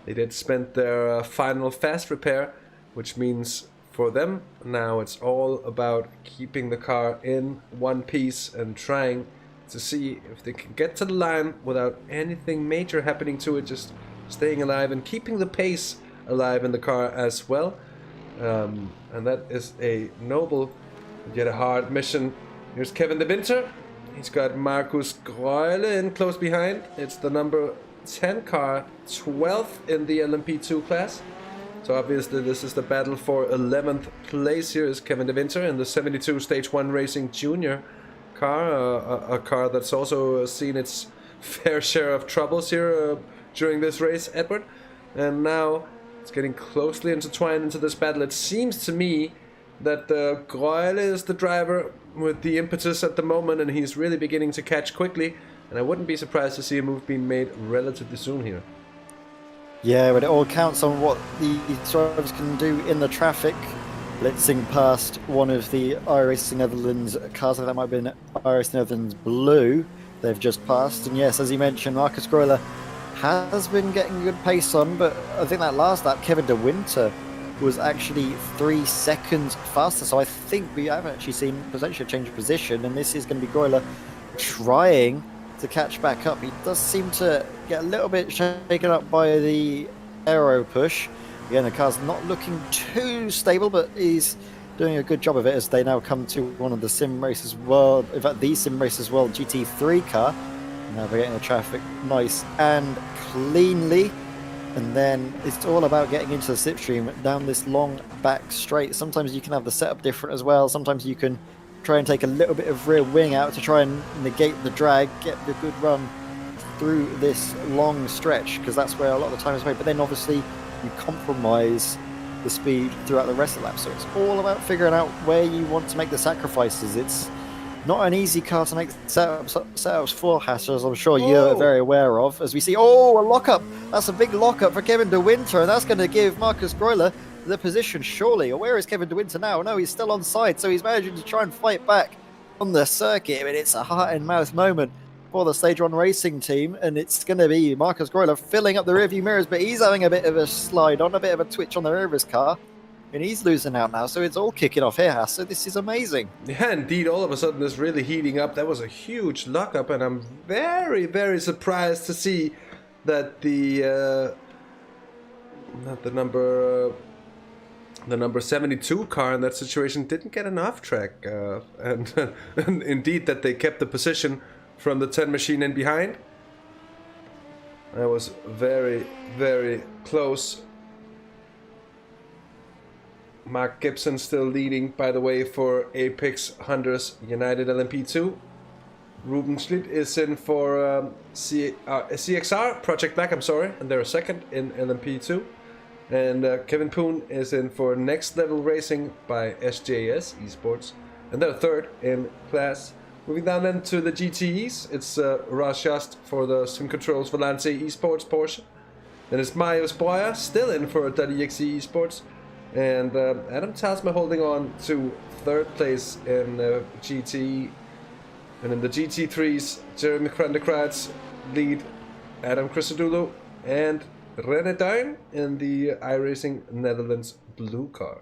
they did spend their final fast repair, which means for them now it's all about keeping the car in one piece and trying to see if they can get to the line without anything major happening to it, just staying alive and keeping the pace alive in the car as well. And that is a noble yet a hard mission. Here's Kevin de Winter. He's got Marcus Greule in close behind. It's the number 10 car, 12th in the LMP2 class. So obviously this is the battle for 11th place. Here is Kevin de Winter in the 72 Stage 1 Racing Junior car. A car that's also seen its fair share of troubles here during this race, Edward. And now it's getting closely intertwined into this battle. It seems to me that Greuel is the driver with the impetus at the moment, and he's really beginning to catch quickly. And I wouldn't be surprised to see a move being made relatively soon here.
Yeah, but it all counts on what the drivers can do in the traffic. Blitzing past one of the iRacing Netherlands cars, I think that might have been iRacing Netherlands Blue. They've just passed, and yes, as you mentioned, Marcus Greuel has been getting good pace on, but I think that last lap, Kevin De Winter was actually 3 seconds faster, so I think we have actually seen potentially a change of position, and this is going to be Greuel trying to catch back up. He does seem to get a little bit shaken up by the aero push. Again, the car's not looking too stable, but he's doing a good job of it as they now come to one of the Simracers World, in fact, the Simracers World GT3 car. Now we're getting the traffic nice and cleanly. And then it's all about getting into the slipstream down this long back straight. Sometimes you can have the setup different as well. Sometimes you can try and take a little bit of rear wing out to try and negate the drag, get the good run through this long stretch, because that's where a lot of the time is made. But then obviously you compromise the speed throughout the rest of the lap. So it's all about figuring out where you want to make the sacrifices. It's not an easy car to make setups for, Hasser, as I'm sure you're very aware of. As we see, a lockup. That's a big lockup for Kevin De Winter, and that's going to give Marcus Greuel the position, surely. Or where is Kevin De Winter now? No, he's still on side, so he's managing to try and fight back on the circuit. I mean, it's a heart and mouth moment for the Stage 1 racing team, and it's going to be Marcus Greuel filling up the rearview mirrors, but he's having a bit of a slide on, a bit of a twitch on the rear of his car, and he's losing out now, so it's all kicking off here, Haas. So this is amazing.
Yeah, indeed, all of a sudden this really heating up. That was a huge lockup, and I'm very, very surprised to see that the number 72 car in that situation didn't get an off track, and indeed that they kept the position from the 10 machine in behind. That was very, very close. Mark Gibson still leading, by the way, for Apex Hunters United LMP2. Ruben Schlitt is in for CXR, Project Black, I'm sorry, and they're second in LMP2. And Kevin Poon is in for Next Level Racing by SJS Esports, and they're third in class. Moving down then to the GTEs, it's Raj Just for the Sim Controls Valence Esports Porsche. Then it's Marius Breuer, still in for WXE Esports. And Adam Tasma holding on to third place in GTE. And in the GT3s, Jeremy Krandekratz lead Adam Christodoulou and René Duin in the iRacing Netherlands blue car.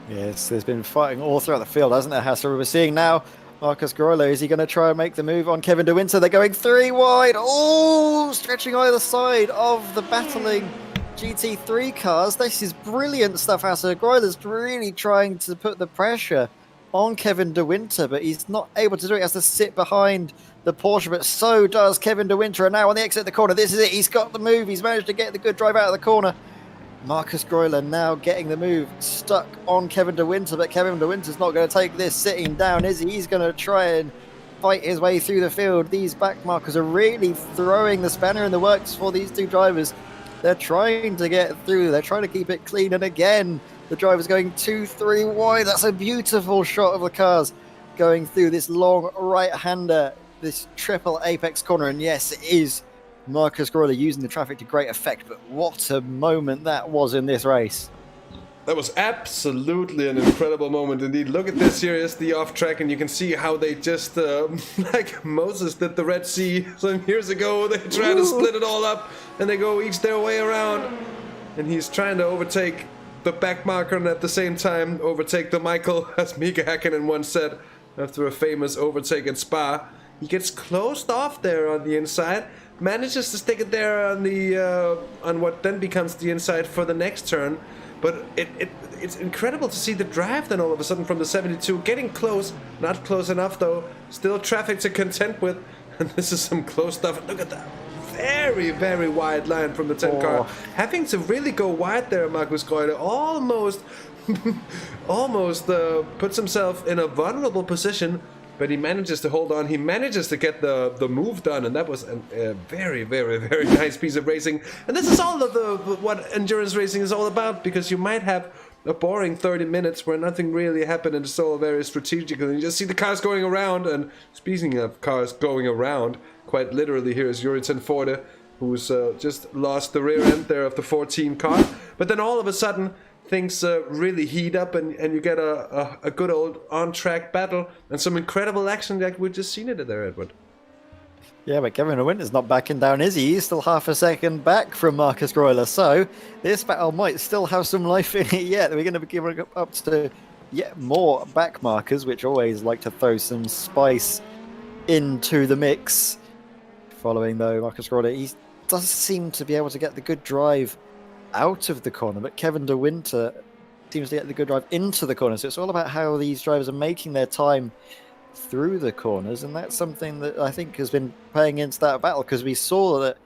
Yes, there's been fighting all throughout the field, hasn't there, Hasser? We're seeing now Marcus Greuel. Is he going to try and make the move on Kevin De Winter? They're going 3 wide. Oh, stretching either side of the battling GT3 cars. This is brilliant stuff, Hasser. Greuel is really trying to put the pressure on Kevin De Winter, but he's not able to do it. He has to sit behind the Porsche, but so does Kevin De Winter. And now on the exit of the corner, this is it. He's got the move. He's managed to get the good drive out of the corner. Marcus Greuel now getting the move stuck on Kevin De Winter, but Kevin De Winter's not going to take this sitting down, is he? He's going to try and fight his way through the field. These back markers are really throwing the spanner in the works for these two drivers. They're trying to get through. They're trying to keep it clean. And again, the driver's going 2-3 wide. That's a beautiful shot of the cars going through this long right-hander, this triple apex corner. And yes, it is Marcus Greuel using the traffic to great effect, but what a moment that was in this race.
That was absolutely an incredible moment indeed. Look at this, here is the off track, and you can see how they just, like Moses did the Red Sea some years ago, they try to split it all up, and they go each their way around. And he's trying to overtake the back marker and at the same time overtake the Michael, as Mika Häkkinen once said after a famous overtake at Spa. He gets closed off there on the inside, manages to stick it there on the on what then becomes the inside for the next turn. But it's incredible to see the drive then all of a sudden from the 72 getting close, not close enough though, still traffic to contend with, and this is some close stuff. Look at that very, very wide line from the 10 car, having to really go wide there. Marcus Greuel almost puts himself in a vulnerable position but he manages to hold on. He manages to get the move done, and that was a very, very, very nice piece of racing. And this is all of what endurance racing is all about, because you might have a boring 30 minutes where nothing really happened and it's all very strategic, and you just see the cars going around. And speaking of cars going around, quite literally, here is Juritzen Forte, who's just lost the rear end there of the 14 car. But then all of a sudden, things really heat up, and you get a good old on-track battle and some incredible action like we've just seen it there, Edward.
Yeah, but Kevin De Winter's not backing down, is he? He's still half a second back from Marcus Greuler, so this battle might still have some life in it yet. We're going to be giving up to yet more back markers, which always like to throw some spice into the mix. Following, though, Marcus Greuler, he does seem to be able to get the good drive out of the corner, but Kevin De Winter seems to get the good drive into the corner. So it's all about how these drivers are making their time through the corners, and that's something that I think has been playing into that battle, because we saw that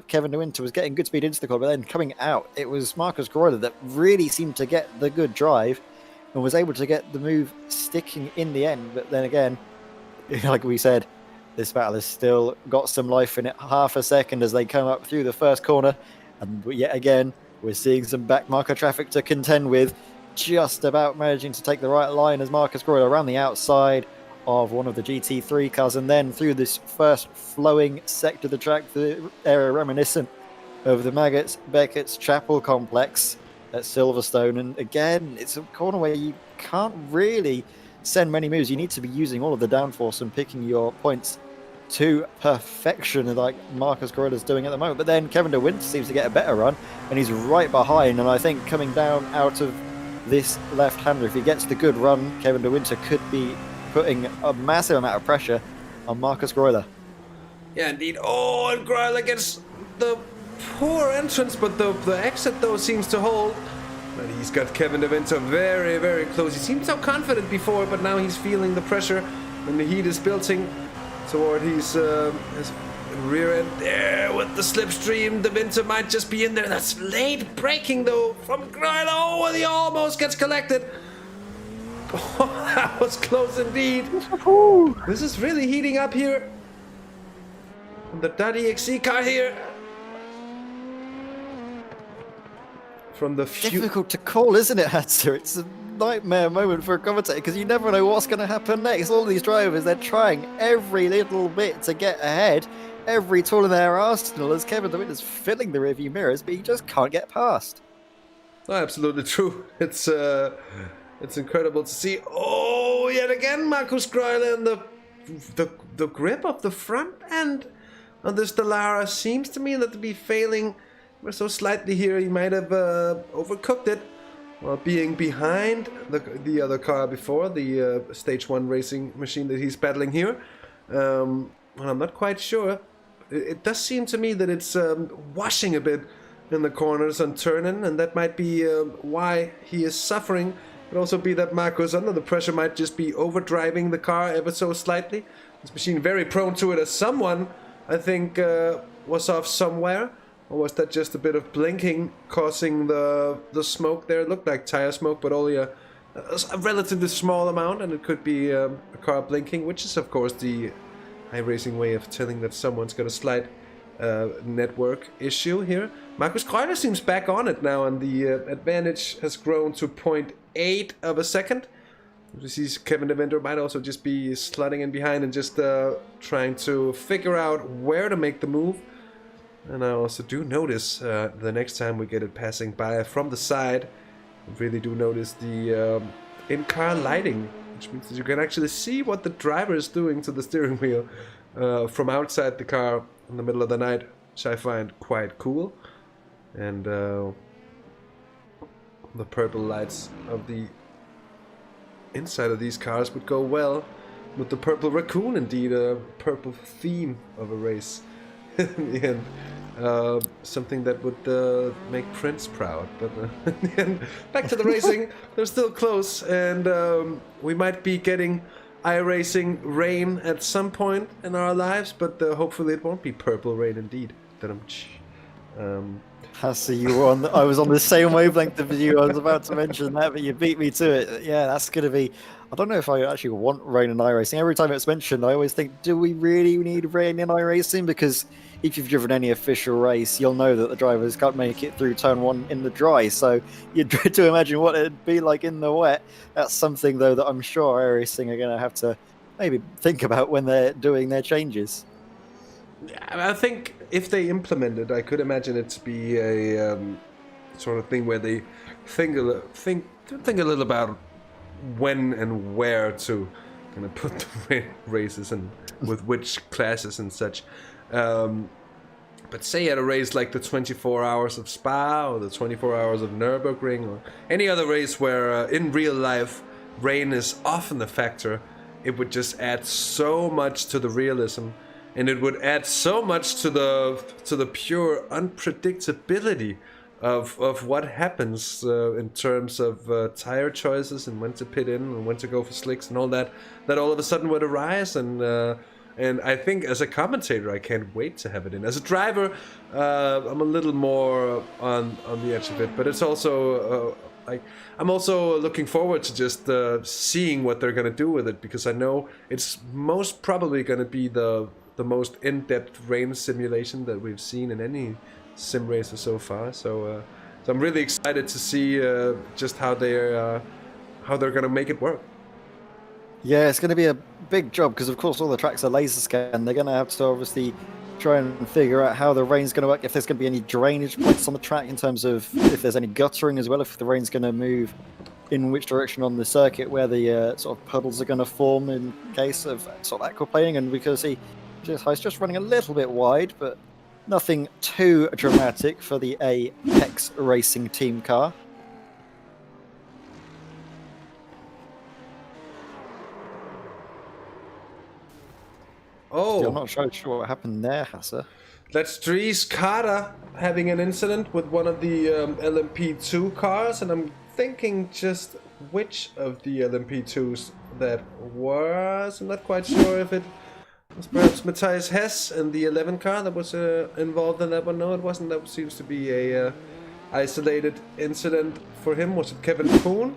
Kevin De Winter was getting good speed into the corner, but then coming out, it was Marcus Greuler that really seemed to get the good drive and was able to get the move sticking in the end. But then again, like we said, this battle has still got some life in it. Half a second as they come up through the first corner, and yet again, we're seeing some back marker traffic to contend with, just about managing to take the right line as Marcus Greuler around the outside of one of the GT3 cars, and then through this first flowing sector of the track, the area reminiscent of the Maggots Beckett's Chapel complex at Silverstone. And again, it's a corner where you can't really send many moves. You need to be using all of the downforce and picking your points to perfection, like Marcus Greuler's doing at the moment. But then Kevin De Winter seems to get a better run, and he's right behind. And I think coming down out of this left-hander, if he gets the good run, Kevin De Winter could be putting a massive amount of pressure on Marcus Greuler.
Yeah, indeed. Oh, and Greuler gets the poor entrance, but the exit, though, seems to hold. But he's got Kevin De Winter very, very close. He seemed so confident before, but now he's feeling the pressure, and the heat is building toward his rear end there with the slipstream. De Winter might just be in there. That's late braking, though, from Greuler. Oh, and he almost gets collected. Oh, that was close indeed. This is really heating up here. The Daddy XC car here. From the
difficult to call, isn't it, Hatzer? It's a nightmare moment for a commentator, because you never know what's going to happen next. All these drivers, they're trying every little bit to get ahead, every tool in their arsenal, as Kevin De Winter's filling the rearview mirrors, but he just can't get past.
Oh, absolutely true. It's incredible to see. Oh, yet again, Marcus Greuler, and the grip of the front end on this Dallara seems to me to be failing so slightly here. He might have overcooked it while being behind the other car before, the Stage 1 racing machine that he's battling here. Well, I'm not quite sure. It does seem to me that it's washing a bit in the corners and turning, and that might be why he is suffering. Could also be that Marcus, under the pressure, might just be overdriving the car ever so slightly. This machine very prone to it, as someone, I think, was off somewhere. Or was that just a bit of blinking causing the smoke there? It looked like tire smoke, but only a relatively small amount, and it could be a car blinking, which is, of course, the iRacing way of telling that someone's got a slight network issue here. Marcus Greuler seems back on it now, and the advantage has grown to 0.8 of a second. You see Kevin De Winter might also just be sliding in behind and just trying to figure out where to make the move. And I also do notice the next time we get it passing by from the side, I really do notice the in-car lighting, which means that you can actually see what the driver is doing to the steering wheel from outside the car in the middle of the night, which I find quite cool. And the purple lights of the inside of these cars would go well with the purple raccoon, indeed, a purple theme of a race. In the end, something that would make Prince proud. But in the end, back to the racing. They're still close, and we might be getting iRacing rain at some point in our lives, but hopefully it won't be purple rain indeed.
So you were on. I was on the same wavelength of you. I was about to mention that, but you beat me to it. Yeah, that's going to be. I don't know if I actually want rain and iRacing. Every time it's mentioned, I always think, do we really need rain and iRacing? Because if you've driven any official race, you'll know that the drivers can't make it through turn one in the dry. So you dread to imagine what it'd be like in the wet. That's something, though, that I'm sure iRacing are going to have to maybe think about when they're doing their changes.
I think if they implement it, I could imagine it to be a sort of thing where they think a little about when and where to kind of put the races and with which classes and such. But say at a race like the 24 hours of Spa or the 24 hours of Nürburgring or any other race where in real life rain is often a factor, it would just add so much to the realism. And it would add so much to the pure unpredictability of what happens in terms of tire choices and when to pit in and when to go for slicks and all that. That all of a sudden would arise, and I think as a commentator I can't wait to have it in. As a driver, I'm a little more on the edge of it, but it's also I'm also looking forward to just seeing what they're gonna do with it, because I know it's most probably gonna be the most in-depth rain simulation that we've seen in any sim racer so far. So I'm really excited to see just how they're gonna make it work.
Yeah, it's going to be a big job because, of course, all the tracks are laser scanned. They're going to have to obviously try and figure out how the rain's going to work, if there's going to be any drainage points on the track in terms of if there's any guttering as well, if the rain's going to move in which direction on the circuit, where the sort of puddles are going to form in case of sort of aquaplaning. And we can see it's just running a little bit wide, but nothing too dramatic for the Apex Racing team car.
Oh,
I'm not sure what happened there, Hassa.
That's Dries COTA having an incident with one of the LMP2 cars, and I'm thinking just which of the LMP2s that was. I'm not quite sure if it was perhaps Matthias Hess and the 11 car that was involved in that one. No, it wasn't. That seems to be a isolated incident for him. Was it Kevin Poon?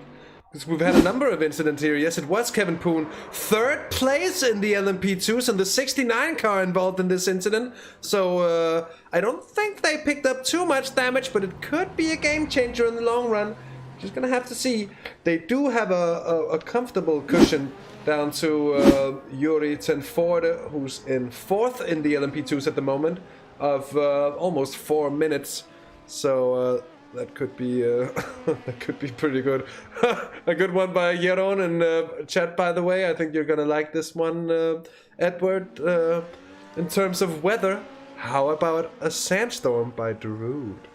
Because we've had a number of incidents here. Yes, it was Kevin Poon. 3rd place in the LMP2s and the 69 car involved in this incident. So I don't think they picked up too much damage, but it could be a game changer in the long run. Just gonna have to see. They do have a comfortable cushion down to Yuri Tenforde, who's in 4th in the LMP2s at the moment, of almost 4 minutes. So that could be that could be pretty good. A good one by Jeroen in chat, by the way. I think you're gonna like this one, Edward. In terms of weather, how about a sandstorm by Darude?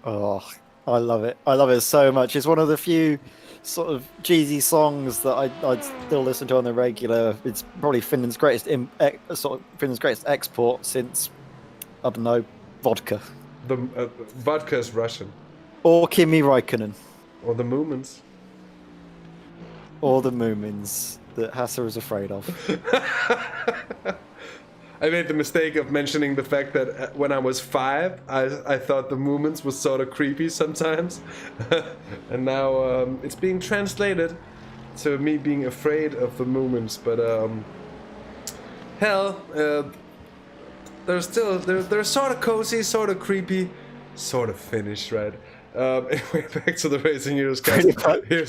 Oh, I love it. I love it so much. It's one of the few sort of cheesy songs that I'd still listen to on the regular. It's probably Finland's greatest Finland's greatest export since, I don't know, vodka.
The vodka is Russian.
Or Kimi Räikkönen.
Or the Moomins.
Or the Moomins that Hassa is afraid of.
I made the mistake of mentioning the fact that when I was 5, I thought the Moomins was sort of creepy sometimes. And now it's being translated to me being afraid of the Moomins. But hell, they're sort of cozy, sort of creepy, sort of Finnish, right? Anyway, back to the racing. Here's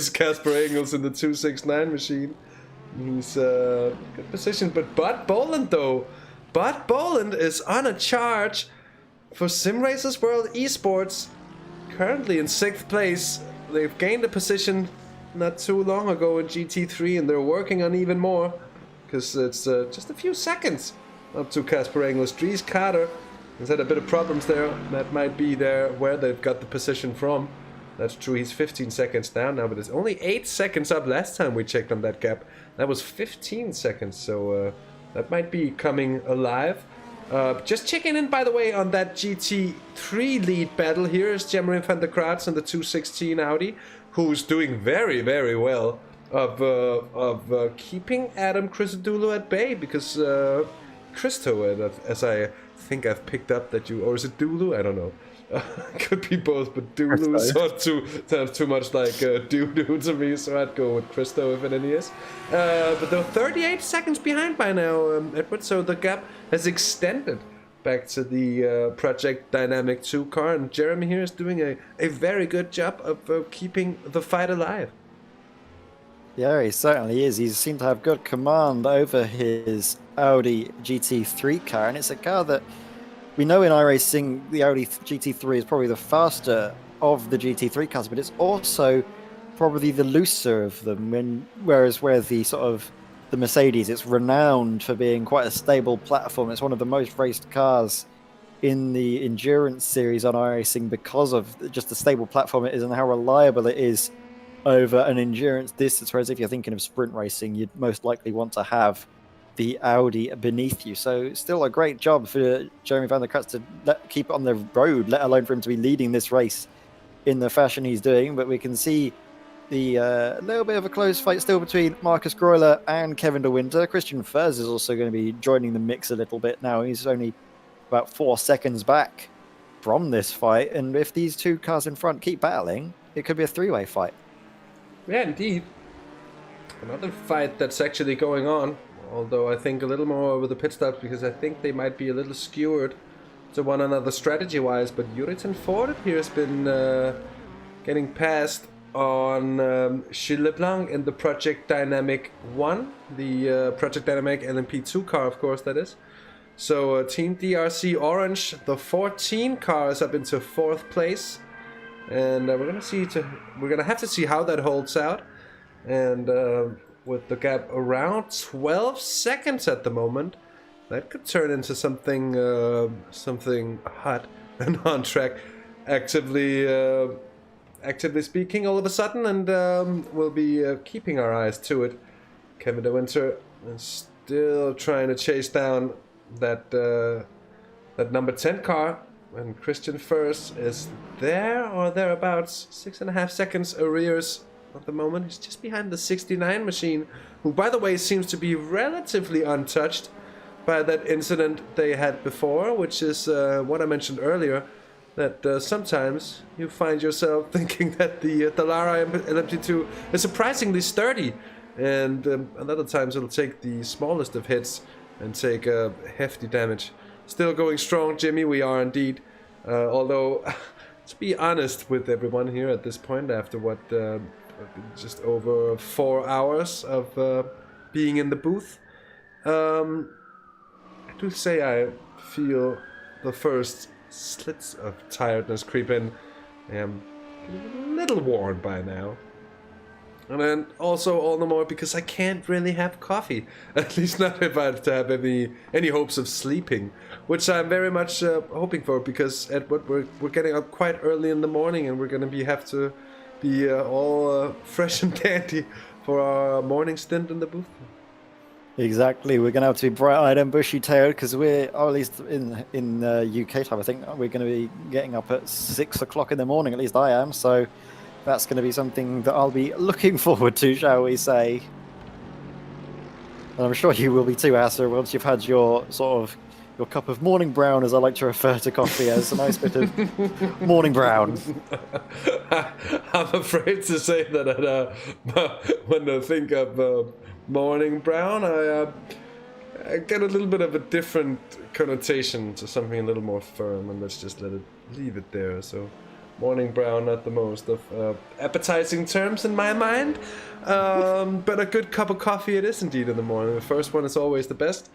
Casper Engels in the 269 machine. He's good position, but Bud Boland though. Bud Boland is on a charge for Simracersworld Esports, currently in 6th place. They've gained a position not too long ago in GT3, and they're working on even more, because it's just a few seconds up to Casper Engels. Dries COTA has had a bit of problems there. That might be there where they've got the position from. That's true, he's 15 seconds down now, but it's only 8 seconds up. Last time we checked on that gap, that was 15 seconds, so that might be coming alive. Just checking in, by the way, on that GT3 lead battle. Here is Jemmerin van der Kraats in the 216 Audi, who's doing very, very well of keeping Adam Christodoulou at bay, because Christo, as I think I've picked up that you, or is it Dulu? I don't know. Could be both, but Dulu sounds too much like Doo to me, so I'd go with Christo if any is. But they're 38 seconds behind by now, Edward, so the gap has extended back to the Project Dynamic 2 car, and Jeremy here is doing a very good job of keeping the fight alive.
Yeah, he certainly is. He seemed to have good command over his Audi GT3 car, and it's a car that we know in iRacing the Audi GT3 is probably the faster of the GT3 cars, but it's also probably the looser of them. Whereas the sort of the Mercedes, it's renowned for being quite a stable platform. It's one of the most raced cars in the endurance series on iRacing because of just the stable platform it is and how reliable it is over an endurance distance. Whereas if you're thinking of sprint racing, you'd most likely want to have the Audi beneath you. So still a great job for Jeremy van der Kratz to keep it on the road, let alone for him to be leading this race in the fashion he's doing. But we can see the little bit of a close fight still between Marcus Greuler and Kevin De Winter. Christian Furz is also going to be joining the mix a little bit now. He's only about 4 seconds back from this fight, and if these two cars in front keep battling, it could be a three-way fight.
Yeah, indeed. Another fight that's actually going on, although I think a little more over the pit stops because I think they might be a little skewered to one another strategy-wise, but Juritin Ford here has been getting past on Gilles Leblanc in the Project Dynamic 1, the Project Dynamic LMP2 car, of course, that is. So Team DRC Orange, the 14 car, is up into 4th place, and we're gonna have to see how that holds out. And with the gap around 12 seconds at the moment, that could turn into something hot and on track, actively speaking, all of a sudden, and we'll be keeping our eyes to it. Kevin De Winter is still trying to chase down that number 10 car, and Christian Furz is there or thereabouts, 6.5 seconds arrears at the moment. He's just behind the 69 machine, who, by the way, seems to be relatively untouched by that incident they had before, which is what I mentioned earlier, that sometimes you find yourself thinking that the Lara LMP2 is surprisingly sturdy, and other times it'll take the smallest of hits and take hefty damage. Still going strong, Jimmy, we are indeed. Although, to be honest with everyone here at this point, after what, just over 4 hours of being in the booth, I do say I feel the first slits of tiredness creep in. I am a little worn by now. And then also all the more because I can't really have coffee. At least not if I have to have any hopes of sleeping, which I'm very much hoping for, because Edward, we're getting up quite early in the morning, and we're going to have to be all fresh and dandy for our morning stint in the booth.
Exactly, we're going to have to be bright-eyed and bushy-tailed because we're, or at least in UK time, I think we're going to be getting up at 6 o'clock in the morning. At least I am. So that's going to be something that I'll be looking forward to, shall we say. And I'm sure you will be too, Asa, once you've had your your cup of morning brown, as I like to refer to coffee as, a nice bit of morning brown.
I'm afraid to say that when I think of morning brown, I get a little bit of a different connotation to something a little more firm, and let's just leave it there. So morning brown, not the most of appetizing terms in my mind, but a good cup of coffee it is indeed in the morning. The first one is always the best.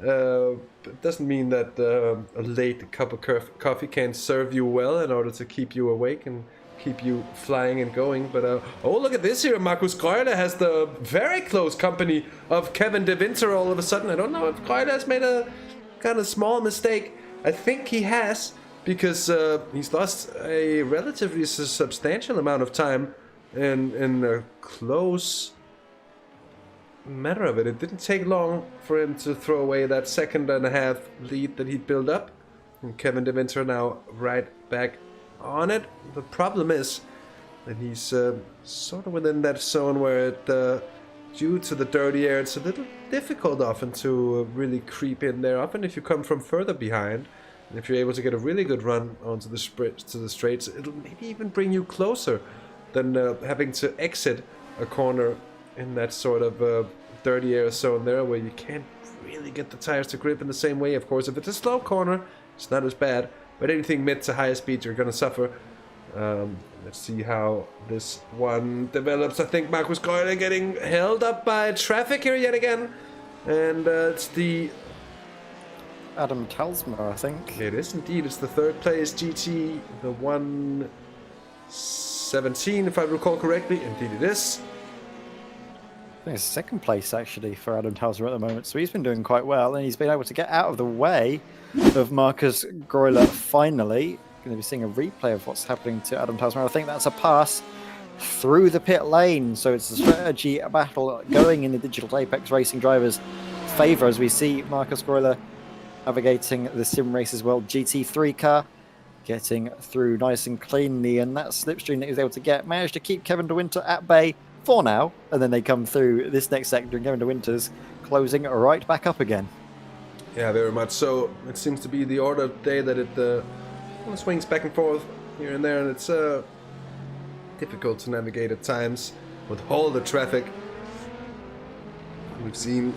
It doesn't mean that a late cup of coffee can't serve you well in order to keep you awake and keep you flying and going. But oh, look at this here. Marcus Greuler has the very close company of Kevin De Winter all of a sudden. I don't know if Greuler has made a kind of small mistake. I think he has, because he's lost a relatively substantial amount of time in a close matter of it. It didn't take long for him to throw away that 1.5 lead that he'd built up. And Kevin De Winter now right back on it. The problem is that he's sort of within that zone where it, due to the dirty air, it's a little difficult often to really creep in there. Often if you come from further behind, And if you're able to get a really good run onto the straights, it'll maybe even bring you closer than having to exit a corner in that sort of dirty air zone there, where you can't really get the tires to grip in the same way. Of course, if it's a slow corner, it's not as bad, but anything mid to higher speed, you're going to suffer. Let's see how this one develops. I think Marcus Goyle getting held up by traffic here yet again, and it's the
Adam Talsma, I think.
It is indeed. It's the third place GT, the 117, if I recall correctly. Indeed, it is.
I think it's second place actually for Adam Talsma at the moment, so he's been doing quite well, and he's been able to get out of the way of Marcus Groyler finally. Going to be seeing a replay of what's happening to Adam Talsma. I think that's a pass through the pit lane, so it's a strategy battle going in the Digital Apex Racing drivers' favour as we see Marcus Groyler navigating the Simracersworld GT3 car, getting through nice and cleanly, and that slipstream that he was able to get managed to keep Kevin De Winter at bay for now, and then they come through this next sector and Kevin De Winter's closing right back up again.
Yeah, very much so. It seems to be the order of the day that it swings back and forth here and there, and it's difficult to navigate at times with all the traffic. We've seen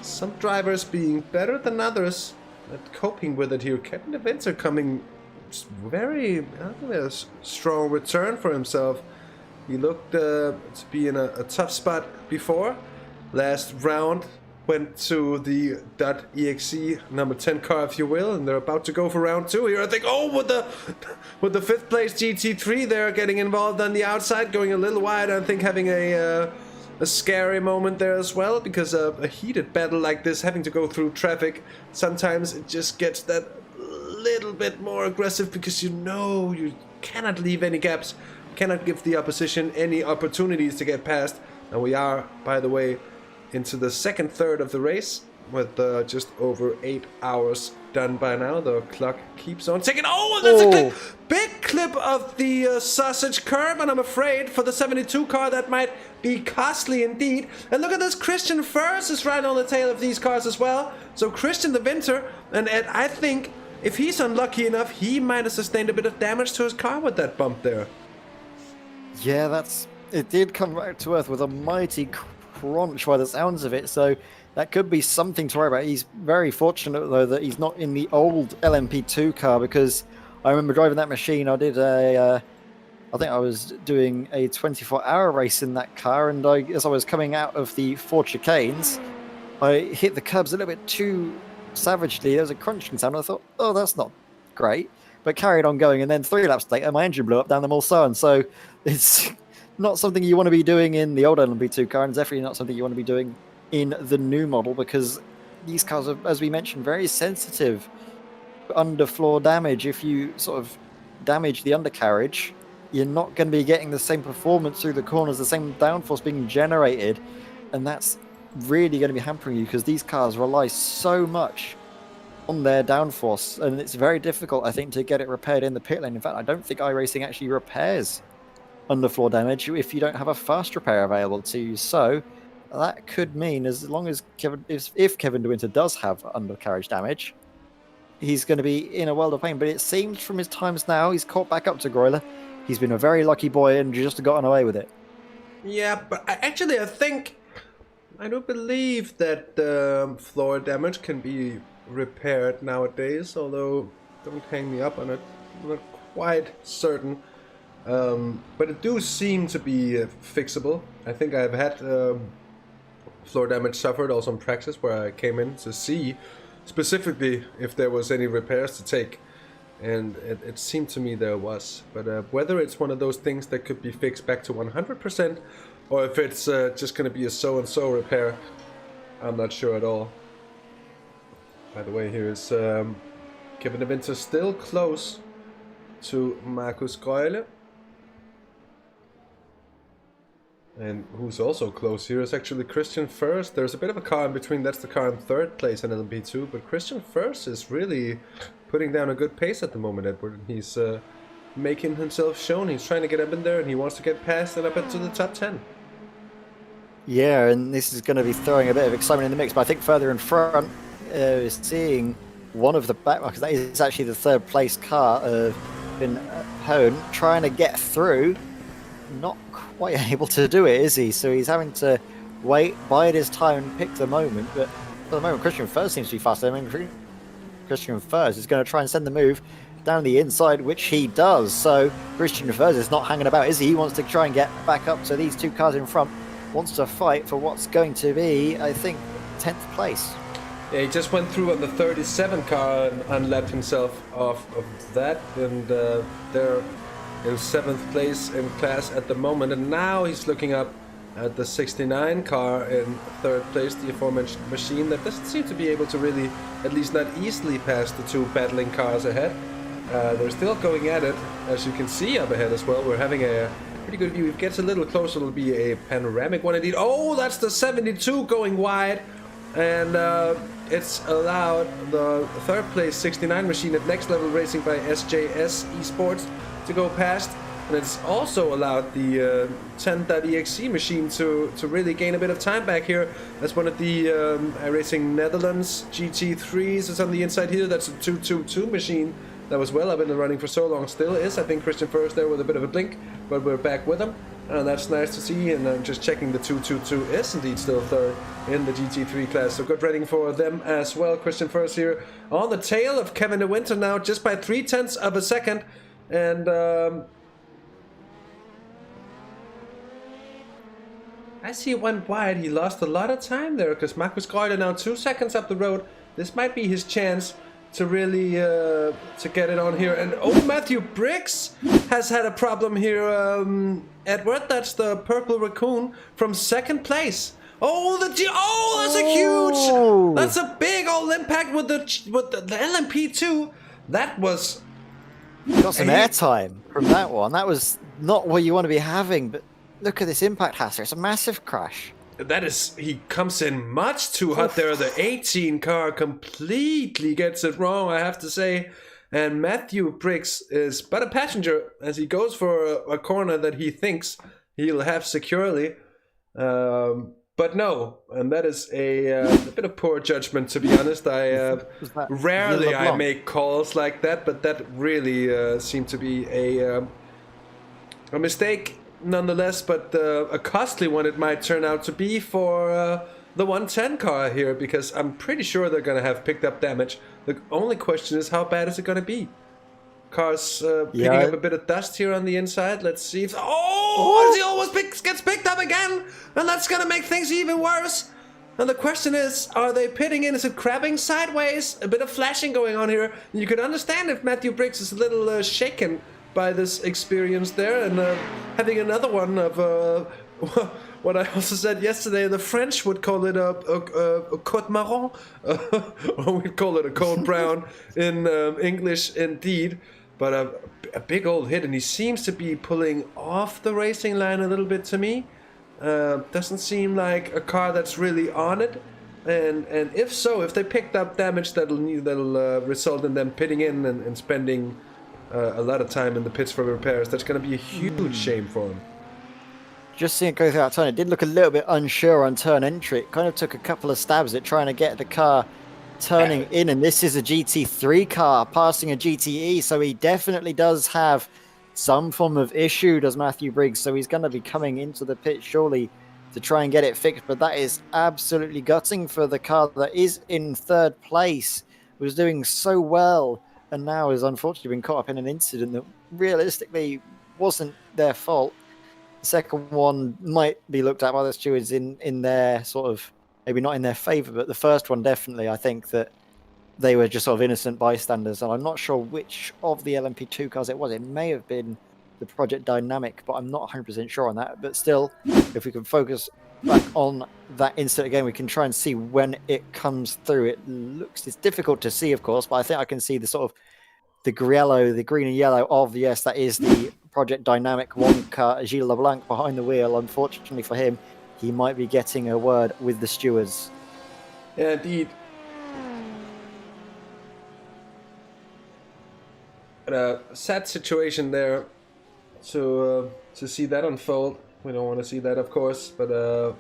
some drivers being better than others at coping with it here. Kevin De Winter coming very a strong return for himself. He looked to be in a tough spot before. Last round went to the .exe number 10 car, if you will, and they're about to go for round 2 here. I think, oh, with the 5th place GT3 there getting involved on the outside, going a little wide. I think having a scary moment there as well, because a heated battle like this, having to go through traffic, sometimes it just gets that little bit more aggressive, because you know you cannot leave any gaps, cannot give the opposition any opportunities to get past. And we are, by the way, into the second third of the race with just over 8 hours done by now. The clock keeps on ticking. Oh, that's a big clip of the sausage curb, and I'm afraid for the 72 car that might be costly indeed. And look at this, Christian Furs is right on the tail of these cars as well. So Christian De Winter, and Ed, I think if he's unlucky enough, he might have sustained a bit of damage to his car with that bump there.
Yeah, it did come back to earth with a mighty crunch by the sounds of it, so that could be something to worry about. He's very fortunate though that he's not in the old LMP2 car, because I remember driving that machine. I did I think I was doing a 24-hour race in that car, and as I was coming out of the 4 chicanes, I hit the curbs a little bit too savagely. There was a crunching sound, and I thought, oh, that's not great, but carried on going, and then 3 laps later my engine blew up down the Mulsanne. So it's not something you want to be doing in the old LMP2 car, and definitely not something you want to be doing in the new model, because these cars are, as we mentioned, very sensitive to underfloor damage. If you sort of damage the undercarriage, you're not going to be getting the same performance through the corners, the same downforce being generated, and that's really going to be hampering you, because these cars rely so much on their downforce, and it's very difficult, I think, to get it repaired in the pit lane. In fact, I don't think iRacing actually repairs underfloor damage if you don't have a fast repair available to you. So that could mean, as long as if Kevin De Winter does have undercarriage damage, he's going to be in a world of pain. But it seems from his times now, he's caught back up to Groyler. He's been a very lucky boy and just gotten away with it.
Yeah, but I do believe that floor damage can be repaired nowadays, although don't hang me up on it. I'm not quite certain. But it do seem to be fixable. I think I've had floor damage suffered also in practice, where I came in to see specifically if there was any repairs to take, and it seemed to me there was. But whether it's one of those things that could be fixed back to 100%, or if it's just going to be a so-and-so repair, I'm not sure at all. By the way, here is Kevin De Winter still close to Marcus Groyle. And who's also close here is actually Christian Furs. There's a bit of a car in between. That's the car in 3rd place in LMP2. But Christian Furs is really putting down a good pace at the moment, Edward. He's making himself shown. He's trying to get up in there, and he wants to get past and up into the top 10.
Yeah, and this is going to be throwing a bit of excitement in the mix. But I think further in front, seeing
one of the backmarkers. That is actually the third place car of Bin Hone trying to get through. Not quite able to do it, is he? So he's having to wait, bide his time and pick the moment. But for the moment, Christian Furs seems to be faster. I mean, Christian Furs is going to try and send the move down the inside, which he does. So Christian Furs is not hanging about, is he? He wants to try and get back up to these two cars in front. Wants to fight for what's going to be, I think, 10th place.
Yeah, he just went through on the 37 car and unlapped himself off of that, and they're in 7th place in class at the moment. And now he's looking up at the 69 car in 3rd place, the aforementioned machine that doesn't seem to be able to really, at least not easily, pass the two battling cars ahead. They're still going at it, as you can see up ahead as well. We're having a pretty good view. If it gets a little closer, it'll be a panoramic one indeed. Oh, that's the 72 going wide, and it's allowed the 3rd place 69 machine at Next Level Racing by SJS Esports to go past, and it's also allowed the 10.exe machine to really gain a bit of time back here. That's one of the iRacing Netherlands GT3s is on the inside here. That's a 222 machine that was well up in the running for so long, still is. I think Christian Furs there with a bit of a blink, but we're back with him, and that's nice to see. And I'm just checking the 222 is indeed still 3rd in the GT3 class, so good rating for them as well. Christian Furs here on the tail of Kevin De Winter now, just by 0.3 of a second, and as he went wide, he lost a lot of time there, because Marcus Goyder now 2 seconds up the road. This might be his chance to really to get it on here. And oh, Matthew Briggs has had a problem here. Edward, that's the purple raccoon from 2nd place. Oh, that's a huge, that's a big old impact with the LMP2. That was
Got some airtime from that one. That was not what you want to be having, but look at this impact hazard. It's a massive crash.
That is, he comes in much too hot there. The 18 car completely gets it wrong, I have to say. And Matthew Briggs is but a passenger as he goes for a corner that he thinks he'll have securely. But no, and that is a bit of poor judgment, to be honest. Rarely I make calls like that, but that really seemed to be a mistake. Nonetheless, but a costly one it might turn out to be for the 110 car here, because I'm pretty sure they're going to have picked up damage. The only question is, how bad is it going to be? Car's picking up a bit of dust here on the inside. Let's see if... Oh! He almost gets picked up again! And that's going to make things even worse! And the question is, are they pitting in? Is it crabbing sideways? A bit of flashing going on here. You could understand if Matthew Briggs is a little shaken by this experience there, and having another one of what I also said yesterday, the French would call it a côte marron, or we'd call it a cold brown in English indeed, but a big old hit, and he seems to be pulling off the racing line a little bit to me. Doesn't seem like a car that's really on it, and if so, if they picked up damage that'll result in them pitting in and spending a lot of time in the pits for repairs, that's going to be a huge shame for him.
Just seeing it go through that turn, it did look a little bit unsure on turn entry. It kind of took a couple of stabs at trying to get the car turning in, and this is a GT3 car passing a GTE, so he definitely does have some form of issue, does Matthew Briggs, so he's going to be coming into the pit surely to try and get it fixed, but that is absolutely gutting for the car that is in 3rd place, was doing so well, and now has unfortunately been caught up in an incident that realistically wasn't their fault. The second one might be looked at by the stewards in their sort of, maybe not in their favour, but the first one definitely, I think that they were just sort of innocent bystanders, and I'm not sure which of the LMP2 cars it was. It may have been the Project Dynamic, but I'm not 100% sure on that. But still, if we can focus back on that incident again, we can try and see when it comes through. It's difficult to see, of course, but I think I can see the sort of the green and yellow of, yes, that is the Project Dynamic one car, Gilles LeBlanc behind the wheel. Unfortunately for him, he might be getting a word with the stewards.
Yeah, indeed. A sad situation there to see that unfold. We don't want to see that, of course, but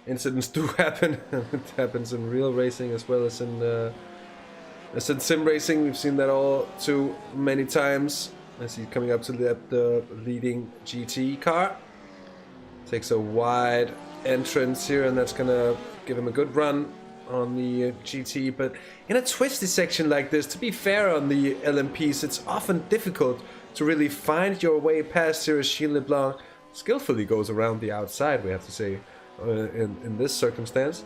incidents do happen. It happens in real racing as well as in As in sim racing, we've seen that all too many times. As he's coming up to the leading GTE car. Takes a wide entrance here, and that's gonna give him a good run on the GT. But in a twisty section like this, to be fair on the LMPs, it's often difficult to really find your way past here. As Gilles Leblanc skillfully goes around the outside, we have to say, in this circumstance.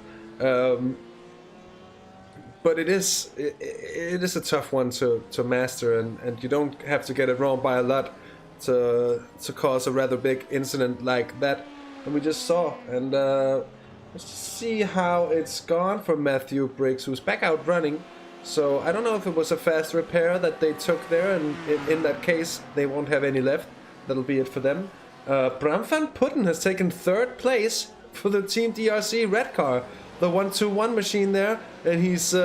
But it is a tough one to master, and you don't have to get it wrong by a lot to cause a rather big incident like that we just saw. And let's see how it's gone for Matthew Briggs, who's back out running. So I don't know if it was a fast repair that they took there, and in that case they won't have any left. That'll be it for them. Bram van Putten has taken 3rd place for the Team DRC red car, the 1-2-1 machine there, and he's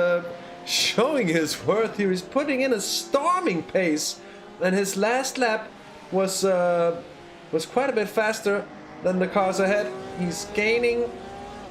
showing his worth here. He's putting in a storming pace, and his last lap was quite a bit faster than the cars ahead. He's gaining,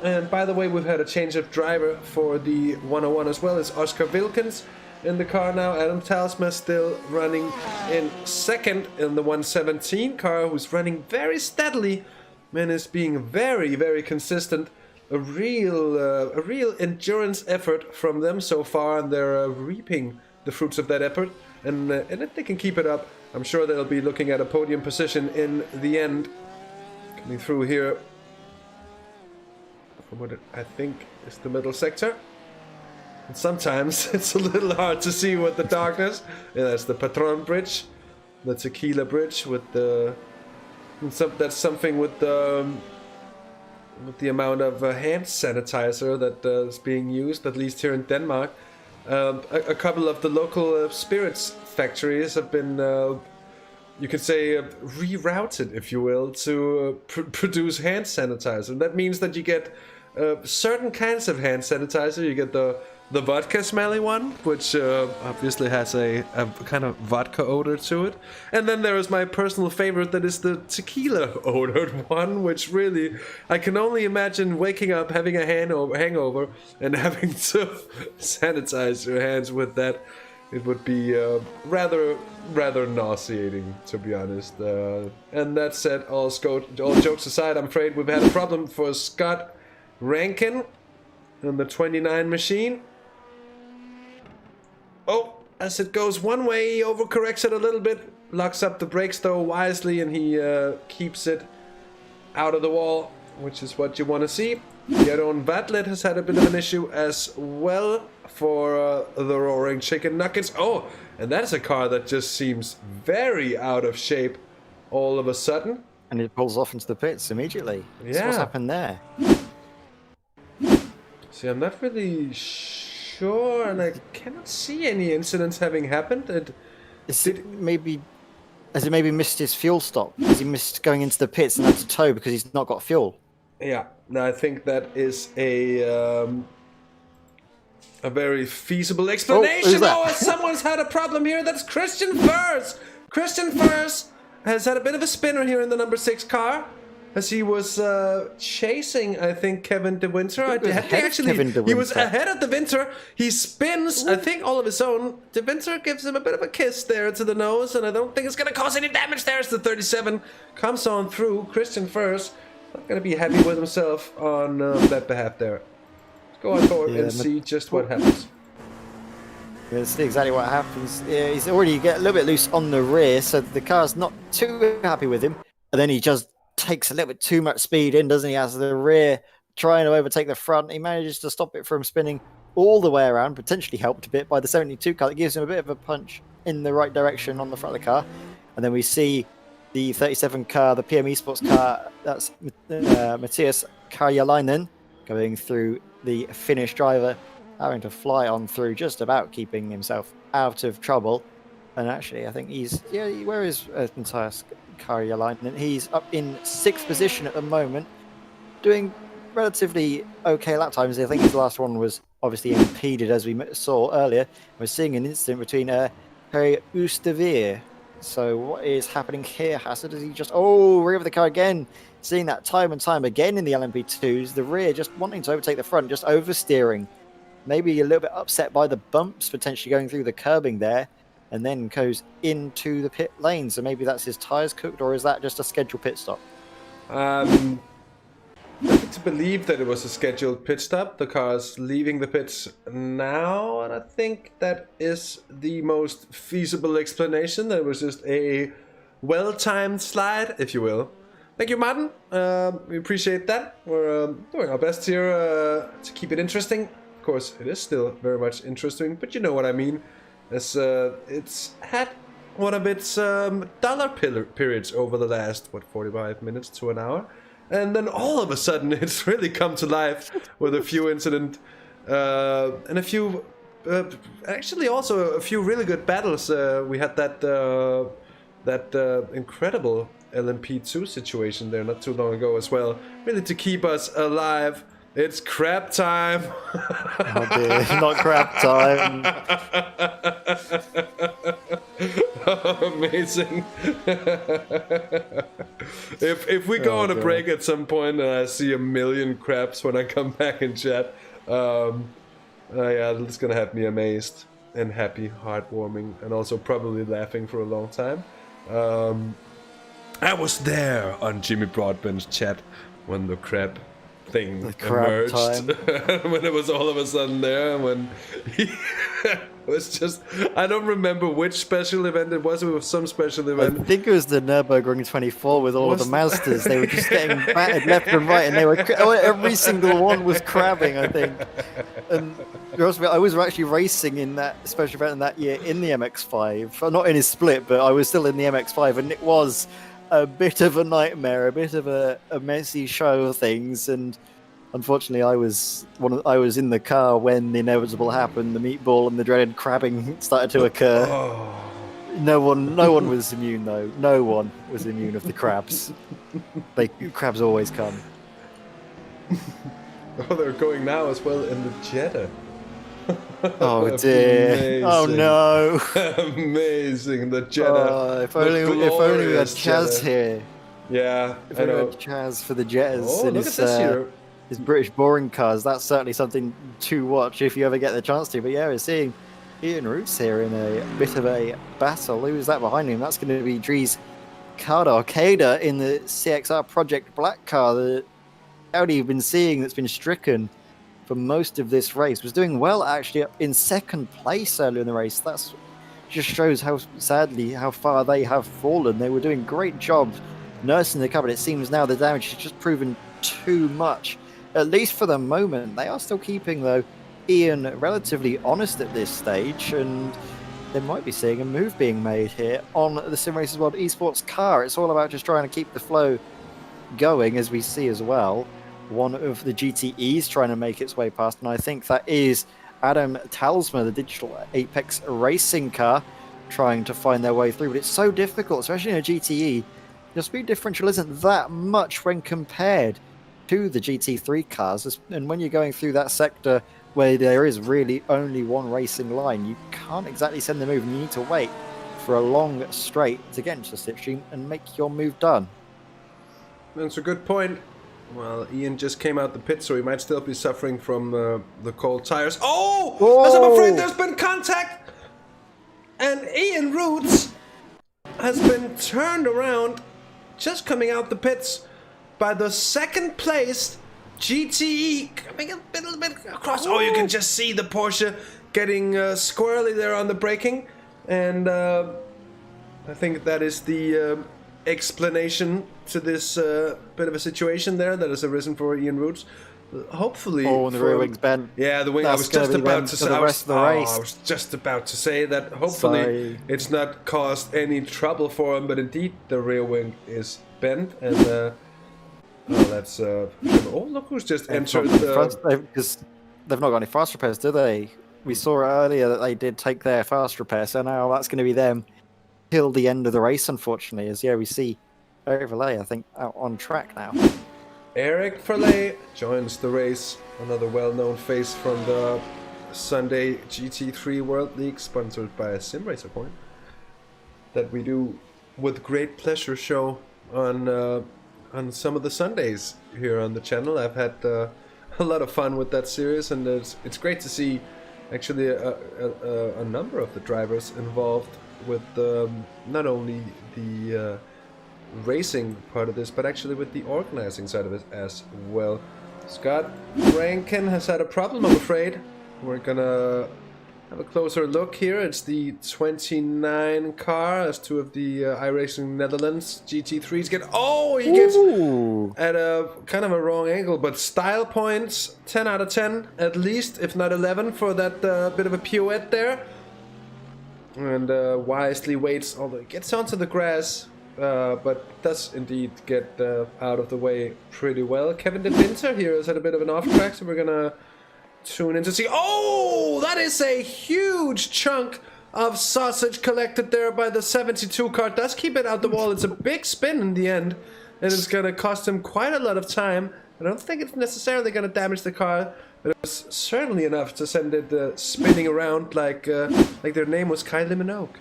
and by the way, we've had a change of driver for the 101 as well. It's Oscar Wilkins in the car now. Adam Talsma still running in 2nd in the 117 car, who's running very steadily and is being very, very consistent. A real endurance effort from them so far, and they're reaping the fruits of that effort. And if they can keep it up, I'm sure they'll be looking at a podium position in the end. Coming through here from what I think is the middle sector. And sometimes it's a little hard to see with the darkness. Yeah, that's the Patron Bridge, the Tequila Bridge with the. That's something with the amount of hand sanitizer that is being used, at least here in Denmark. A couple of the local spirits factories have been, you could say, rerouted, if you will, to produce hand sanitizer. And that means that you get certain kinds of hand sanitizer. You get the vodka smelly one, which obviously has a kind of vodka odor to it. And then there is my personal favorite, that is the tequila odored one, which really, I can only imagine waking up, having a hangover, and having to sanitize your hands with that. It would be rather nauseating, to be honest. And that said, all jokes aside, I'm afraid we've had a problem for Scott Rankin on the 29 machine. Oh, as it goes one way, he overcorrects it a little bit, locks up the brakes though wisely, and he keeps it out of the wall, which is what you want to see. Jeroen Vatlet has had a bit of an issue as well for the Roaring Chicken Nuggets. Oh, and that is a car that just seems very out of shape all of a sudden.
And it pulls off into the pits immediately.
Yeah.
So what's happened there?
See, I'm not really sure, and I cannot see any incidents having happened.
Has it maybe missed his fuel stop? Has he missed going into the pits and had to tow because he's not got fuel?
Yeah, no, I think that is a very feasible explanation. Someone's had a problem here. That's Christian Furs. Christian Furs has had a bit of a spinner here in the number 6 car, as he was chasing, I think, Kevin De Winter. He was ahead of De Winter. He spins, I think, all of his own. De Winter gives him a bit of a kiss there to the nose, and I don't think it's going to cause any damage there as the 37 comes on through. Christian Furs not going to be happy with himself on that behalf there. Let's go on forward and see just what happens.
Yeah, see exactly what happens. Yeah, he's already get a little bit loose on the rear, so the car's not too happy with him. And then he just takes a little bit too much speed in, doesn't he? As the rear trying to overtake the front, he manages to stop it from spinning all the way around, potentially helped a bit by the 72 car that gives him a bit of a punch in the right direction on the front of the car. And then we see the 37 car, the PM Esports car, that's Matthias Karjalainen going through the Finnish driver, having to fly on through, just about keeping himself out of trouble. And actually, I think he's... Yeah, where is Matthias Karjalainen? He's up in 6th position at the moment, doing relatively okay lap times. I think his last one was obviously impeded, as we saw earlier. We're seeing an incident between Harry Oosterveer. So what is happening here? Hassad, is he just... Oh, rear of the car again. Seeing that time and time again in the LMP2s. The rear just wanting to overtake the front, just oversteering
maybe a little bit upset by the bumps potentially going through the curbing there, and then goes into the pit lane. So maybe that's his tyres cooked, or is that just a scheduled pit stop?
To believe that it was a scheduled pit stop. The car's leaving the pits now, and I think that is the most feasible explanation. That it was just a well-timed slide, if you will. Thank you, Martin. We appreciate that. We're doing our best here to keep it interesting. Of course, it is still very much interesting, but you know what I mean. As it's had one of its duller periods over the last 45 minutes to an hour. And then all of a sudden, it's really come to life with a few incidents and a few, actually also a few really good battles. We had that incredible LMP2 situation there not too long ago as well. Really to keep us alive. It's crap time.
Oh dear, not crap time.
Oh, amazing. if we go on a break at some point and I see a million craps when I come back in chat, yeah, it's gonna have me amazed and happy, heartwarming, and also probably laughing for a long time. I was there on Jimmy Broadbent's chat when the crap thing emerged. When it was all of a sudden there, when he was just, I don't remember which special event it was. It was some special event.
I think it was the Nürburgring 24 with all of the Mazdas. They were just getting battered left and right, and they were every single one was crabbing, I think. And I was actually racing in that special event in that year in the MX-5, not in his split, but I was still in the MX-5, and it was a bit of a nightmare, a bit of a messy show of things. And unfortunately, I was in the car when the inevitable happened. The meatball and the dreaded crabbing started to occur.
Oh.
No one was immune though. No one was immune of the crabs. Crabs always come.
Oh, they're going now as well in the Jelle.
Oh dear! Oh no!
Amazing, the Jelle.
Oh, if only we had Chaz here.
Yeah,
if only we had Chaz for the Jettas.
Oh,
and
look at this here.
His British boring cars. That's certainly something to watch if you ever get the chance to. But yeah, we're seeing Ian Roots here in a bit of a battle. Who's that behind him? That's going to be Dree's COTA Arcada in the CXR Project Black car. The Audi you've been seeing that's been stricken for most of this race was doing well, actually in second place earlier in the race. That's just shows how far they have fallen. They were doing a great job nursing the car, but it seems now the damage has just proven too much, at least for the moment. They are still keeping, though, Ian relatively honest at this stage, and they might be seeing a move being made here on the Simracersworld Esports car. It's all about just trying to keep the flow going, as we see as well. One of the GTEs trying to make its way past, and I think that is Adam Talsma, the digital Apex racing car, trying to find their way through. But it's so difficult, especially in a GTE. The speed differential isn't that much when compared to the GT3 cars, and when you're going through that sector where there is really only one racing line, you can't exactly send the move, and you need to wait for a long straight to get into the slipstream and make your move done.
That's a good point. Well, Ian just came out the pit, so he might still be suffering from the cold tires. Oh!
Whoa!
As I'm afraid there's been contact! And Ian Roots has been turned around, just coming out the pits, by the second place GTE, coming a little bit across. Oh, you can just see the Porsche getting squirrely there on the braking. And I think that is the explanation to this bit of a situation there that has arisen for Ian Roots. Hopefully,
and the rear wing's bent.
Yeah, the wing. I was just about to say. I was just about to say that. Hopefully, it's not caused any trouble for him. But indeed, the rear wing is bent, and that's. Oh, look who's just entered.
Because they've not got any fast repairs, do they? We saw earlier that they did take their fast repair, so now that's going to be them till the end of the race, unfortunately. As we see Eric Verley, I think, out on track now.
Eric Verley joins the race, another well-known face from the Sunday GT3 World League, sponsored by Simracer Point, that we do with great pleasure show on some of the Sundays here on the channel. I've had a lot of fun with that series, and it's great to see actually a number of the drivers involved with not only the racing part of this, but actually with the organizing side of it as well. Scott Rankin has had a problem, I'm afraid. We're gonna have a closer look here. It's the 29 car as two of the iRacing Netherlands GT3s get... Oh, he gets at a kind of a wrong angle, but style points, 10 out of 10 at least, if not 11 for that bit of a pirouette there. And wisely waits, although he gets onto the grass, but does indeed get out of the way pretty well. Kevin De Winter here has had a bit of an off track, so we're gonna tune in to see. Oh, that is a huge chunk of sausage collected there by the 72 car. Does keep it out the wall. It's a big spin in the end, and it's gonna cost him quite a lot of time. I don't think it's necessarily gonna damage the car, but it's certainly enough to send it spinning around like their name was Kylie Minogue.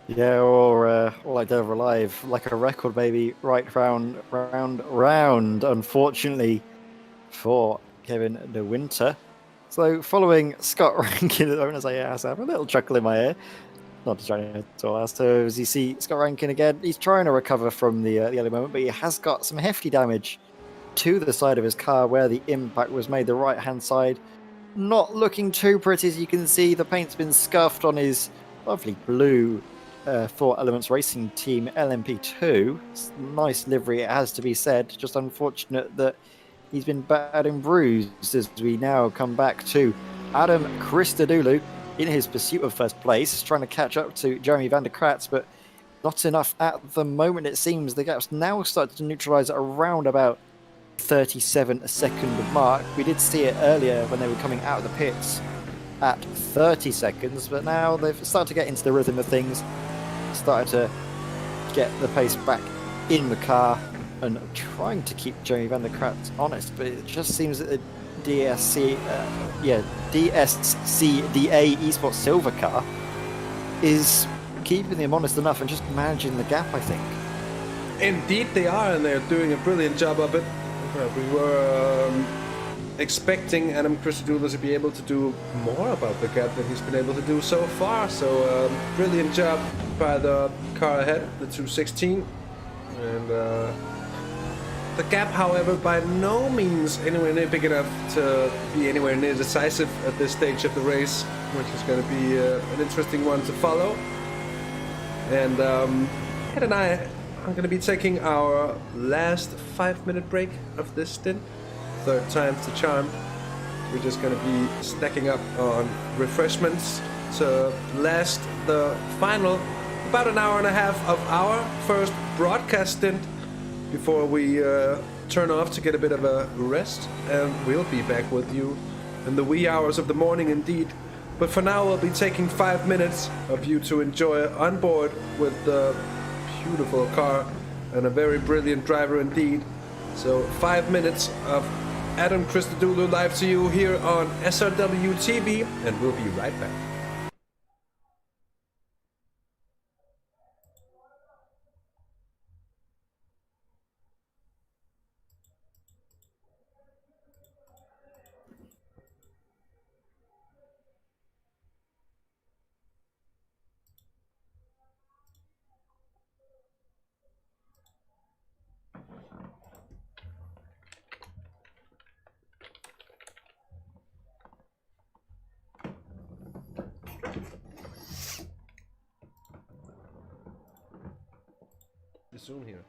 Yeah, or like Dead or Alive, like a record, baby, right round, unfortunately for Kevin De Winter. So following Scott Rankin, I'm going to say, I have a little chuckle in my ear. Not distracting at all. So as you see, Scott Rankin again, he's trying to recover from the early moment, but he has got some hefty damage to the side of his car where the impact was made, the right-hand side. Not looking too pretty, as you can see. The paint's been scuffed on his lovely blue 4 Elements Racing Team LMP2. Nice livery, it has to be said. Just unfortunate that he's been battered and bruised as we now come back to Adam Christodoulou in his pursuit of first place, trying to catch up to Jeremy van der Kratz, but not enough at the moment. It seems the gap's now started to neutralise at around about 37-second mark. We did see it earlier when they were coming out of the pits at 30 seconds, but now they've started to get into the rhythm of things, started to get the pace back in the car and trying to keep Jeremy van der Kratz honest, but it just seems that the DSCDA Esports Silver car is keeping them honest enough and just managing the gap, I think.
Indeed they are, and they're doing a brilliant job of it. We were expecting Adam Christodoulou to be able to do more about the gap than he's been able to do so far, so brilliant job by the car ahead, the 216. And the gap, however, by no means anywhere near big enough to be anywhere near decisive at this stage of the race, which is going to be an interesting one to follow. And Ed and I are going to be taking our last 5-minute break of this stint. Third time's the charm. We're just going to be stacking up on refreshments to last the final about an hour and a half of our first broadcast stint before we turn off to get a bit of a rest, and we'll be back with you in the wee hours of the morning indeed. But for now, we'll be taking 5 minutes of you to enjoy Onboard with the beautiful car and a very brilliant driver indeed. So 5 minutes of Adam Christodoulou live to you here on SRW TV, and we'll be right back. Soon here.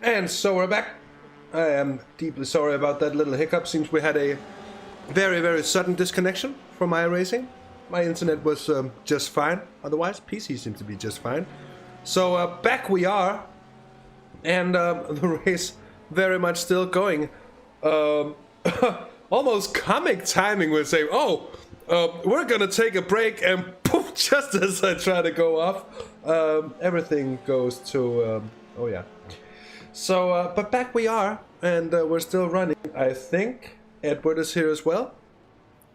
And so we're back. I am deeply sorry about that little hiccup. Seems we had a very, very sudden disconnection from iRacing. My internet was just fine. Otherwise, PC seems to be just fine. So back we are. And the race very much still going. Almost comic timing would say, oh, we're gonna take a break, and poof, just as I try to go off, everything goes to, oh yeah. So, but back we are, and we're still running. I think Edward is here as well.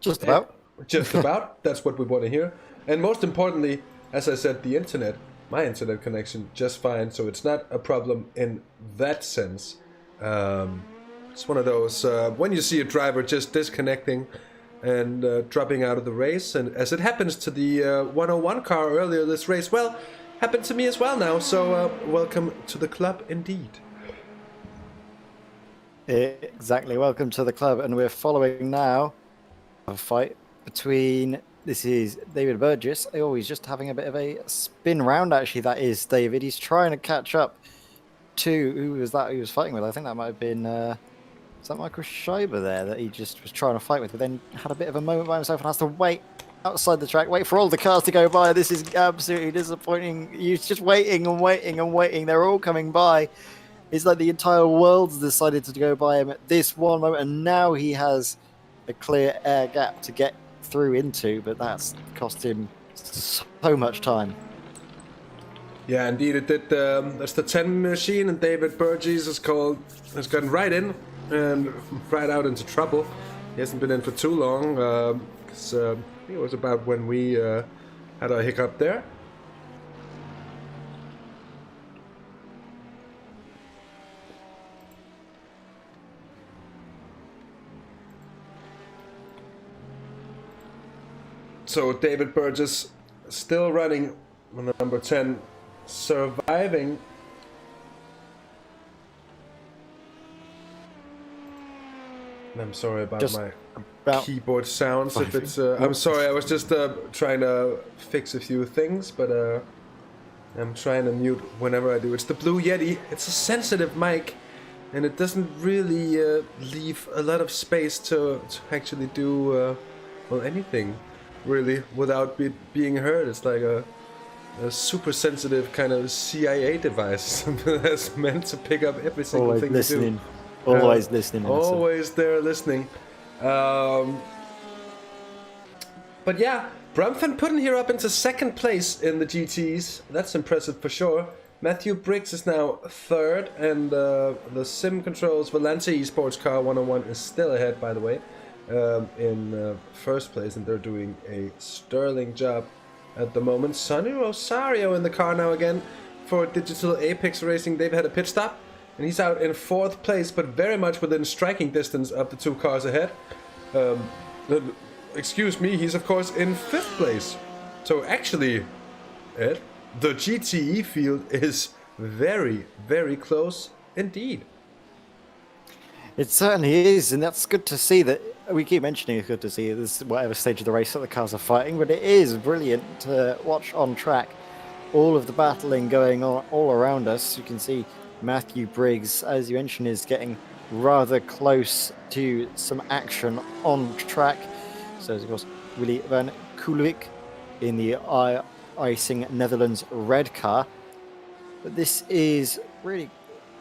Just about.
Just about. That's what we want to hear. And most importantly, as I said, the internet, my internet connection, just fine. So it's not a problem in that sense. It's one of those, when you see a driver just disconnecting and dropping out of the race, and as it happens to the 101 car earlier this race, well, happened to me as well now. So welcome to the club indeed.
Exactly, welcome to the club, and we're following now a fight between, this is David Burgess. Oh, he's just having a bit of a spin round, actually. That is David. He's trying to catch up to, who was that he was fighting with? I think that might have been, is that Michael Schreiber there that he just was trying to fight with, but then had a bit of a moment by himself and has to wait outside the track, wait for all the cars to go by. This is absolutely disappointing. He's just waiting and waiting and waiting. They're all coming by. It's like the entire world's decided to go by him at this one moment, and now he has a clear air gap to get through into, but that's cost him so much time.
Yeah, indeed it did. That's the 10 machine, and David Burgess has gotten right in and right out into trouble. He hasn't been in for too long, because I think it was about when we had our hiccup there. So David Burgess still running on the number 10, surviving. I'm sorry about my keyboard sounds. If it's, I'm sorry, I was just trying to fix a few things, but I'm trying to mute whenever I do. It's the Blue Yeti. It's a sensitive mic, and it doesn't really leave a lot of space to actually do well, anything really without being heard. It's like a super sensitive kind of CIA device that's meant to pick up every single
always
thing
listening.
you do.
Always listening.
Always there listening. But yeah, Bramford putting here up into second place in the GTs. That's impressive for sure. Matthew Briggs is now third, and the Sim Controls Valente Esports car 101 is still ahead, by the way, in first place, and they're doing a sterling job at the moment. Sonny Rosario in the car now again for Digital Apex Racing. They've had a pit stop, and he's out in fourth place, but very much within striking distance of the two cars ahead. Excuse me, he's of course in fifth place. So actually, Ed, the GTE field is very, very close indeed.
It certainly is, and that's good to see. That we keep mentioning it's good to see this, whatever stage of the race that the cars are fighting, but it is brilliant to watch on track. All of the battling going on all around us. You can see Matthew Briggs, as you mentioned, is getting rather close to some action on track. So, of course, Willy van Kulik in the Icing Netherlands red car. But this is really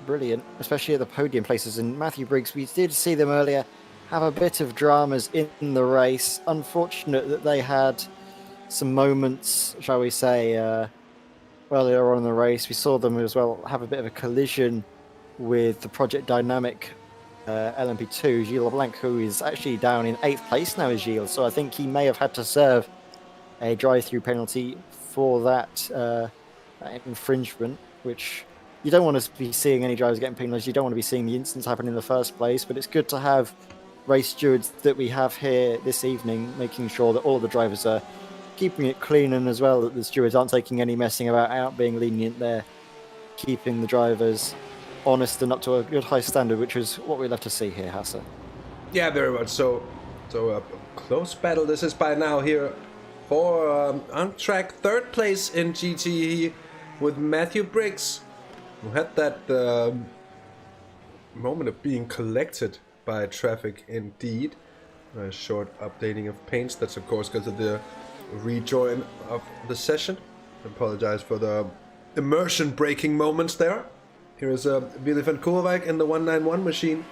brilliant, especially at the podium places. And Matthew Briggs, we did see them earlier have a bit of dramas in the race. Unfortunate that they had some moments, shall we say, earlier on in the race. We saw them as well have a bit of a collision with the Project Dynamic LMP2, Gilles LeBlanc, who is actually down in 8th place now, is Gilles. So I think he may have had to serve a drive-through penalty for that infringement, which you don't want to be seeing any drivers getting penalised. You don't want to be seeing the incidents happen in the first place, but it's good to have race stewards that we have here this evening, making sure that all of the drivers are keeping it clean, and as well that the stewards aren't taking any messing about, out being lenient there, keeping the drivers honest and up to a good high standard, which is what we love to see here, Hasse.
Yeah, very much so. So a close battle this is by now here for on track third place in GTE with Matthew Briggs, who had that moment of being collected by traffic indeed. A short updating of paints. That's of course because of the rejoin of the session. I apologize for the immersion breaking moments there. Here is Willy van Koolwijk in the 191 machine,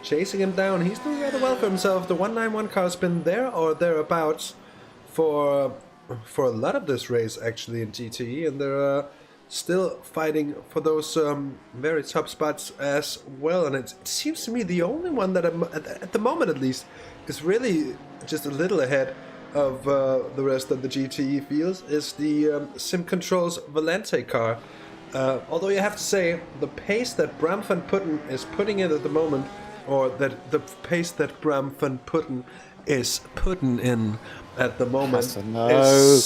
chasing him down. He's doing rather well for himself. The 191 car's been there or thereabouts for a lot of this race actually in GTE, and they're still fighting for those very top spots as well. And it seems to me the only one that at the moment at least is really just a little ahead of the rest of the GTE fields is the Sim Control's Valente car. Although you have to say the pace that Bram van Putten is putting in at the moment, or that the pace that Bram van Putten is putting in at the moment is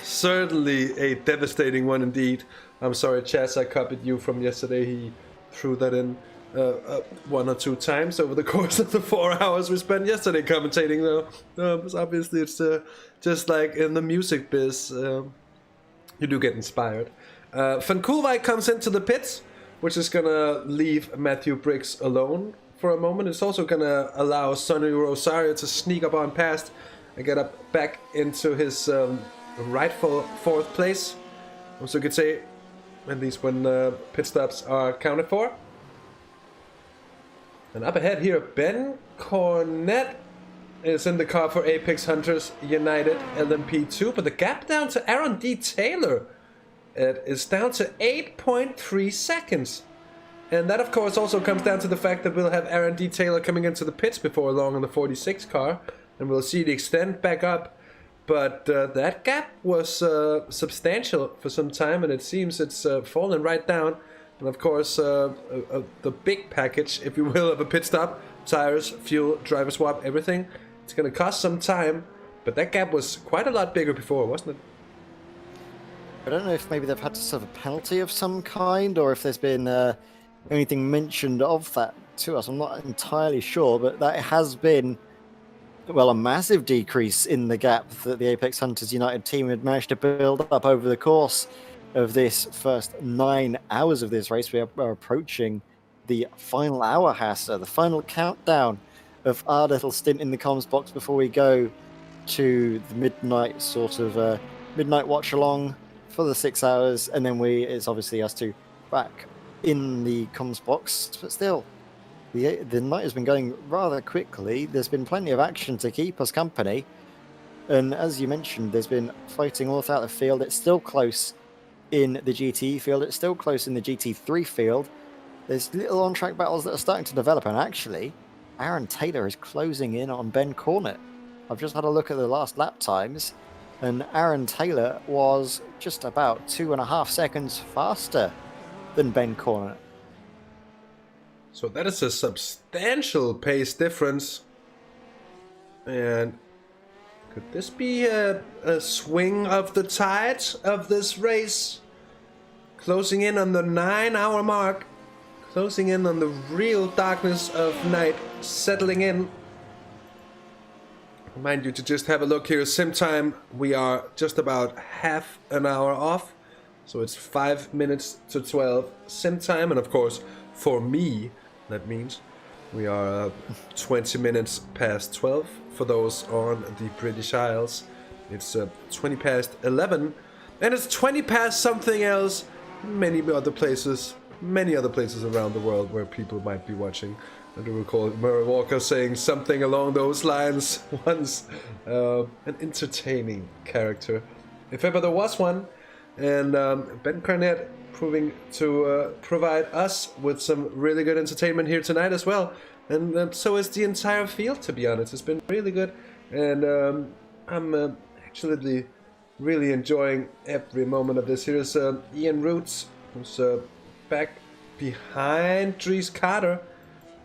certainly a devastating one indeed. I'm sorry, Chaz, I copied you from yesterday. He threw that in 1 or 2 times over the course of the 4 hours we spent yesterday commentating, though. Obviously, it's just like in the music biz, you do get inspired. Van Koolwijk comes into the pits, which is gonna leave Matthew Briggs alone for a moment. It's also gonna allow Sonny Rosario to sneak up on past and get up back into his rightful 4th place. Also, you could say, at least when pit stops are counted for. And up ahead here, Ben Cornett is in the car for Apex Hunters United LMP2, but the gap down to Aaron D. Taylor, it is down to 8.3 seconds. And that, of course, also comes down to the fact that we'll have Aaron D. Taylor coming into the pits before long in the 46 car, and we'll see the extend back up. But that gap was substantial for some time, and it seems it's fallen right down. And of course, the big package, if you will, of a pit stop, tires, fuel, driver swap, everything, it's going to cost some time. But that gap was quite a lot bigger before, wasn't it?
I don't know if maybe they've had to serve a penalty of some kind, or if there's been anything mentioned of that to us. I'm not entirely sure, but that has been, well, a massive decrease in the gap that the Apex Hunters United team had managed to build up over the course of this first 9 hours of this race. We are approaching the final hour, Hassa, the final countdown of our little stint in the comms box before we go to the midnight midnight watch along for the 6 hours, and then it's obviously us two back in the comms box. But still, the night has been going rather quickly. There's been plenty of action to keep us company, and as you mentioned, there's been fighting all throughout the field. It's still close in the GTE field. It's still close in the GT3 field. There's little on-track battles that are starting to develop, and actually, Aaron Taylor is closing in on Ben Cornett. I've just had a look at the last lap times, and Aaron Taylor was just about 2.5 seconds faster than Ben Cornett.
So that is a substantial pace difference. And could this be a swing of the tide of this race? Closing in on the 9-hour mark. Closing in on the real darkness of night settling in. Remind you to just have a look here. Sim time, we are just about half an hour off. So it's 5 minutes to 12 sim time. And of course, for me, that means we are 20 minutes past 12 for those on the British Isles. It's 20 past 11. And it's 20 past something else. Many other places around the world where people might be watching. I do recall Murray Walker saying something along those lines once. An entertaining character, if ever there was one. And Ben Cornett proving to provide us with some really good entertainment here tonight as well. And so is the entire field, to be honest. It's been really good. And I'm actually really enjoying every moment of this. Here's Ian Roots, who's back behind Dries Carter,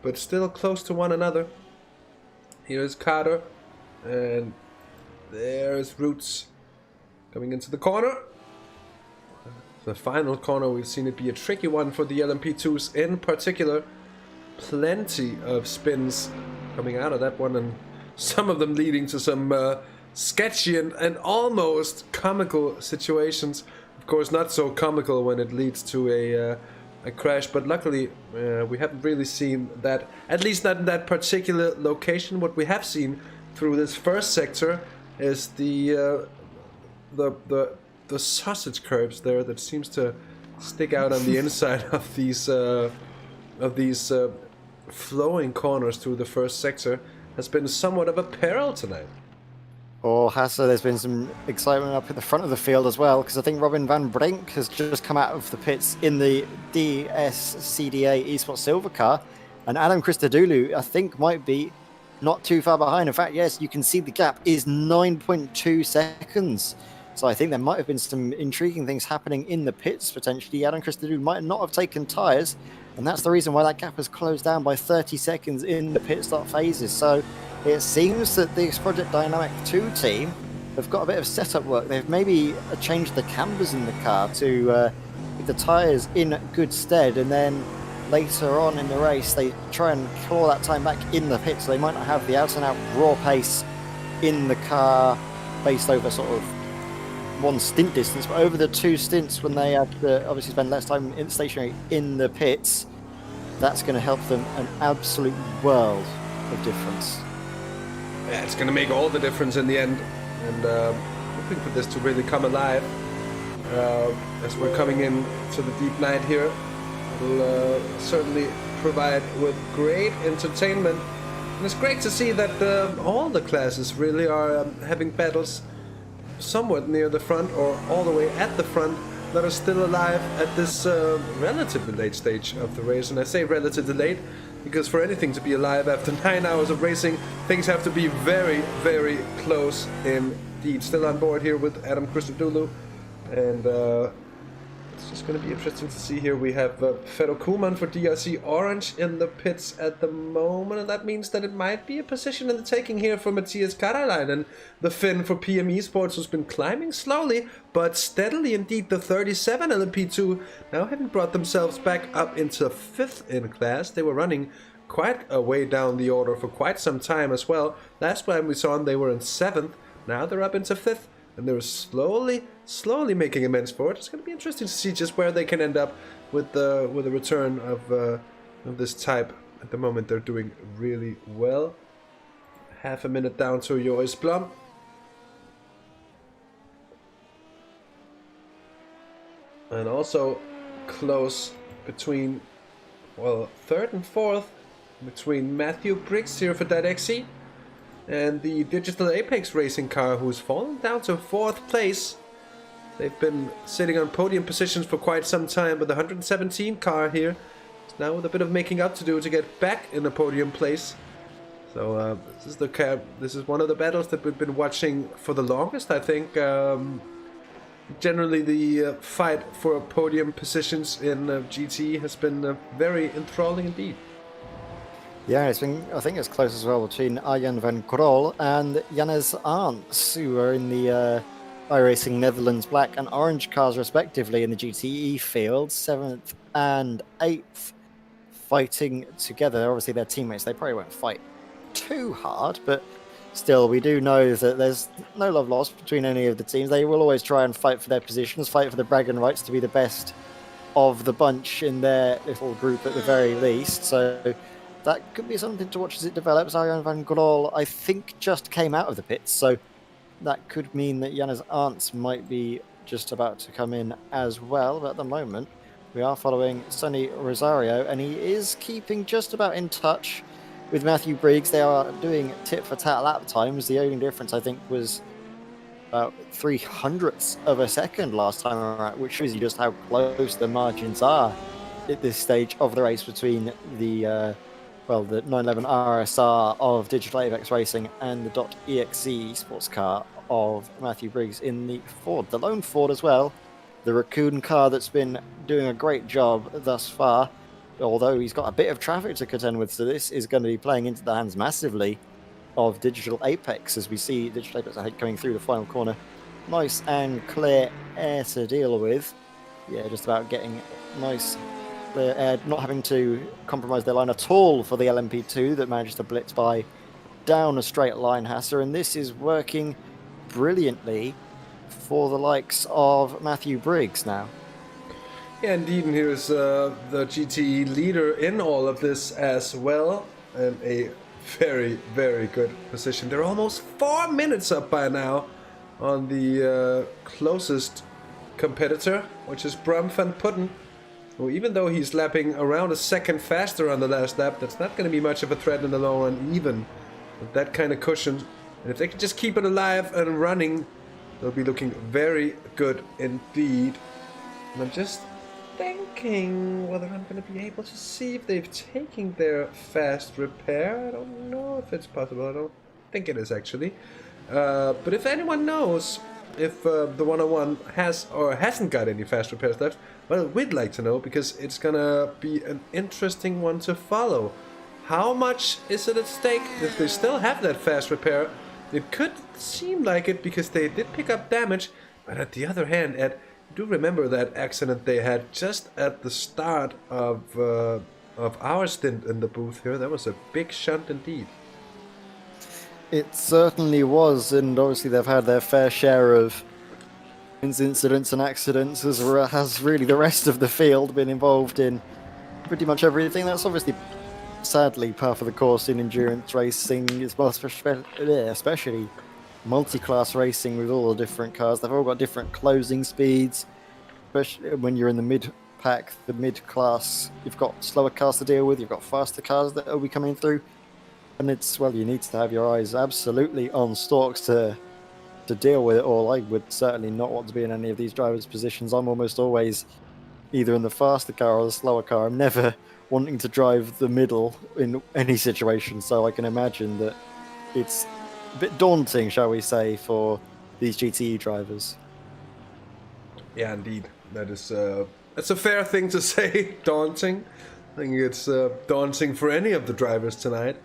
but still close to one another. Here's Carter, and there's Roots coming into the corner. The final corner, we've seen it be a tricky one for the LMP2s in particular. Plenty of spins coming out of that one, and some of them leading to some sketchy and almost comical situations. Of course, not so comical when it leads to a a crash, but luckily we haven't really seen that, at least not in that particular location. What we have seen through this first sector is the sausage curbs there that seems to stick out on the inside of these flowing corners through the first sector has been somewhat of a peril tonight.
Or Hasse, there's been some excitement up at the front of the field as well, because I think Robin van Brink has just come out of the pits in the DSCDA Esports Silver car, and Adam Christodoulou, I think, might be not too far behind. In fact, yes, you can see the gap is 9.2 seconds. So I think there might have been some intriguing things happening in the pits, potentially. Adam Christodoulou might not have taken tyres, and that's the reason why that gap has closed down by 30 seconds in the pit stop phases. So it seems that this Project Dynamic 2 team have got a bit of setup work. They've maybe changed the cambers in the car to get the tyres in good stead, and then later on in the race they try and claw that time back in the pit, so they might not have the out-and-out raw pace in the car based over sort of one stint distance, but over the two stints when they have to obviously spend less time in stationary in the pits, that's going to help them an absolute world of difference.
Yeah, it's going to make all the difference in the end, and hoping for this to really come alive as we're coming in to the deep night here. It'll certainly provide with great entertainment, and it's great to see that all the classes really are having battles somewhat near the front or all the way at the front that are still alive at this relatively late stage of the race. And I say relatively late because for anything to be alive after 9 hours of racing, things have to be very, very close indeed. Still on board here with Adam Christodoulou, and it's just going to be interesting to see here. We have Fedor Kuhlmann for DRC Orange in the pits at the moment, and that means that it might be a position in the taking here for Matthias Karalainen, the Finn for PM Esports, who's been climbing slowly but steadily indeed. The 37 LMP2 now having brought themselves back up into 5th in class. They were running quite a way down the order for quite some time as well. Last time we saw them, they were in 7th. Now they're up into 5th. And they're slowly making amends for it. It's going to be interesting to see just where they can end up with the return of this type. At the moment, they're doing really well. Half a minute down to Joris Blom. And also close between, well, 3rd and 4th between Matthew Briggs here for Didexi and the Digital Apex racing car, who's fallen down to 4th place. They've been sitting on podium positions for quite some time, but the 117 car here is now with a bit of making up to do to get back in the podium place. So this is one of the battles that we've been watching for the longest, I think. Generally, the fight for podium positions in GTE has been very enthralling indeed.
Yeah, it's been, I think it's close as well between Arjan van Krol and Jannes Arnts, who are in the iRacing Netherlands black and orange cars respectively in the GTE field, 7th and 8th, fighting together. Obviously they're teammates, they probably won't fight too hard, but still we do know that there's no love lost between any of the teams. They will always try and fight for their positions, fight for the bragging rights to be the best of the bunch in their little group at the very least. So that could be something to watch as it develops. Arjan van Grol, I think, just came out of the pits, so that could mean that Jannes Arnts might be just about to come in as well. But at the moment, we are following Sonny Rosario, and he is keeping just about in touch with Matthew Briggs. They are doing tit-for-tat lap times. The only difference, I think, was about 0.03 of a second last time around, which shows you just how close the margins are at this stage of the race between the the 911 RSR of Digital Apex Racing and the .exe sports car of Matthew Briggs in the Ford. The lone Ford as well, the Raccoon car that's been doing a great job thus far, although he's got a bit of traffic to contend with, so this is going to be playing into the hands massively of Digital Apex as we see Digital Apex coming through the final corner. Nice and clear air to deal with. Yeah, just about getting nice not having to compromise their line at all for the LMP2 that manages to blitz by down a straight line, Hasser, and this is working brilliantly for the likes of Matthew Briggs now.
Yeah, indeed, and here's the GTE leader in all of this as well, and a very, very good position. They're almost 4 minutes up by now on the closest competitor, which is Bram van Putten, who, even though he's lapping around a second faster on the last lap, that's not going to be much of a threat in the long run, even with that kind of cushion. And if they can just keep it alive and running, they'll be looking very good indeed. And I'm just thinking whether I'm going to be able to see if they've taken their fast repair. I don't know if it's possible. I don't think it is, actually. But if anyone knows if the 101 has or hasn't got any fast repairs left, well, we'd like to know, because it's going to be an interesting one to follow. How much is it at stake if they still have that fast repair? It could seem like it, because they did pick up damage, but at the other hand, Ed, do remember that accident they had just at the start of our stint in the booth here. That was a big shunt indeed.
It certainly was, and obviously they've had their fair share of incidents and accidents, as has really the rest of the field been involved in pretty much everything. That's obviously, sadly, part of the course in endurance racing, as well, especially multi-class racing with all the different cars. They've all got different closing speeds, especially when you're in the mid-pack, the mid-class. You've got slower cars to deal with, you've got faster cars that will be coming through, and it's, well, you need to have your eyes absolutely on stalks to deal with it all. I would certainly not want to be in any of these drivers' positions. I'm almost always either in the faster car or the slower car. I'm never wanting to drive the middle in any situation, so I can imagine that it's a bit daunting, shall we say, for these GTE drivers.
Yeah, indeed. That is that's a fair thing to say. Daunting. I think it's daunting for any of the drivers tonight.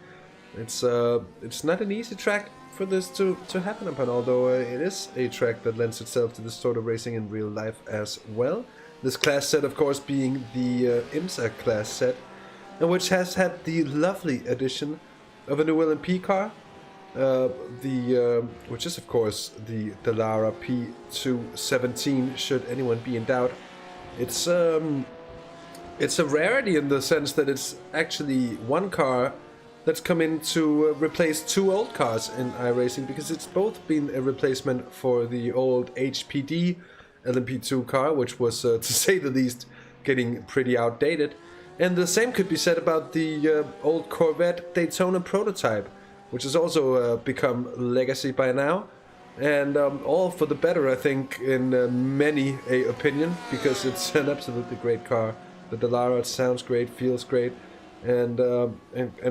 It's not an easy track for this to happen upon, although it is a track that lends itself to this sort of racing in real life as well. This class set, of course, being the IMSA class set, and which has had the lovely addition of a new LMP car, which is, of course, the Dallara P217, should anyone be in doubt. It's a rarity in the sense that it's actually one car that's come in to replace two old cars in iRacing, because it's both been a replacement for the old HPD LMP2 car, which was, to say the least, getting pretty outdated. And the same could be said about the old Corvette Daytona prototype, which has also become legacy by now. And all for the better, I think, in many a opinion, because it's an absolutely great car. The Dallara sounds great, feels great, and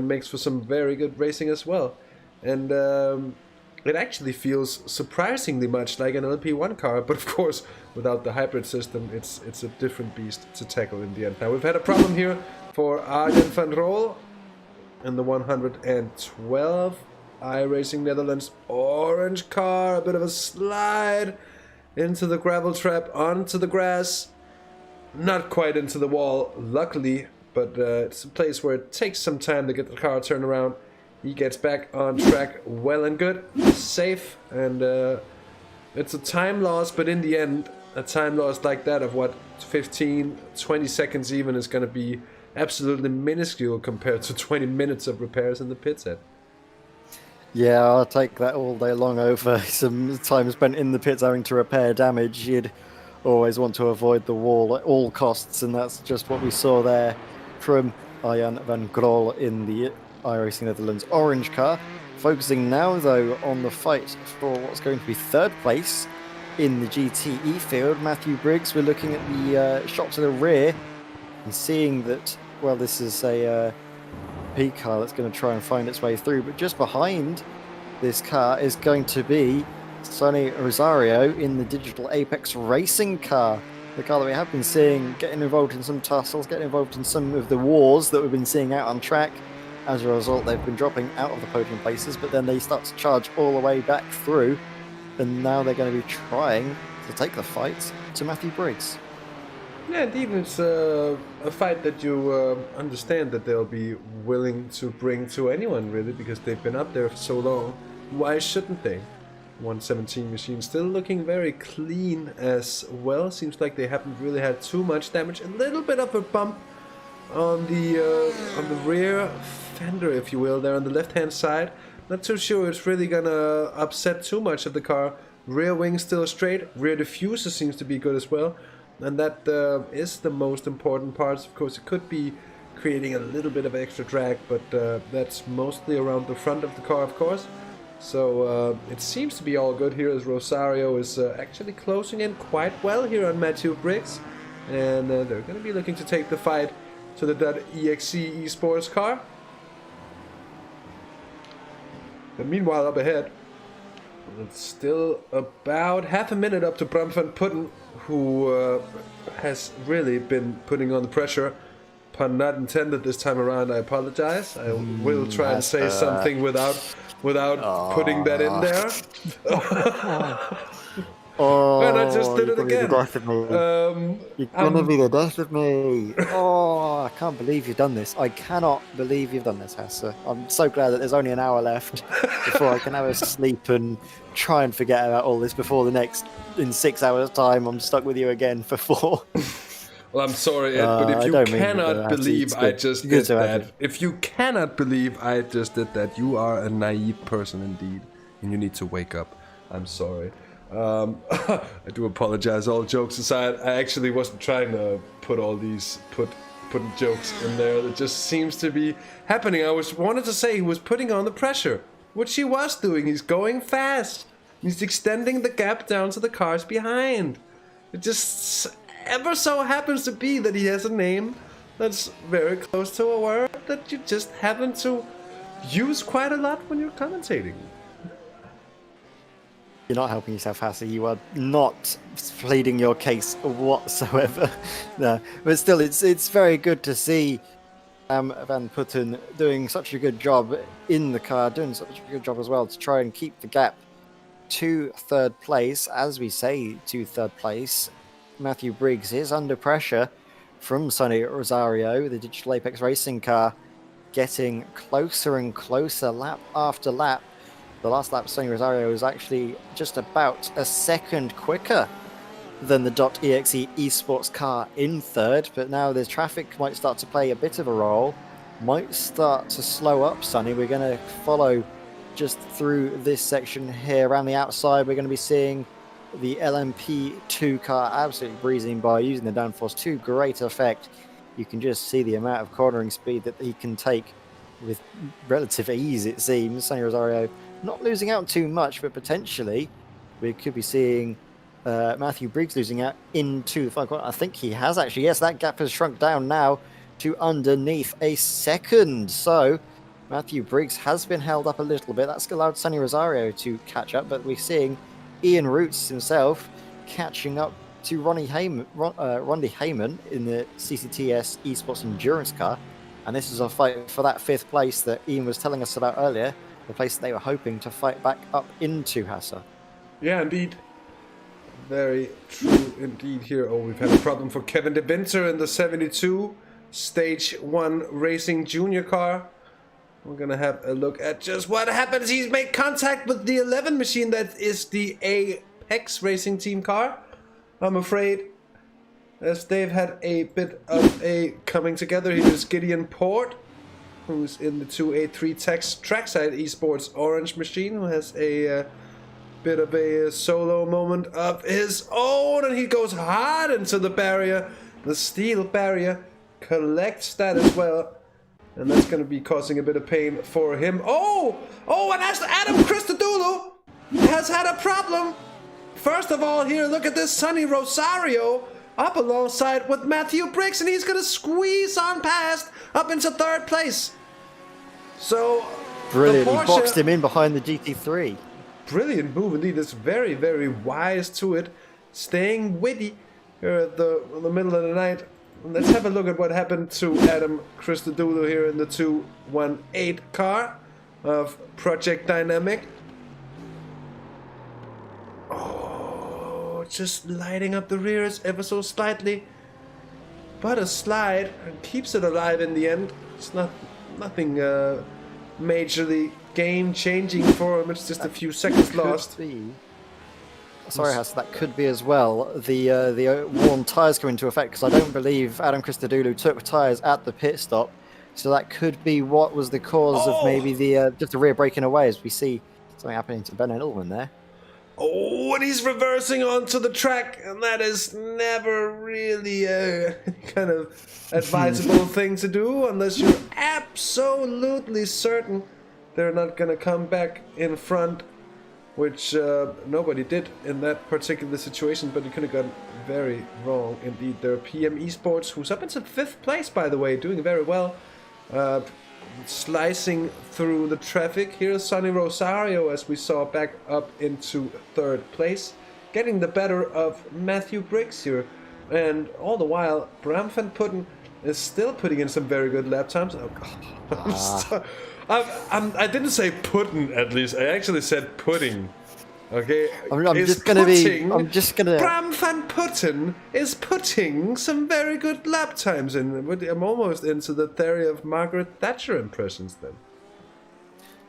makes for some very good racing as well. And it actually feels surprisingly much like an LP1 car, but of course, without the hybrid system, it's a different beast to tackle in the end. Now, we've had a problem here for Arjen van Rol in the 112 iRacing Netherlands orange car. A bit of a slide into the gravel trap, onto the grass, not quite into the wall, luckily, but it's a place where it takes some time to get the car turned around. He gets back on track, well and good, safe, and it's a time loss, but in the end, a time loss like that of what, 15, 20 seconds even, is going to be absolutely minuscule compared to 20 minutes of repairs in the pit set.
Yeah, I'll take that all day long over some time spent in the pits having to repair damage. You'd always want to avoid the wall at all costs, and that's just what we saw there from Arjan van Grol in the iRacing Netherlands orange car. Focusing now, though, on the fight for what's going to be third place in the GTE field. Matthew Briggs, we're looking at the shot to the rear and seeing that, well, this is a P car that's going to try and find its way through, but just behind this car is going to be Sonny Rosario in the Digital Apex racing car, the car that we have been seeing getting involved in some tussles, getting involved in some of the wars that we've been seeing out on track. As a result, they've been dropping out of the podium places, but then they start to charge all the way back through, and now they're going to be trying to take the fight to Matthew Briggs.
Yeah, indeed, it's a fight that you understand that they'll be willing to bring to anyone, really, because they've been up there for so long. Why shouldn't they? 117 machine still looking very clean as well. Seems like they haven't really had too much damage. A little bit of a bump on the rear fender, if you will, there on the left-hand side. Not too sure it's really gonna upset too much of the car. Rear wing still straight. Rear diffuser seems to be good as well, and that is the most important parts. Of course, it could be creating a little bit of extra drag, but that's mostly around the front of the car, of course. So it seems to be all good here as Rosario is actually closing in quite well here on Matthew Briggs. And they're going to be looking to take the fight to the .exe Esports car. And meanwhile, up ahead, it's still about half a minute up to Bram van Putten, who has really been putting on the pressure. Pun not intended this time around, I apologize. I will try and say something without putting that in there. And I just did it again.
You're gonna be the death of me. Oh, I can't believe you've done this. I cannot believe you've done this, Hassa. I'm so glad that there's only an hour left before I can have a sleep and try and forget about all this before the next, in 6 hours' time, I'm stuck with you again for 4.
Well, I'm sorry, Ed, but if you cannot believe I just did that, if you cannot believe I just did that, you are a naive person indeed, and you need to wake up. I'm sorry. I do apologize. All jokes aside, I actually wasn't trying to put all these putting jokes in there. That just seems to be happening. I wanted to say he was putting on the pressure, which he was doing. He's going fast. He's extending the gap down to the cars behind. It just ever so happens to be that he has a name that's very close to a word that you just happen to use quite a lot when you're commentating.
You're not helping yourself, Hassa. You are not pleading your case whatsoever. No, but still, it's very good to see Van Putten doing such a good job in the car, doing such a good job as well to try and keep the gap to third place. As we say, to third place, Matthew Briggs is under pressure from Sonny Rosario, the Digital Apex racing car, getting closer and closer lap after lap. The last lap, Sonny Rosario was actually just about a second quicker than the .exe Esports car in third, but now the traffic might start to play a bit of a role, might start to slow up Sonny. We're going to follow just through this section here. Around the outside, we're going to be seeing the LMP2 car absolutely breezing by, using the downforce to great effect. You can just see the amount of cornering speed that he can take with relative ease, it seems. Sonny Rosario not losing out too much, but potentially we could be seeing Matthew Briggs losing out into the final corner. I think he has actually. Yes, that gap has shrunk down now to underneath a second. So Matthew Briggs has been held up a little bit. That's allowed Sonny Rosario to catch up, but we're seeing Ian Roots himself catching up to Ronnie Heyman in the CCTS Esports Endurance car. And this is a fight for that 5th place that Ian was telling us about earlier, the place that they were hoping to fight back up into, Hassa.
Yeah, indeed. Very true indeed here. Oh, we've had a problem for Kevin De Winter in the 72 Stage 1 Racing Junior car. We're going to have a look at just what happens. He's made contact with the 11 machine that is the Apex Racing Team car. I'm afraid, as they've had a bit of a coming together. Here's Gideon Port, who's in the 283 Trackside Esports Orange machine, who has a bit of a solo moment of his own, and he goes hard into the barrier. The steel barrier collects that as well, and that's going to be causing a bit of pain for him. Oh, and as Adam Christodoulou has had a problem. First of all, here, look at this Sonny Rosario up alongside with Matthew Briggs, and he's going to squeeze on past up into 3rd place. So,
brilliant. He boxed him in behind the GT3.
Brilliant move indeed. It's very, very wise to it. Staying witty here in the middle of the night. And let's have a look at what happened to Adam Christodoulou here in the 218 car of Project Dynamic. Oh, just lighting up the rears ever so slightly. But a slide and keeps it alive in the end. It's nothing majorly game-changing for him. It's just a few seconds lost.
Sorry, Haas, that could be as well. The worn tyres come into effect because I don't believe Adam Christodoulou took tyres at the pit stop. So that could be what was the cause of maybe just the rear breaking away, as we see something happening to Ben Edelman there.
Oh, and he's reversing onto the track, and that is never really a kind of advisable thing to do unless you're absolutely certain they're not going to come back in front, which nobody did in that particular situation, but it could have gone very wrong indeed. There are PM Esports, who's up into 5th place, by the way, doing very well, slicing through the traffic. Here's Sonny Rosario, as we saw, back up into 3rd place, getting the better of Matthew Briggs here. And all the while, Bram van Putten is still putting in some very good lap times. I didn't say Putten, at least. I actually said pudding. Okay,
I'm just gonna.
Bram van Putten is putting some very good lap times in. I'm almost into the theory of Margaret Thatcher impressions then.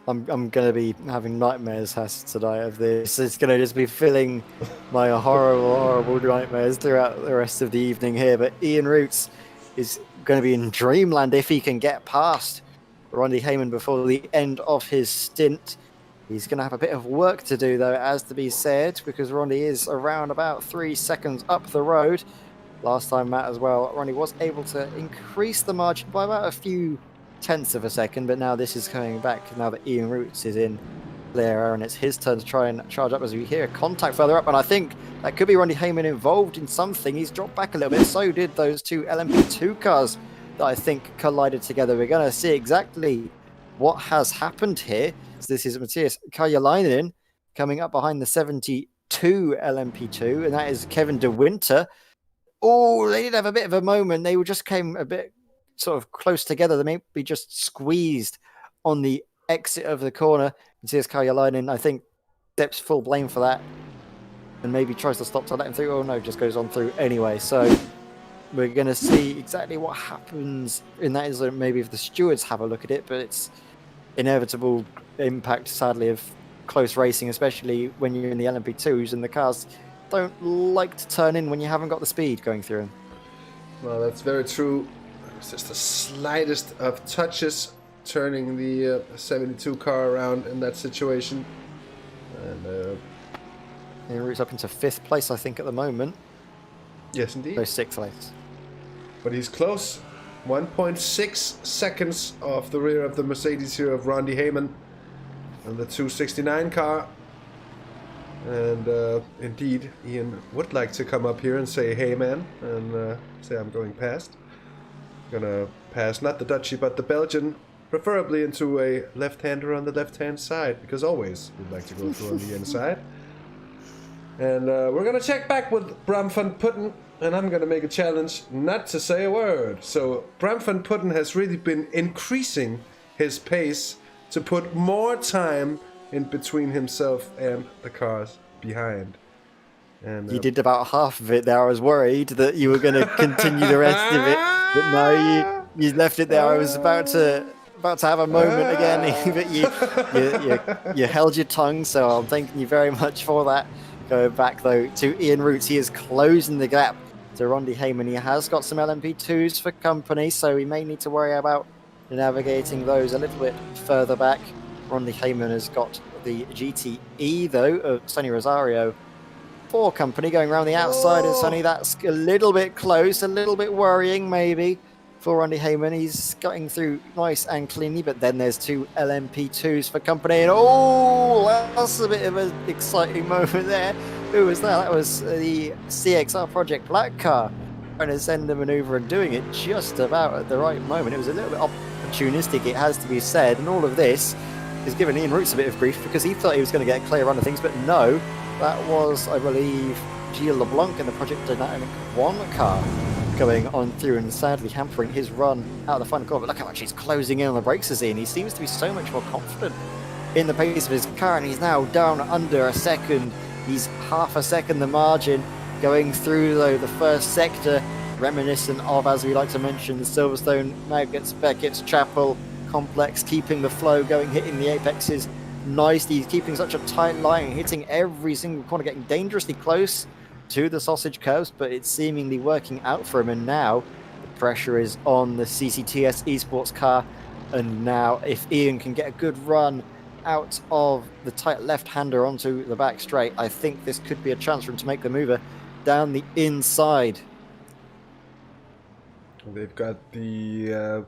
I'm gonna be having nightmares tonight of this. It's gonna just be filling my horrible nightmares throughout the rest of the evening here. But Ian Roots is going to be in dreamland if he can get past Rondy Heyman before the end of his stint. He's going to have a bit of work to do, though, as to be said, because Rondy is around about 3 seconds up the road. Last time, Matt, as well, Rondy was able to increase the margin by about a few tenths of a second, but now this is coming back now that Ian Roots is in there, and it's his turn to try and charge up as we hear contact further up, and I think that could be Rondy Heyman involved in something. He's dropped back a little bit, so did those 2 LMP2 cars that I think collided together. We're going to see exactly what has happened here. So this is Matthias Karjalainen coming up behind the 72 LMP2, and that is Kevin De Winter. Oh, they did have a bit of a moment. They just came a bit sort of close together. They maybe just squeezed on the exit of the corner. Matthias Karjalainen, I think, steps full blame for that and maybe tries to stop to let him through. Oh no, just goes on through anyway. So we're going to see exactly what happens in that. Is maybe if the stewards have a look at it, but it's inevitable impact, sadly, of close racing, especially when you're in the LMP2s and the cars don't like to turn in when you haven't got the speed going through them.
Well, that's very true. It's just the slightest of touches turning the 72 car around in that situation. And
Routes up into 5th place, I think, at the moment.
Yes, indeed.
So 6th place.
But he's close. 1.6 seconds off the rear of the Mercedes here of Rondy Heyman and the 269 car. And indeed, Ian would like to come up here and say, hey man, and say I'm going past. I'm gonna pass not the Dutchie, but the Belgian, preferably into a left-hander on the left-hand side, because always we'd like to go through on the inside. And we're gonna check back with Bram van Putten, and I'm gonna make a challenge not to say a word. So Bram van Putten has really been increasing his pace to put more time in between himself and the cars behind. And
you did about half of it there. I was worried that you were going to continue the rest of it, but no, you left it there. I was about to have a moment again, but you held your tongue, so I'm thanking you very much for that. Going back though to Ian Roots, he is closing the gap to Rondy Heyman. He has got some LMP2s for company, so we may need to worry about navigating those a little bit further back. Rondy Heyman has got the GTE though of Sonny Rosario for company going around the outside of Sonny. That's a little bit close, a little bit worrying maybe for Rondy Heyman. He's getting through nice and cleanly, but then there's 2 LMP2s for company, and oh, that's a bit of an exciting moment there. Who was that? That was the CXR Project Black car trying to send a maneuver and doing it just about at the right moment. It was a little bit opportunistic, it has to be said, and all of this is giving Ian Roots a bit of grief because he thought he was going to get a clear run of things, but no, that was, I believe, Gilles LeBlanc in the Project Dynamic 1 car going on through and sadly hampering his run out of the final corner. But look how much he's closing in on the brakes as Ian. He seems to be so much more confident in the pace of his car, and he's now down under a second. He's half a second the margin going through though the first sector, reminiscent of, as we like to mention, the Silverstone, Maggots, Beckett's, Chapel,
complex, keeping the flow going, hitting the apexes nicely. He's keeping such a tight line, hitting every single corner, getting dangerously close to the sausage curves, but it's seemingly working out for him. And now the pressure is on the CCTS Esports car. And now if Ian can get a good run out of the tight left-hander onto the back straight, I think this could be a chance for him to make the mover down the inside.
They've got the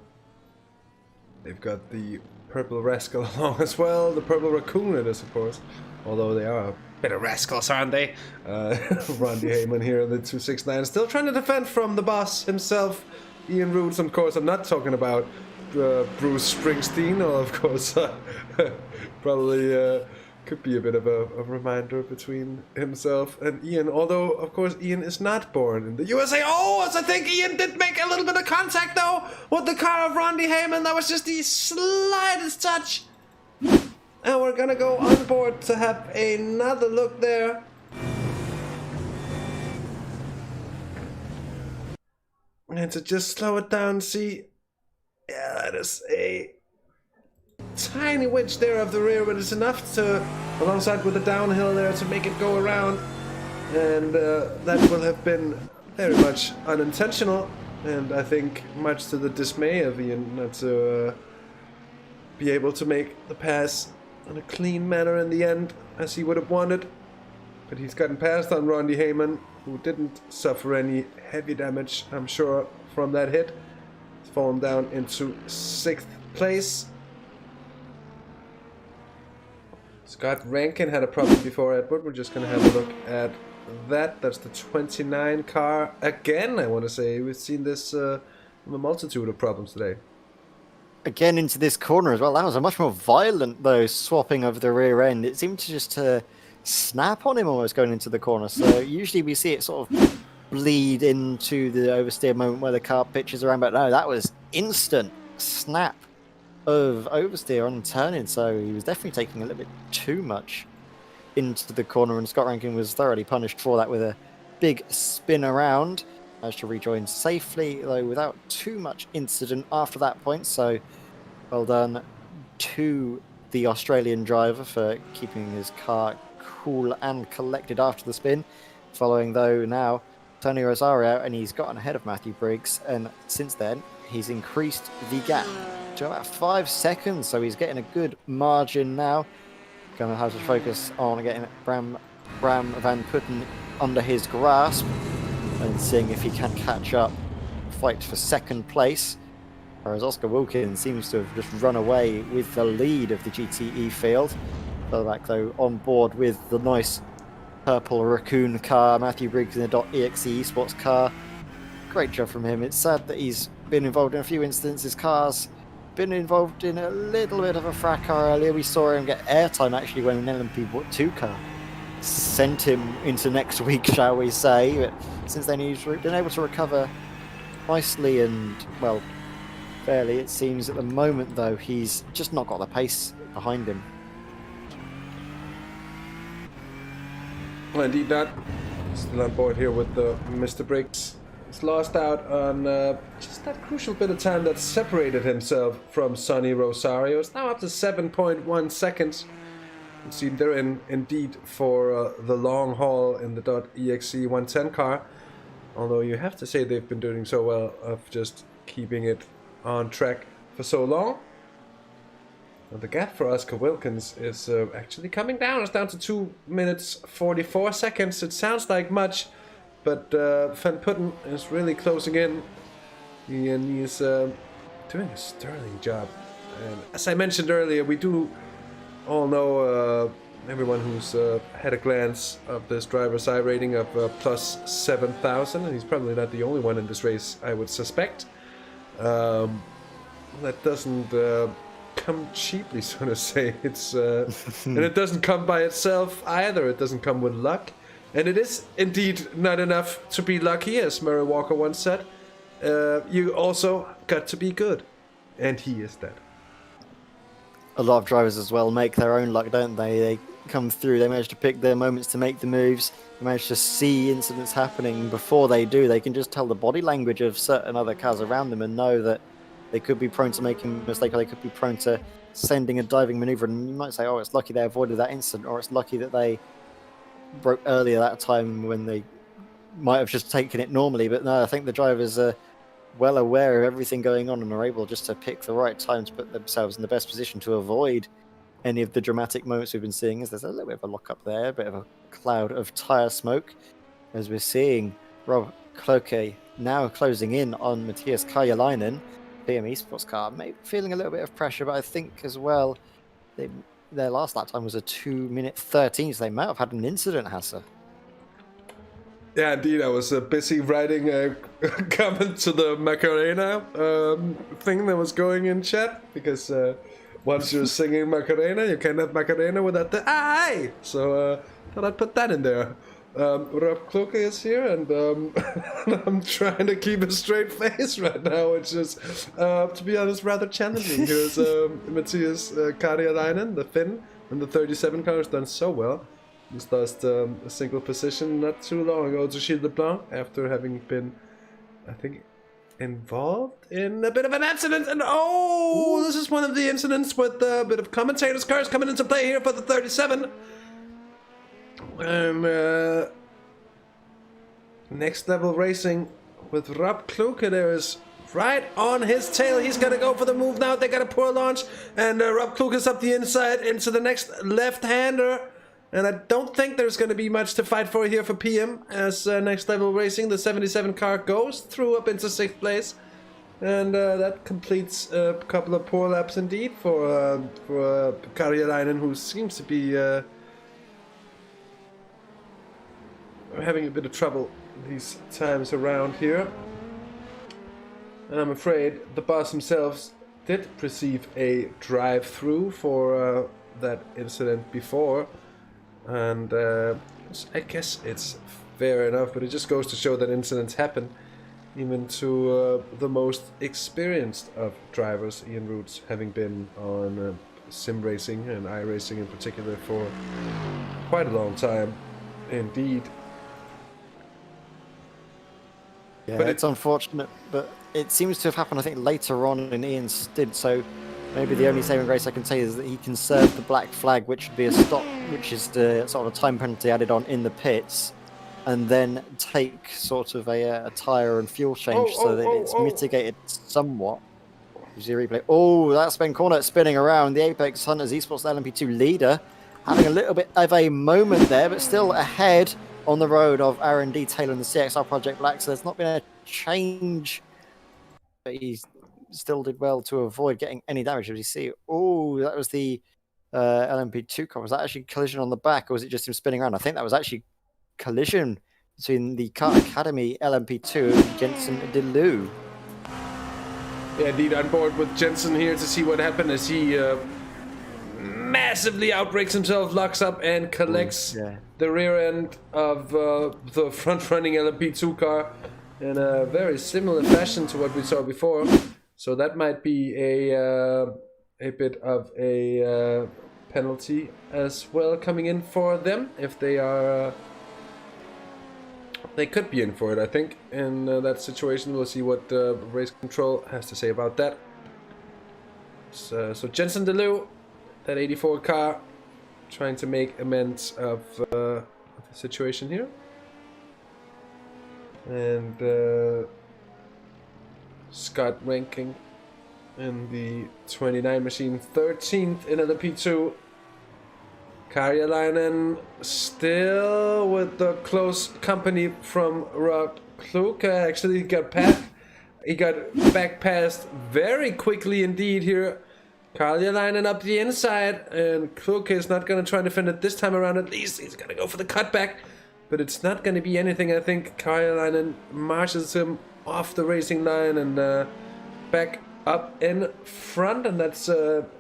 purple rascal along as well. The purple raccoon it is, of course. Although they are a bit of rascals, aren't they? Randy Heyman here in the 269, still trying to defend from the boss himself, Ian Roots. Of course, I'm not talking about Bruce Springsteen, or of course, probably could be a bit of a reminder between himself and Ian. Although, of course, Ian is not born in the USA. Oh, I think Ian did make a little bit of contact, though, with the car of Randy Heyman. That was just the slightest touch. And we're gonna go on board to have another look there. And to just slow it down, see, yeah, that is a tiny wedge there of the rear, but it's enough to, alongside with the downhill there, to make it go around. And that will have been very much unintentional, and I think much to the dismay of Ian not to be able to make the pass in a clean manner in the end, as he would have wanted. But he's gotten past on Randy Heyman, who didn't suffer any heavy damage, I'm sure, from that hit. He's fallen down into 6th place. Scott Rankin had a problem before Edward. We're just going to have a look at that. That's the 29 car again, I want to say. We've seen this a multitude of problems today.
Again into this corner as well. That was a much more violent, though, swapping of the rear end. It seemed to just snap on him almost going into the corner. So usually we see it sort of bleed into the oversteer moment where the car pitches around, but no, that was instant snap of oversteer on turning. So he was definitely taking a little bit too much into the corner, and Scott Rankin was thoroughly punished for that with a big spin around. Managed to rejoin safely, though, without too much incident after that point. So well done to the Australian driver for keeping his car cool and collected after the spin. Following, though, now Tony Rosario, and he's gotten ahead of Matthew Briggs, and since then he's increased the gap to about 5 seconds, so he's getting a good margin now. Gonna have to focus on getting Bram Van Putten under his grasp and seeing if he can catch up, fight for second place. Whereas Oscar Wilkins seems to have just run away with the lead of the GTE field. Further back, though, on board with the nice purple raccoon car, Matthew Briggs in the .exe Esports car. Great job from him. It's sad that he's been involved in a few incidents. His car's been involved in a little bit of a fracas earlier. We saw him get airtime actually when an LMP2 car sent him into next week, shall we say. But since then he's been able to recover nicely and, well, fairly it seems. At the moment, though, he's just not got the pace behind him.
Well, indeed not. Still on board here with the Mr. Briggs. He's lost out on just that crucial bit of time that separated himself from Sonny Rosario. It's now up to 7.1 seconds. It seems they're indeed for the long haul in the .exe 110 car. Although you have to say they've been doing so well of just keeping it on track for so long. And the gap for Oscar Wilkins is actually coming down. It's down to 2 minutes 44 seconds. It sounds like much, but Van Putten is really closing in. And he's doing a sterling job. And as I mentioned earlier, we do all know, everyone who's had a glance of this driver's I rating of plus 7,000, and he's probably not the only one in this race, I would suspect. That doesn't come cheaply, so to say. It's and it doesn't come by itself either. It doesn't come with luck, and it is indeed not enough to be lucky, as Murray Walker once said. You also got to be good, and he is that.
A lot of drivers as well make their own luck, don't they? They come through, they manage to pick their moments to make the moves, they manage to see incidents happening before they do. They can just tell the body language of certain other cars around them and know that They could be prone to making a mistake, or they could be prone to sending a diving maneuver. And you might say, oh, it's lucky they avoided that incident, or it's lucky that they broke earlier that time when they might have just taken it normally. But no, I think the drivers are well aware of everything going on and are able just to pick the right time to put themselves in the best position to avoid any of the dramatic moments we've been seeing. As there's a little bit of a lock up there, a bit of a cloud of tyre smoke, as we're seeing Rob Cloquet now closing in on Matthias Karjalainen, PM Esports car, maybe feeling a little bit of pressure, but I think as well their last lap time was a 2:13, so they might have had an incident, Hassa.
Yeah, indeed. I was busy writing a comment to the Macarena thing that was going in chat, because once you're singing Macarena, you can't have Macarena without the "ay." So thought I'd put that in there. Rob Cloquet is here, and I'm trying to keep a straight face right now, which is, to be honest, rather challenging. Here's Matthias Karjalainen, the Finn, and the 37 car has done so well. He's lost a single position not too long ago to Gilles Leblanc after having been, I think, involved in a bit of an accident. And oh, this is one of the incidents with a bit of commentators' cars coming into play here for the 37. Next level racing with Rob Cloquet there is right on his tail. He's gonna go for the move now. They got a poor launch, and Rob Cloquet's up the inside into the next left-hander. And I don't think there's going to be much to fight for here for PM, as Next Level Racing, the 77 car, goes through up into 6th place. And that completes a couple of poor laps indeed for Karjalainen, who seems to be having a bit of trouble these times around here. And I'm afraid the boss himself did receive a drive-through for that incident before. And I guess it's fair enough, but it just goes to show that incidents happen even to the most experienced of drivers, Ian Roots, having been on sim racing and iRacing in particular for quite a long time indeed.
Yeah, but it's unfortunate, but it seems to have happened, I think, later on in Ian's stint, so maybe the only saving grace I can say is that he can serve the black flag, which would be a stop, which is the sort of a time penalty added on in the pits, and then take sort of a tyre and fuel change so that it's mitigated somewhat. You see a replay. Oh, that's Ben Cornet spinning around. The Apex Hunters Esports LMP2 leader having a little bit of a moment there, but still ahead on the road of R&D Taylor and the CXR Project Black, so there's not been a change. But he's still did well to avoid getting any damage. As you see, oh, that was the LMP2 car. Was that actually collision on the back, or was it just him spinning around? I think that was actually collision between the Kart Academy LMP2 and Jensen Deleu.
Yeah, indeed, on board with Jensen here to see what happened as he massively outbrakes himself, locks up, and collects the rear end of the front-running LMP2 car in a very similar fashion to what we saw before. So that might be a bit of a penalty as well coming in for them if they are. They could be in for it, I think. In that situation, we'll see what race control has to say about that. So Jensen Deleu, that 84 car, trying to make amends of the situation here. And Scott ranking in the 29 machine, 13th in LMP2. Karjalainen still with the close company from Rob Cloquet. Actually, he got back past very quickly indeed here. Karjalainen up the inside, and Cloquet is not going to try to defend it this time around. At least he's going to go for the cutback, but it's not going to be anything. I think Karjalainen marches him off the racing line and back up in front, and that's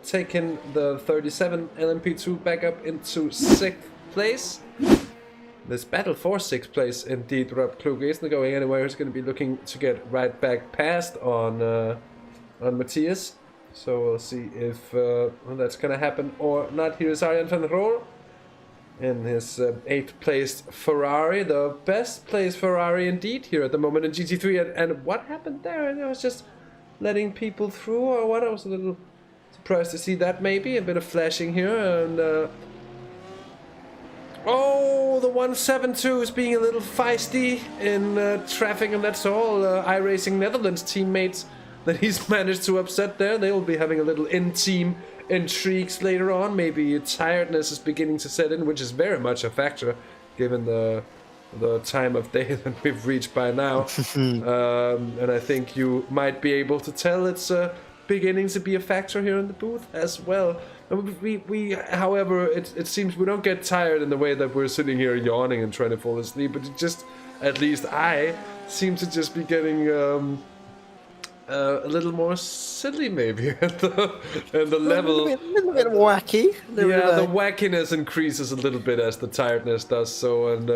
taken the 37 LMP2 back up into 6th place. This battle for 6th place indeed. Rob Cloquet isn't going anywhere. He's going to be looking to get right back past on Matthias. So we'll see if that's going to happen or not. Here's Arjan van Roor in his 8th placed Ferrari, the best placed Ferrari indeed here at the moment in GT3. And what happened there? It was just letting people through or what. I was a little surprised to see that. Maybe a bit of flashing here, and oh, the 172 is being a little feisty in traffic, and that's all iRacing Netherlands teammates that he's managed to upset there. They will be having a little in-team intrigues later on. Maybe tiredness is beginning to set in, which is very much a factor given the time of day that we've reached by now. And I think you might be able to tell it's beginning to be a factor here in the booth as well. We however, it seems we don't get tired in the way that we're sitting here yawning and trying to fall asleep, but it just, at least I, seem to just be getting a little more silly maybe at the level.
A little bit wacky.
Yeah, the wackiness increases a little bit as the tiredness does so, and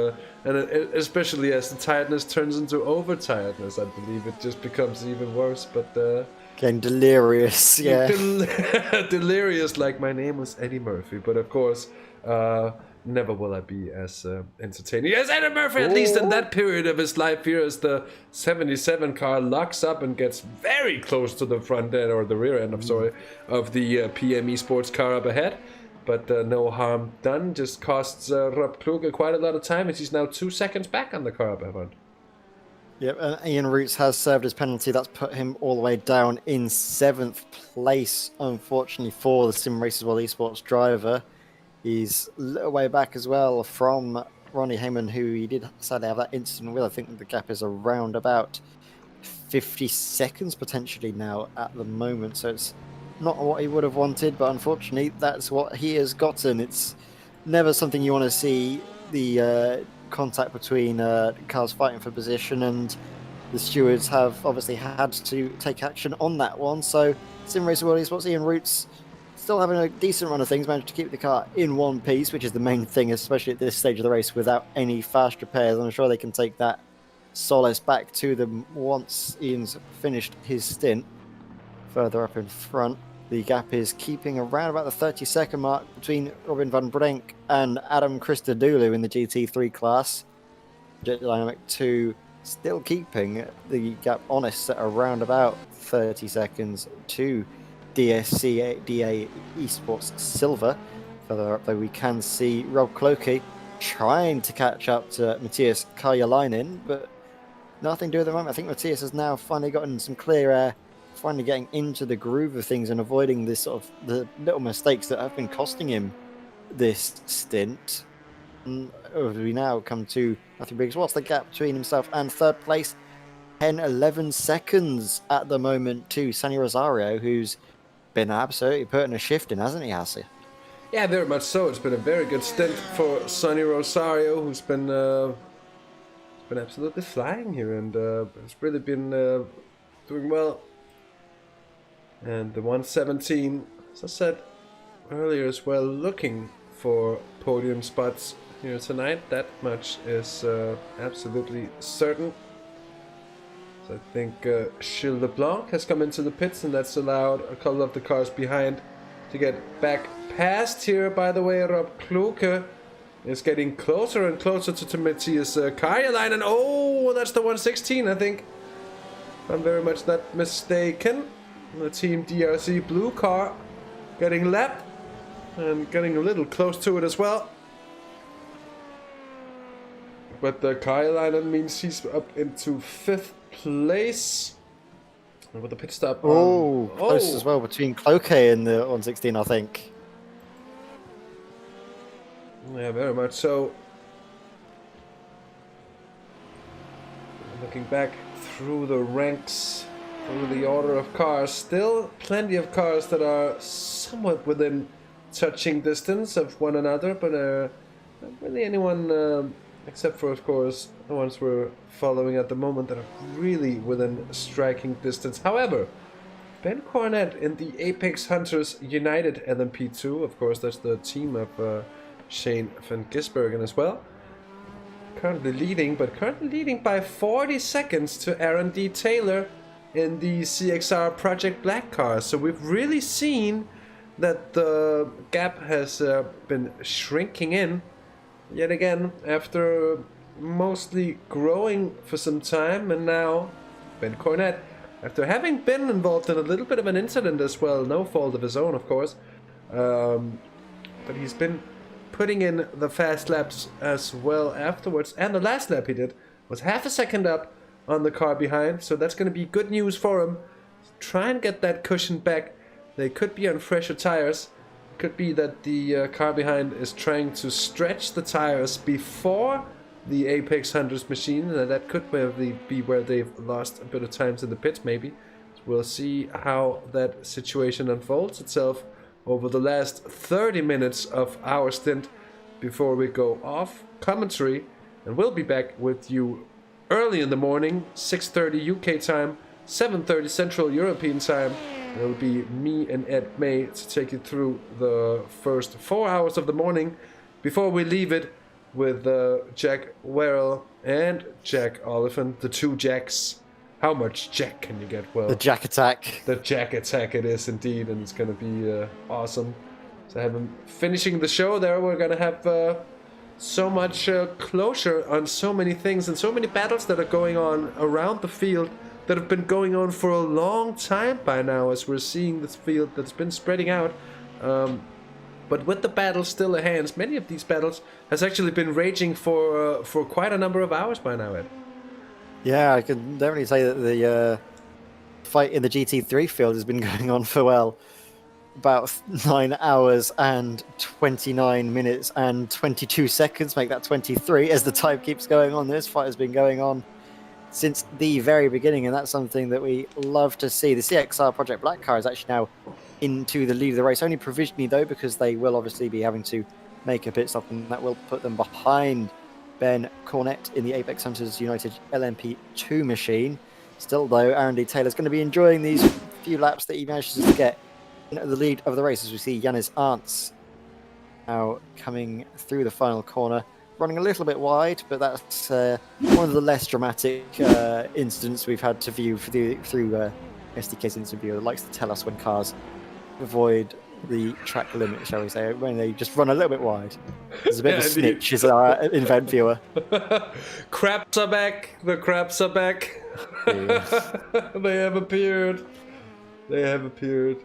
especially as the tiredness turns into overtiredness, I believe it just becomes even worse. But
getting delirious, yeah.
Delirious, like my name was Eddie Murphy, but of course, never will I be as entertaining as Eddie Murphy, at least in that period of his life here, as the 77 car locks up and gets very close to the front end, or the rear end, I'm sorry, of the PM Esports car up ahead. But no harm done, just costs Rob Kluge quite a lot of time, as he's now 2 seconds back on the car up ahead.
Yep, and Ian Roots has served his penalty. That's put him all the way down in 7th place, unfortunately, for the Simracersworld Esports driver. He's a little way back as well from Ronnie Heyman, who he did sadly have that incident with. I think the gap is around about 50 seconds potentially now at the moment. So it's not what he would have wanted, but unfortunately that's what he has gotten. It's never something you want to see, the contact between cars fighting for position, and the stewards have obviously had to take action on that one. So Simracersworld Esports, Ian Roots, still having a decent run of things, managed to keep the car in one piece, which is the main thing, especially at this stage of the race, without any fast repairs. I'm sure they can take that solace back to them once Ian's finished his stint. Further up in front, the gap is keeping around about the 30-second mark between Robin van Brink and Adam Christodoulou in the GT3 class. Jet Dynamic 2 still keeping the gap honest at around about 30 seconds to DSC DA Esports Silver. Further up, though, we can see Rob Clokey trying to catch up to Matthias Karjalainen, but nothing to do at the moment. I think Matthias has now finally gotten some clear air, finally getting into the groove of things and avoiding this sort of the little mistakes that have been costing him this stint. And we now come to Matthew Briggs. What's the gap between himself and third place? 10-11 seconds at the moment to Sonny Rosario, who's been absolutely putting a shift in, hasn't he, Hassie?
Yeah, very much so. It's been a very good stint for Sonny Rosario, who's been absolutely flying here, and has really been doing well. And the 117, as I said earlier as well, looking for podium spots here tonight. That much is absolutely certain. So I think Gilles LeBlanc has come into the pits, and that's allowed a couple of the cars behind to get back past here. By the way, Rob Kluge is getting closer and closer to Matthias Karjalainen. Oh, that's the 116, I think. If I'm very much not mistaken. The Team DRC blue car getting lapped and getting a little close to it as well. But the Karjalainen means he's up into 5th place. And with the pit stop.
Close as well between Cloquet and the 116, I think.
Yeah, very much so. Looking back through the ranks, through the order of cars, still plenty of cars that are somewhat within touching distance of one another, but not really anyone, except for, of course, the ones we're following at the moment, that are really within striking distance. However, Ben Cornett in the Apex Hunters United LMP2, of course, that's the team of Shane van Gisbergen as well, currently leading by 40 seconds to Aaron D. Taylor in the CXR Project Black car. So we've really seen that the gap has been shrinking in yet again after mostly growing for some time, and now Ben Cornett after having been involved in a little bit of an incident as well, no fault of his own, of course. But he's been putting in the fast laps as well afterwards. And the last lap he did was half a second up on the car behind, so that's going to be good news for him. Try and get that cushion back. They could be on fresher tires. Could be that the car behind is trying to stretch the tires before the Apex Hunters machine. That could be where they've lost a bit of time in the pits, maybe. We'll see how that situation unfolds itself over the last 30 minutes of our stint before we go off commentary. And we'll be back with you early in the morning, 6:30 UK time, 7:30 Central European time. And it'll be me and Ed May to take you through the first 4 hours of the morning before we leave it with Jack Werrell and Jack Oliphant, the two Jacks. How much Jack can you get? Well,
The Jack attack.
the Jack attack it is indeed, and it's going to be awesome. So have him finishing the show there. We're going to have so much closure on so many things and so many battles that are going on around the field that have been going on for a long time by now, as we're seeing this field that's been spreading out. But with the battles still at hand, many of these battles has actually been raging for quite a number of hours by now, Ed.
Yeah, I can definitely say that the fight in the GT3 field has been going on for, well, about 9 hours and 29 minutes and 22 seconds. Make that 23 as the time keeps going on. This fight has been going on since the very beginning, and that's something that we love to see. The CXR Project Black car is actually now into the lead of the race, only provisionally though, because they will obviously be having to make a pit stop, and that will put them behind Ben Cornett in the Apex Hunters United LMP2 machine. Still though, Aaron D. Taylor's going to be enjoying these few laps that he manages to get in the lead of the race, as we see Yannis Arndt now coming through the final corner, running a little bit wide, but that's one of the less dramatic incidents we've had to view through SDK's interview. It likes to tell us when cars avoid the track limit, shall we say, when they just run a little bit wide. There's a bit of a snitch as our event viewer.
Craps are back. The craps are back. They have appeared. They have appeared.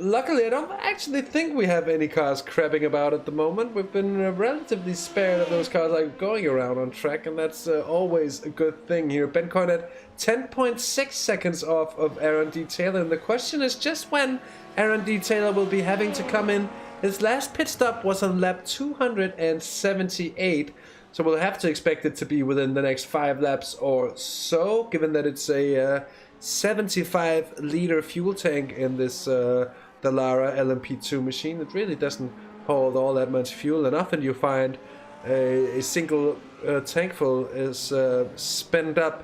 Luckily, I don't actually think we have any cars crabbing about at the moment. We've been relatively spared of those cars like going around on track, and that's always a good thing here. Ben Cornett, 10.6 seconds off of Aaron D. Taylor, and the question is just when Aaron D. Taylor will be having to come in. His last pit stop was on lap 278, so we'll have to expect it to be within the next 5 laps or so, given that it's a 75-liter fuel tank in this Dallara LMP2 machine. It really doesn't hold all that much fuel, and often you find a single tank full is spent up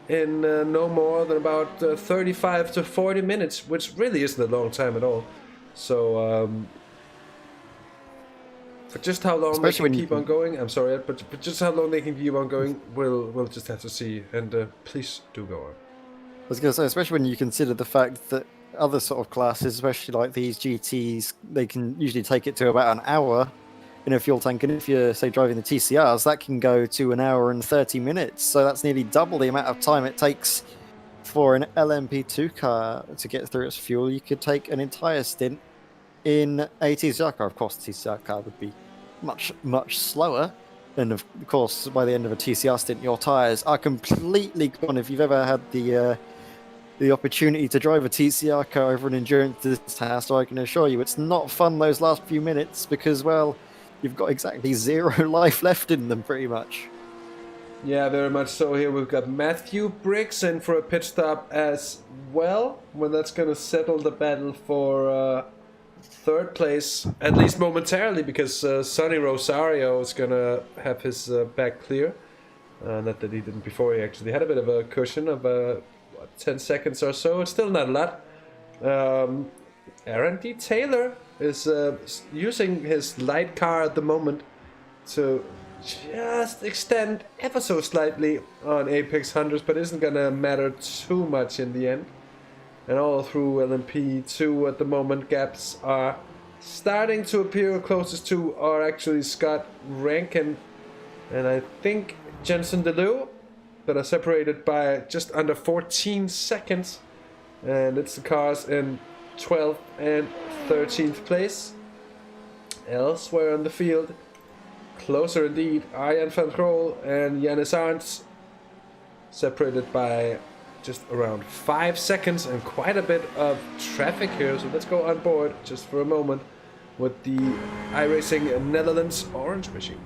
in no more than about 35 to 40 minutes, which really isn't a long time at all. So for just how long they can keep on going, I'm sorry, but just how long they can keep on going, we'll just have to see. And please do go on.
I was going to say, especially when you consider the fact that other sort of classes, especially like these GTs, they can usually take it to about an hour in a fuel tank. And if you're, say, driving the TCRs, that can go to an hour and 30 minutes. So that's nearly double the amount of time it takes for an LMP2 car to get through its fuel. You could take an entire stint in a TCR car. Of course, the TCR car would be much, much slower. And of course, by the end of a TCR stint, your tyres are completely gone. If you've ever had the opportunity to drive a TCR car over an endurance test, I can assure you it's not fun those last few minutes, because, well, you've got exactly 0 life left in them, pretty much.
Yeah, very much so. Here we've got Matthew Briggs in for a pit stop as well. Well, that's going to settle the battle for third place, at least momentarily, because Sonny Rosario is going to have his back clear. Not that he didn't before. He actually had a bit of a cushion of 10 seconds or so. It's still not a lot. Aaron D. Taylor is using his light car at the moment to just extend ever so slightly on Apex Hunters, but isn't gonna matter too much in the end. And all through LMP2 at the moment, gaps are starting to appear. Closest to are actually Scott Rankin and I think Jensen DeLue. that are separated by just under 14 seconds. And it's the cars in 12th and 13th place. Elsewhere on the field, closer indeed, Arjan van Grol and Jannes Arndt separated by just around 5 seconds, and quite a bit of traffic here. So let's go on board just for a moment with the iRacing Netherlands orange machine.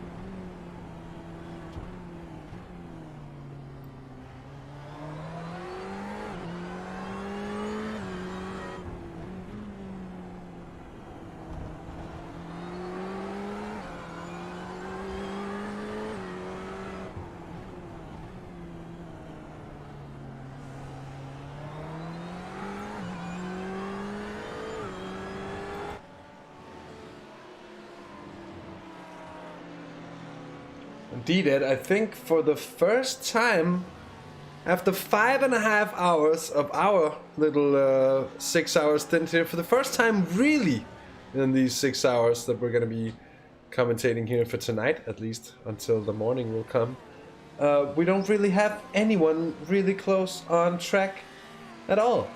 Indeed, Ed, I think for the first time, after 5.5 hours of our little 6-hour stint here, for the first time really in these 6 hours that we're going to be commentating here for tonight, at least until the morning will come, we don't really have anyone really close on track at all.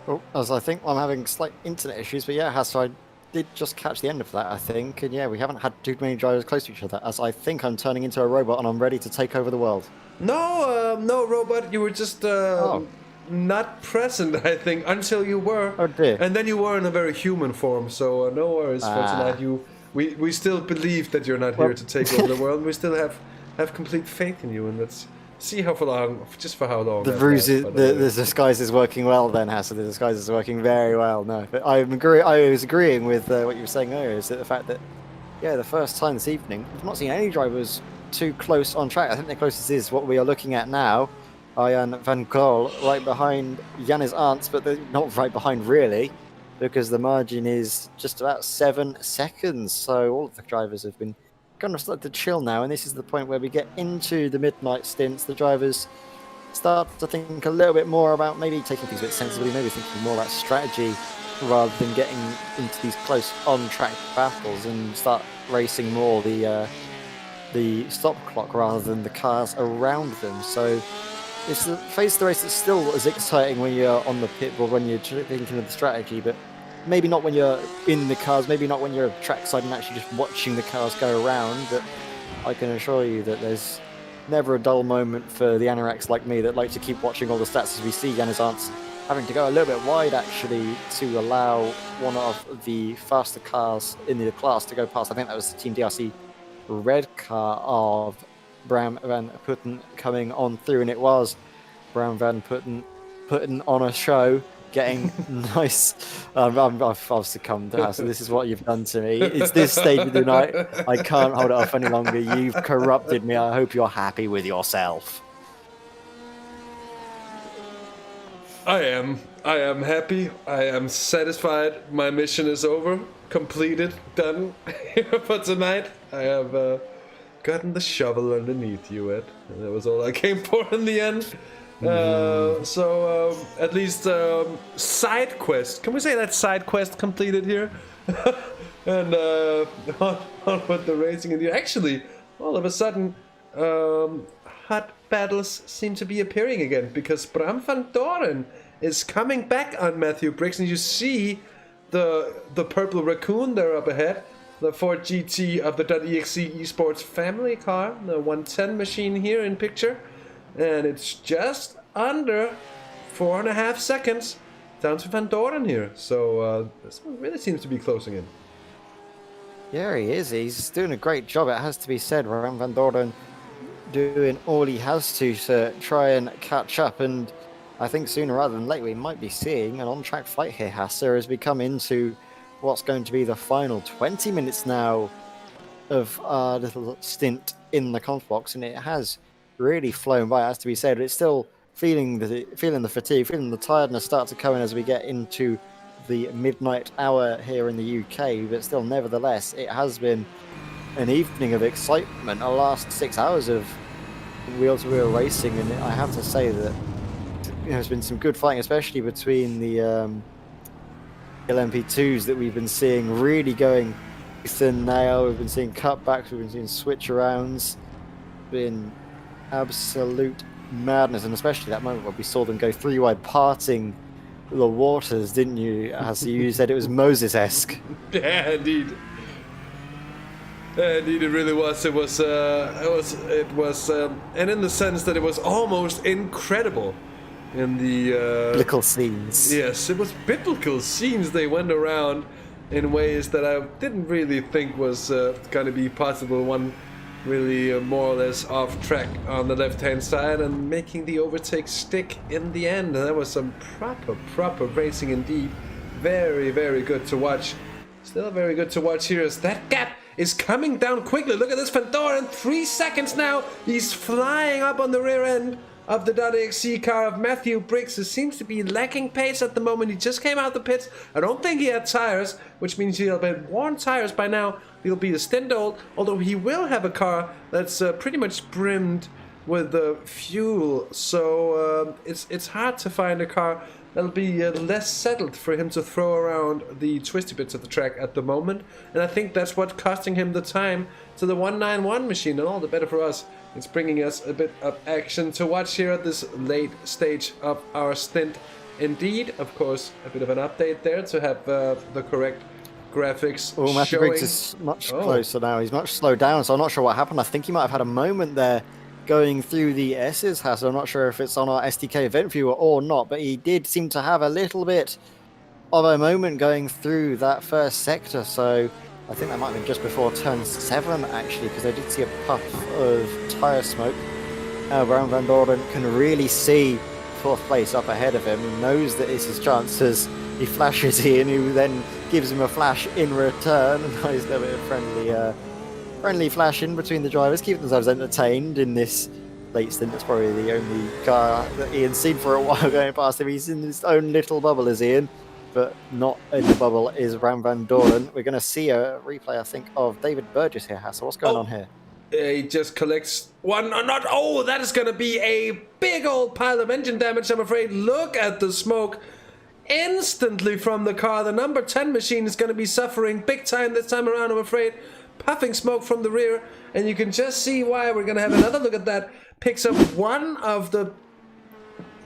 Well, as I think I'm having slight internet issues, but yeah, so I did just catch the end of that, I think, and yeah, we haven't had too many drivers close to each other, as I think I'm turning into a robot and I'm ready to take over the world.
No, no, robot, you were just not present, I think, until you were.
Oh dear.
And then you were in a very human form, so no worries for tonight. We still believe that you're not here to take over the world. We still have complete faith in you, and let's see how for long, just for how long.
The ruse, the disguise is working well then, Hassa. The disguise is working very well. No, but I was agreeing with what you were saying earlier, is that the fact that, yeah, the first time this evening, we've not seen any drivers too close on track. I think the closest is what we are looking at now. Arjan van Grol right behind Jannes Arndt, but they're not right behind really, because the margin is just about 7 seconds. So all of the drivers have been kind of started to chill now, and this is the point where we get into the midnight stints. The drivers start to think a little bit more about maybe taking things a bit sensibly, maybe thinking more about strategy rather than getting into these close on-track battles, and start racing more the stop clock rather than the cars around them. So it's the phase of the race that's still as exciting when you're on the pit board, when you're thinking of the strategy, but maybe not when you're in the cars, maybe not when you're trackside and actually just watching the cars go around. But I can assure you that there's never a dull moment for the anoraks like me that like to keep watching all the stats, as we see Jannes Arndt having to go a little bit wide actually to allow one of the faster cars in the class to go past. I think that was the Team DRC red car of Bram van Putten coming on through, and it was Bram van Putten putting on a show, getting nice. I've succumbed to so this is what you've done to me. It's this stage of the night. I can't hold it off any longer. You've corrupted me. I hope you're happy with yourself.
I am happy. I am satisfied. My mission is over. Completed. Done for tonight. I have gotten the shovel underneath you, Ed. And that was all I came for in the end. So at least side quest. Can we say that side quest completed here? And on with the racing in the actually, all of a sudden, hot battles seem to be appearing again, because Bram van Doren is coming back on Matthew Briggs, and you see the purple raccoon there up ahead, the Ford GT of the .exe Esports family car, the 110 machine here in picture. And it's just under 4.5 seconds down to Van Doren here. So this one really seems to be closing in.
Yeah, he is. He's doing a great job, it has to be said. Ram Van Doren doing all he has to try and catch up. And I think sooner rather than later we might be seeing an on-track fight here, Hassa, as we come into what's going to be the final 20 minutes now of our little stint in the comms box. And it has really flown by, it has to be said. It's still feeling the fatigue, feeling the tiredness start to come in as we get into the midnight hour here in the UK, but still, nevertheless, it has been an evening of excitement. The last 6 hours of wheel-to-wheel racing, and I have to say that there's been some good fighting, especially between the LMP2s that we've been seeing really going thin nail. We've been seeing cutbacks, we've been seeing switch-arounds.
been absolute madness, and especially that moment where we saw them go 3 wide, parting the waters, didn't you? As you said, it was Moses-esque.
Yeah, indeed. Indeed, it really was. It was, and in the sense that it was almost incredible in the
biblical scenes.
Yes, it was biblical scenes. They went around in ways that I didn't really think was going to be possible. One really more or less off track on the left-hand side and making the overtake stick in the end. And that was some proper racing indeed. Very, very good to watch. Still very good to watch here as that gap is coming down quickly. Look at this Van Doren, 3 seconds now. He's flying up on the rear end of the .exe car of Matthew Briggs, who seems to be lacking pace at the moment. He just came out the pits. I don't think he had tires, which means he'll have worn tires by now. He'll be a stint old, although he will have a car that's pretty much brimmed with fuel. So it's hard to find a car that'll be less settled for him to throw around the twisty bits of the track at the moment. And I think that's what's costing him the time to the 191 machine, and all the better for us. It's bringing us a bit of action to watch here at this late stage of our stint. Indeed, of course, a bit of an update there to have the correct graphics
Matthew
showing.
Briggs is much closer now. He's much slowed down, so I'm not sure what happened. I think he might have had a moment there going through the S's house. I'm not sure if it's on our SDK event viewer or not, but he did seem to have a little bit of a moment going through that first sector. So I think that might have been just before turn 7, actually, because I did see a puff of tyre smoke. Brown Van Doren can really see 4th place up ahead of him. He knows that it's his chance as he flashes Ian, who then gives him a flash in return. A nice little bit of friendly flash in between the drivers, keeping themselves entertained in this late stint. That's probably the only car that Ian's seen for a while going past him. He's in his own little bubble, is Ian, but not in the bubble is Bram Van Doren. We're going to see a replay, I think, of David Burgess here, Hassel. What's going on here?
He just collects one, that is going to be a big old pile of engine damage, I'm afraid. Look at the smoke instantly from the car. The number 10 machine is going to be suffering big time this time around, I'm afraid. Puffing smoke from the rear, and you can just see why. We're going to have another look at that. Picks up one of the...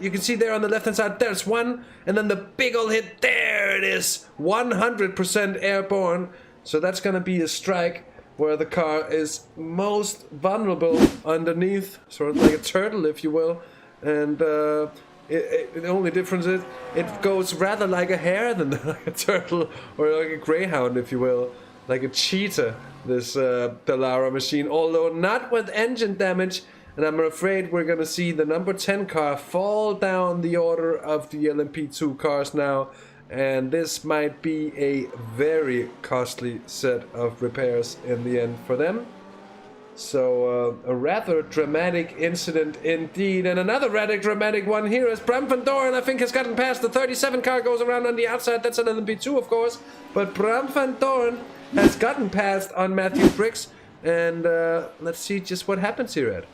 You can see there on the left-hand side, there's one, and then the big old hit, there it is, 100% airborne. So that's going to be a strike where the car is most vulnerable underneath, sort of like a turtle, if you will. And the only difference is it goes rather like a hare than like a turtle, or like a greyhound, if you will, like a cheetah, this Dallara machine, although not with engine damage. And I'm afraid we're going to see the number 10 car fall down the order of the LMP2 cars now. And this might be a very costly set of repairs in the end for them. So a rather dramatic incident indeed. And another rather dramatic one here as Bram Van Doren, I think, has gotten past. The 37 car goes around on the outside. That's an LMP2, of course. But Bram Van Doren has gotten past on Matthew Briggs. And let's see just what happens here, Ed.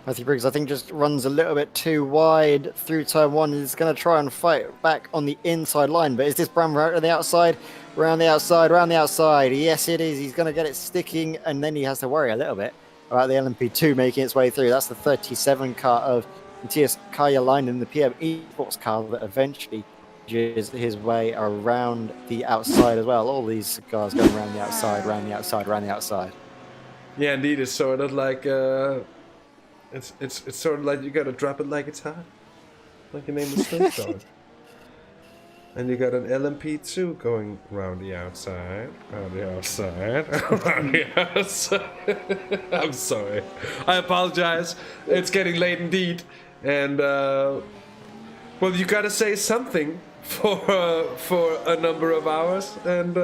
Matthew Briggs, I think, just runs a little bit too wide through turn 1. He's going to try and fight back on the inside line. But is this Bram right on the outside? Round the outside, round the outside. Yes, it is. He's going to get it sticking, and then he has to worry a little bit about the LMP2 making its way through. That's the 37 car of Matthias Kajalainen, the PM Esports car that eventually edges his way around the outside as well. All these cars going around the outside, round the outside, round the outside.
Yeah, indeed. It's sort of like... It's sort of like you gotta drop it like it's hot, like your name was Flintstone. And you got an LMP2 going round the outside, round the outside, round the outside. I'm sorry, I apologize. It's getting late indeed, and well, you gotta say something for a number of hours, and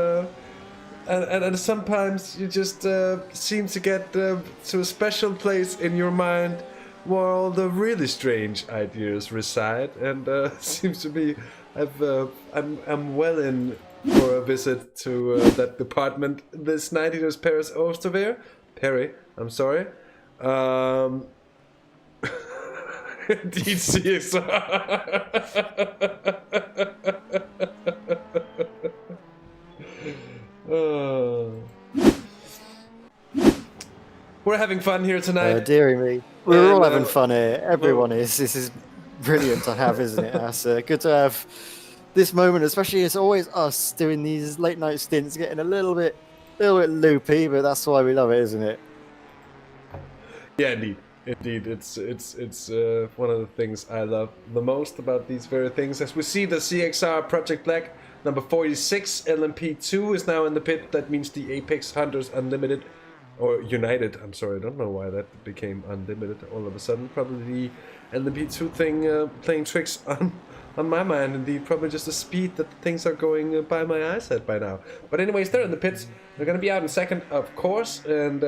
sometimes you just seem to get to a special place in your mind where all the really strange ideas reside, and seems to be I'm well in for a visit to that department this night. It was Paris Oosterweer. Perry, I'm sorry. DCSR. we're having fun here tonight.
Dearie me. We're all
And,
having fun here. Everyone is. This is brilliant to have, isn't it? That's good to have this moment, especially it's always us doing these late night stints, getting a little bit loopy, but that's why we love it, isn't it?
Yeah, indeed. It's one of the things I love the most about these very things. As we see the CXR Project Black number 46 LMP2 is now in the pit. That means the Apex Hunters Unlimited or United. I'm sorry, I don't know why that became unlimited all of a sudden. Probably the LMP2 thing playing tricks on my mind. Indeed, probably just the speed that things are going by my eyesight by now. But anyways, they're in the pits. They're gonna be out in second, of course, and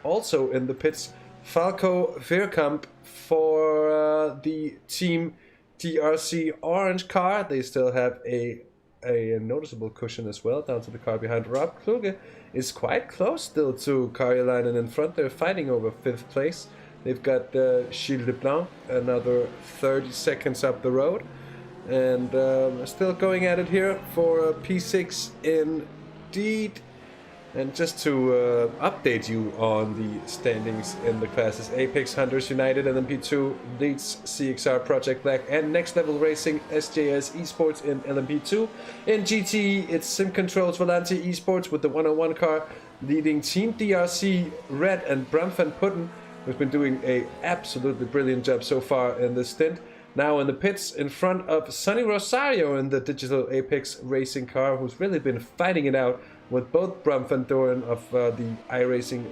also in the pits, Falco Veerkamp for the Team DRC orange car. They still have a noticeable cushion as well down to the car behind. Rob Kluge is quite close still to Karjalainen in front. They're fighting over 5th place. They've got Gilles Leblanc another 30 seconds up the road, and still going at it here for P6 indeed. And just to update you on the standings in the classes, Apex Hunters United and LMP2 leads CXR Project Black and Next Level Racing SJS Esports in LMP2. In GTE, it's Sim Controls Volante Esports with the 101 car leading Team DRC Red and Bram van Putten, who's been doing a absolutely brilliant job so far in this stint. Now in the pits in front of Sonny Rosario in the Digital Apex Racing car, who's really been fighting it out with both Bram van Doorn of the iRacing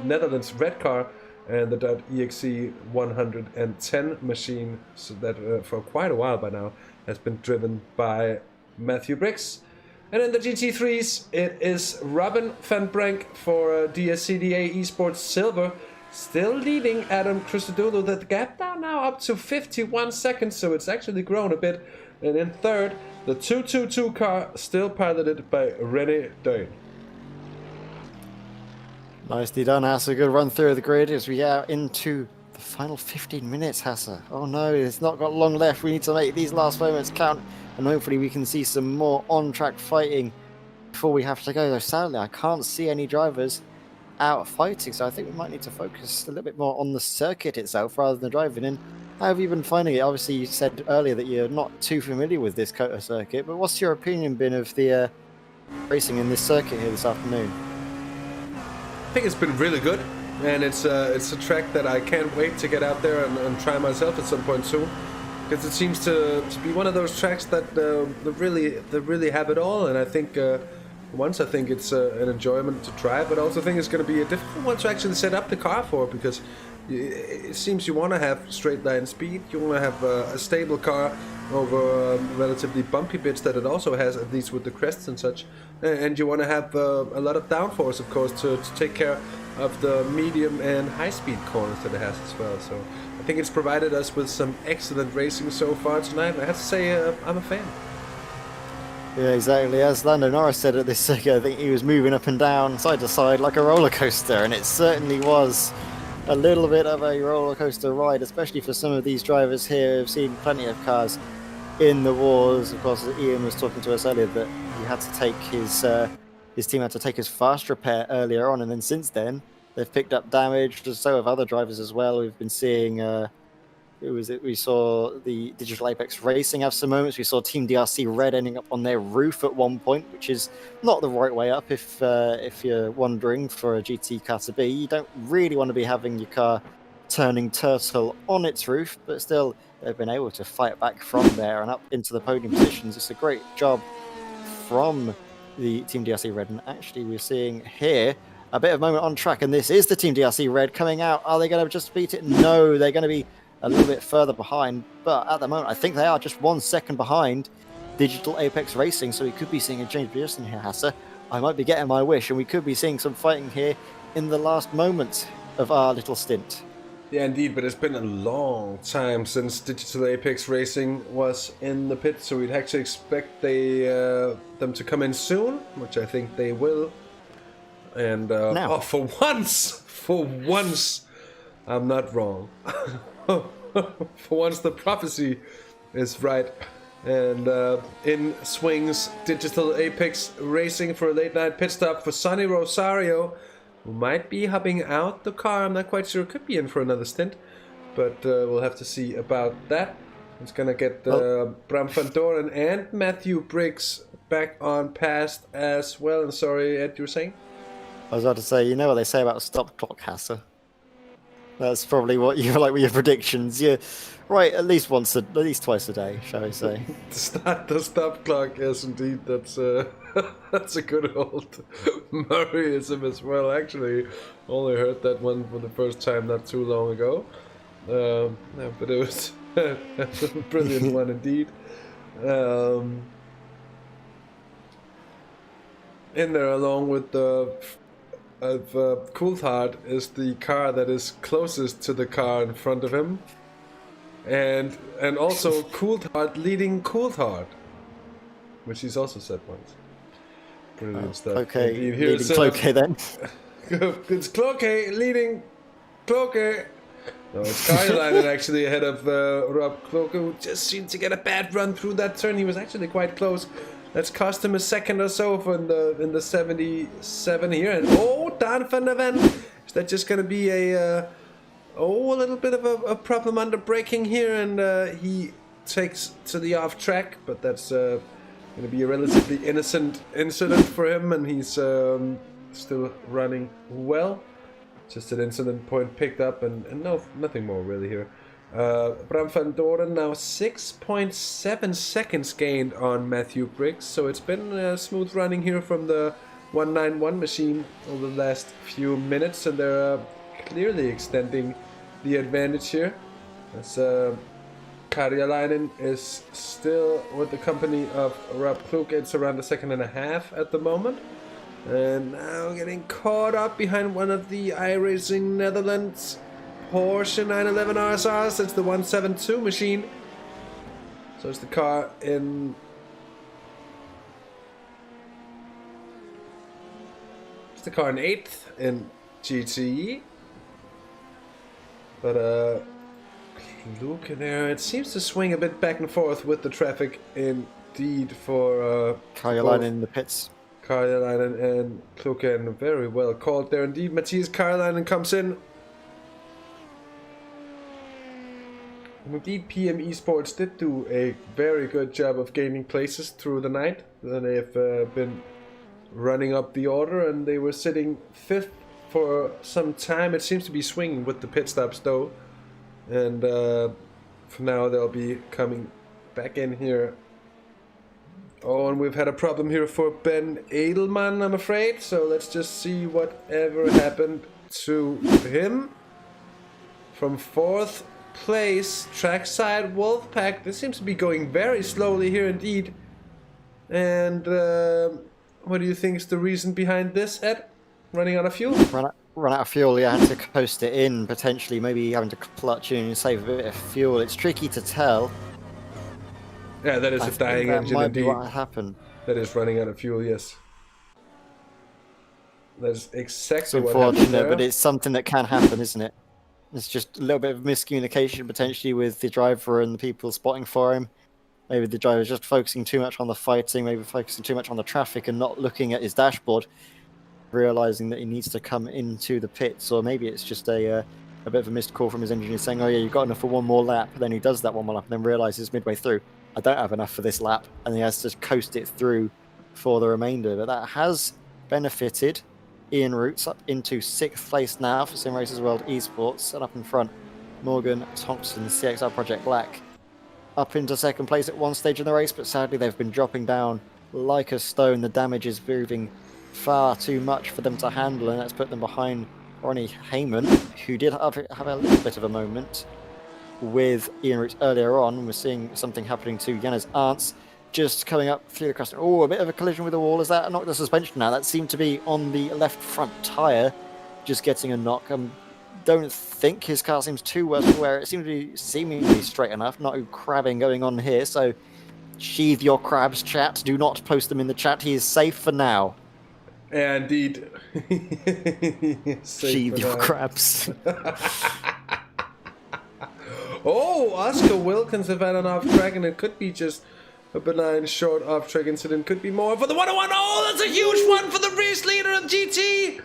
Netherlands red car and the .exe 110 machine, so that for quite a while by now has been driven by Matthew Briggs. And in the GT3s, it is Robin van Brenk for DSCDA Esports Silver, still leading Adam Christodoulou. The gap down now up to 51 seconds, so it's actually grown a bit. And in third, the 222 car, still piloted by René Duin.
Nicely done, Hasse. Good run through the grid as we are into the final 15 minutes, Hasse. Oh no, it's not got long left. We need to make these last moments count, and hopefully we can see some more on-track fighting before we have to go. Though sadly, I can't see any drivers out fighting, so I think we might need to focus a little bit more on the circuit itself rather than driving in. How have you been finding it? Obviously, you said earlier that you're not too familiar with this COTA circuit, but what's your opinion been of the racing in this circuit here this afternoon?
I think it's been really good, and it's a track that I can't wait to get out there and try myself at some point soon, because it seems to be one of those tracks that really have it all, and I think I think it's an enjoyment to try, but I also think it's going to be a difficult one to actually set up the car for, because it seems you want to have straight line speed, you want to have a stable car over relatively bumpy bits that it also has, at least with the crests and such, and you want to have a lot of downforce, of course, to take care of the medium and high speed corners that it has as well. So I think it's provided us with some excellent racing so far tonight. I have to say I'm a fan.
Yeah, exactly. As Lando Norris said at this circuit, I think he was moving up and down, side to side, like a roller coaster, and it certainly was a little bit of a roller coaster ride, especially for some of these drivers here who've seen plenty of cars in the wars. Of course, Ian was talking to us earlier that he had to take his team had to take his fast repair earlier on, and then since then they've picked up damage. So have other drivers as well. We've been seeing. We saw the Digital Apex Racing have some moments. We saw Team DRC Red ending up on their roof at one point, which is not the right way up if you're wondering for a GT car to be. You don't really want to be having your car turning turtle on its roof, but still they've been able to fight back from there and up into the podium positions. It's a great job from the Team DRC Red, and actually we're seeing here a bit of moment on track, and this is the Team DRC Red coming out. Are they going to just beat it? No, they're going to be a little bit further behind, but at the moment I think they are just 1 second behind Digital Apex Racing, so we could be seeing a change of position here, Hasse. I might be getting my wish, and we could be seeing some fighting here in the last moments of our little stint.
Yeah, indeed, but it's been a long time since Digital Apex Racing was in the pit, so we'd actually expect them to come in soon, which I think they will. And for once, I'm not wrong. For once, the prophecy is right. And in swings Digital Apex Racing for a late night pit stop for Sonny Rosario, who might be hubbing out the car. I'm not quite sure. Could be in for another stint, but we'll have to see about that. It's gonna get Bram van Doren and Matthew Briggs back on past as well. And sorry, Ed, you were saying?
I was about to say, you know what they say about stop clock, Hasser? That's probably what you're like with your predictions. You're right at least twice a day, shall we say?
Start the stop clock, yes indeed. That's that's a good old Murrayism as well. Actually, only heard that one for the first time not too long ago. Yeah, but it was a brilliant one indeed. In there, along with the Coulthard, is the car that is closest to the car in front of him, and also Coulthard leading Coulthard, which he's also said once. Brilliant stuff.
Okay,
leading
Cloquet then.
It's Cloquet leading Cloquet. No, it's Carolina actually ahead of Rob Cloquet, who just seemed to get a bad run through that turn. He was actually quite close. That's cost him a second or so for in the 77 here. And Dan van der Ven. Is that just going to be a little bit of a problem under braking here? And he takes to the off track, but that's going to be a relatively innocent incident for him, and he's still running well. Just an incident point picked up, and nothing more really here. Bram van Doren now 6.7 seconds gained on Matthew Briggs, so it's been smooth running here from the 191 machine over the last few minutes, and they're clearly extending the advantage here. As Karjalainen is still with the company of Rob Klook. It's around a second and a half at the moment. And now getting caught up behind one of the iRacing Netherlands Porsche 911 RSRs. It's the 172 machine. So it's the car in... It's the car in 8th in GTE. But look there, it seems to swing a bit back and forth with the traffic indeed for
Karjalainen in the pits.
Karjalainen and Kloken, very well called there indeed. Matthias Karjalainen comes in. And indeed, PM Esports did do a very good job of gaining places through the night. They've been running up the order, and they were sitting 5th for some time. It seems to be swinging with the pit stops though. And for now, they'll be coming back in here. Oh, and we've had a problem here for Ben Edelman, I'm afraid. So let's just see whatever happened to him. From 4th place, trackside Wolfpack. This seems to be going very slowly here indeed. And what do you think is the reason behind this, Ed? Running out of fuel?
Run out of fuel, yeah, had to coast it in, potentially maybe having to clutch in and save a bit of fuel. It's tricky to tell.
Yeah, that is a dying engine
might
indeed.
Be what happened.
That is running out of fuel, yes. That is exactly
it's
what happened there.
But it's something that can happen, isn't it? It's just a little bit of miscommunication potentially with the driver and the people spotting for him. Maybe the driver's just focusing too much on the fighting, maybe focusing too much on the traffic and not looking at his dashboard, realizing that he needs to come into the pits. Or maybe it's just a bit of a missed call from his engineer saying, oh yeah, you've got enough for one more lap. But then he does that one more lap and then realizes midway through, I don't have enough for this lap, and he has to coast it through for the remainder. But that has benefited Ian Roots up into 6th place now for Simracersworld Esports, and up in front, Morgan Thompson, CXR Project Black, up into 2nd place at one stage in the race, but sadly they've been dropping down like a stone. The damage is proving far too much for them to handle, and that's put them behind Ronnie Heyman, who did have a little bit of a moment with Ian Roots earlier on. We're seeing something happening to Janne's aunts just coming up through the crust. Oh, a bit of a collision with the wall. Is that knocked the suspension now? That seemed to be on the left front tyre, just getting a knock. Don't think his car seems too worse for wear. It seems to be seemingly straight enough. No crabbing going on here, so sheathe your crabs, chat. Do not post them in the chat. He is safe for now.
Yeah, indeed.
Sheathe your crabs.
Oh, Oscar Wilkins have had an off-track, and it could be just a benign short off-track incident. Could be more for the 101. Oh, that's a huge one for the race leader of GT.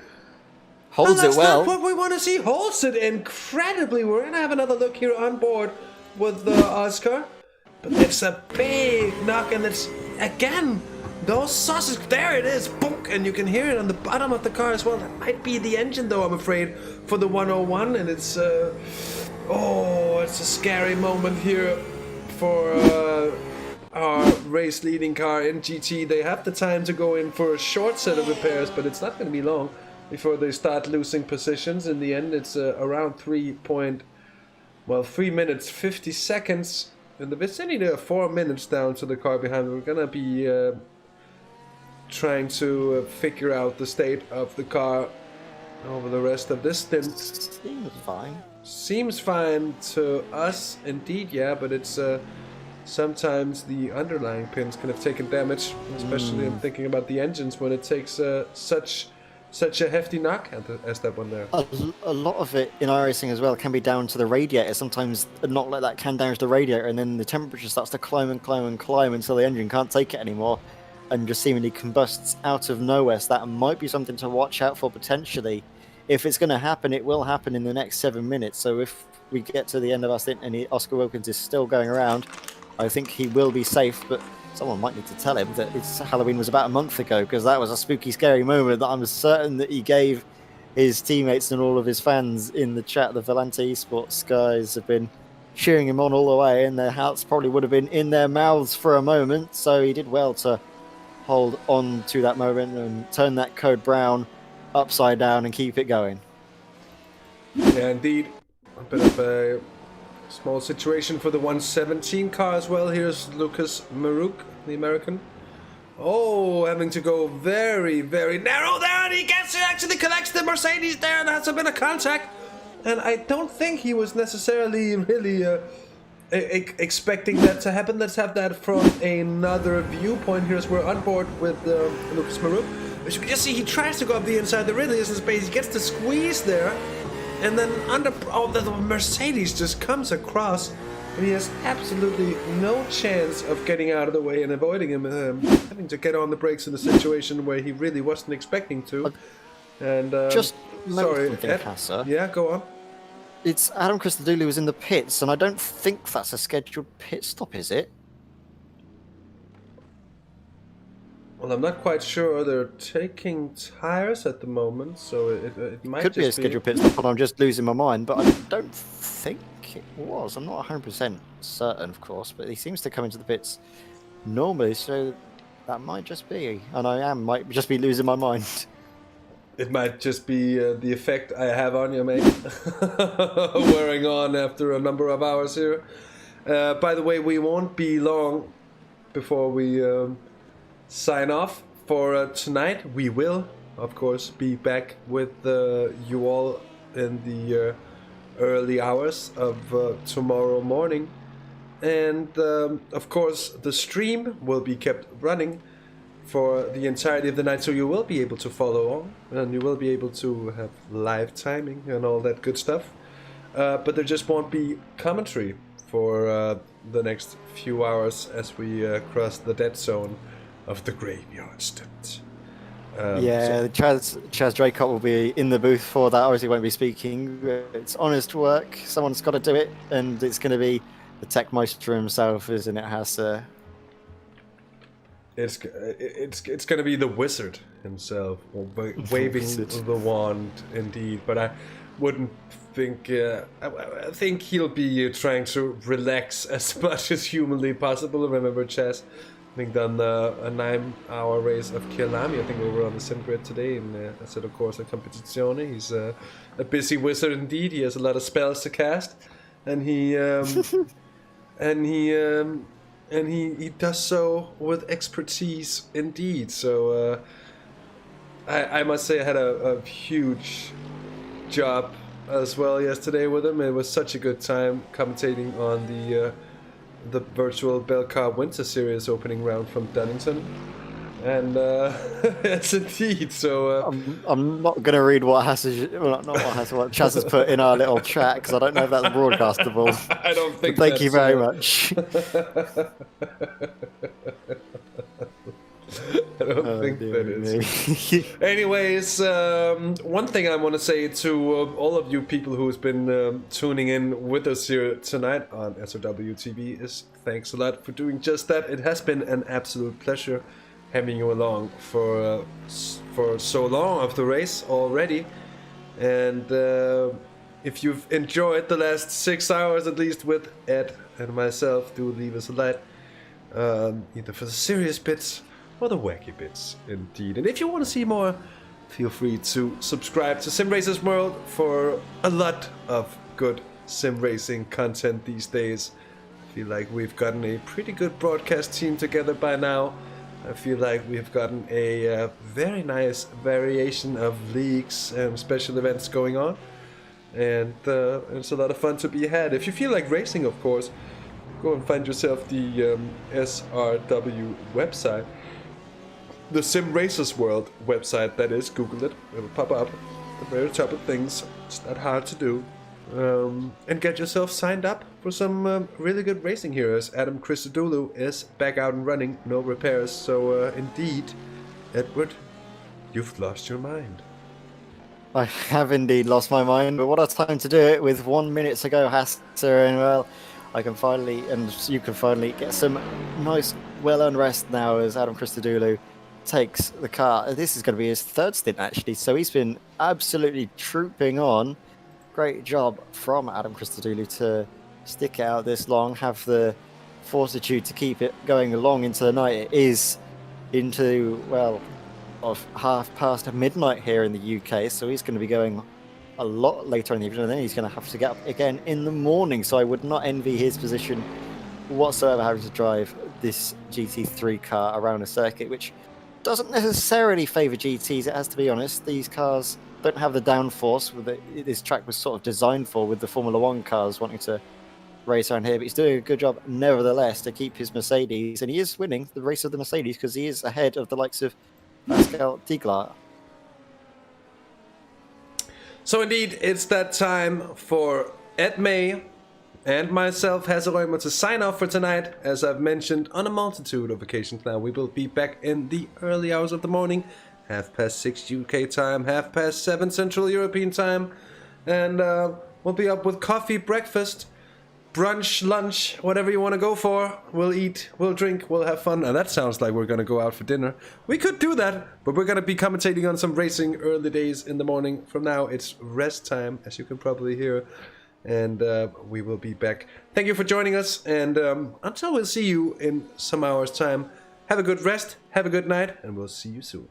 Holds
that's
it well.
not what we want to see. Holds it incredibly. We're going to have another look here on board with Oscar. But it's a big knock, and it's, again, those sauces. There it is. Boom, and you can hear it on the bottom of the car as well. That might be the engine, though, I'm afraid, for the 101. And it's, it's a scary moment here for our race leading car in GT. They have the time to go in for a short set of repairs, but it's not going to be long before they start losing positions. In the end, it's around 3 minutes 50 seconds in the vicinity of 4 minutes down to the car behind. We're gonna be trying to figure out the state of the car over the rest of this stint.
Seems fine.
Seems fine to us, indeed, yeah, but it's sometimes the underlying pins can have taken damage, especially I'm thinking about the engines when it takes such a hefty knock as that one there.
A lot of it in iRacing as well can be down to the radiator. Sometimes a knock like that can damage the radiator, and then the temperature starts to climb until the engine can't take it anymore and just seemingly combusts out of nowhere. So that might be something to watch out for potentially. If it's going to happen, it will happen in the next 7 minutes. So if we get to the end of our stint and Oscar Wilkins is still going around, I think he will be safe, but someone might need to tell him that Halloween was about a month ago, because that was a spooky, scary moment that I'm certain that he gave his teammates and all of his fans in the chat. The Volante Esports guys have been cheering him on all the way, and their hats probably would have been in their mouths for a moment. So he did well to hold on to that moment and turn that code brown upside down and keep it going.
Yeah, indeed. A bit of a small situation for the 117 car as well. Here's Lucas Maruk, the American. Oh, having to go very, very narrow there, and he actually collects the Mercedes there, and that's a bit of contact. And I don't think he was necessarily really expecting that to happen. Let's have that from another viewpoint here as we're on board with Lucas Maruk. As you can just see, he tries to go up the inside. There really isn't space. He gets the squeeze there. And then the Mercedes just comes across, and he has absolutely no chance of getting out of the way and avoiding him, having to get on the brakes in a situation where he really wasn't expecting to. And
just
sorry, Ed,
Hasser.
yeah, go on.
It's Adam Christodoulou was in the pits, and I don't think that's a scheduled pit stop, is it?
Well, I'm not quite sure. They're taking tires at the moment, so it might
Could
just
be a scheduled pit stop, and I'm just losing my mind, but I don't think it was. I'm not 100% certain, of course, but he seems to come into the pits normally, so that might just be. And might just be losing my mind.
It might just be the effect I have on you, mate. Wearing on after a number of hours here. By the way, we won't be long before we sign off for tonight. We will, of course, be back with you all in the early hours of tomorrow morning. And, of course, the stream will be kept running for the entirety of the night, so you will be able to follow on, and you will be able to have live timing and all that good stuff. But there just won't be commentary for the next few hours as we cross the dead zone of the graveyard stint.
Chaz Draycott will be in the booth for that. Obviously won't be speaking. It's honest work. Someone's got to do it, and it's going to be the tech maestro himself, isn't it, Hasser?
It's going to be the wizard himself, waving the wand, indeed. But I wouldn't think. I think he'll be trying to relax as much as humanly possible. Remember, Chaz, I think done a 9-hour race of Kielami. I think we were on the sim grid today in Assetto Corsa Competizione. He's a busy wizard indeed. He has a lot of spells to cast, and he he does so with expertise indeed. So I must say I had a huge job as well yesterday with him. It was such a good time commentating on the virtual Belcar Winter Series opening round from Dunnington. And yes, indeed. So
I'm not going to read what what Chaz has put in our little chat, because I don't know if that's broadcastable.
I don't think.
Thank you very much.
I don't think that is. Anyways, one thing I want to say to all of you people who's been tuning in with us here tonight on SOW TV is thanks a lot for doing just that. It has been an absolute pleasure having you along for so long of the race already. And if you've enjoyed the last 6 hours at least with Ed and myself, do leave us a like. Either for the serious bits or the wacky bits, indeed. And if you want to see more, feel free to subscribe to Simracersworld for a lot of good sim racing content these days. I feel like we've gotten a pretty good broadcast team together by now. I feel like we've gotten a very nice variation of leagues and special events going on. And it's a lot of fun to be had. If you feel like racing, of course, go and find yourself the SRW website. The Simracersworld website, that is. Google it. It will pop up at the very top of things. It's not hard to do. And get yourself signed up for some really good racing here, as Adam Christodoulou is back out and running. No repairs. So, indeed, Edward, you've lost your mind.
I have indeed lost my mind, but what a time to do it with 1 minute to go, Haster, and well, I can finally, and you can finally get some nice, well-earned rest now as Adam Christodoulou takes the car. This is going to be his third stint, actually, so he's been absolutely trooping on. Great job from Adam Christodoulou to stick it out this long, have the fortitude to keep it going along into the night. It is into, well, of half past midnight here in the UK, so he's going to be going a lot later in the evening, and then he's going to have to get up again in the morning. So I would not envy his position whatsoever, having to drive this GT3 car around a circuit which doesn't necessarily favour GTs, it has to be honest. These cars don't have the downforce this track was sort of designed for, with the Formula 1 cars wanting to race around here, but he's doing a good job nevertheless to keep his Mercedes, and he is winning the race of the Mercedes because he is ahead of the likes of Pascal Tiglar.
So indeed, it's that time for Ed May and myself, Hazel, to sign off for tonight. As I've mentioned on a multitude of occasions now, we will be back in the early hours of the morning, 6:30 UK time, 7:30 Central European time, and we'll be up with coffee, breakfast, brunch, lunch, whatever you want to go for. We'll eat, we'll drink, we'll have fun. And that sounds like we're going to go out for dinner. We could do that, but we're going to be commentating on some racing early days in the morning. From now, it's rest time, as you can probably hear. And we will be back. Thank you for joining us. And until we'll see you in some hours' time, have a good rest, have a good night, and we'll see you soon.